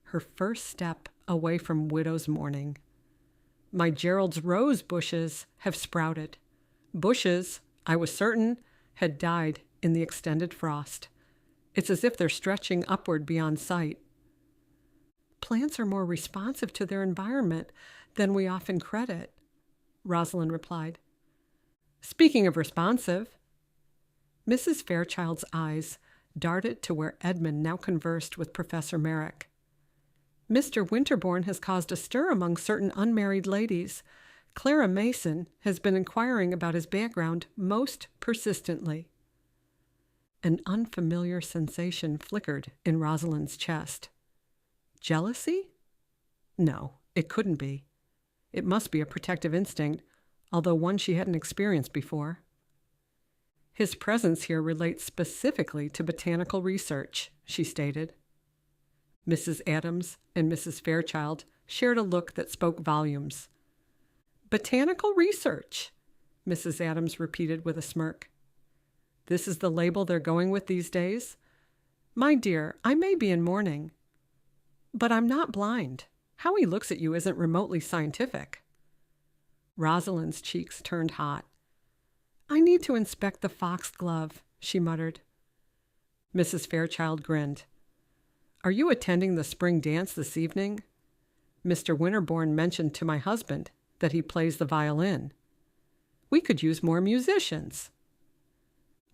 her first step away from widow's mourning. "My Gerald's rose bushes have sprouted." Bushes, I was certain, had died in the extended frost. It's as if they're stretching upward beyond sight. "Plants are more responsive to their environment than we often credit," Rosalind replied. "Speaking of responsive," Mrs. Fairchild's eyes darted to where Edmund now conversed with Professor Merrick. Mr. Winterborne has caused a stir among certain unmarried ladies. Clara Mason has been inquiring about his background most persistently." An unfamiliar sensation flickered in Rosalind's chest. Jealousy? No, it couldn't be. It must be a protective instinct, although one she hadn't experienced before. "His presence here relates specifically to botanical research," she stated. Mrs. Adams and Mrs. Fairchild shared a look that spoke volumes. "Botanical research," Mrs. Adams repeated with a smirk. "This is the label they're going with these days? My dear, I may be in mourning, but I'm not blind. How he looks at you isn't remotely scientific." Rosalind's cheeks turned hot. "I need to inspect the foxglove," she muttered. Mrs. Fairchild grinned. "Are you attending the spring dance this evening? Mr. Winterborne mentioned to my husband that he plays the violin. We could use more musicians."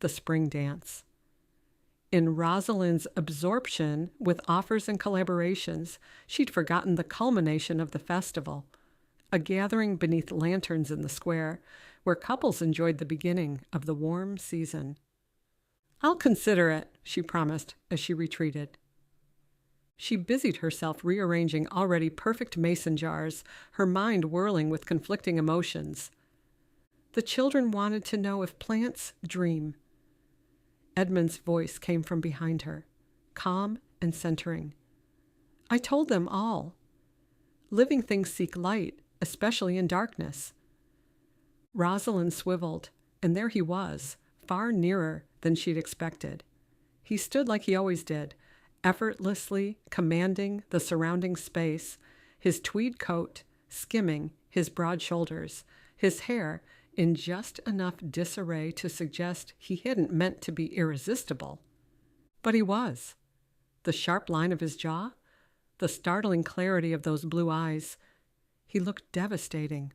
The spring dance. In Rosalind's absorption with offers and collaborations, she'd forgotten the culmination of the festival, a gathering beneath lanterns in the square, where couples enjoyed the beginning of the warm season. "I'll consider it," she promised as she retreated. She busied herself rearranging already perfect mason jars, her mind whirling with conflicting emotions. The children wanted to know if plants dream. Edmund's voice came from behind her, calm and centering. "I told them all. Living things seek light, especially in darkness." Rosalind swiveled, and there he was, far nearer than she'd expected. He stood like he always did, effortlessly commanding the surrounding space, his tweed coat skimming his broad shoulders, his hair in just enough disarray to suggest he hadn't meant to be irresistible. But he was. The sharp line of his jaw, the startling clarity of those blue eyes. He looked devastating,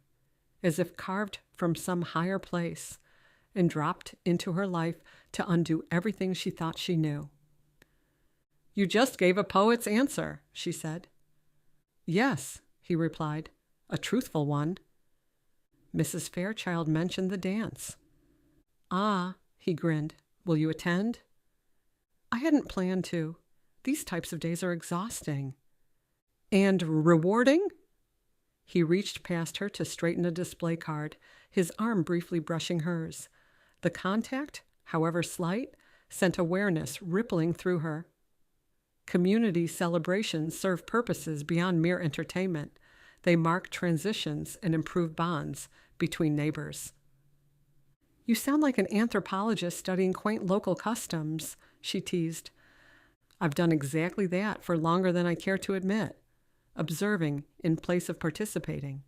as if carved from some higher place and dropped into her life to undo everything she thought she knew. "You just gave a poet's answer," she said. "Yes," he replied, "a truthful one." Mrs. Fairchild mentioned the dance. "Ah," he grinned, "will you attend?" "I hadn't planned to. These types of days are exhausting." "And rewarding?" He reached past her to straighten a display card, his arm briefly brushing hers. The contact, however slight, sent awareness rippling through her. Community celebrations serve purposes beyond mere entertainment. They mark transitions and improve bonds between neighbors. "You sound like an anthropologist studying quaint local customs," she teased. "I've done exactly that for longer than I care to admit, observing in place of participating."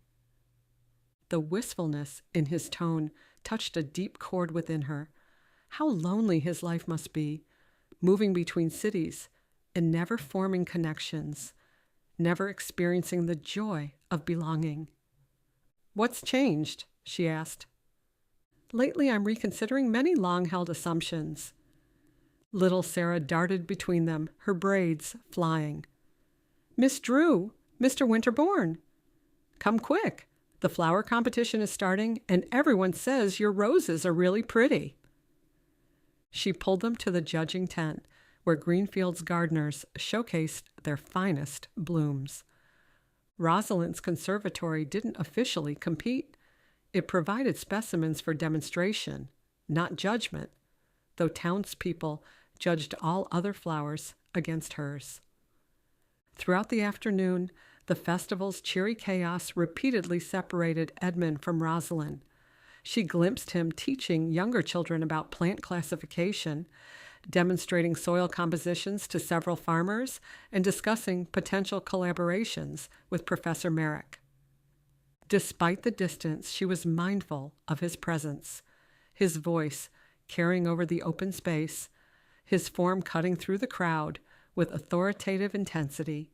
The wistfulness in his tone touched a deep chord within her. How lonely his life must be, moving between cities and never forming connections, never experiencing the joy of belonging. "What's changed?" she asked. "Lately I'm reconsidering many long-held assumptions." Little Sarah darted between them, her braids flying. "Miss Drew, Mr. Winterborne. Come quick. The flower competition is starting, and everyone says your roses are really pretty." She pulled them to the judging tent, where Greenfield's gardeners showcased their finest blooms. Rosalind's conservatory didn't officially compete. It provided specimens for demonstration, not judgment, though townspeople judged all other flowers against hers. Throughout the afternoon, the festival's cheery chaos repeatedly separated Edmund from Rosalind. She glimpsed him teaching younger children about plant classification, demonstrating soil compositions to several farmers, and discussing potential collaborations with Professor Merrick. Despite the distance, she was mindful of his presence, his voice carrying over the open space, his form cutting through the crowd with authoritative intensity.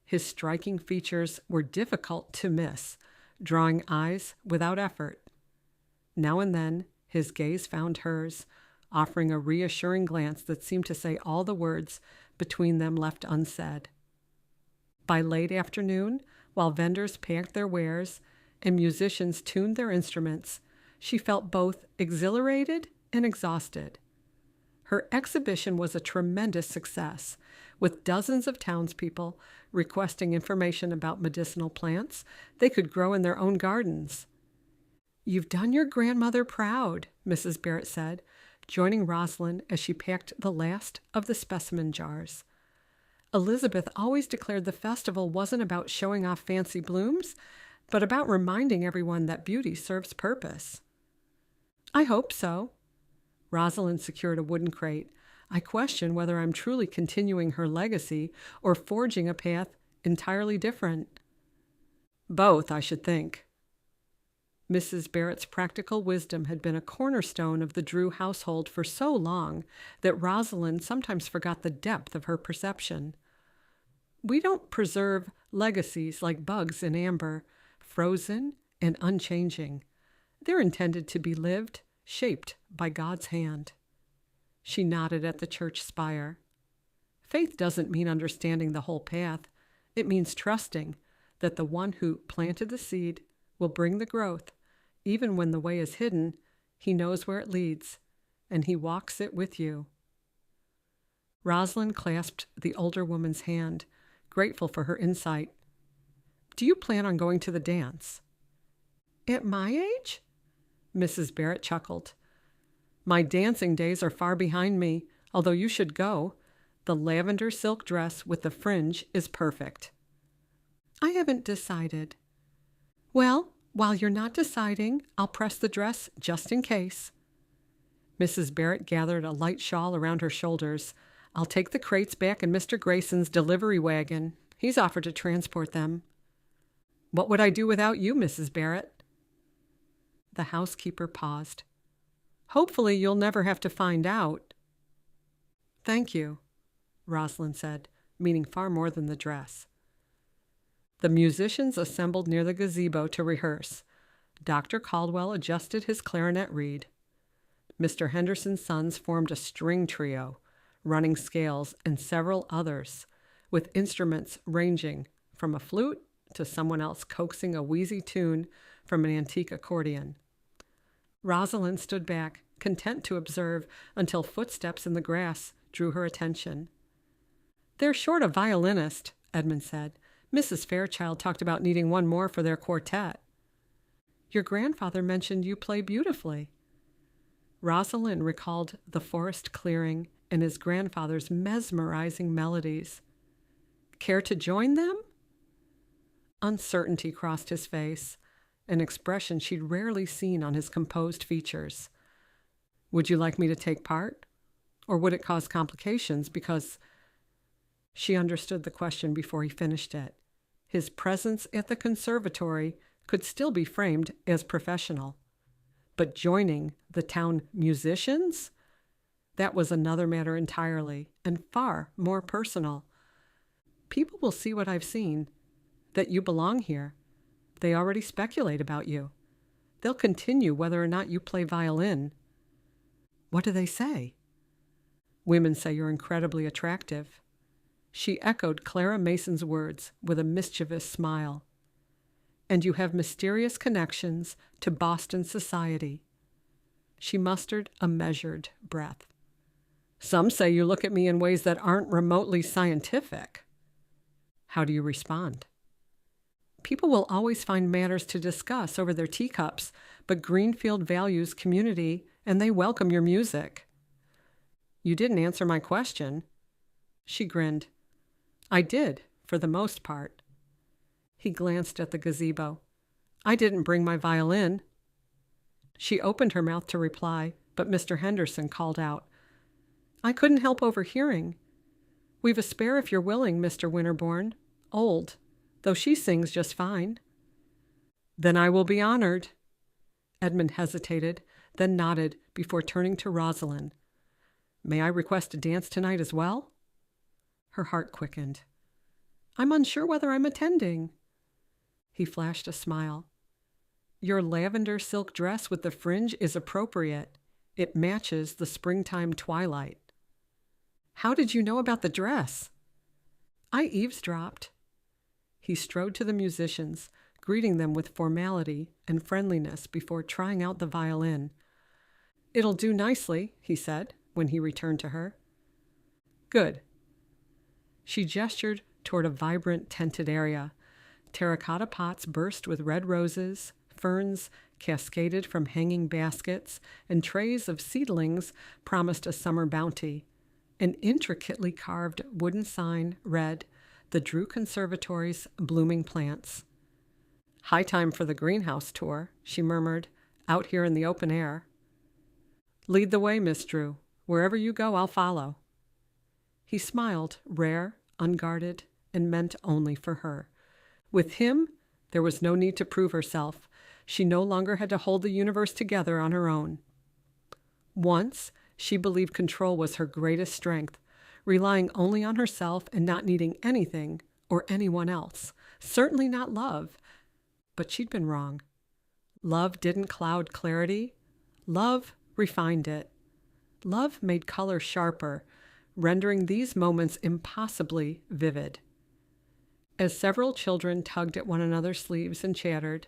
His striking features were difficult to miss, drawing eyes without effort. Now and then, his gaze found hers, offering a reassuring glance that seemed to say all the words between them left unsaid. By late afternoon, while vendors packed their wares and musicians tuned their instruments, she felt both exhilarated and exhausted. Her exhibition was a tremendous success, with dozens of townspeople requesting information about medicinal plants they could grow in their own gardens. "You've done your grandmother proud," Mrs. Barrett said, joining Rosalind as she packed the last of the specimen jars. Elizabeth always declared the festival wasn't about showing off fancy blooms, but about reminding everyone that beauty serves purpose. "I hope so." Rosalind secured a wooden crate. "I question whether I'm truly continuing her legacy or forging a path entirely different." "Both, I should think." Mrs. Barrett's practical wisdom had been a cornerstone of the Drew household for so long that Rosalind sometimes forgot the depth of her perception. "We don't preserve legacies like bugs in amber, frozen and unchanging. They're intended to be lived, shaped by God's hand." She nodded at the church spire. "Faith doesn't mean understanding the whole path. It means trusting that the one who planted the seed will bring the growth. Even when the way is hidden, he knows where it leads, and he walks it with you." Rosalind clasped the older woman's hand, grateful for her insight. "Do you plan on going to the dance?" "At my age?" Mrs. Barrett chuckled. "My dancing days are far behind me, although you should go. The lavender silk dress with the fringe is perfect." "I haven't decided." "Well, while you're not deciding, I'll press the dress just in case." Mrs. Barrett gathered a light shawl around her shoulders. "I'll take the crates back in Mr. Grayson's delivery wagon. He's offered to transport them." "What would I do without you, Mrs. Barrett?" The housekeeper paused. "Hopefully you'll never have to find out." "Thank you," Rosalind said, meaning far more than the dress. The musicians assembled near the gazebo to rehearse. Dr. Caldwell adjusted his clarinet reed. Mr. Henderson's sons formed a string trio, running scales and several others, with instruments ranging from a flute to someone else coaxing a wheezy tune from an antique accordion. Rosalind stood back, content to observe, until footsteps in the grass drew her attention. "They're short a violinist," Edmund said. "Mrs. Fairchild talked about needing one more for their quartet." "Your grandfather mentioned you play beautifully." Rosalind recalled the forest clearing and his grandfather's mesmerizing melodies. "Care to join them?" Uncertainty crossed his face, an expression she'd rarely seen on his composed features. "Would you like me to take part? Or would it cause complications because—" She understood the question before he finished it. His presence at the conservatory could still be framed as professional. But joining the town musicians? That was another matter entirely, and far more personal. "People will see what I've seen, that you belong here. They already speculate about you. They'll continue whether or not you play violin." "What do they say?" "Women say you're incredibly attractive." She echoed Clara Mason's words with a mischievous smile. "And you have mysterious connections to Boston society." She mustered a measured breath. "Some say you look at me in ways that aren't remotely scientific." "How do you respond?" "People will always find matters to discuss over their teacups, but Greenfield values community, and they welcome your music." "You didn't answer my question." She grinned. "I did, for the most part." He glanced at the gazebo. "I didn't bring my violin." She opened her mouth to reply, but Mr. Henderson called out, "I couldn't help overhearing. We've a spare if you're willing, Mr. Winterborne. Old, though she sings just fine." "Then I will be honored." Edmund hesitated, then nodded before turning to Rosalind. "May I request a dance tonight as well?" Her heart quickened. "I'm unsure whether I'm attending." He flashed a smile. "Your lavender silk dress with the fringe is appropriate. It matches the springtime twilight." "How did you know about the dress?" "I eavesdropped." he strode to the musicians, greeting them with formality and friendliness before trying out the violin. "It'll do nicely," he said when he returned to her. "Good." She gestured toward a vibrant tented area. Terracotta pots burst with red roses, ferns cascaded from hanging baskets, and trays of seedlings promised a summer bounty. An intricately carved wooden sign read, "The Drew Conservatory's blooming plants." "High time for the greenhouse tour," she murmured, "out here in the open air." "Lead the way, Miss Drew. Wherever you go, I'll follow." He smiled, rare, unguarded, and meant only for her. With him, there was no need to prove herself. She no longer had to hold the universe together on her own. Once, she believed control was her greatest strength, relying only on herself and not needing anything or anyone else, certainly not love. But she'd been wrong. Love didn't cloud clarity. Love refined it. Love made color sharper, rendering these moments impossibly vivid. As several children tugged at one another's sleeves and chattered,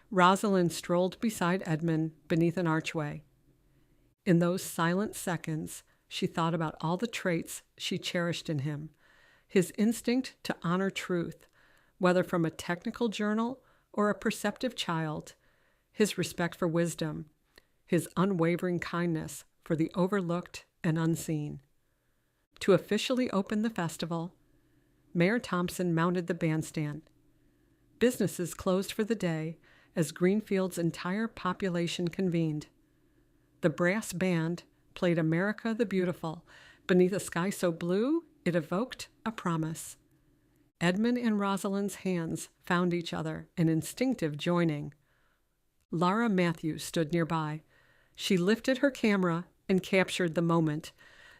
Rosalind strolled beside Edmund beneath an archway. In those silent seconds, she thought about all the traits she cherished in him, his instinct to honor truth, whether from a technical journal or a perceptive child, his respect for wisdom, his unwavering kindness for the overlooked and unseen. To officially open the festival, Mayor Thompson mounted the bandstand. Businesses closed for the day as Greenfield's entire population convened. The brass band played America the Beautiful beneath a sky so blue it evoked a promise. Edmund and Rosalind's hands found each other, an instinctive joining. Laura Matthews stood nearby. She lifted her camera and captured the moment,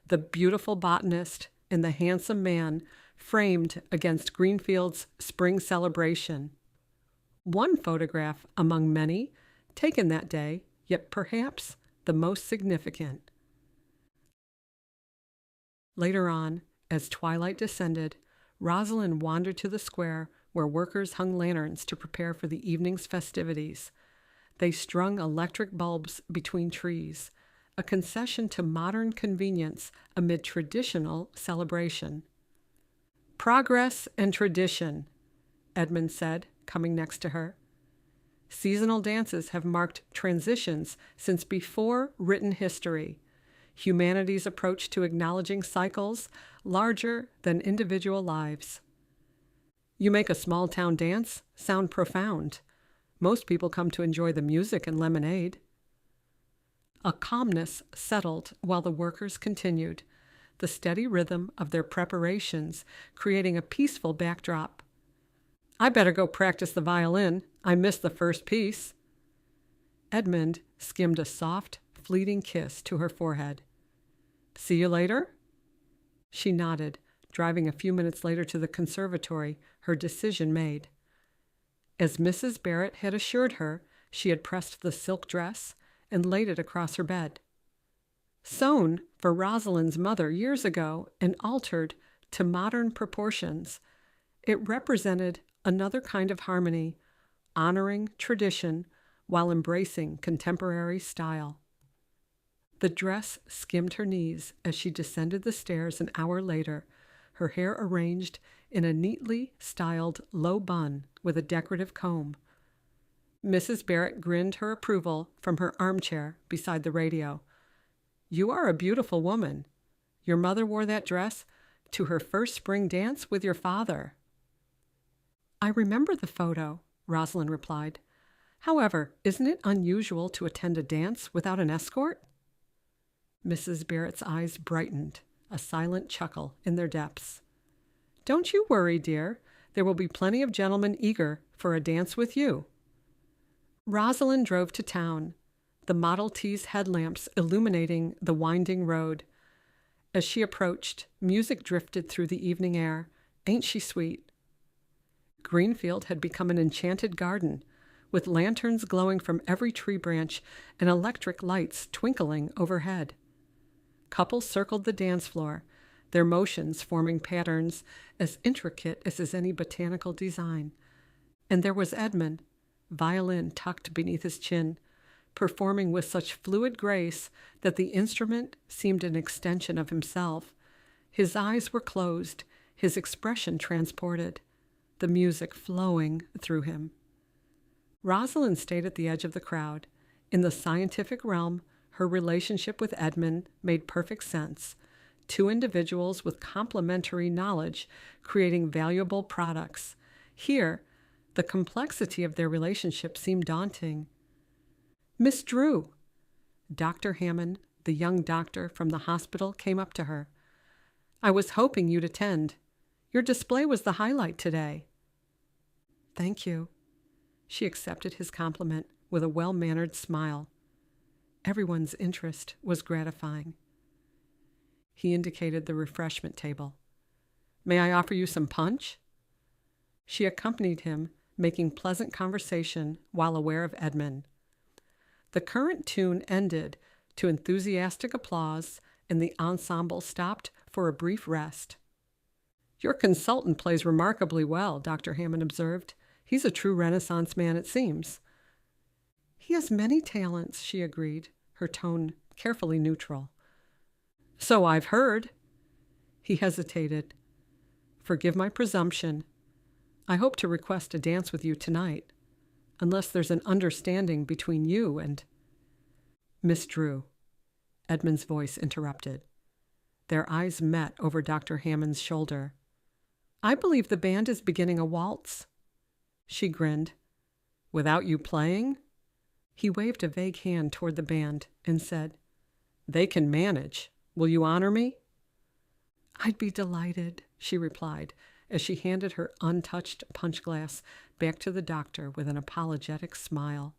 the beautiful botanist and the handsome man framed against Greenfield's spring celebration. One photograph among many taken that day, yet perhaps the most significant. Later on, as twilight descended, Rosalind wandered to the square where workers hung lanterns to prepare for the evening's festivities. They strung electric bulbs between trees, a concession to modern convenience amid traditional celebration. "Progress and tradition," Edmund said, coming next to her. "Seasonal dances have marked transitions since before written history, humanity's approach to acknowledging cycles larger than individual lives." "You make a small-town dance sound profound. Most people come to enjoy the music and lemonade." A calmness settled while the workers continued, the steady rhythm of their preparations creating a peaceful backdrop. "I better go practice the violin. I missed the first piece." Edmund skimmed a soft, fleeting kiss to her forehead. "See you later?" She nodded, driving a few minutes later to the conservatory, her decision made. As Mrs. Barrett had assured her, she had pressed the silk dress and laid it across her bed. Sewn for Rosalind's mother years ago and altered to modern proportions, it represented another kind of harmony, honoring tradition while embracing contemporary style. The dress skimmed her knees as she descended the stairs an hour later, her hair arranged in a neatly styled low bun with a decorative comb. Mrs. Barrett grinned her approval from her armchair beside the radio. "You are a beautiful woman. Your mother wore that dress to her first spring dance with your father." "I remember the photo," Rosalind replied. "However, isn't it unusual to attend a dance without an escort?" Mrs. Barrett's eyes brightened, a silent chuckle in their depths. "Don't you worry, dear. There will be plenty of gentlemen eager for a dance with you." Rosalind drove to town, the Model T's headlamps illuminating the winding road. As she approached, music drifted through the evening air. Ain't she sweet? Greenfield had become an enchanted garden, with lanterns glowing from every tree branch and electric lights twinkling overhead. Couples circled the dance floor, their motions forming patterns as intricate as any botanical design. And there was Edmund, violin tucked beneath his chin, performing with such fluid grace that the instrument seemed an extension of himself. His eyes were closed, his expression transported, the music flowing through him. Rosalind stayed at the edge of the crowd. In the scientific realm, her relationship with Edmund made perfect sense. Two individuals with complementary knowledge creating valuable products. Here, the complexity of their relationship seemed daunting. "Miss Drew." Dr. Hammond, the young doctor from the hospital, came up to her. "I was hoping you'd attend. Your display was the highlight today." "Thank you." She accepted his compliment with a well-mannered smile. Everyone's interest was gratifying. He indicated the refreshment table. "May I offer you some punch?" She accompanied him, making pleasant conversation while aware of Edmund. The current tune ended to enthusiastic applause, and the ensemble stopped for a brief rest. "Your consultant plays remarkably well," Dr. Hammond observed. "He's a true Renaissance man, it seems." "He has many talents," she agreed, her tone carefully neutral. "So I've heard." He hesitated. "Forgive my presumption. I hope to request a dance with you tonight, unless there's an understanding between you and—" "Miss Drew," Edmund's voice interrupted. Their eyes met over Dr. Hammond's shoulder. "I believe the band is beginning a waltz." She grinned. "Without you playing?" He waved a vague hand toward the band and said, "They can manage. Will you honor me?" "I'd be delighted," she replied, as she handed her untouched punch glass back to the doctor with an apologetic smile.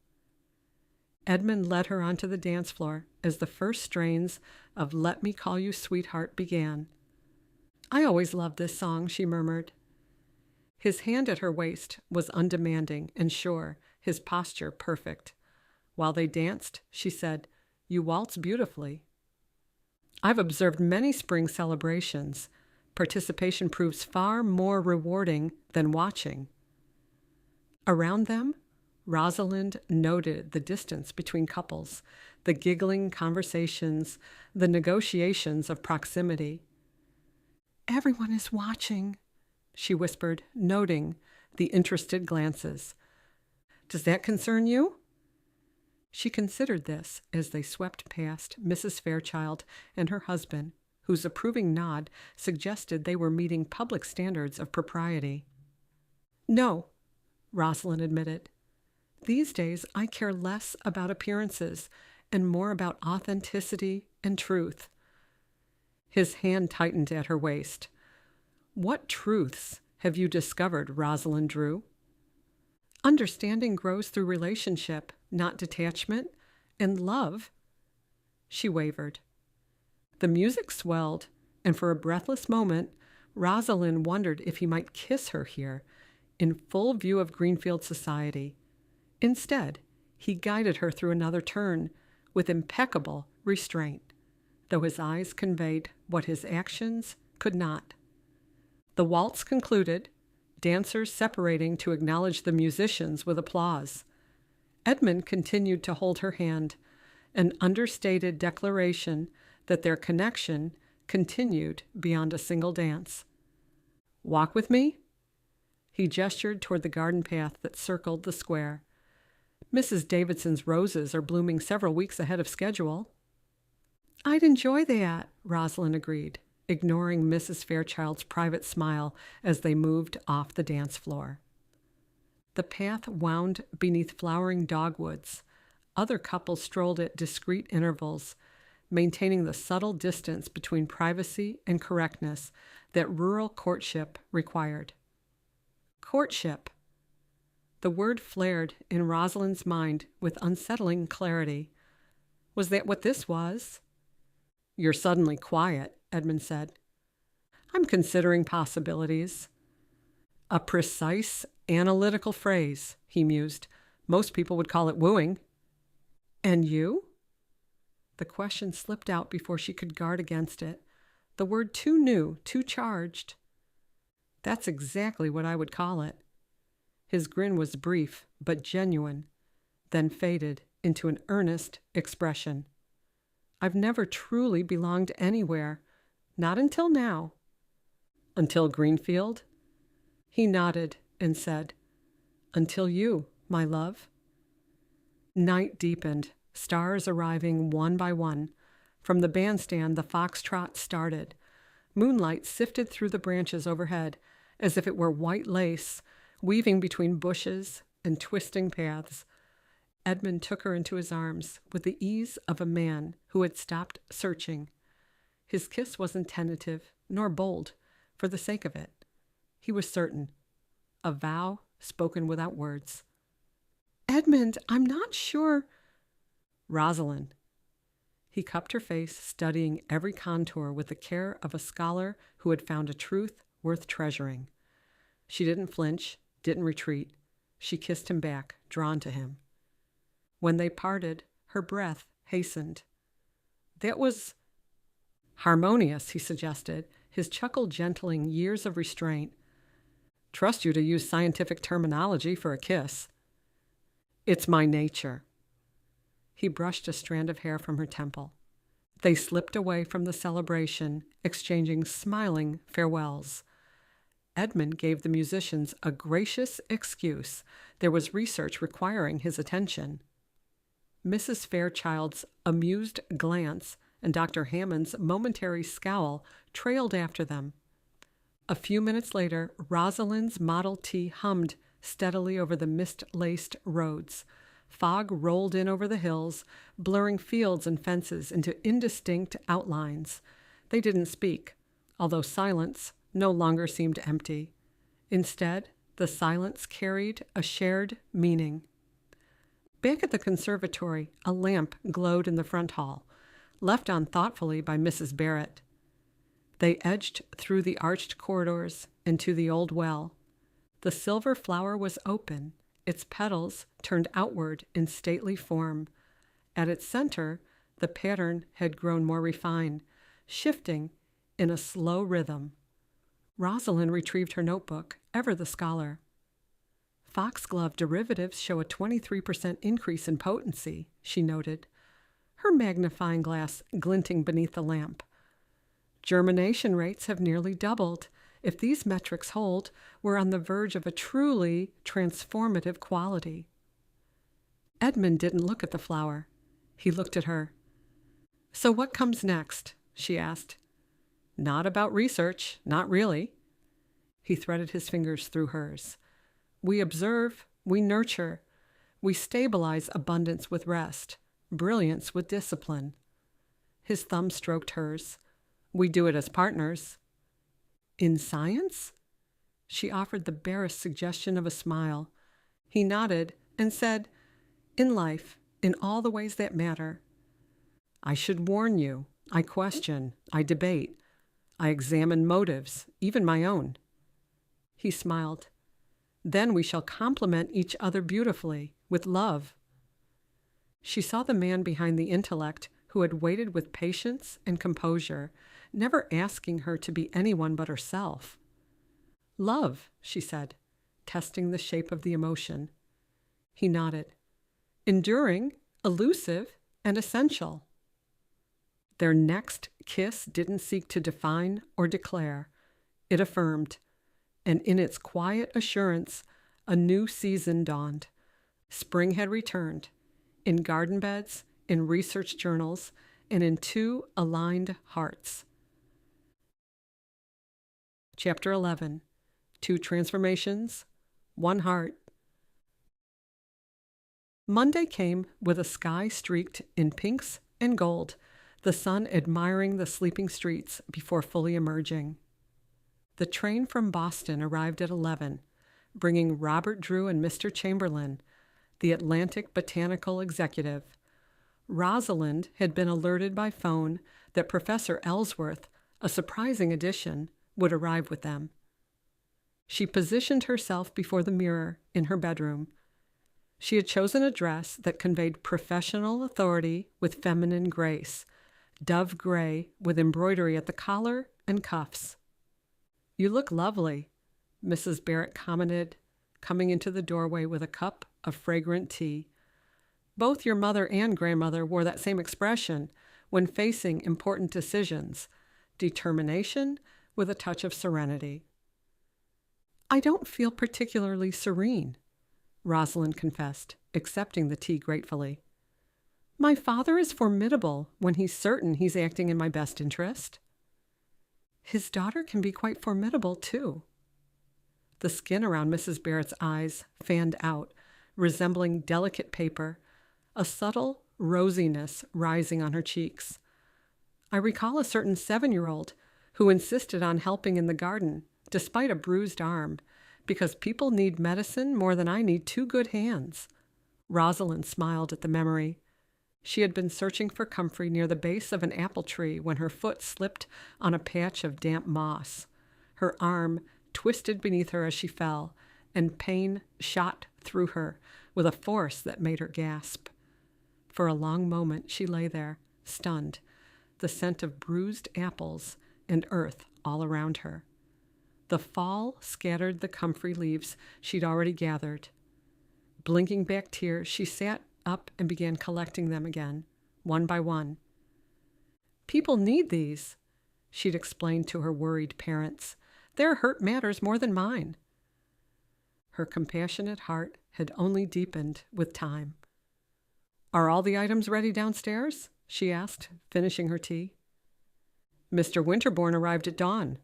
Edmund led her onto the dance floor as the first strains of "Let Me Call You Sweetheart" began. "I always loved this song," she murmured. His hand at her waist was undemanding and sure, his posture perfect. While they danced, she said, "You waltz beautifully." "I've observed many spring celebrations. Participation proves far more rewarding than watching." Around them, Rosalind noted the distance between couples, the giggling conversations, the negotiations of proximity. "Everyone is watching," she whispered, noting the interested glances. "Does that concern you?" She considered this as they swept past Mrs. Fairchild and her husband, whose approving nod suggested they were meeting public standards of propriety. "No," Rosalind admitted. "These days I care less about appearances and more about authenticity and truth." His hand tightened at her waist. "What truths have you discovered, Rosalind Drew?" "Understanding grows through relationship, not detachment, and love." She wavered. The music swelled, and for a breathless moment, Rosalind wondered if he might kiss her here, in full view of Greenfield society. Instead, he guided her through another turn with impeccable restraint, though his eyes conveyed what his actions could not. The waltz concluded, dancers separating to acknowledge the musicians with applause. Edmund continued to hold her hand, an understated declaration that their connection continued beyond a single dance. "Walk with me?" He gestured toward the garden path that circled the square. "Mrs. Davidson's roses are blooming several weeks ahead of schedule." "I'd enjoy that," Rosalind agreed, ignoring Mrs. Fairchild's private smile as they moved off the dance floor. The path wound beneath flowering dogwoods. Other couples strolled at discreet intervals, maintaining the subtle distance between privacy and correctness that rural courtship required. Courtship. The word flared in Rosalind's mind with unsettling clarity. Was that what this was? "You're suddenly quiet," Edmund said. "I'm considering possibilities." "A precise, analytical phrase," he mused. "Most people would call it wooing." "And you?" The question slipped out before she could guard against it. The word too new, too charged. That's exactly what I would call it. His grin was brief but genuine, then faded into an earnest expression. I've never truly belonged anywhere, not until now. Until Greenfield? He nodded and said, Until you, my love. Night deepened, stars arriving one by one. From the bandstand, the foxtrot started. Moonlight sifted through the branches overhead, as if it were white lace, weaving between bushes and twisting paths. Edmund took her into his arms with the ease of a man who had stopped searching. His kiss wasn't tentative nor bold for the sake of it. He was certain. A vow spoken without words. Edmund, I'm not sure. Rosalind. He cupped her face, studying every contour with the care of a scholar who had found a truth worth treasuring. She didn't flinch, didn't retreat. She kissed him back, drawn to him. When they parted, her breath hastened. That was harmonious, he suggested, his chuckle gentling years of restraint. Trust you to use scientific terminology for a kiss. It's my nature. He brushed a strand of hair from her temple. They slipped away from the celebration, exchanging smiling farewells. Edmund gave the musicians a gracious excuse. There was research requiring his attention. Mrs. Fairchild's amused glance and Dr. Hammond's momentary scowl trailed after them. A few minutes later, Rosalind's Model T hummed steadily over the mist-laced roads. Fog rolled in over the hills, blurring fields and fences into indistinct outlines. They didn't speak, although silence no longer seemed empty. Instead, the silence carried a shared meaning. Back at the conservatory, a lamp glowed in the front hall, left on thoughtfully by Mrs. Barrett. They edged through the arched corridors and to the old well. The silver flower was open, its petals turned outward in stately form. At its center, the pattern had grown more refined, shifting in a slow rhythm. Rosalind retrieved her notebook, ever the scholar. Foxglove derivatives show a 23% increase in potency, she noted, her magnifying glass glinting beneath the lamp. Germination rates have nearly doubled. If these metrics hold, we're on the verge of a truly transformative quality. Edmund didn't look at the flower. He looked at her. So what comes next? She asked. Not about research, not really. He threaded his fingers through hers. We observe, we nurture, we stabilize abundance with rest, brilliance with discipline. His thumb stroked hers. We do it as partners. In science? She offered the barest suggestion of a smile. He nodded and said, In life, in all the ways that matter. I should warn you, I question, I debate, I examine motives, even my own. He smiled. Then we shall complement each other beautifully, with love. She saw the man behind the intellect who had waited with patience and composure, never asking her to be anyone but herself. Love, she said, testing the shape of the emotion. He nodded. Enduring, elusive, and essential. Their next kiss didn't seek to define or declare. It affirmed. And in its quiet assurance, a new season dawned. Spring had returned, in garden beds, in research journals, and in two aligned hearts. Chapter 11. 2 transformations, 1 heart. Monday came with a sky streaked in pinks and gold, the sun admiring the sleeping streets before fully emerging. The train from Boston arrived at 11, bringing Robert Drew and Mr. Chamberlain, the Atlantic Botanical Executive. Rosalind had been alerted by phone that Professor Ellsworth, a surprising addition, would arrive with them. She positioned herself before the mirror in her bedroom. She had chosen a dress that conveyed professional authority with feminine grace, dove gray with embroidery at the collar and cuffs. "You look lovely," Mrs. Barrett commented, coming into the doorway with a cup of fragrant tea. Both your mother and grandmother wore that same expression when facing important decisions, determination with a touch of serenity. "I don't feel particularly serene," Rosalind confessed, accepting the tea gratefully. "My father is formidable when he's certain he's acting in my best interest." "His daughter can be quite formidable, too." The skin around Mrs. Barrett's eyes fanned out, resembling delicate paper, a subtle rosiness rising on her cheeks. "I recall a certain 7-year-old who insisted on helping in the garden, despite a bruised arm, because people need medicine more than I need 2 good hands." Rosalind smiled at the memory. She had been searching for comfrey near the base of an apple tree when her foot slipped on a patch of damp moss. Her arm twisted beneath her as she fell, and pain shot through her with a force that made her gasp. For a long moment she lay there, stunned, the scent of bruised apples and earth all around her. The fall scattered the comfrey leaves she'd already gathered. Blinking back tears, she sat up and began collecting them again, one by one. "People need these," she'd explained to her worried parents. "Their hurt matters more than mine." Her compassionate heart had only deepened with time. "Are all the items ready downstairs?" she asked, finishing her tea. "Mr. Winterborne arrived at dawn,"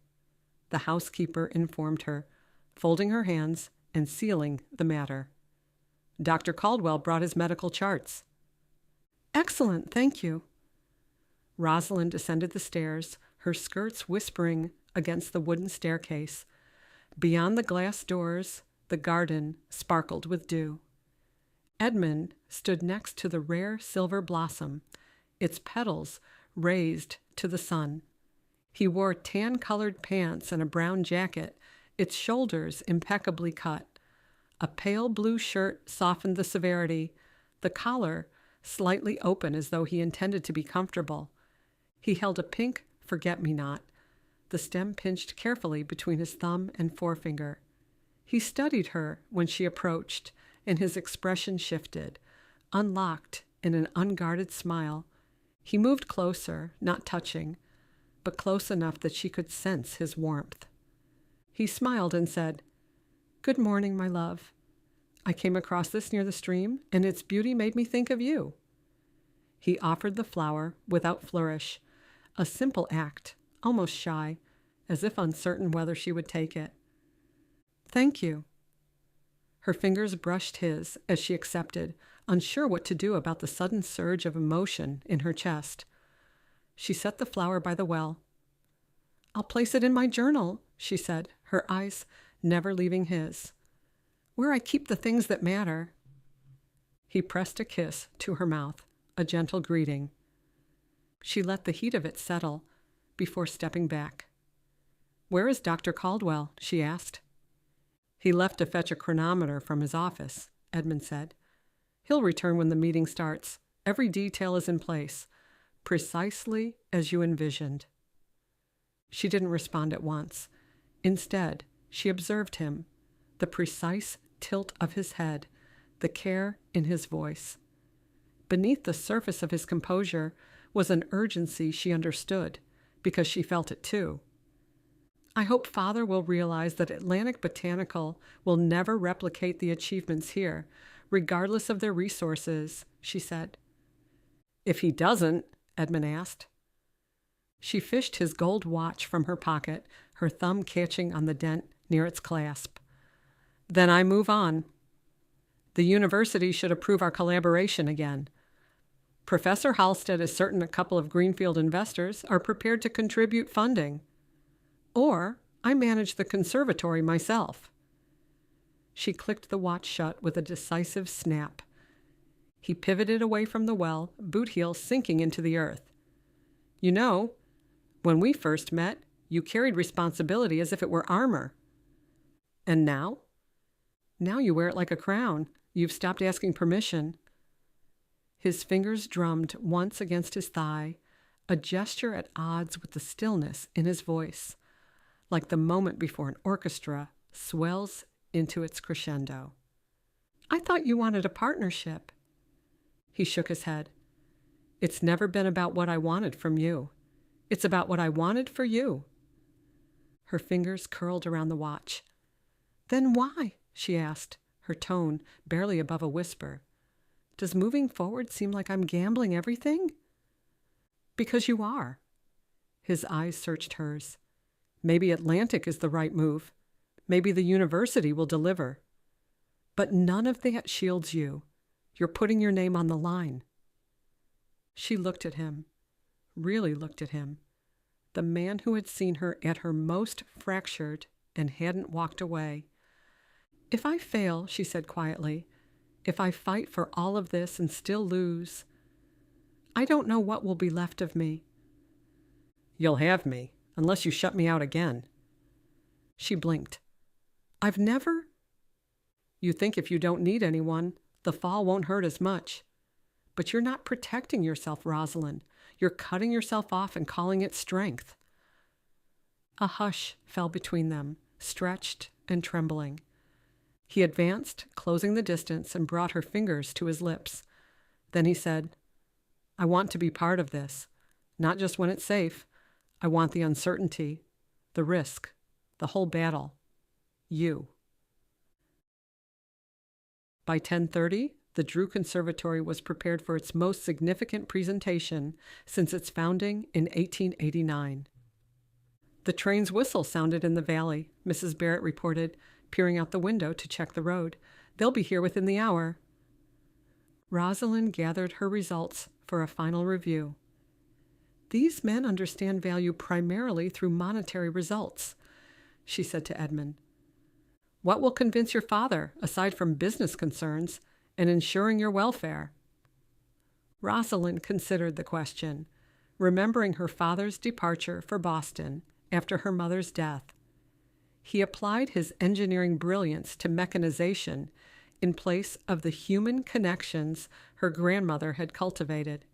the housekeeper informed her, folding her hands and sealing the matter. "Dr. Caldwell brought his medical charts." "Excellent, thank you." Rosalind descended the stairs, her skirts whispering against the wooden staircase. Beyond the glass doors, the garden sparkled with dew. Edmund stood next to the rare silver blossom, its petals raised to the sun. He wore tan-colored pants and a brown jacket, its shoulders impeccably cut. A pale blue shirt softened the severity, the collar slightly open as though he intended to be comfortable. He held a pink forget-me-not, the stem pinched carefully between his thumb and forefinger. He studied her when she approached, and his expression shifted, unlocked in an unguarded smile. He moved closer, not touching, but close enough that she could sense his warmth. He smiled and said, "Good morning, my love. I came across this near the stream, and its beauty made me think of you." He offered the flower without flourish, a simple act, almost shy, as if uncertain whether she would take it. "Thank you." Her fingers brushed his as she accepted, unsure what to do about the sudden surge of emotion in her chest. She set the flower by the well. "I'll place it in my journal," she said, her eyes never leaving his. "Where I keep the things that matter." He pressed a kiss to her mouth, a gentle greeting. She let the heat of it settle before stepping back. "Where is Dr. Caldwell?" she asked. "He left to fetch a chronometer from his office," Edmund said. "He'll return when the meeting starts. Every detail is in place, precisely as you envisioned." She didn't respond at once. Instead, she observed him, the precise tilt of his head, the care in his voice. Beneath the surface of his composure was an urgency she understood, because she felt it too. "I hope Father will realize that Atlantic Botanical will never replicate the achievements here, regardless of their resources," she said. "If he doesn't?" Edmund asked. She fished his gold watch from her pocket, her thumb catching on the dent near its clasp. "Then I move on. The university should approve our collaboration again. Professor Halstead is certain a couple of Greenfield investors are prepared to contribute funding. Or I manage the conservatory myself." She clicked the watch shut with a decisive snap. He pivoted away from the well, boot heel sinking into the earth. "You know, when we first met, you carried responsibility as if it were armor. And now? Now you wear it like a crown. You've stopped asking permission." His fingers drummed once against his thigh, a gesture at odds with the stillness in his voice, like the moment before an orchestra swells into its crescendo. I thought you wanted a partnership. He shook his head. It's never been about what I wanted from you. It's about what I wanted for you. Her fingers curled around the watch. Then why? She asked, her tone barely above a whisper. Does moving forward seem like I'm gambling everything? Because you are. His eyes searched hers. Maybe Atlantic is the right move. Maybe the university will deliver. But none of that shields you. You're putting your name on the line. She looked at him, really looked at him, the man who had seen her at her most fractured and hadn't walked away. If I fail, she said quietly, if I fight for all of this and still lose, I don't know what will be left of me. You'll have me, unless you shut me out again. She blinked. I've never... You think if you don't need anyone, the fall won't hurt as much. But you're not protecting yourself, Rosalind. You're cutting yourself off and calling it strength. A hush fell between them, stretched and trembling. He advanced, closing the distance, and brought her fingers to his lips. Then he said, I want to be part of this, not just when it's safe. I want the uncertainty, the risk, the whole battle. You. By 10:30, the Drew Conservatory was prepared for its most significant presentation since its founding in 1889. The train's whistle sounded in the valley, Mrs. Barrett reported, peering out the window to check the road. They'll be here within the hour. Rosalind gathered her results for a final review. These men understand value primarily through monetary results, she said to Edmund. What will convince your father, aside from business concerns, and ensuring your welfare? Rosalind considered the question, remembering her father's departure for Boston after her mother's death. He applied his engineering brilliance to mechanization in place of the human connections her grandmother had cultivated.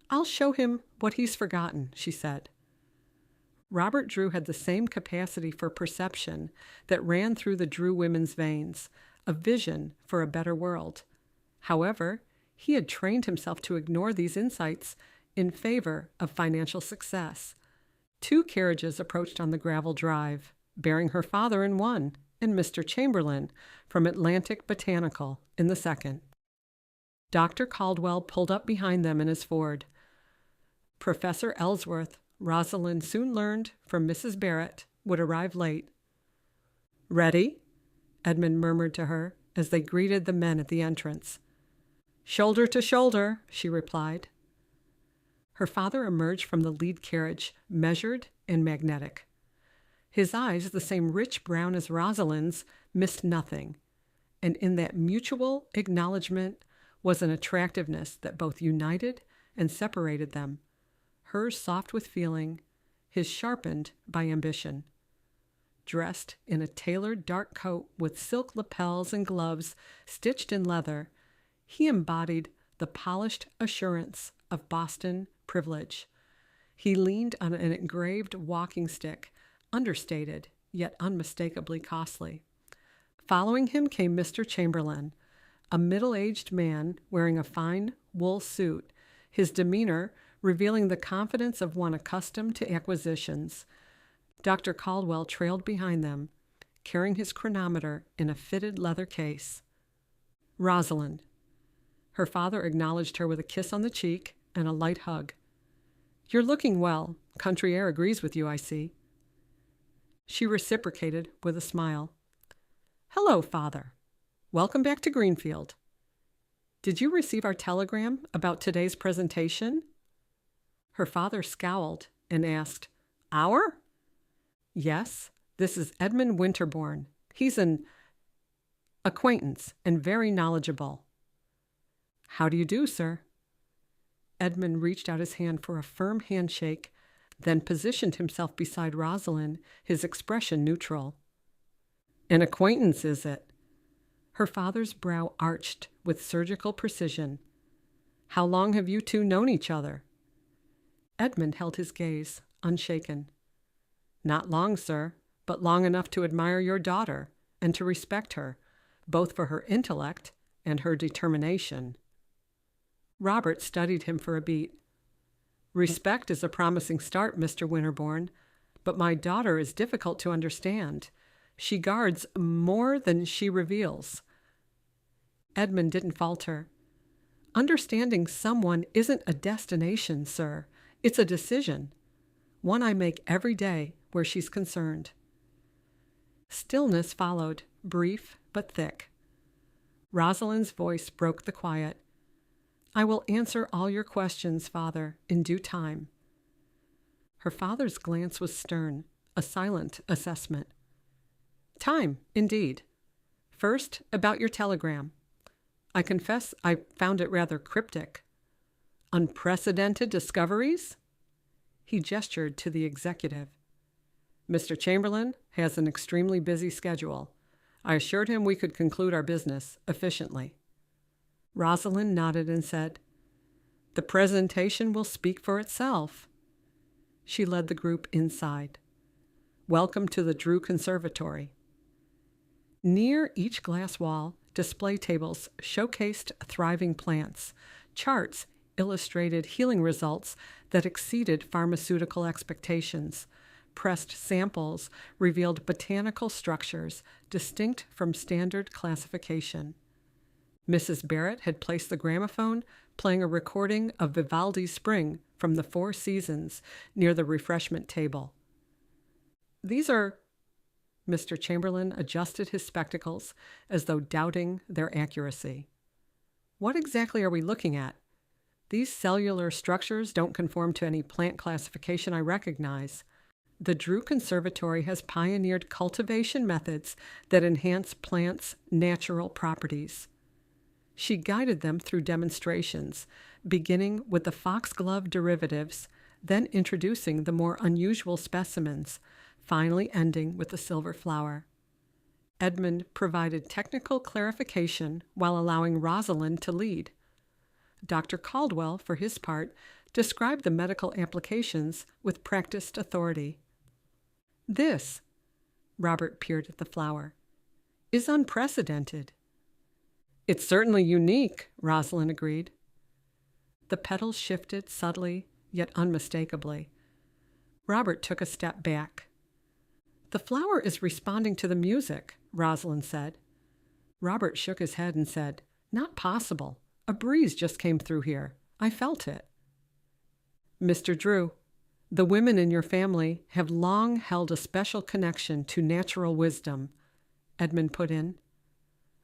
I'll show him what he's forgotten, she said. Robert Drew had the same capacity for perception that ran through the Drew women's veins, a vision for a better world. However, he had trained himself to ignore these insights in favor of financial success. 2 carriages approached on the gravel drive, bearing her father in one and Mr. Chamberlain from Atlantic Botanical in the second. Dr. Caldwell pulled up behind them in his Ford. Professor Ellsworth, Rosalind soon learned from Mrs. Barrett, would arrive late. Ready? Edmund murmured to her as they greeted the men at the entrance. Shoulder to shoulder, she replied. Her father emerged from the lead carriage, measured and magnetic. His eyes, the same rich brown as Rosalind's, missed nothing, and in that mutual acknowledgement was an attractiveness that both united and separated them, hers soft with feeling, his sharpened by ambition. Dressed in a tailored dark coat with silk lapels and gloves stitched in leather, he embodied the polished assurance of Boston privilege. He leaned on an engraved walking stick, understated yet unmistakably costly. Following him came Mr. Chamberlain, a middle-aged man wearing a fine wool suit, his demeanor revealing the confidence of one accustomed to acquisitions. Dr. Caldwell trailed behind them, carrying his chronometer in a fitted leather case. Rosalind. Her father acknowledged her with a kiss on the cheek and a light hug. You're looking well. Country air agrees with you, I see. She reciprocated with a smile. Hello, Father. Welcome back to Greenfield. Did you receive our telegram about today's presentation? Her father scowled and asked, Our? Yes, this is Edmund Winterborne. He's an acquaintance and very knowledgeable. How do you do, sir? Edmund reached out his hand for a firm handshake, then positioned himself beside Rosalind, his expression neutral. An acquaintance, is it? Her father's brow arched with surgical precision. How long have you two known each other? Edmund held his gaze, unshaken. Not long, sir, but long enough to admire your daughter and to respect her, both for her intellect and her determination. Robert studied him for a beat. Respect is a promising start, Mr. Winterborne, but my daughter is difficult to understand. She guards more than she reveals. Edmund didn't falter. Understanding someone isn't a destination, sir. It's a decision. One I make every day where she's concerned. Stillness followed, brief but thick. Rosalind's voice broke the quiet. I will answer all your questions, Father, in due time. Her father's glance was stern, a silent assessment. Time, indeed. First, about your telegram. I confess I found it rather cryptic. Unprecedented discoveries? He gestured to the executive. Mr. Chamberlain has an extremely busy schedule. I assured him we could conclude our business efficiently. Rosalind nodded and said, The presentation will speak for itself. She led the group inside. Welcome to the Drew Conservatory. Near each glass wall, display tables showcased thriving plants. Charts illustrated healing results that exceeded pharmaceutical expectations. Pressed samples revealed botanical structures distinct from standard classification. Mrs. Barrett had placed the gramophone, playing a recording of Vivaldi's Spring from the Four Seasons near the refreshment table. These are... Mr. Chamberlain adjusted his spectacles as though doubting their accuracy. What exactly are we looking at? These cellular structures don't conform to any plant classification I recognize. The Drew Conservatory has pioneered cultivation methods that enhance plants' natural properties. She guided them through demonstrations, beginning with the foxglove derivatives, then introducing the more unusual specimens, finally ending with the silver flower. Edmund provided technical clarification while allowing Rosalind to lead. Dr. Caldwell, for his part, described the medical applications with practiced authority. This, Robert peered at the flower, is unprecedented. It's certainly unique, Rosalind agreed. The petals shifted subtly, yet unmistakably. Robert took a step back. The flower is responding to the music, Rosalind said. Robert shook his head and said, Not possible. A breeze just came through here. I felt it. Mr. Drew, the women in your family have long held a special connection to natural wisdom, Edmund put in.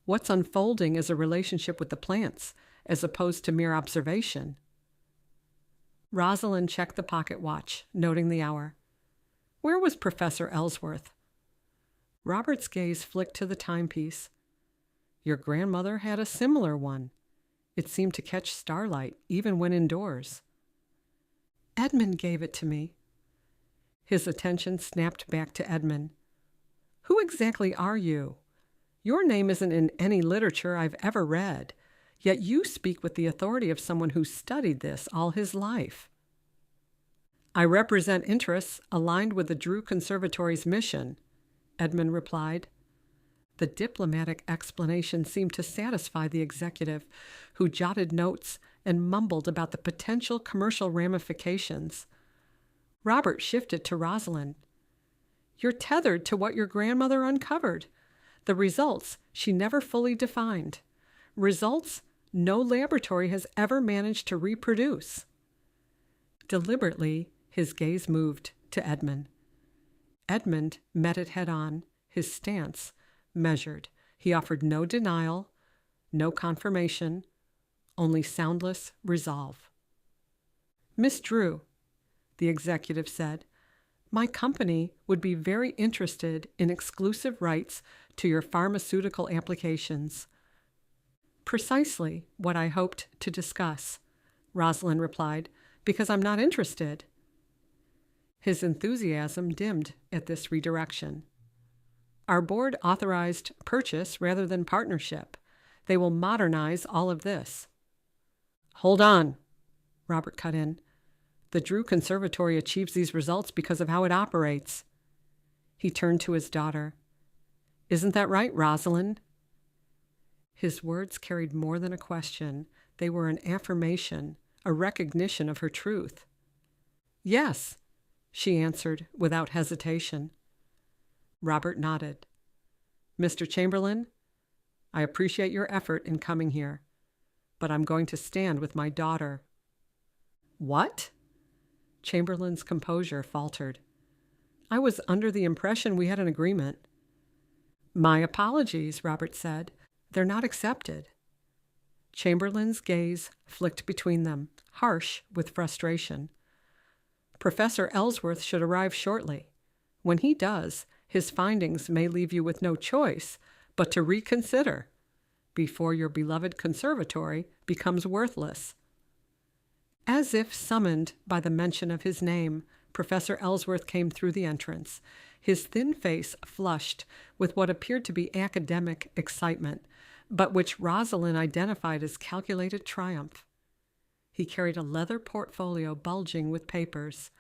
What's unfolding is a relationship with the plants, as opposed to mere observation. Rosalind checked the pocket watch, noting the hour. Where was Professor Ellsworth? Robert's gaze flicked to the timepiece. Your grandmother had a similar one. It seemed to catch starlight, even when indoors. Edmund gave it to me. His attention snapped back to Edmund. Who exactly are you? Your name isn't in any literature I've ever read, yet you speak with the authority of someone who studied this all his life. I represent interests aligned with the Drew Conservatory's mission, Edmund replied. The diplomatic explanation seemed to satisfy the executive, who jotted notes and mumbled about the potential commercial ramifications. Robert shifted to Rosalind. You're tethered to what your grandmother uncovered. The results she never fully defined. Results no laboratory has ever managed to reproduce. Deliberately, his gaze moved to Edmund. Edmund met it head-on, his stance measured. He offered no denial, no confirmation, only soundless resolve. Miss Drew, the executive said, my company would be very interested in exclusive rights to your pharmaceutical applications. Precisely what I hoped to discuss, Rosalind replied, because I'm not interested. His enthusiasm dimmed at this redirection. Our board authorized purchase rather than partnership. They will modernize all of this. Hold on, Robert cut in. The Drew Conservatory achieves these results because of how it operates. He turned to his daughter. Isn't that right, Rosalind? His words carried more than a question. They were an affirmation, a recognition of her truth. Yes, she answered without hesitation. Robert nodded. Mr. Chamberlain, I appreciate your effort in coming here, but I'm going to stand with my daughter. What? Chamberlain's composure faltered. I was under the impression we had an agreement. My apologies, Robert said. They're not accepted. Chamberlain's gaze flicked between them, harsh with frustration. Professor Ellsworth should arrive shortly. When he does, his findings may leave you with no choice but to reconsider before your beloved conservatory becomes worthless. As if summoned by the mention of his name, Professor Ellsworth came through the entrance, his thin face flushed with what appeared to be academic excitement, but which Rosalind identified as calculated triumph. He carried a leather portfolio bulging with papers.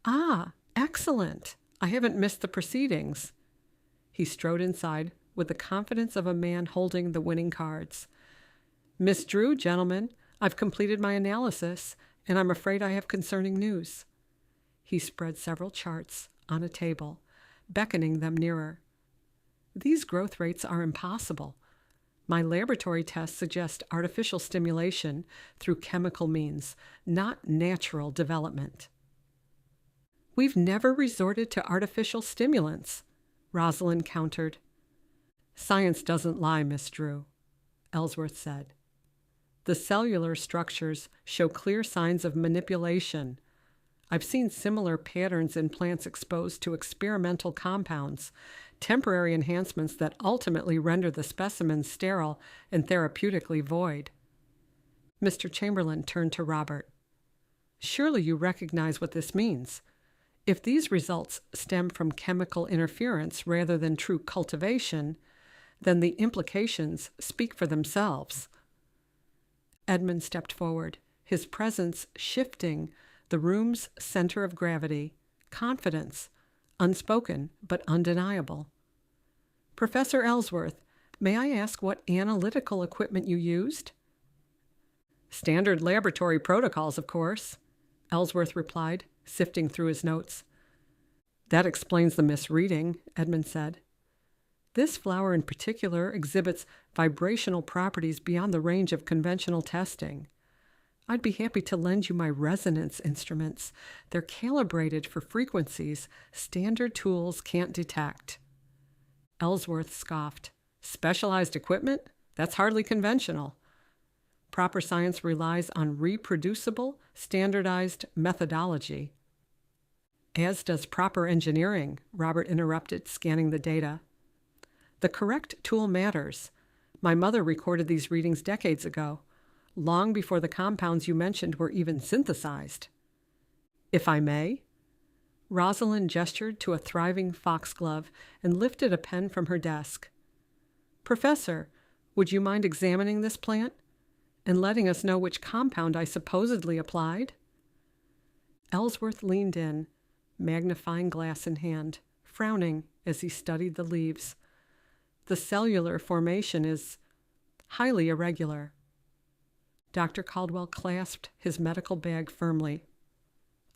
Ah, excellent! I haven't missed the proceedings. He strode inside with the confidence of a man holding the winning cards. Miss Drew, gentlemen, I've completed my analysis, and I'm afraid I have concerning news. He spread several charts on a table, beckoning them nearer. These growth rates are impossible. My laboratory tests suggest artificial stimulation through chemical means, not natural development. We've never resorted to artificial stimulants, Rosalind countered. Science doesn't lie, Miss Drew, Ellsworth said. The cellular structures show clear signs of manipulation. I've seen similar patterns in plants exposed to experimental compounds, temporary enhancements that ultimately render the specimens sterile and therapeutically void. Mr. Chamberlain turned to Robert. Surely you recognize what this means. If these results stem from chemical interference rather than true cultivation, then the implications speak for themselves. Edmund stepped forward, his presence shifting the room's center of gravity, confidence, unspoken but undeniable. Professor Ellsworth, may I ask what analytical equipment you used? Standard laboratory protocols, of course, Ellsworth replied, sifting through his notes. That explains the misreading, Edmund said. This flower in particular exhibits vibrational properties beyond the range of conventional testing. I'd be happy to lend you my resonance instruments. They're calibrated for frequencies standard tools can't detect. Ellsworth scoffed. Specialized equipment? That's hardly conventional. Proper science relies on reproducible, standardized methodology. As does proper engineering, Robert interrupted, scanning the data. The correct tool matters. My mother recorded these readings decades ago, long before the compounds you mentioned were even synthesized. If I may? Rosalind gestured to a thriving foxglove and lifted a pen from her desk. Professor, would you mind examining this plant and letting us know which compound I supposedly applied? Ellsworth leaned in, magnifying glass in hand, frowning as he studied the leaves. The cellular formation is highly irregular. Dr. Caldwell clasped his medical bag firmly.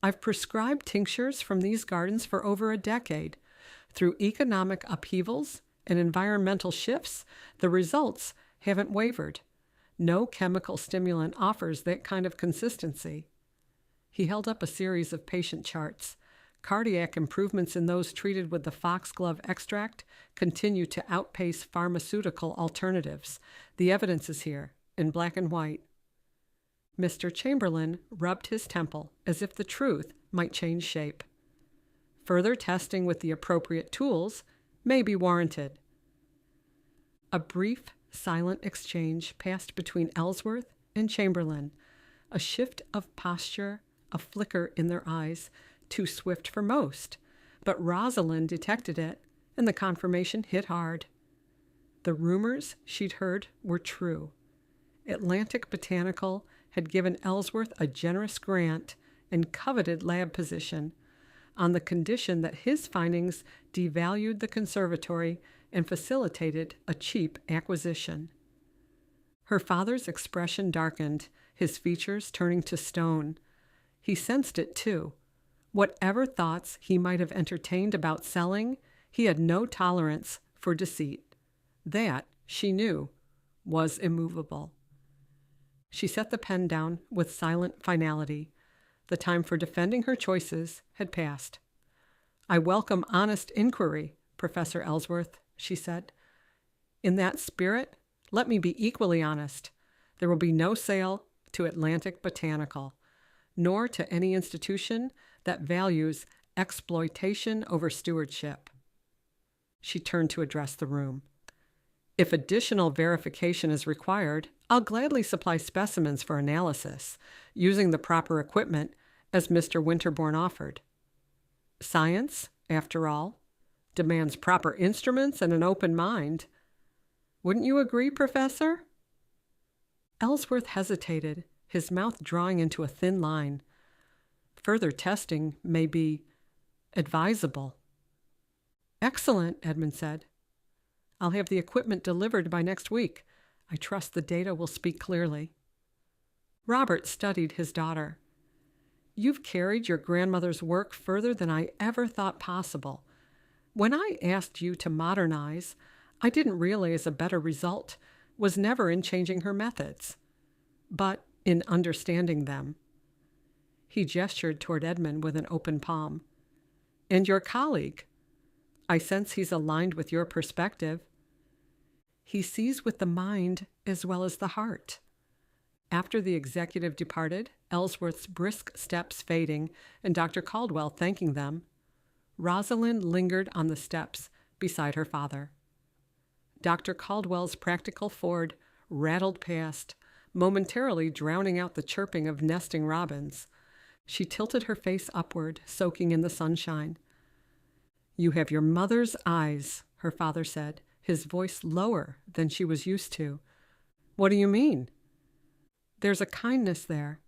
I've prescribed tinctures from these gardens for over a decade. Through economic upheavals and environmental shifts, the results haven't wavered. No chemical stimulant offers that kind of consistency. He held up a series of patient charts. Cardiac improvements in those treated with the foxglove extract continue to outpace pharmaceutical alternatives. The evidence is here, in black and white. Mr. Chamberlain rubbed his temple as if the truth might change shape. Further testing with the appropriate tools may be warranted. A brief, silent exchange passed between Ellsworth and Chamberlain, a shift of posture, a flicker in their eyes, too swift for most, but Rosalind detected it, and the confirmation hit hard. The rumors she'd heard were true. Atlantic Botanical had given Ellsworth a generous grant and coveted lab position on the condition that his findings devalued the conservatory and facilitated a cheap acquisition. Her father's expression darkened, his features turning to stone. He sensed it too. Whatever thoughts he might have entertained about selling, he had no tolerance for deceit. That, she knew, was immovable. She set the pen down with silent finality. The time for defending her choices had passed. "I welcome honest inquiry, Professor Ellsworth," she said. "In that spirit, let me be equally honest. There will be no sale to Atlantic Botanical, nor to any institution that values exploitation over stewardship." She turned to address the room. "If additional verification is required, I'll gladly supply specimens for analysis, using the proper equipment as Mr. Winterborne offered. Science, after all, demands proper instruments and an open mind. Wouldn't you agree, Professor?" Ellsworth hesitated, his mouth drawing into a thin line. "Further testing may be advisable." "Excellent," Edmund said. "I'll have the equipment delivered by next week. I trust the data will speak clearly." Robert studied his daughter. "You've carried your grandmother's work further than I ever thought possible. When I asked you to modernize, I didn't realize a better result was never in changing her methods, but in understanding them." He gestured toward Edmund with an open palm. "And your colleague? I sense he's aligned with your perspective." "He sees with the mind as well as the heart." After the executive departed, Ellsworth's brisk steps fading and Dr. Caldwell thanking them, Rosalind lingered on the steps beside her father. Dr. Caldwell's practical Ford rattled past, momentarily drowning out the chirping of nesting robins. She tilted her face upward, soaking in the sunshine. "You have your mother's eyes," her father said, his voice lower than she was used to. "What do you mean?" "There's a kindness there."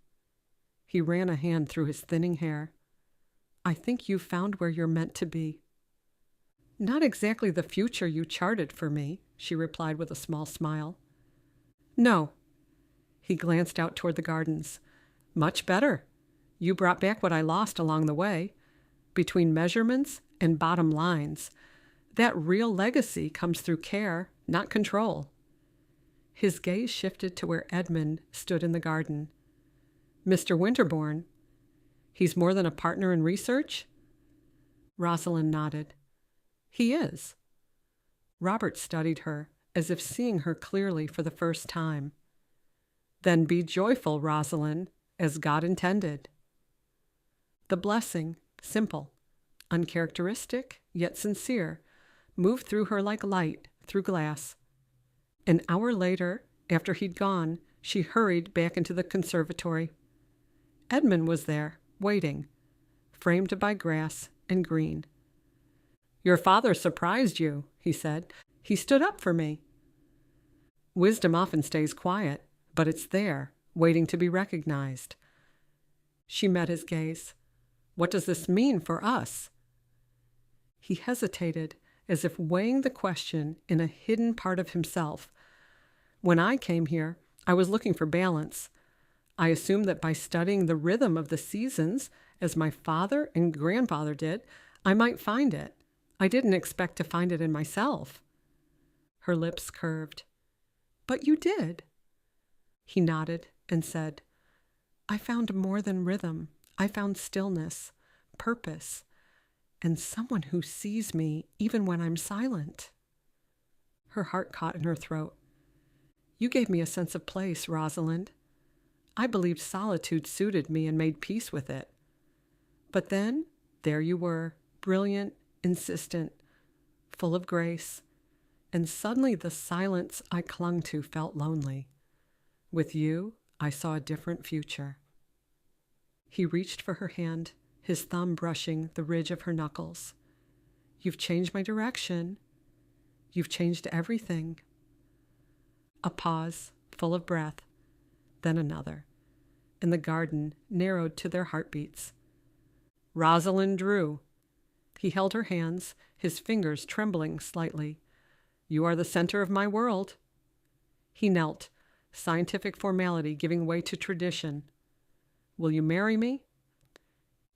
He ran a hand through his thinning hair. "I think you've found where you're meant to be." "Not exactly the future you charted for me," she replied with a small smile. "No." He glanced out toward the gardens. "Much better. You brought back what I lost along the way, between measurements and bottom lines. That real legacy comes through care, not control." His gaze shifted to where Edmund stood in the garden. "Mr. Winterborne, he's more than a partner in research?" Rosalind nodded. "He is." Robert studied her, as if seeing her clearly for the first time. "Then be joyful, Rosalind, as God intended." The blessing, simple, uncharacteristic, yet sincere, moved through her like light through glass. An hour later, after he'd gone, she hurried back into the conservatory. Edmund was there, waiting, framed by grass and green. "Your father surprised you," he said. "He stood up for me." Wisdom often stays quiet, but it's there, waiting to be recognized. She met his gaze. "What does this mean for us?" He hesitated, as if weighing the question in a hidden part of himself. "When I came here, I was looking for balance. I assumed that by studying the rhythm of the seasons, as my father and grandfather did, I might find it. I didn't expect to find it in myself." Her lips curved. "But you did." He nodded and said, "I found more than rhythm. I found stillness, purpose, and someone who sees me even when I'm silent." Her heart caught in her throat. "You gave me a sense of place, Rosalind. I believed solitude suited me and made peace with it. But then, there you were, brilliant, insistent, full of grace, and suddenly the silence I clung to felt lonely. With you, I saw a different future." He reached for her hand, his thumb brushing the ridge of her knuckles. "You've changed my direction. You've changed everything." A pause, full of breath, then another. in the garden narrowed to their heartbeats. Rosalind Drew. He held her hands, his fingers trembling slightly. You are the center of my world. He knelt, scientific formality giving way to tradition. Will you marry me?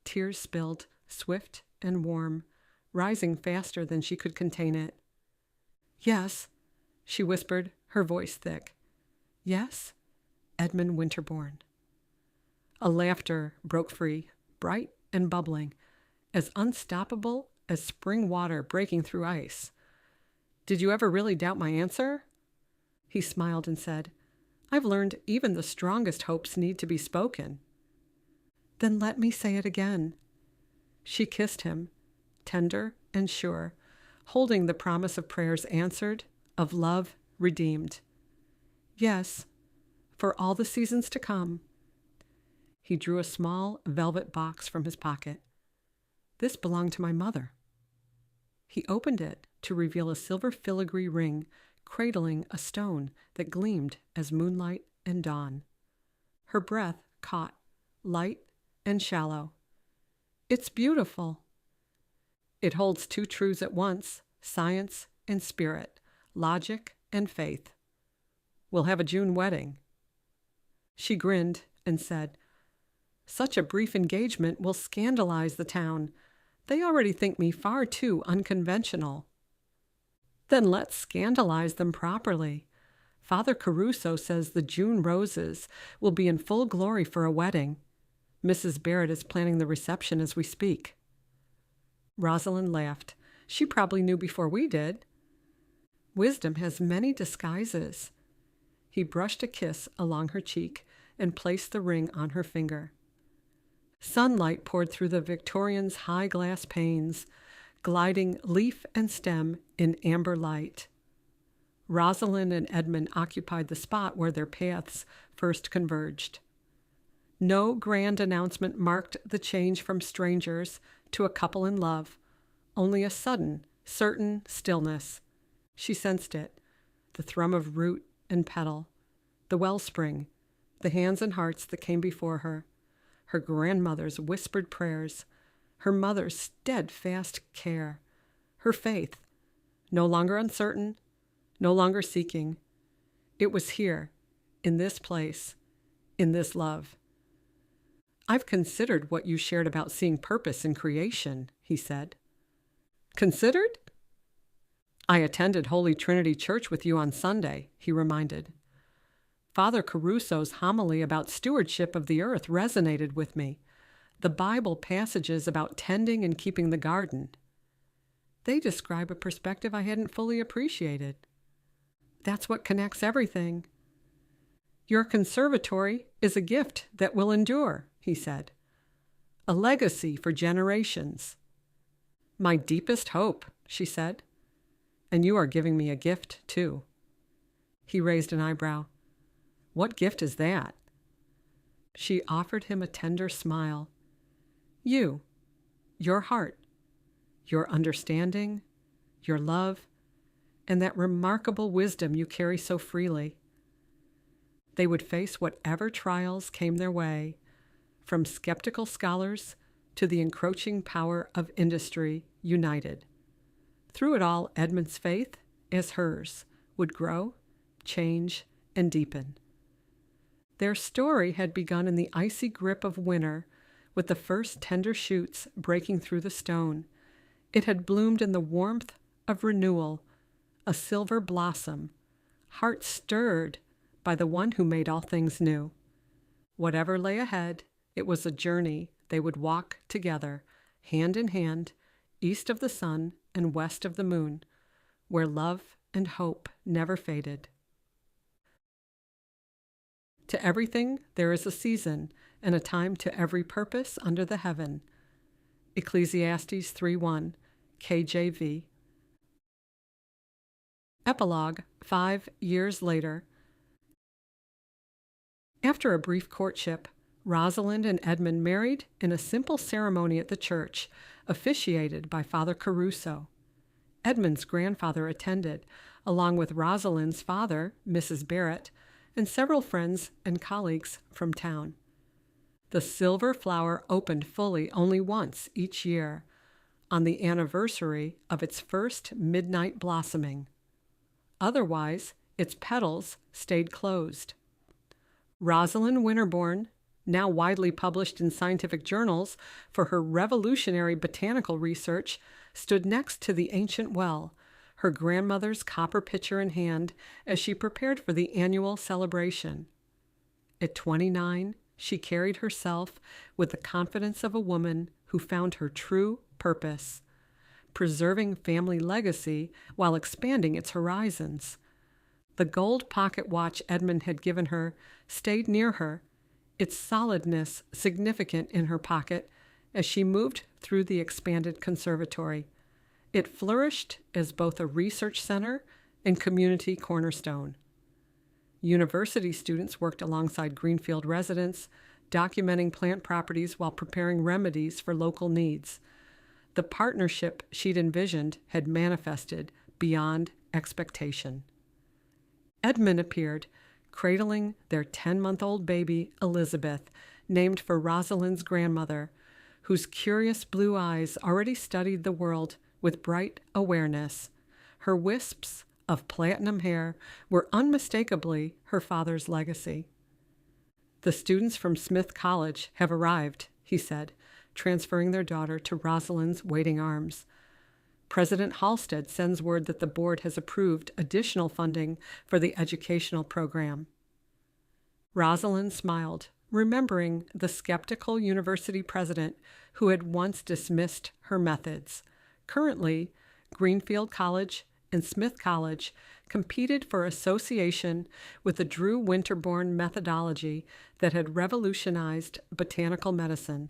Tears spilled, swift and warm, rising faster than she could contain it. Yes, she whispered, her voice thick. Yes, Edmund Winterborne. A laughter broke free, bright and bubbling, as unstoppable as spring water breaking through ice. Did you ever really doubt my answer? He smiled and said, I've learned even the strongest hopes need to be spoken. Then let me say it again. She kissed him, tender and sure, holding the promise of prayers answered, of love redeemed. Yes, for all the seasons to come. He drew a small velvet box from his pocket. This belonged to my mother. He opened it to reveal a silver filigree ring cradling a stone that gleamed as moonlight and dawn. Her breath caught, light and shallow. It's beautiful. It holds two truths at once, science and spirit, logic and faith. We'll have a June wedding. She grinned and said, Such a brief engagement will scandalize the town. They already think me far too unconventional. Then let's scandalize them properly. Father Caruso says the June roses will be in full glory for a wedding. Mrs. Barrett is planning the reception as we speak. Rosalind laughed. She probably knew before we did. Wisdom has many disguises. He brushed a kiss along her cheek and placed the ring on her finger. Sunlight poured through the Victorian's high glass panes, gliding leaf and stem in amber light. Rosalind and Edmund occupied the spot where their paths first converged. No grand announcement marked the change from strangers to a couple in love, only a sudden, certain stillness. She sensed it, the thrum of root and petal, the wellspring, the hands and hearts that came before her, her grandmother's whispered prayers, her mother's steadfast care, her faith, no longer uncertain, no longer seeking. It was here, in this place, in this love. I've considered what you shared about seeing purpose in creation, he said. Considered? I attended Holy Trinity Church with you on Sunday, he reminded. Father Caruso's homily about stewardship of the earth resonated with me. The Bible passages about tending and keeping the garden. They describe a perspective I hadn't fully appreciated. That's what connects everything. Your conservatory is a gift that will endure, he said. A legacy for generations. My deepest hope, she said. And you are giving me a gift, too. He raised an eyebrow. What gift is that? She offered him a tender smile. You, your heart, your understanding, your love, and that remarkable wisdom you carry so freely. They would face whatever trials came their way, from skeptical scholars to the encroaching power of industry united. Through it all, Edmund's faith, as hers, would grow, change, and deepen. Their story had begun in the icy grip of winter, with the first tender shoots breaking through the stone. It had bloomed in the warmth of renewal, a silver blossom, heart stirred by the one who made all things new. Whatever lay ahead, it was a journey they would walk together, hand in hand, east of the sun and west of the moon, where love and hope never faded. To everything there is a season, and a time to every purpose under the heaven. Ecclesiastes 3:1, KJV. Epilogue 5 years later. After a brief courtship, Rosalind and Edmund married in a simple ceremony at the church, officiated by Father Caruso. Edmund's grandfather attended, along with Rosalind's father, Mrs. Barrett, and several friends and colleagues from town. The silver flower opened fully only once each year, on the anniversary of its first midnight blossoming. Otherwise, its petals stayed closed. Rosalind Winterborne, now widely published in scientific journals for her revolutionary botanical research, stood next to the ancient well, her grandmother's copper pitcher in hand, as she prepared for the annual celebration. At 29, she carried herself with the confidence of a woman who found her true purpose, preserving family legacy while expanding its horizons. The gold pocket watch Edmund had given her stayed near her, its solidness significant in her pocket as she moved through the expanded conservatory. It flourished as both a research center and community cornerstone. University students worked alongside Greenfield residents, documenting plant properties while preparing remedies for local needs. The partnership she'd envisioned had manifested beyond expectation. Edmund appeared, cradling their 10-month-old baby, Elizabeth, named for Rosalind's grandmother, whose curious blue eyes already studied the world with bright awareness. Her wisps of platinum hair were unmistakably her father's legacy. "The students from Smith College have arrived," he said, transferring their daughter to Rosalind's waiting arms. "President Halstead sends word that the board has approved additional funding for the educational program." Rosalind smiled, remembering the skeptical university president who had once dismissed her methods. Currently, Greenfield College and Smith College competed for association with the Drew Winterborne methodology that had revolutionized botanical medicine.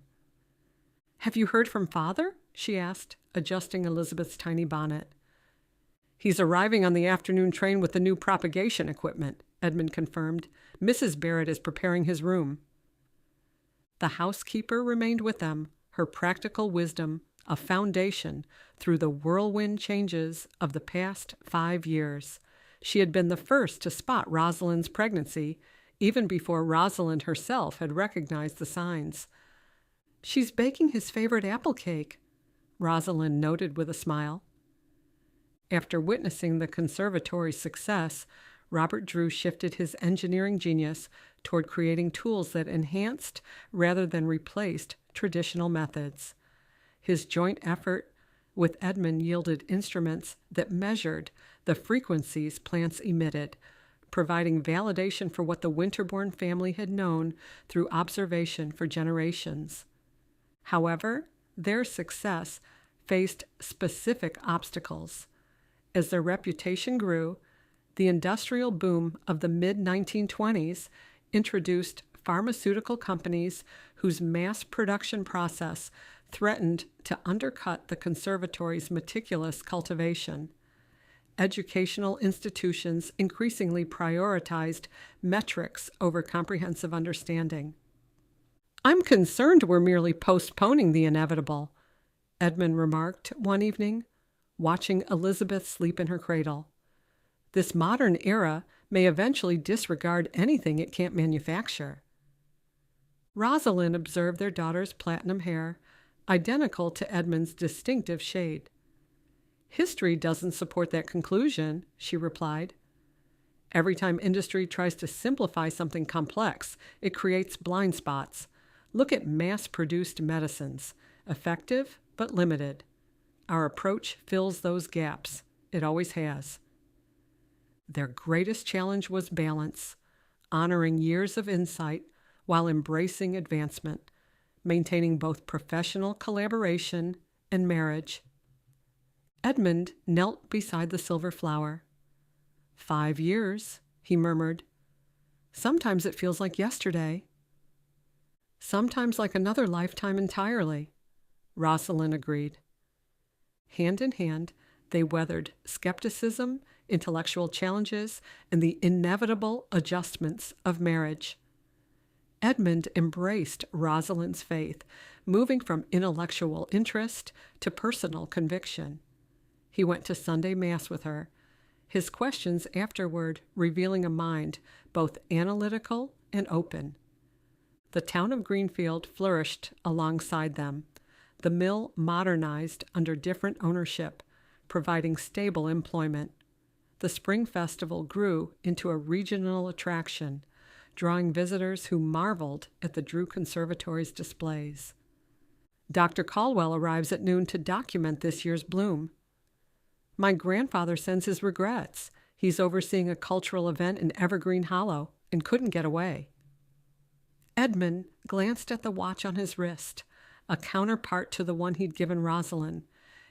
"Have you heard from Father?" she asked, adjusting Elizabeth's tiny bonnet. "He's arriving on the afternoon train with the new propagation equipment," Edmund confirmed. "Mrs. Barrett is preparing his room." The housekeeper remained with them, her practical wisdom a foundation through the whirlwind changes of the past 5 years. She had been the first to spot Rosalind's pregnancy, even before Rosalind herself had recognized the signs. "She's baking his favorite apple cake," Rosalind noted with a smile. After witnessing the conservatory's success, Robert Drew shifted his engineering genius toward creating tools that enhanced rather than replaced traditional methods. His joint effort with Edmund yielded instruments that measured the frequencies plants emitted, providing validation for what the Winterborne family had known through observation for generations. However, their success faced specific obstacles. As their reputation grew, the industrial boom of the mid-1920s introduced pharmaceutical companies whose mass production process threatened to undercut the conservatory's meticulous cultivation. Educational institutions increasingly prioritized metrics over comprehensive understanding. "I'm concerned we're merely postponing the inevitable," Edmund remarked one evening, watching Elizabeth sleep in her cradle. "This modern era may eventually disregard anything it can't manufacture." Rosalind observed their daughter's platinum hair, identical to Edmund's distinctive shade. "History doesn't support that conclusion," she replied. "Every time industry tries to simplify something complex, it creates blind spots. Look at mass-produced medicines, effective but limited. Our approach fills those gaps. It always has." Their greatest challenge was balance, honoring years of insight while embracing advancement, maintaining both professional collaboration and marriage. Edmund knelt beside the silver flower. 5 years, he murmured. "Sometimes it feels like yesterday." "Sometimes like another lifetime entirely," Rosalind agreed. Hand in hand, they weathered skepticism, intellectual challenges, and the inevitable adjustments of marriage. Edmund embraced Rosalind's faith, moving from intellectual interest to personal conviction. He went to Sunday Mass with her, his questions afterward revealing a mind both analytical and open. The town of Greenfield flourished alongside them. The mill modernized under different ownership, providing stable employment. The Spring Festival grew into a regional attraction, drawing visitors who marveled at the Drew Conservatory's displays. Dr. Caldwell arrives at noon to document this year's bloom. My grandfather sends his regrets. He's overseeing a cultural event in Evergreen Hollow and couldn't get away. Edmund glanced at the watch on his wrist, a counterpart to the one he'd given Rosalind,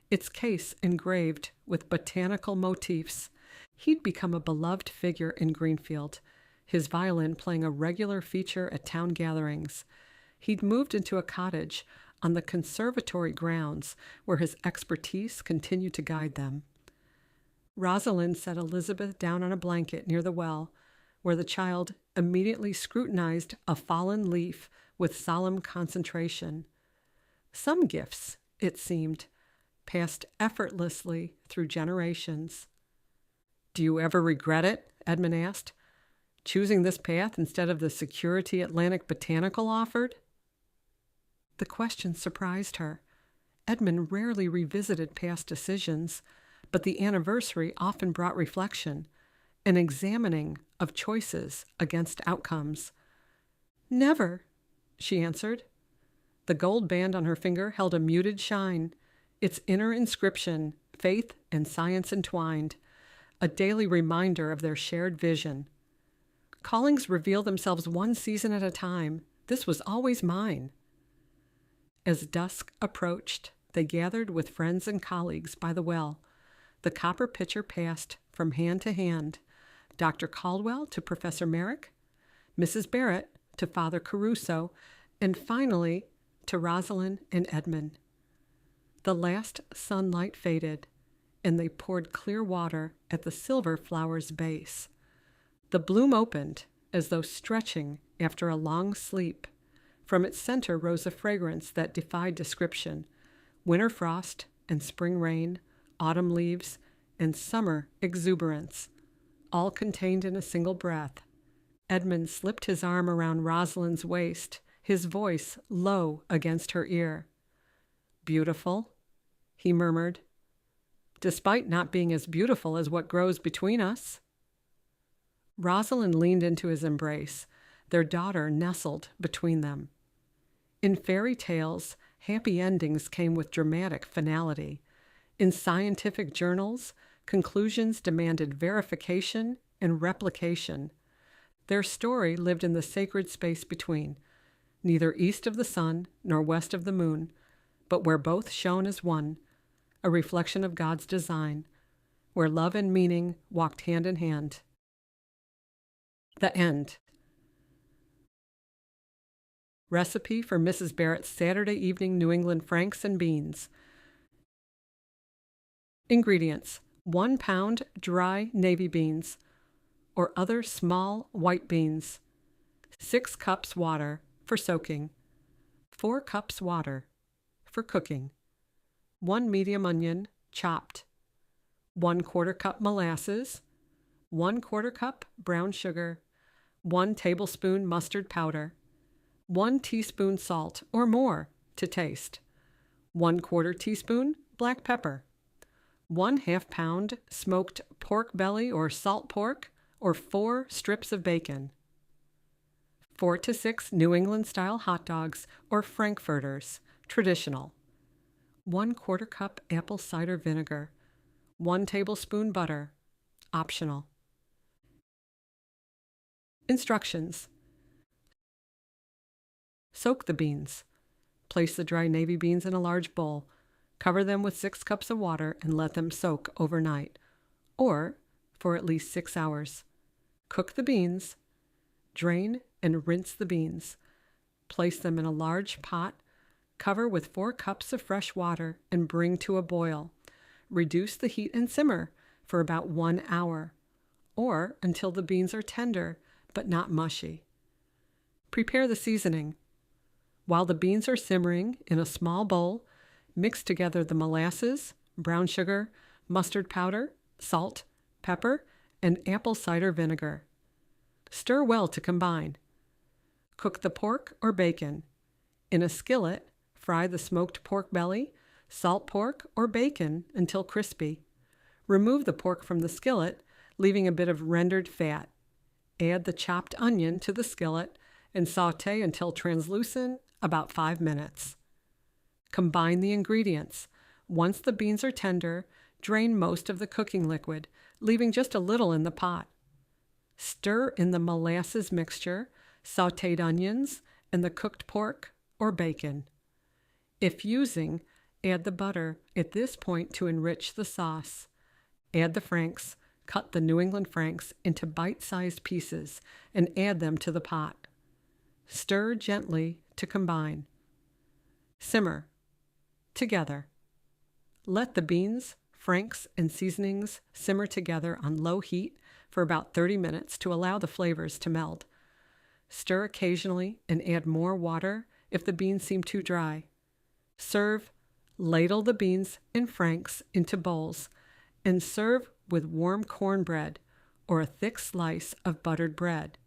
its case engraved with botanical motifs. He'd become a beloved figure in Greenfield, his violin playing a regular feature at town gatherings. He'd moved into a cottage on the conservatory grounds where his expertise continued to guide them. Rosalind set Elizabeth down on a blanket near the well, where the child immediately scrutinized a fallen leaf with solemn concentration. Some gifts, it seemed, passed effortlessly through generations. "Do you ever regret it?" Edmund asked. "Choosing this path instead of the security Atlantic Botanical offered?" The question surprised her. Edmund rarely revisited past decisions, but the anniversary often brought reflection, an examining of choices against outcomes. "Never," she answered. The gold band on her finger held a muted shine, its inner inscription, faith and science entwined, a daily reminder of their shared vision. Callings reveal themselves one season at a time. This was always mine. As dusk approached, they gathered with friends and colleagues by the well. The copper pitcher passed from hand to hand, Dr. Caldwell to Professor Merrick, Mrs. Barrett to Father Caruso, and finally to Rosalind and Edmund. The last sunlight faded, and they poured clear water at the silver flower's base. The bloom opened as though stretching after a long sleep. From its center rose a fragrance that defied description: winter frost and spring rain, autumn leaves, and summer exuberance, all contained in a single breath. Edmund slipped his arm around Rosalind's waist, his voice low against her ear. "Beautiful," he murmured, "despite not being as beautiful as what grows between us." Rosalind leaned into his embrace, their daughter nestled between them. In fairy tales, happy endings came with dramatic finality. In scientific journals, conclusions demanded verification and replication. Their story lived in the sacred space between, neither east of the sun nor west of the moon, but where both shone as one, a reflection of God's design, where love and meaning walked hand in hand. The end. Recipe for Mrs. Barrett's Saturday evening New England Franks and beans. Ingredients: 1 pound dry navy beans or other small white beans, 6 cups water for soaking, 4 cups water for cooking, 1 medium onion chopped, 1/4 cup molasses, 1/4 cup brown sugar, 1 tablespoon mustard powder, 1 teaspoon salt or more to taste, 1/4 teaspoon black pepper, 1/2 pound smoked pork belly or salt pork, or 4 strips of bacon, 4 to 6 New England-style hot dogs or frankfurters, traditional, 1/4 cup apple cider vinegar, 1 tablespoon butter, optional. Instructions: soak the beans. Place the dry navy beans in a large bowl. Cover them with 6 cups of water and let them soak overnight, or for at least 6 hours. Cook the beans. Drain and rinse the beans. Place them in a large pot. Cover with 4 cups of fresh water and bring to a boil. Reduce the heat and simmer for about 1 hour, or until the beans are tender but not mushy. Prepare the seasoning. While the beans are simmering in a small bowl, mix together the molasses, brown sugar, mustard powder, salt, pepper, and apple cider vinegar. Stir well to combine. Cook the pork or bacon. In a skillet, fry the smoked pork belly, salt pork, or bacon until crispy. Remove the pork from the skillet, leaving a bit of rendered fat. Add the chopped onion to the skillet and sauté until translucent, about 5 minutes. Combine the ingredients. Once the beans are tender, drain most of the cooking liquid, leaving just a little in the pot. Stir in the molasses mixture, sautéed onions, and the cooked pork or bacon. If using, add the butter at this point to enrich the sauce. Add the franks. Cut the New England franks into bite-sized pieces and add them to the pot. Stir gently to combine. Simmer together. Let the beans, franks, and seasonings simmer together on low heat for about 30 minutes to allow the flavors to meld. Stir occasionally and add more water if the beans seem too dry. Serve. Ladle the beans and franks into bowls and serve with warm cornbread or a thick slice of buttered bread.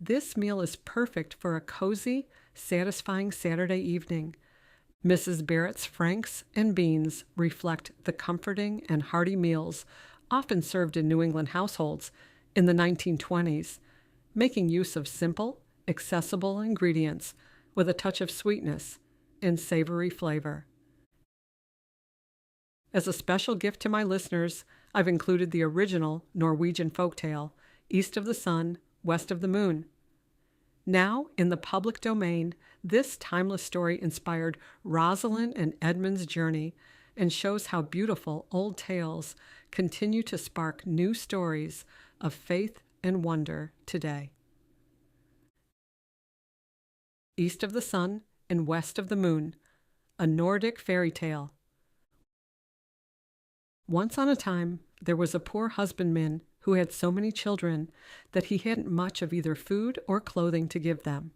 This meal is perfect for a cozy, satisfying Saturday evening. Mrs. Barrett's franks and beans reflect the comforting and hearty meals often served in New England households in the 1920s, making use of simple, accessible ingredients with a touch of sweetness and savory flavor. As a special gift to my listeners, I've included the original Norwegian folktale, East of the Sun, West of the Moon. Now, in the public domain, this timeless story inspired Rosalind and Edmund's journey and shows how beautiful old tales continue to spark new stories of faith and wonder today. East of the Sun and West of the Moon, a Nordic fairy tale. Once on a time, there was a poor husbandman who had so many children that he hadn't much of either food or clothing to give them.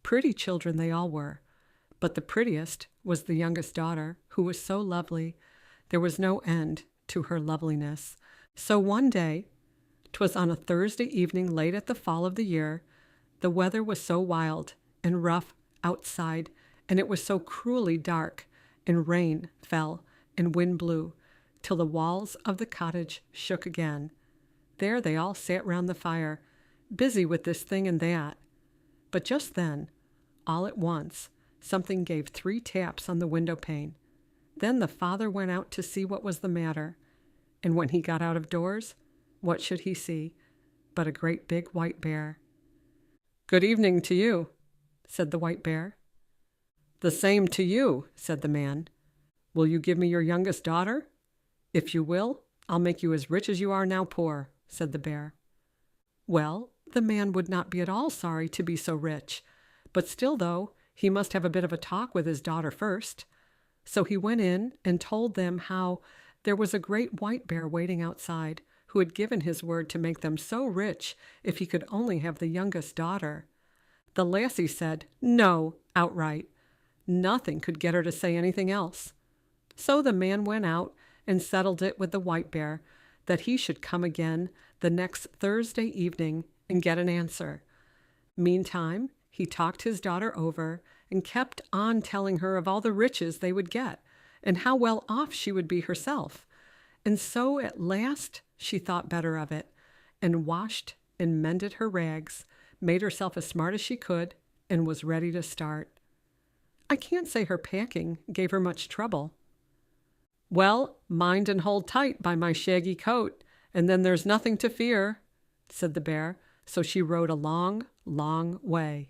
Pretty children they all were, but the prettiest was the youngest daughter, who was so lovely, there was no end to her loveliness. So one day, 'twas on a Thursday evening late at the fall of the year, the weather was so wild and rough outside, and it was so cruelly dark, and rain fell and wind blew, till the walls of the cottage shook again. There they all sat round the fire, busy with this thing and that. But just then, all at once, something gave 3 taps on the window pane. Then the father went out to see what was the matter, and when he got out of doors, what should he see but a great big white bear. "Good evening to you," said the white bear. "The same to you," said the man. "Will you give me your youngest daughter? If you will, I'll make you as rich as you are now poor," said the bear. Well, the man would not be at all sorry to be so rich, but still, though, he must have a bit of a talk with his daughter first. So he went in and told them how there was a great white bear waiting outside, who had given his word to make them so rich if he could only have the youngest daughter. The lassie said no outright. Nothing could get her to say anything else. So the man went out and settled it with the white bear that he should come again the next Thursday evening and get an answer. Meantime, he talked his daughter over and kept on telling her of all the riches they would get and how well off she would be herself. And so at last she thought better of it and washed and mended her rags, made herself as smart as she could, and was ready to start. I can't say her packing gave her much trouble. "Well, mind and hold tight by my shaggy coat, and then there's nothing to fear," said the bear, so she rode a long, long way.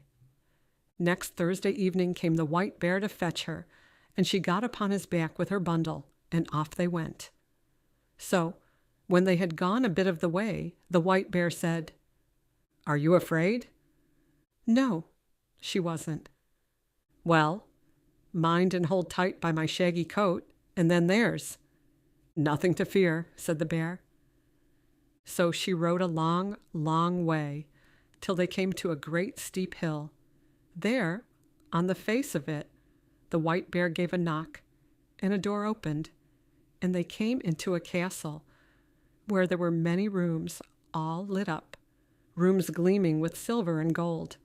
Next Thursday evening came the white bear to fetch her, and she got upon his back with her bundle, and off they went. So, when they had gone a bit of the way, the white bear said, "Are you afraid?" No, she wasn't. "Well, mind and hold tight by my shaggy coat, and then there's nothing to fear," said the bear. So she rode a long, long way, till they came to a great steep hill. There, on the face of it, the white bear gave a knock, and a door opened, and they came into a castle, where there were many rooms all lit up, rooms gleaming with silver and gold,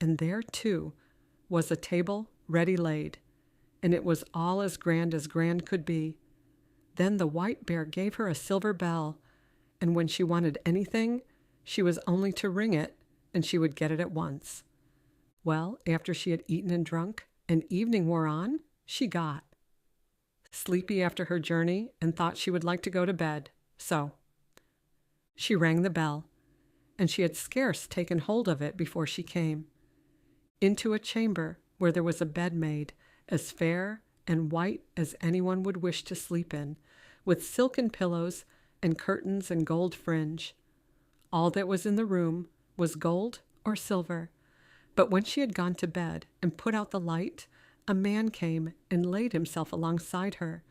and there, too, was a table ready laid, and it was all as grand could be. Then the white bear gave her a silver bell, and when she wanted anything, she was only to ring it, and she would get it at once. Well, after she had eaten and drunk, and evening wore on, she got sleepy after her journey and thought she would like to go to bed. So she rang the bell, and she had scarce taken hold of it before she came into a chamber where there was a bed made as fair and white as anyone would wish to sleep in, with silken pillows and curtains and gold fringe. All that was in the room was gold or silver. But when she had gone to bed and put out the light, a man came and laid himself alongside her.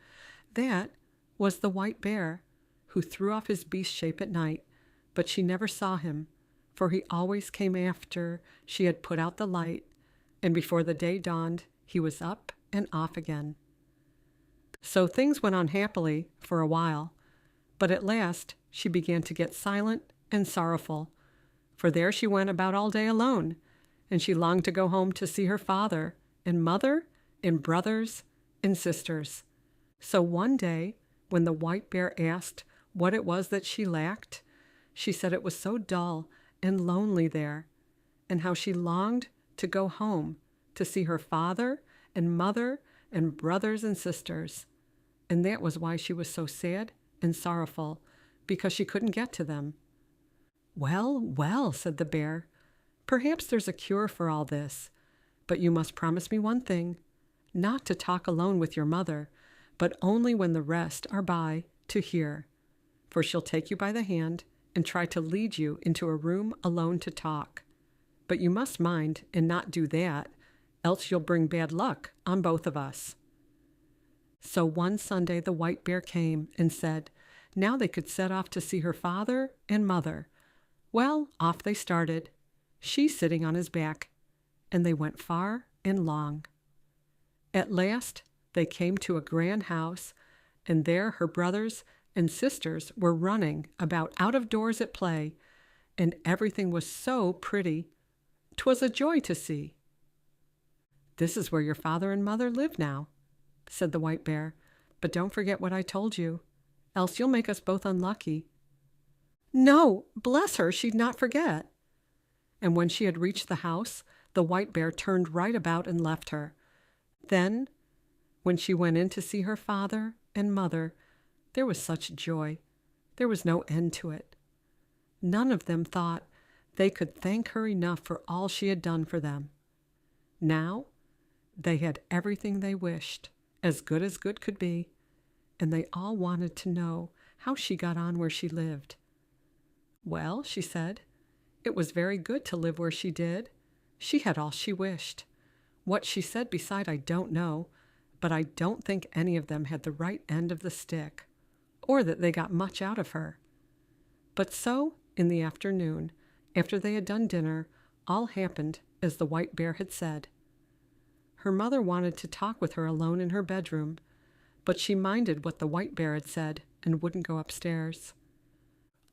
That was the white bear, who threw off his beast shape at night, but she never saw him, for he always came after she had put out the light, and before the day dawned, he was up and off again. So things went on happily for a while, but at last she began to get silent and sorrowful, for there she went about all day alone, and she longed to go home to see her father and mother and brothers and sisters. So one day, when the white bear asked what it was that she lacked, she said it was so dull and lonely there, and how she longed to go home to see her father and mother and brothers and sisters. And that was why she was so sad and sorrowful, because she couldn't get to them. "Well, well," said the bear, "perhaps there's a cure for all this, but you must promise me one thing, not to talk alone with your mother, but only when the rest are by to hear, for she'll take you by the hand and try to lead you into a room alone to talk. But you must mind and not do that, else you'll bring bad luck on both of us." So one Sunday the white bear came and said now they could set off to see her father and mother. Well, off they started, she sitting on his back, and they went far and long. At last they came to a grand house, and there her brothers and sisters were running about out of doors at play, and everything was so pretty, 'twas a joy to see. "This is where your father and mother live now," said the white bear, "but don't forget what I told you, else you'll make us both unlucky." "No, bless her, she'd not forget." And when she had reached the house, the white bear turned right about and left her. Then, when she went in to see her father and mother, there was such joy, there was no end to it. None of them thought they could thank her enough for all she had done for them. Now they had everything they wished, as good could be, and they all wanted to know how she got on where she lived. "Well," she said, "it was very good to live where she did. She had all she wished. What she said beside I don't know, but I don't think any of them had the right end of the stick, or that they got much out of her." But so, in the afternoon, after they had done dinner, all happened as the white bear had said. Her mother wanted to talk with her alone in her bedroom, but she minded what the white bear had said and wouldn't go upstairs.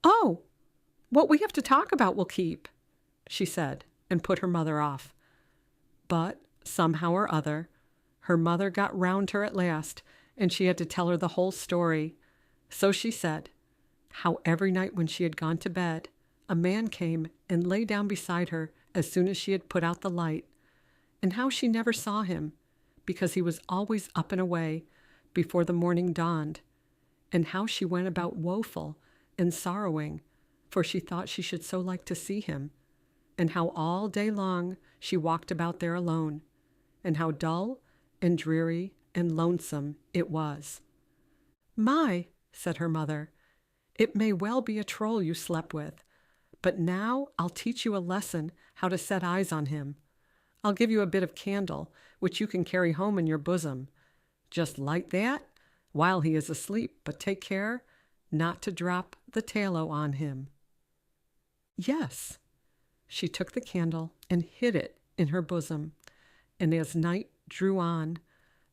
"Oh, what we have to talk about will keep," she said, and put her mother off. But somehow or other, her mother got round her at last, and she had to tell her the whole story. So she said how every night when she had gone to bed, a man came and lay down beside her as soon as she had put out the light, and how she never saw him, because he was always up and away before the morning dawned, and how she went about woeful and sorrowing, for she thought she should so like to see him, and how all day long she walked about there alone, and how dull and dreary and lonesome it was. "My," said her mother, "it may well be a troll you slept with, but now I'll teach you a lesson how to set eyes on him. I'll give you a bit of candle, which you can carry home in your bosom. Just light that while he is asleep, but take care not to drop the tallow on him." Yes, she took the candle and hid it in her bosom, and as night drew on,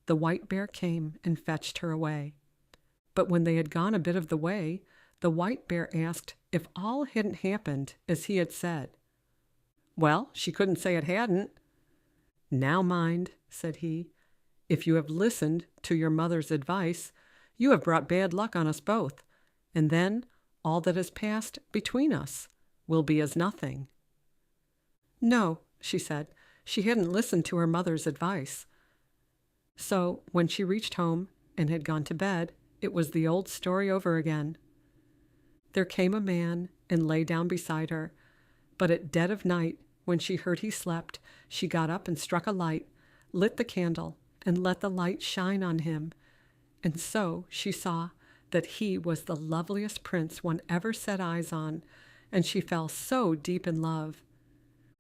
the white bear came and fetched her away. But when they had gone a bit of the way, the white bear asked if all hadn't happened as he had said. Well, she couldn't say it hadn't. Now mind, said he, if you have listened to your mother's advice, you have brought bad luck on us both, and then all that has passed between us will be as nothing. No, she said, she hadn't listened to her mother's advice. So when she reached home and had gone to bed, it was the old story over again. There came a man and lay down beside her, but at dead of night, when she heard he slept, she got up and struck a light, lit the candle, and let the light shine on him. And so she saw that he was the loveliest prince one ever set eyes on, and she fell so deep in love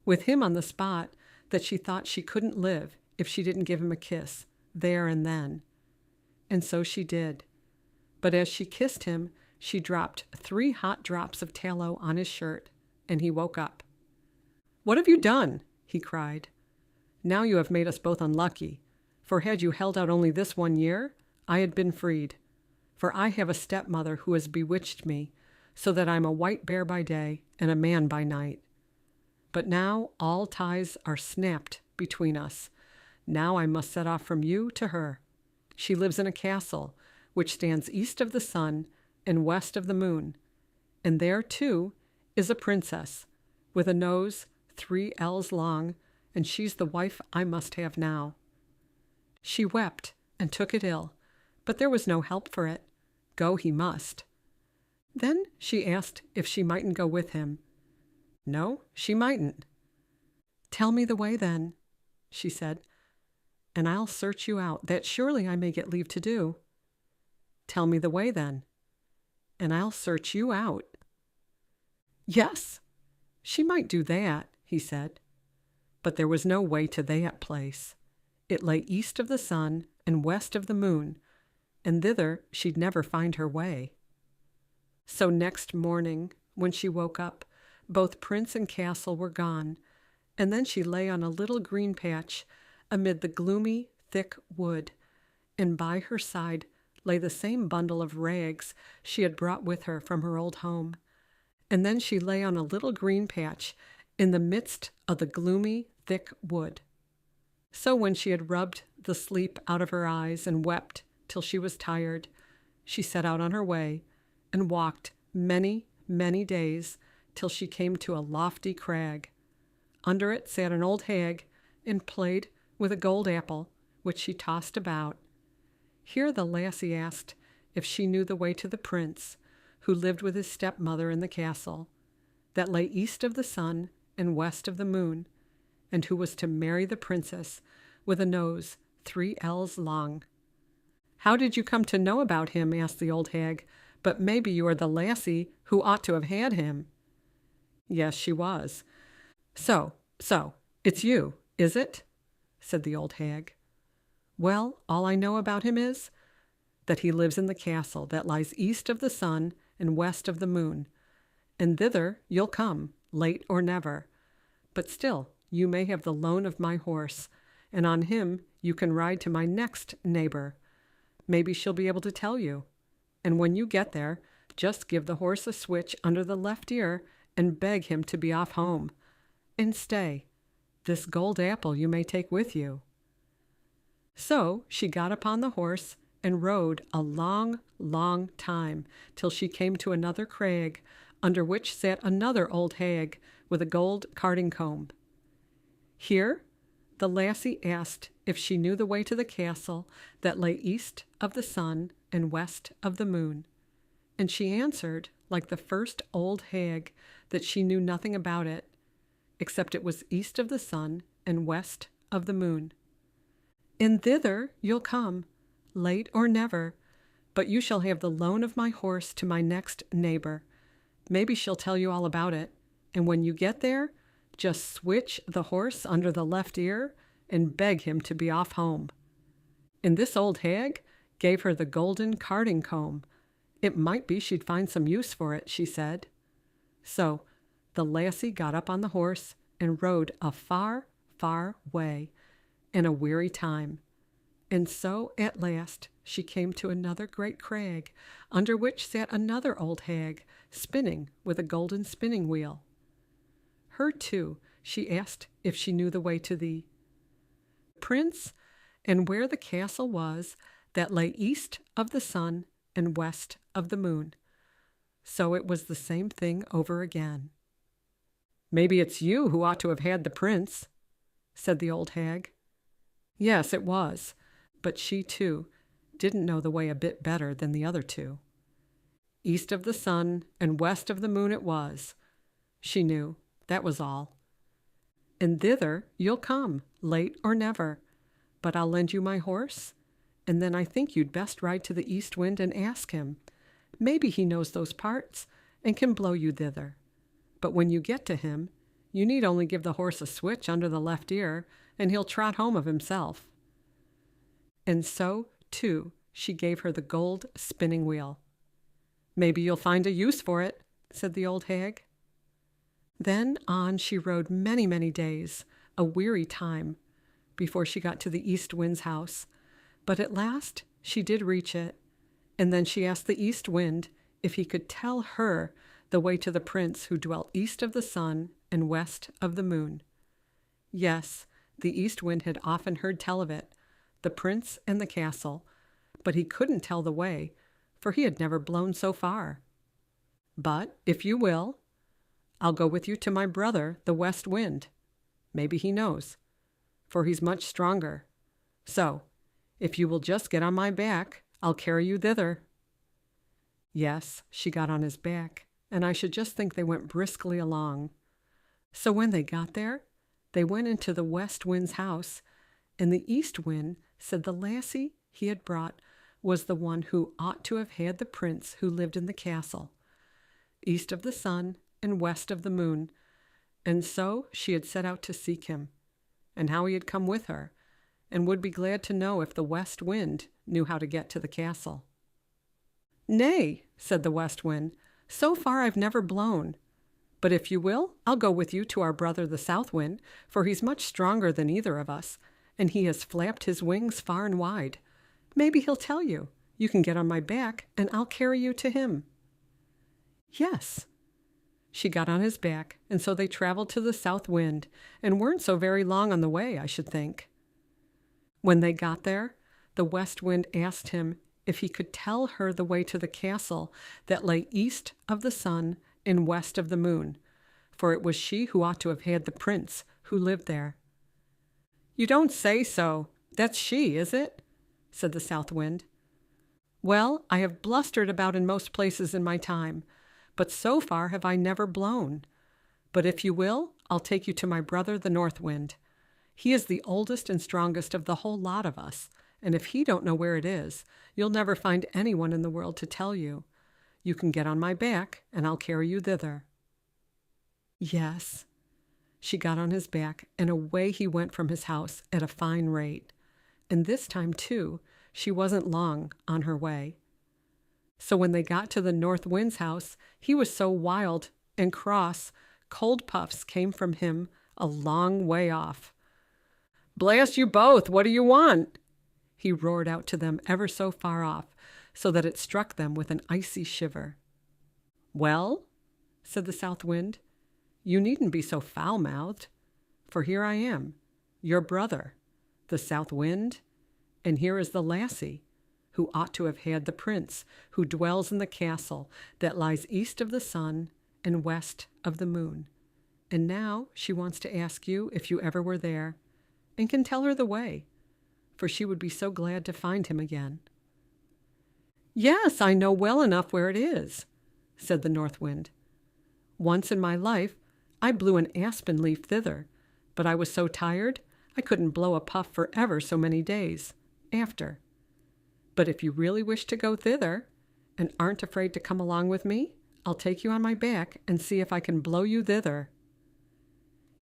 with him on the spot that she thought she couldn't live if she didn't give him a kiss there and then. And so she did. But as she kissed him, she dropped 3 hot drops of tallow on his shirt, and he woke up. "What have you done?" he cried. "Now you have made us both unlucky, for had you held out only this 1 year, I had been freed. For I have a stepmother who has bewitched me, so that I'm a white bear by day and a man by night. But now all ties are snapped between us. Now I must set off from you to her. She lives in a castle, which stands east of the sun and west of the moon, and there, too, is a princess, with a nose 3 ells long, and she's the wife I must have now." She wept and took it ill, but there was no help for it. Go he must. Then she asked if she mightn't go with him. No, she mightn't. "Tell me the way, then," she said, "and I'll search you out, that surely I may get leave to do." "Tell me the way, then, and I'll search you out." Yes, she might do that, he said. But there was no way to that place. It lay east of the sun and west of the moon, and thither she'd never find her way. So next morning, when she woke up, both prince and castle were gone, and then she lay on a little green patch amid the gloomy, thick wood, and by her side lay the same bundle of rags she had brought with her from her old home. And then she lay on a little green patch in the midst of the gloomy, thick wood. So when she had rubbed the sleep out of her eyes and wept till she was tired, she set out on her way and walked many, many days till she came to a lofty crag. Under it sat an old hag and played with a gold apple, which she tossed about. Here the lassie asked if she knew the way to the prince, who lived with his stepmother in the castle, that lay east of the sun and west of the moon, and who was to marry the princess with a nose 3 ells long. "How did you come to know about him?" asked the old hag. "But maybe you are the lassie who ought to have had him." Yes, she was. So, it's you, is it?" said the old hag. "Well, all I know about him is that he lives in the castle that lies east of the sun and west of the moon, and thither you'll come, late or never. But still, you may have the loan of my horse, and on him you can ride to my next neighbor. Maybe she'll be able to tell you. And when you get there, just give the horse a switch under the left ear and beg him to be off home. And stay, this gold apple you may take with you." So she got upon the horse and rode a long, long time till she came to another crag, under which sat another old hag with a gold carding comb. Here the lassie asked if she knew the way to the castle that lay east of the sun and west of the moon, and she answered, like the first old hag, that she knew nothing about it, except it was east of the sun and west of the moon. "And thither you'll come, late or never, but you shall have the loan of my horse to my next neighbor. Maybe she'll tell you all about it, and when you get there, just switch the horse under the left ear and beg him to be off home." And this old hag gave her the golden carding comb. It might be she'd find some use for it, she said. So the lassie got up on the horse and rode a far, far way, and a weary time. And so at last she came to another great crag, under which sat another old hag, spinning with a golden spinning wheel. Her, too, she asked if she knew the way to the prince, and where the castle was that lay east of the sun and west of the moon. So it was the same thing over again. "Maybe it's you who ought to have had the prince," said the old hag. Yes, it was, but she, too, didn't know the way a bit better than the other two. East of the sun and west of the moon it was. She knew, that was all. "And thither you'll come, late or never. But I'll lend you my horse, and then I think you'd best ride to the east wind and ask him. Maybe he knows those parts and can blow you thither. But when you get to him, you need only give the horse a switch under the left ear, and he'll trot home of himself." And so, too, she gave her the gold spinning wheel. "Maybe you'll find a use for it," said the old hag. Then on she rode many, many days, a weary time, before she got to the east wind's house. But at last she did reach it, and then she asked the east wind if he could tell her the way to the prince who dwelt east of the sun and west of the moon. Yes, the east wind had often heard tell of it, the prince and the castle, but he couldn't tell the way, for he had never blown so far. "But, if you will, I'll go with you to my brother, the west wind. Maybe he knows, for he's much stronger. So, if you will just get on my back, I'll carry you thither." Yes, she got on his back, and I should just think they went briskly along. So when they got there, they went into the west wind's house, and the east wind said the lassie he had brought was the one who ought to have had the prince who lived in the castle, east of the sun and west of the moon. And so she had set out to seek him, and how he had come with her, and would be glad to know if the west wind knew how to get to the castle. "Nay," said the west wind, "so far I've never blown. But if you will, I'll go with you to our brother the south wind, for he's much stronger than either of us, and he has flapped his wings far and wide. Maybe he'll tell you. You can get on my back, and I'll carry you to him." Yes. She got on his back, and so they traveled to the south wind, and weren't so very long on the way, I should think. When they got there, the west wind asked him if he could tell her the way to the castle that lay east of the sun and west of the moon, for it was she who ought to have had the prince who lived there. "You don't say so. That's she, is it?" said the south wind. "Well, I have blustered about in most places in my time, but so far have I never blown. But if you will, I'll take you to my brother the north wind. He is the oldest and strongest of the whole lot of us, and if he don't know where it is, you'll never find anyone in the world to tell you. You can get on my back, and I'll carry you thither." Yes. She got on his back, and away he went from his house at a fine rate. And this time, too, she wasn't long on her way. So when they got to the north wind's house, he was so wild and cross, cold puffs came from him a long way off. "Blast you both, what do you want?" he roared out to them ever so far off, so that it struck them with an icy shiver. "Well," said the south wind, "you needn't be so foul-mouthed, for here I am, your brother, the south wind, and here is the lassie, who ought to have had the prince who dwells in the castle that lies east of the sun and west of the moon. And now she wants to ask you if you ever were there, and can tell her the way, for she would be so glad to find him again." "Yes, I know well enough where it is," said the north wind. "Once in my life I blew an aspen leaf thither, but I was so tired I couldn't blow a puff for ever so many days after. But if you really wish to go thither, and aren't afraid to come along with me, I'll take you on my back and see if I can blow you thither."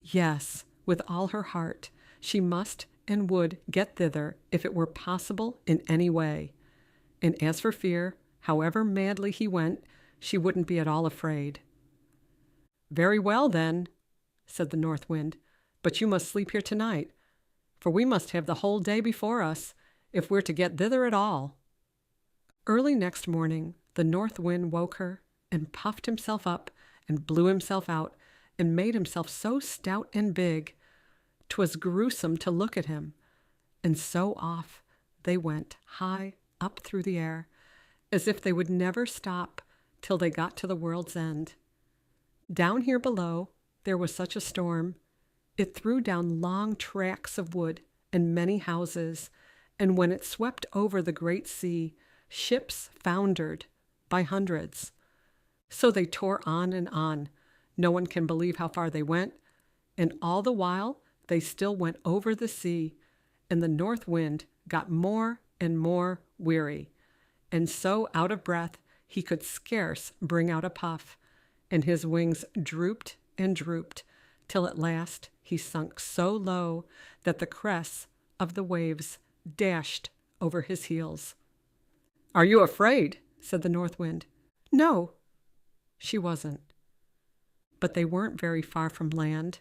Yes, with all her heart, she must and would get thither if it were possible in any way. And as for fear, however madly he went, she wouldn't be at all afraid. "Very well, then," said the north wind, "but you must sleep here tonight, for we must have the whole day before us, if we're to get thither at all." Early next morning, the north wind woke her and puffed himself up and blew himself out and made himself so stout and big 'twas gruesome to look at him, and so off they went high up through the air, as if they would never stop till they got to the world's end. Down here below there was such a storm. It threw down long tracts of wood and many houses, and when it swept over the great sea, ships foundered by hundreds. So they tore on and on. No one can believe how far they went, and all the while they still went over the sea, and the north wind got more and more weary, and so out of breath he could scarce bring out a puff, and his wings drooped and drooped, till at last he sunk so low that the crests of the waves dashed over his heels. "Are you afraid?" said the north wind. "No." She wasn't. But they weren't very far from land,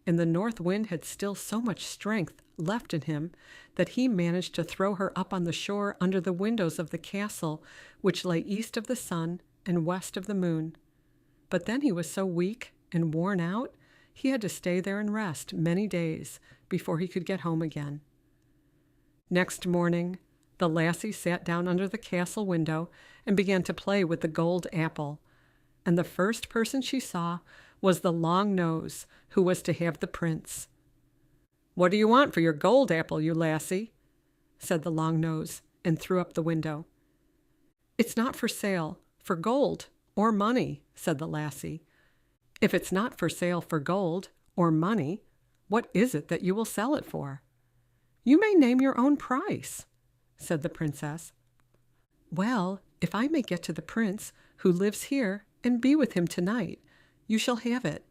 and the north wind had still so much strength left in him that he managed to throw her up on the shore under the windows of the castle, which lay east of the sun and west of the moon. But then he was so weak and worn out, he had to stay there and rest many days before he could get home again. Next morning, the lassie sat down under the castle window and began to play with the gold apple, and the first person she saw was the long nose, who was to have the prince. "What do you want for your gold apple, you lassie?" said the long nose, and threw up the window. "It's not for sale, for gold or money," said the lassie. "If it's not for sale for gold or money, what is it that you will sell it for?" "You may name your own price," said the princess. "Well, if I may get to the prince who lives here and be with him tonight, you shall have it,"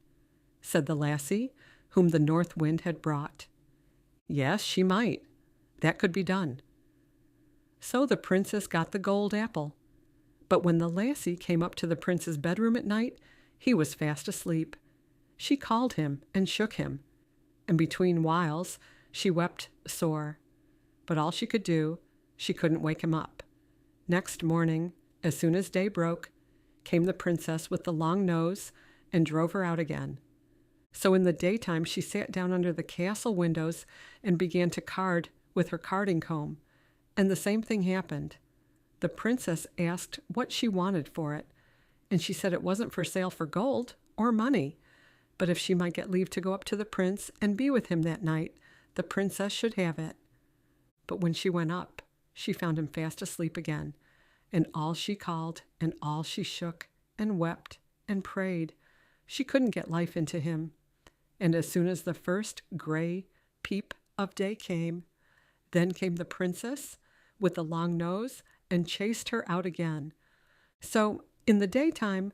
said the lassie whom the north wind had brought. Yes, she might. That could be done. So the princess got the gold apple. But when the lassie came up to the prince's bedroom at night, he was fast asleep. She called him and shook him, and between whiles she wept sore. But all she could do, she couldn't wake him up. Next morning, as soon as day broke, came the princess with the long nose and drove her out again. So in the daytime she sat down under the castle windows and began to card with her carding comb, and the same thing happened. The princess asked what she wanted for it, and she said it wasn't for sale for gold or money, but if she might get leave to go up to the prince and be with him that night, the princess should have it. But when she went up, she found him fast asleep again, and all she called and all she shook and wept and prayed, she couldn't get life into him. And as soon as the first gray peep of day came, then came the princess with the long nose and chased her out again. So in the daytime,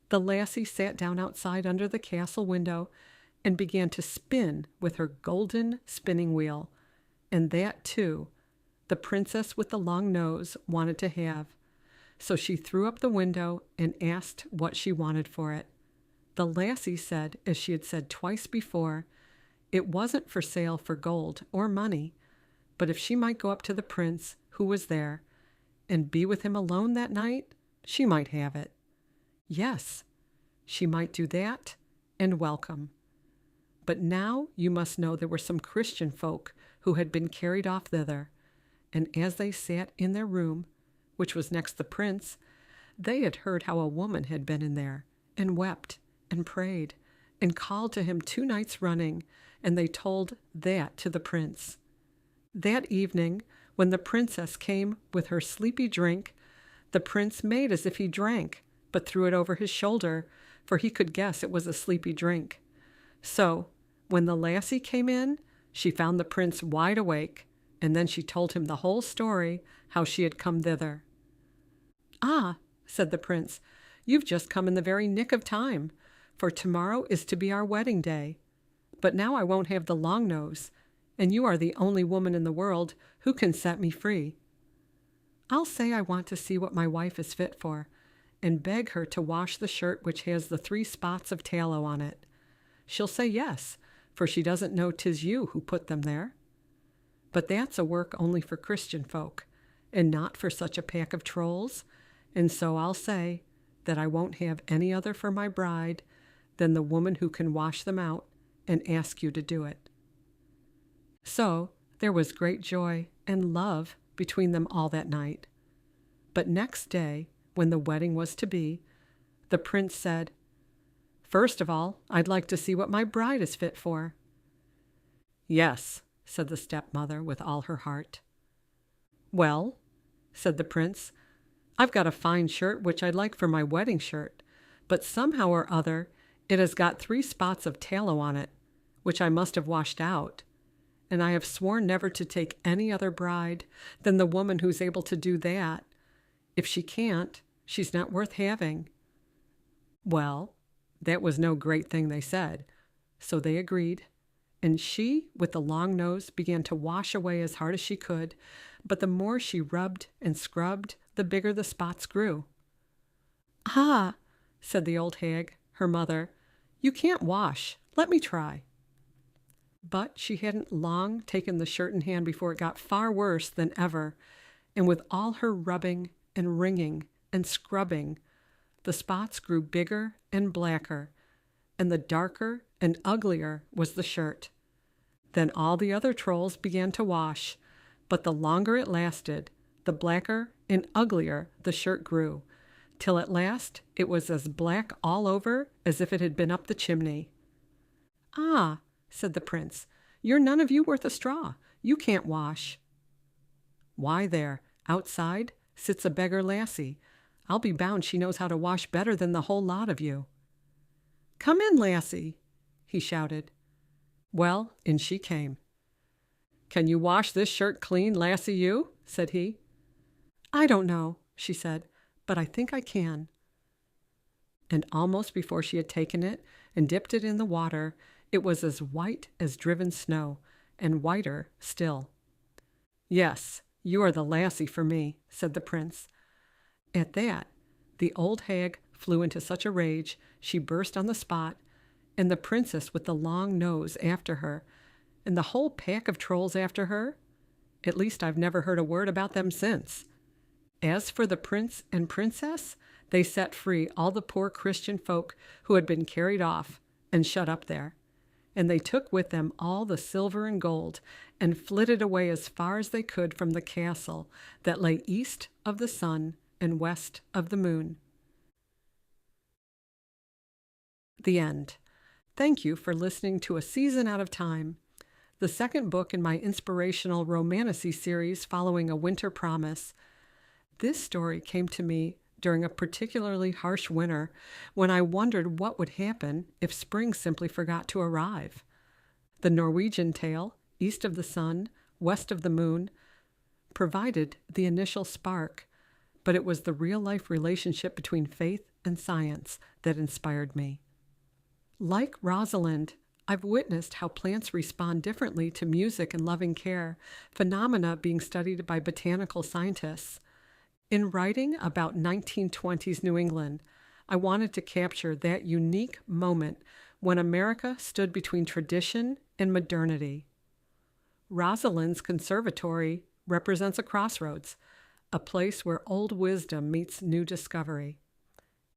the lassie sat down outside under the castle window and began to spin with her golden spinning wheel, and that, too, the princess with the long nose wanted to have. So she threw up the window and asked what she wanted for it. The lassie said, as she had said twice before, it wasn't for sale for gold or money, but if she might go up to the prince who was there and be with him alone that night, she might have it. Yes, she might do that and welcome. But now you must know there were some Christian folk who had been carried off thither, and as they sat in their room, which was next the prince, they had heard how a woman had been in there and wept and prayed and called to him 2 nights running, and they told that to the prince. That evening, when the princess came with her sleepy drink, the prince made as if he drank, but threw it over his shoulder, for he could guess it was a sleepy drink. So, when the lassie came in, she found the prince wide awake, and then she told him the whole story, how she had come thither. "Ah," said the prince, "you've just come in the very nick of time, for tomorrow is to be our wedding day. But now I won't have the long nose, and you are the only woman in the world who can set me free. I'll say I want to see what my wife is fit for, and beg her to wash the shirt which has the 3 spots of tallow on it. She'll say yes, for she doesn't know 'tis you who put them there. But that's a work only for Christian folk, and not for such a pack of trolls, and so I'll say that I won't have any other for my bride than the woman who can wash them out and ask you to do it. So there was great joy and love between them all that night. But next day, when the wedding was to be, the prince said, "First of all, I'd like to see what my bride is fit for." "Yes," said the stepmother with all her heart. "Well," said the prince, "I've got a fine shirt which I'd like for my wedding shirt, but somehow or other it has got 3 spots of tallow on it, which I must have washed out, and I have sworn never to take any other bride than the woman who's able to do that. If she can't, she's not worth having." Well, that was no great thing, they said, so they agreed, and she, with the long nose, began to wash away as hard as she could, but the more she rubbed and scrubbed, the bigger the spots grew. "Ah," said the old hag, her mother, "you can't wash. Let me try." But she hadn't long taken the shirt in hand before it got far worse than ever, and with all her rubbing and wringing and scrubbing, the spots grew bigger and blacker, and the darker and uglier was the shirt. Then all the other trolls began to wash, but the longer it lasted, the blacker and uglier the shirt grew, till at last it was as black all over as if it had been up the chimney. "Ah," said the prince, "you're none of you worth a straw. You can't wash." "Why, there, outside, sits a beggar lassie. I'll be bound she knows how to wash better than the whole lot of you." "Come in, lassie," he shouted. Well, in she came. "Can you wash this shirt clean, lassie, you?" said he. "I don't know," she said, "but I think I can." And almost before she had taken it and dipped it in the water, it was as white as driven snow, and whiter still. "Yes, you are the lassie for me," said the prince. At that, the old hag flew into such a rage, she burst on the spot, and the princess with the long nose after her, and the whole pack of trolls after her. At least I've never heard a word about them since. As for the prince and princess, they set free all the poor Christian folk who had been carried off and shut up there. And they took with them all the silver and gold and flitted away as far as they could from the castle that lay east of the sun and west of the moon. The end. Thank you for listening to A Season Out of Time, the second book in my inspirational romantasy series following A Winter Promise. This story came to me during a particularly harsh winter when I wondered what would happen if spring simply forgot to arrive. The Norwegian tale, East of the Sun, West of the Moon, provided the initial spark, but it was the real-life relationship between faith and science that inspired me. Like Rosalind, I've witnessed how plants respond differently to music and loving care, phenomena being studied by botanical scientists. In writing about 1920s New England, I wanted to capture that unique moment when America stood between tradition and modernity. Rosalind's conservatory represents a crossroads, a place where old wisdom meets new discovery.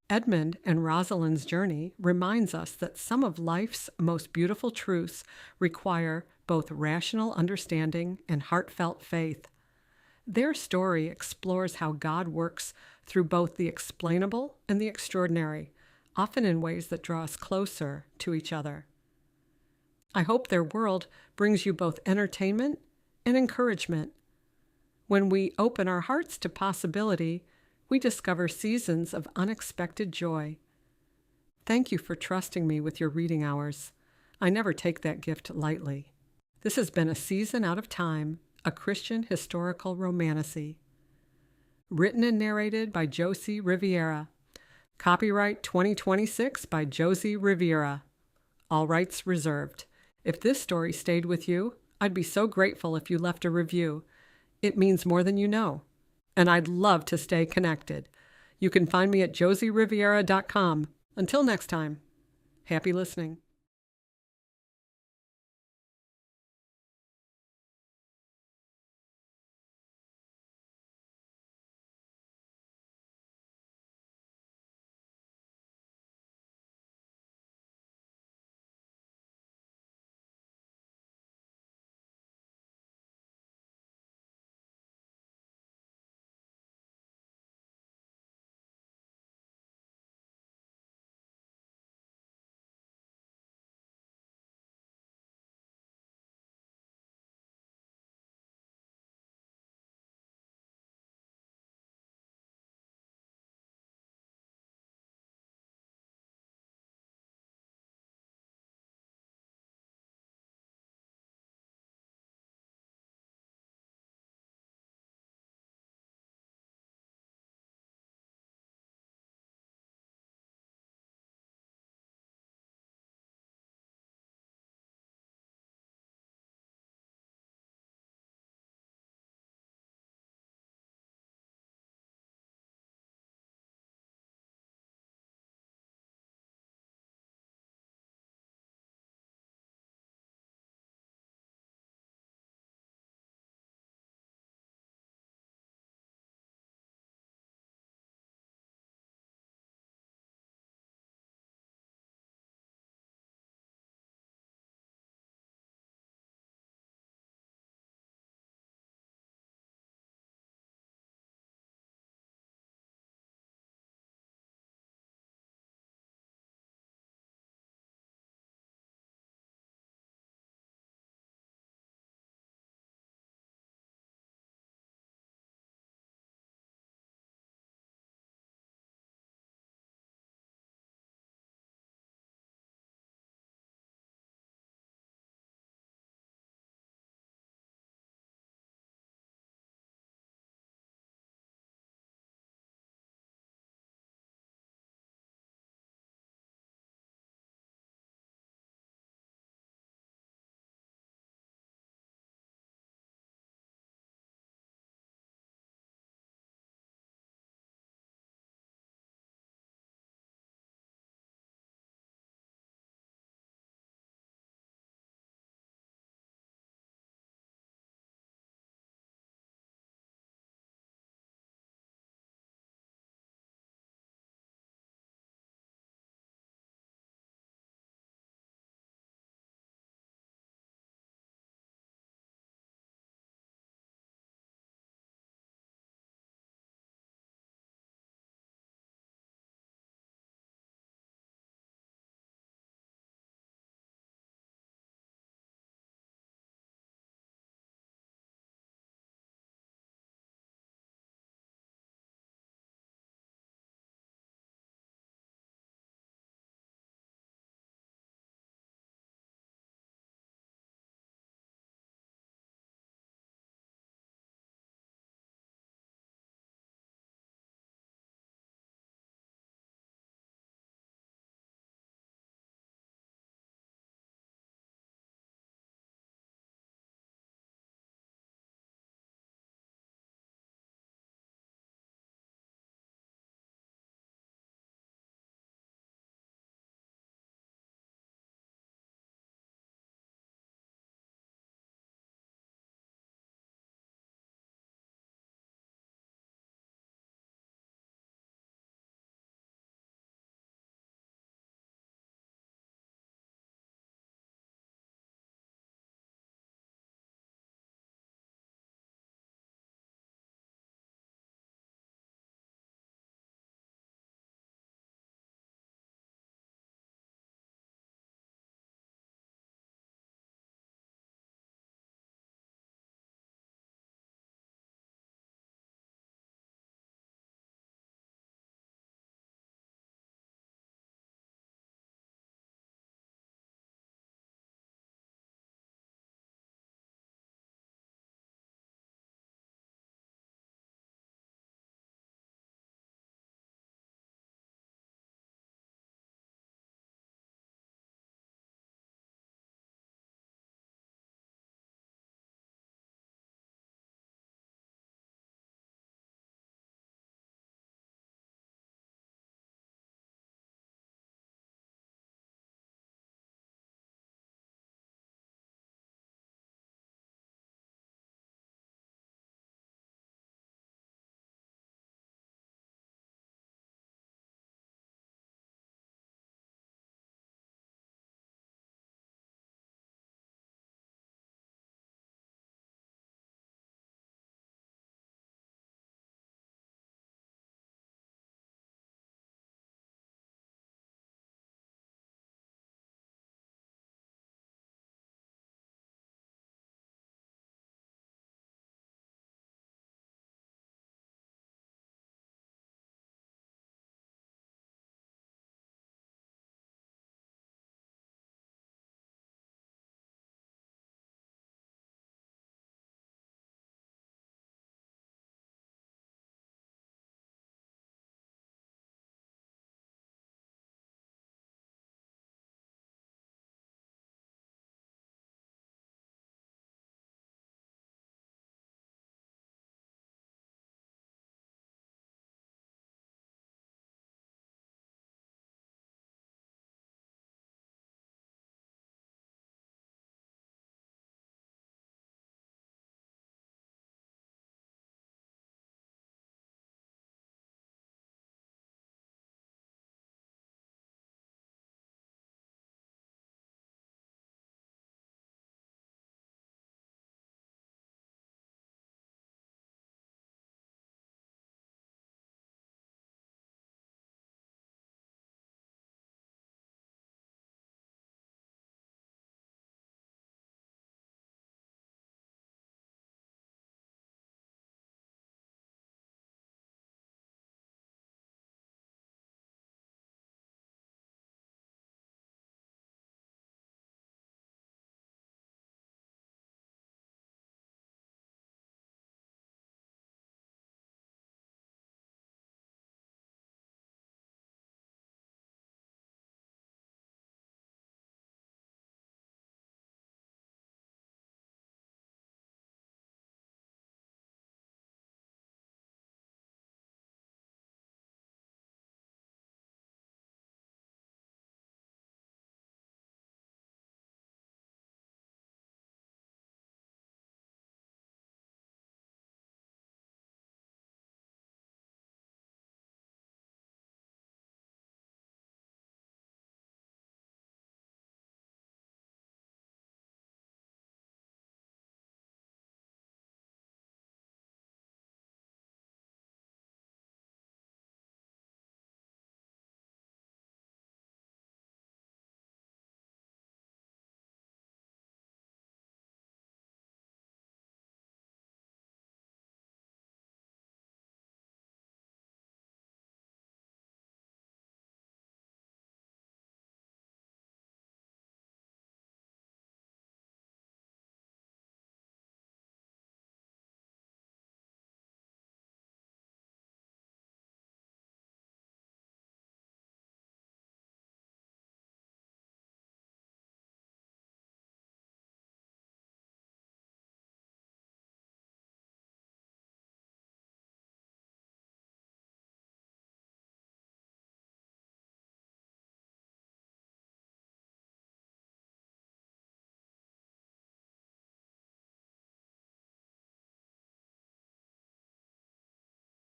Edmund and Rosalind's journey reminds us that some of life's most beautiful truths require both rational understanding and heartfelt faith. Their story explores how God works through both the explainable and the extraordinary, often in ways that draw us closer to each other. I hope their world brings you both entertainment and encouragement. When we open our hearts to possibility, we discover seasons of unexpected joy. Thank you for trusting me with your reading hours. I never take that gift lightly. This has been A Season Out of Time, a Christian historical romantasy. Written and narrated by Josie Riviera. Copyright 2026 by Josie Riviera. All rights reserved. If this story stayed with you, I'd be so grateful if you left a review. It means more than you know. And I'd love to stay connected. You can find me at josieriviera.com. Until next time, happy listening.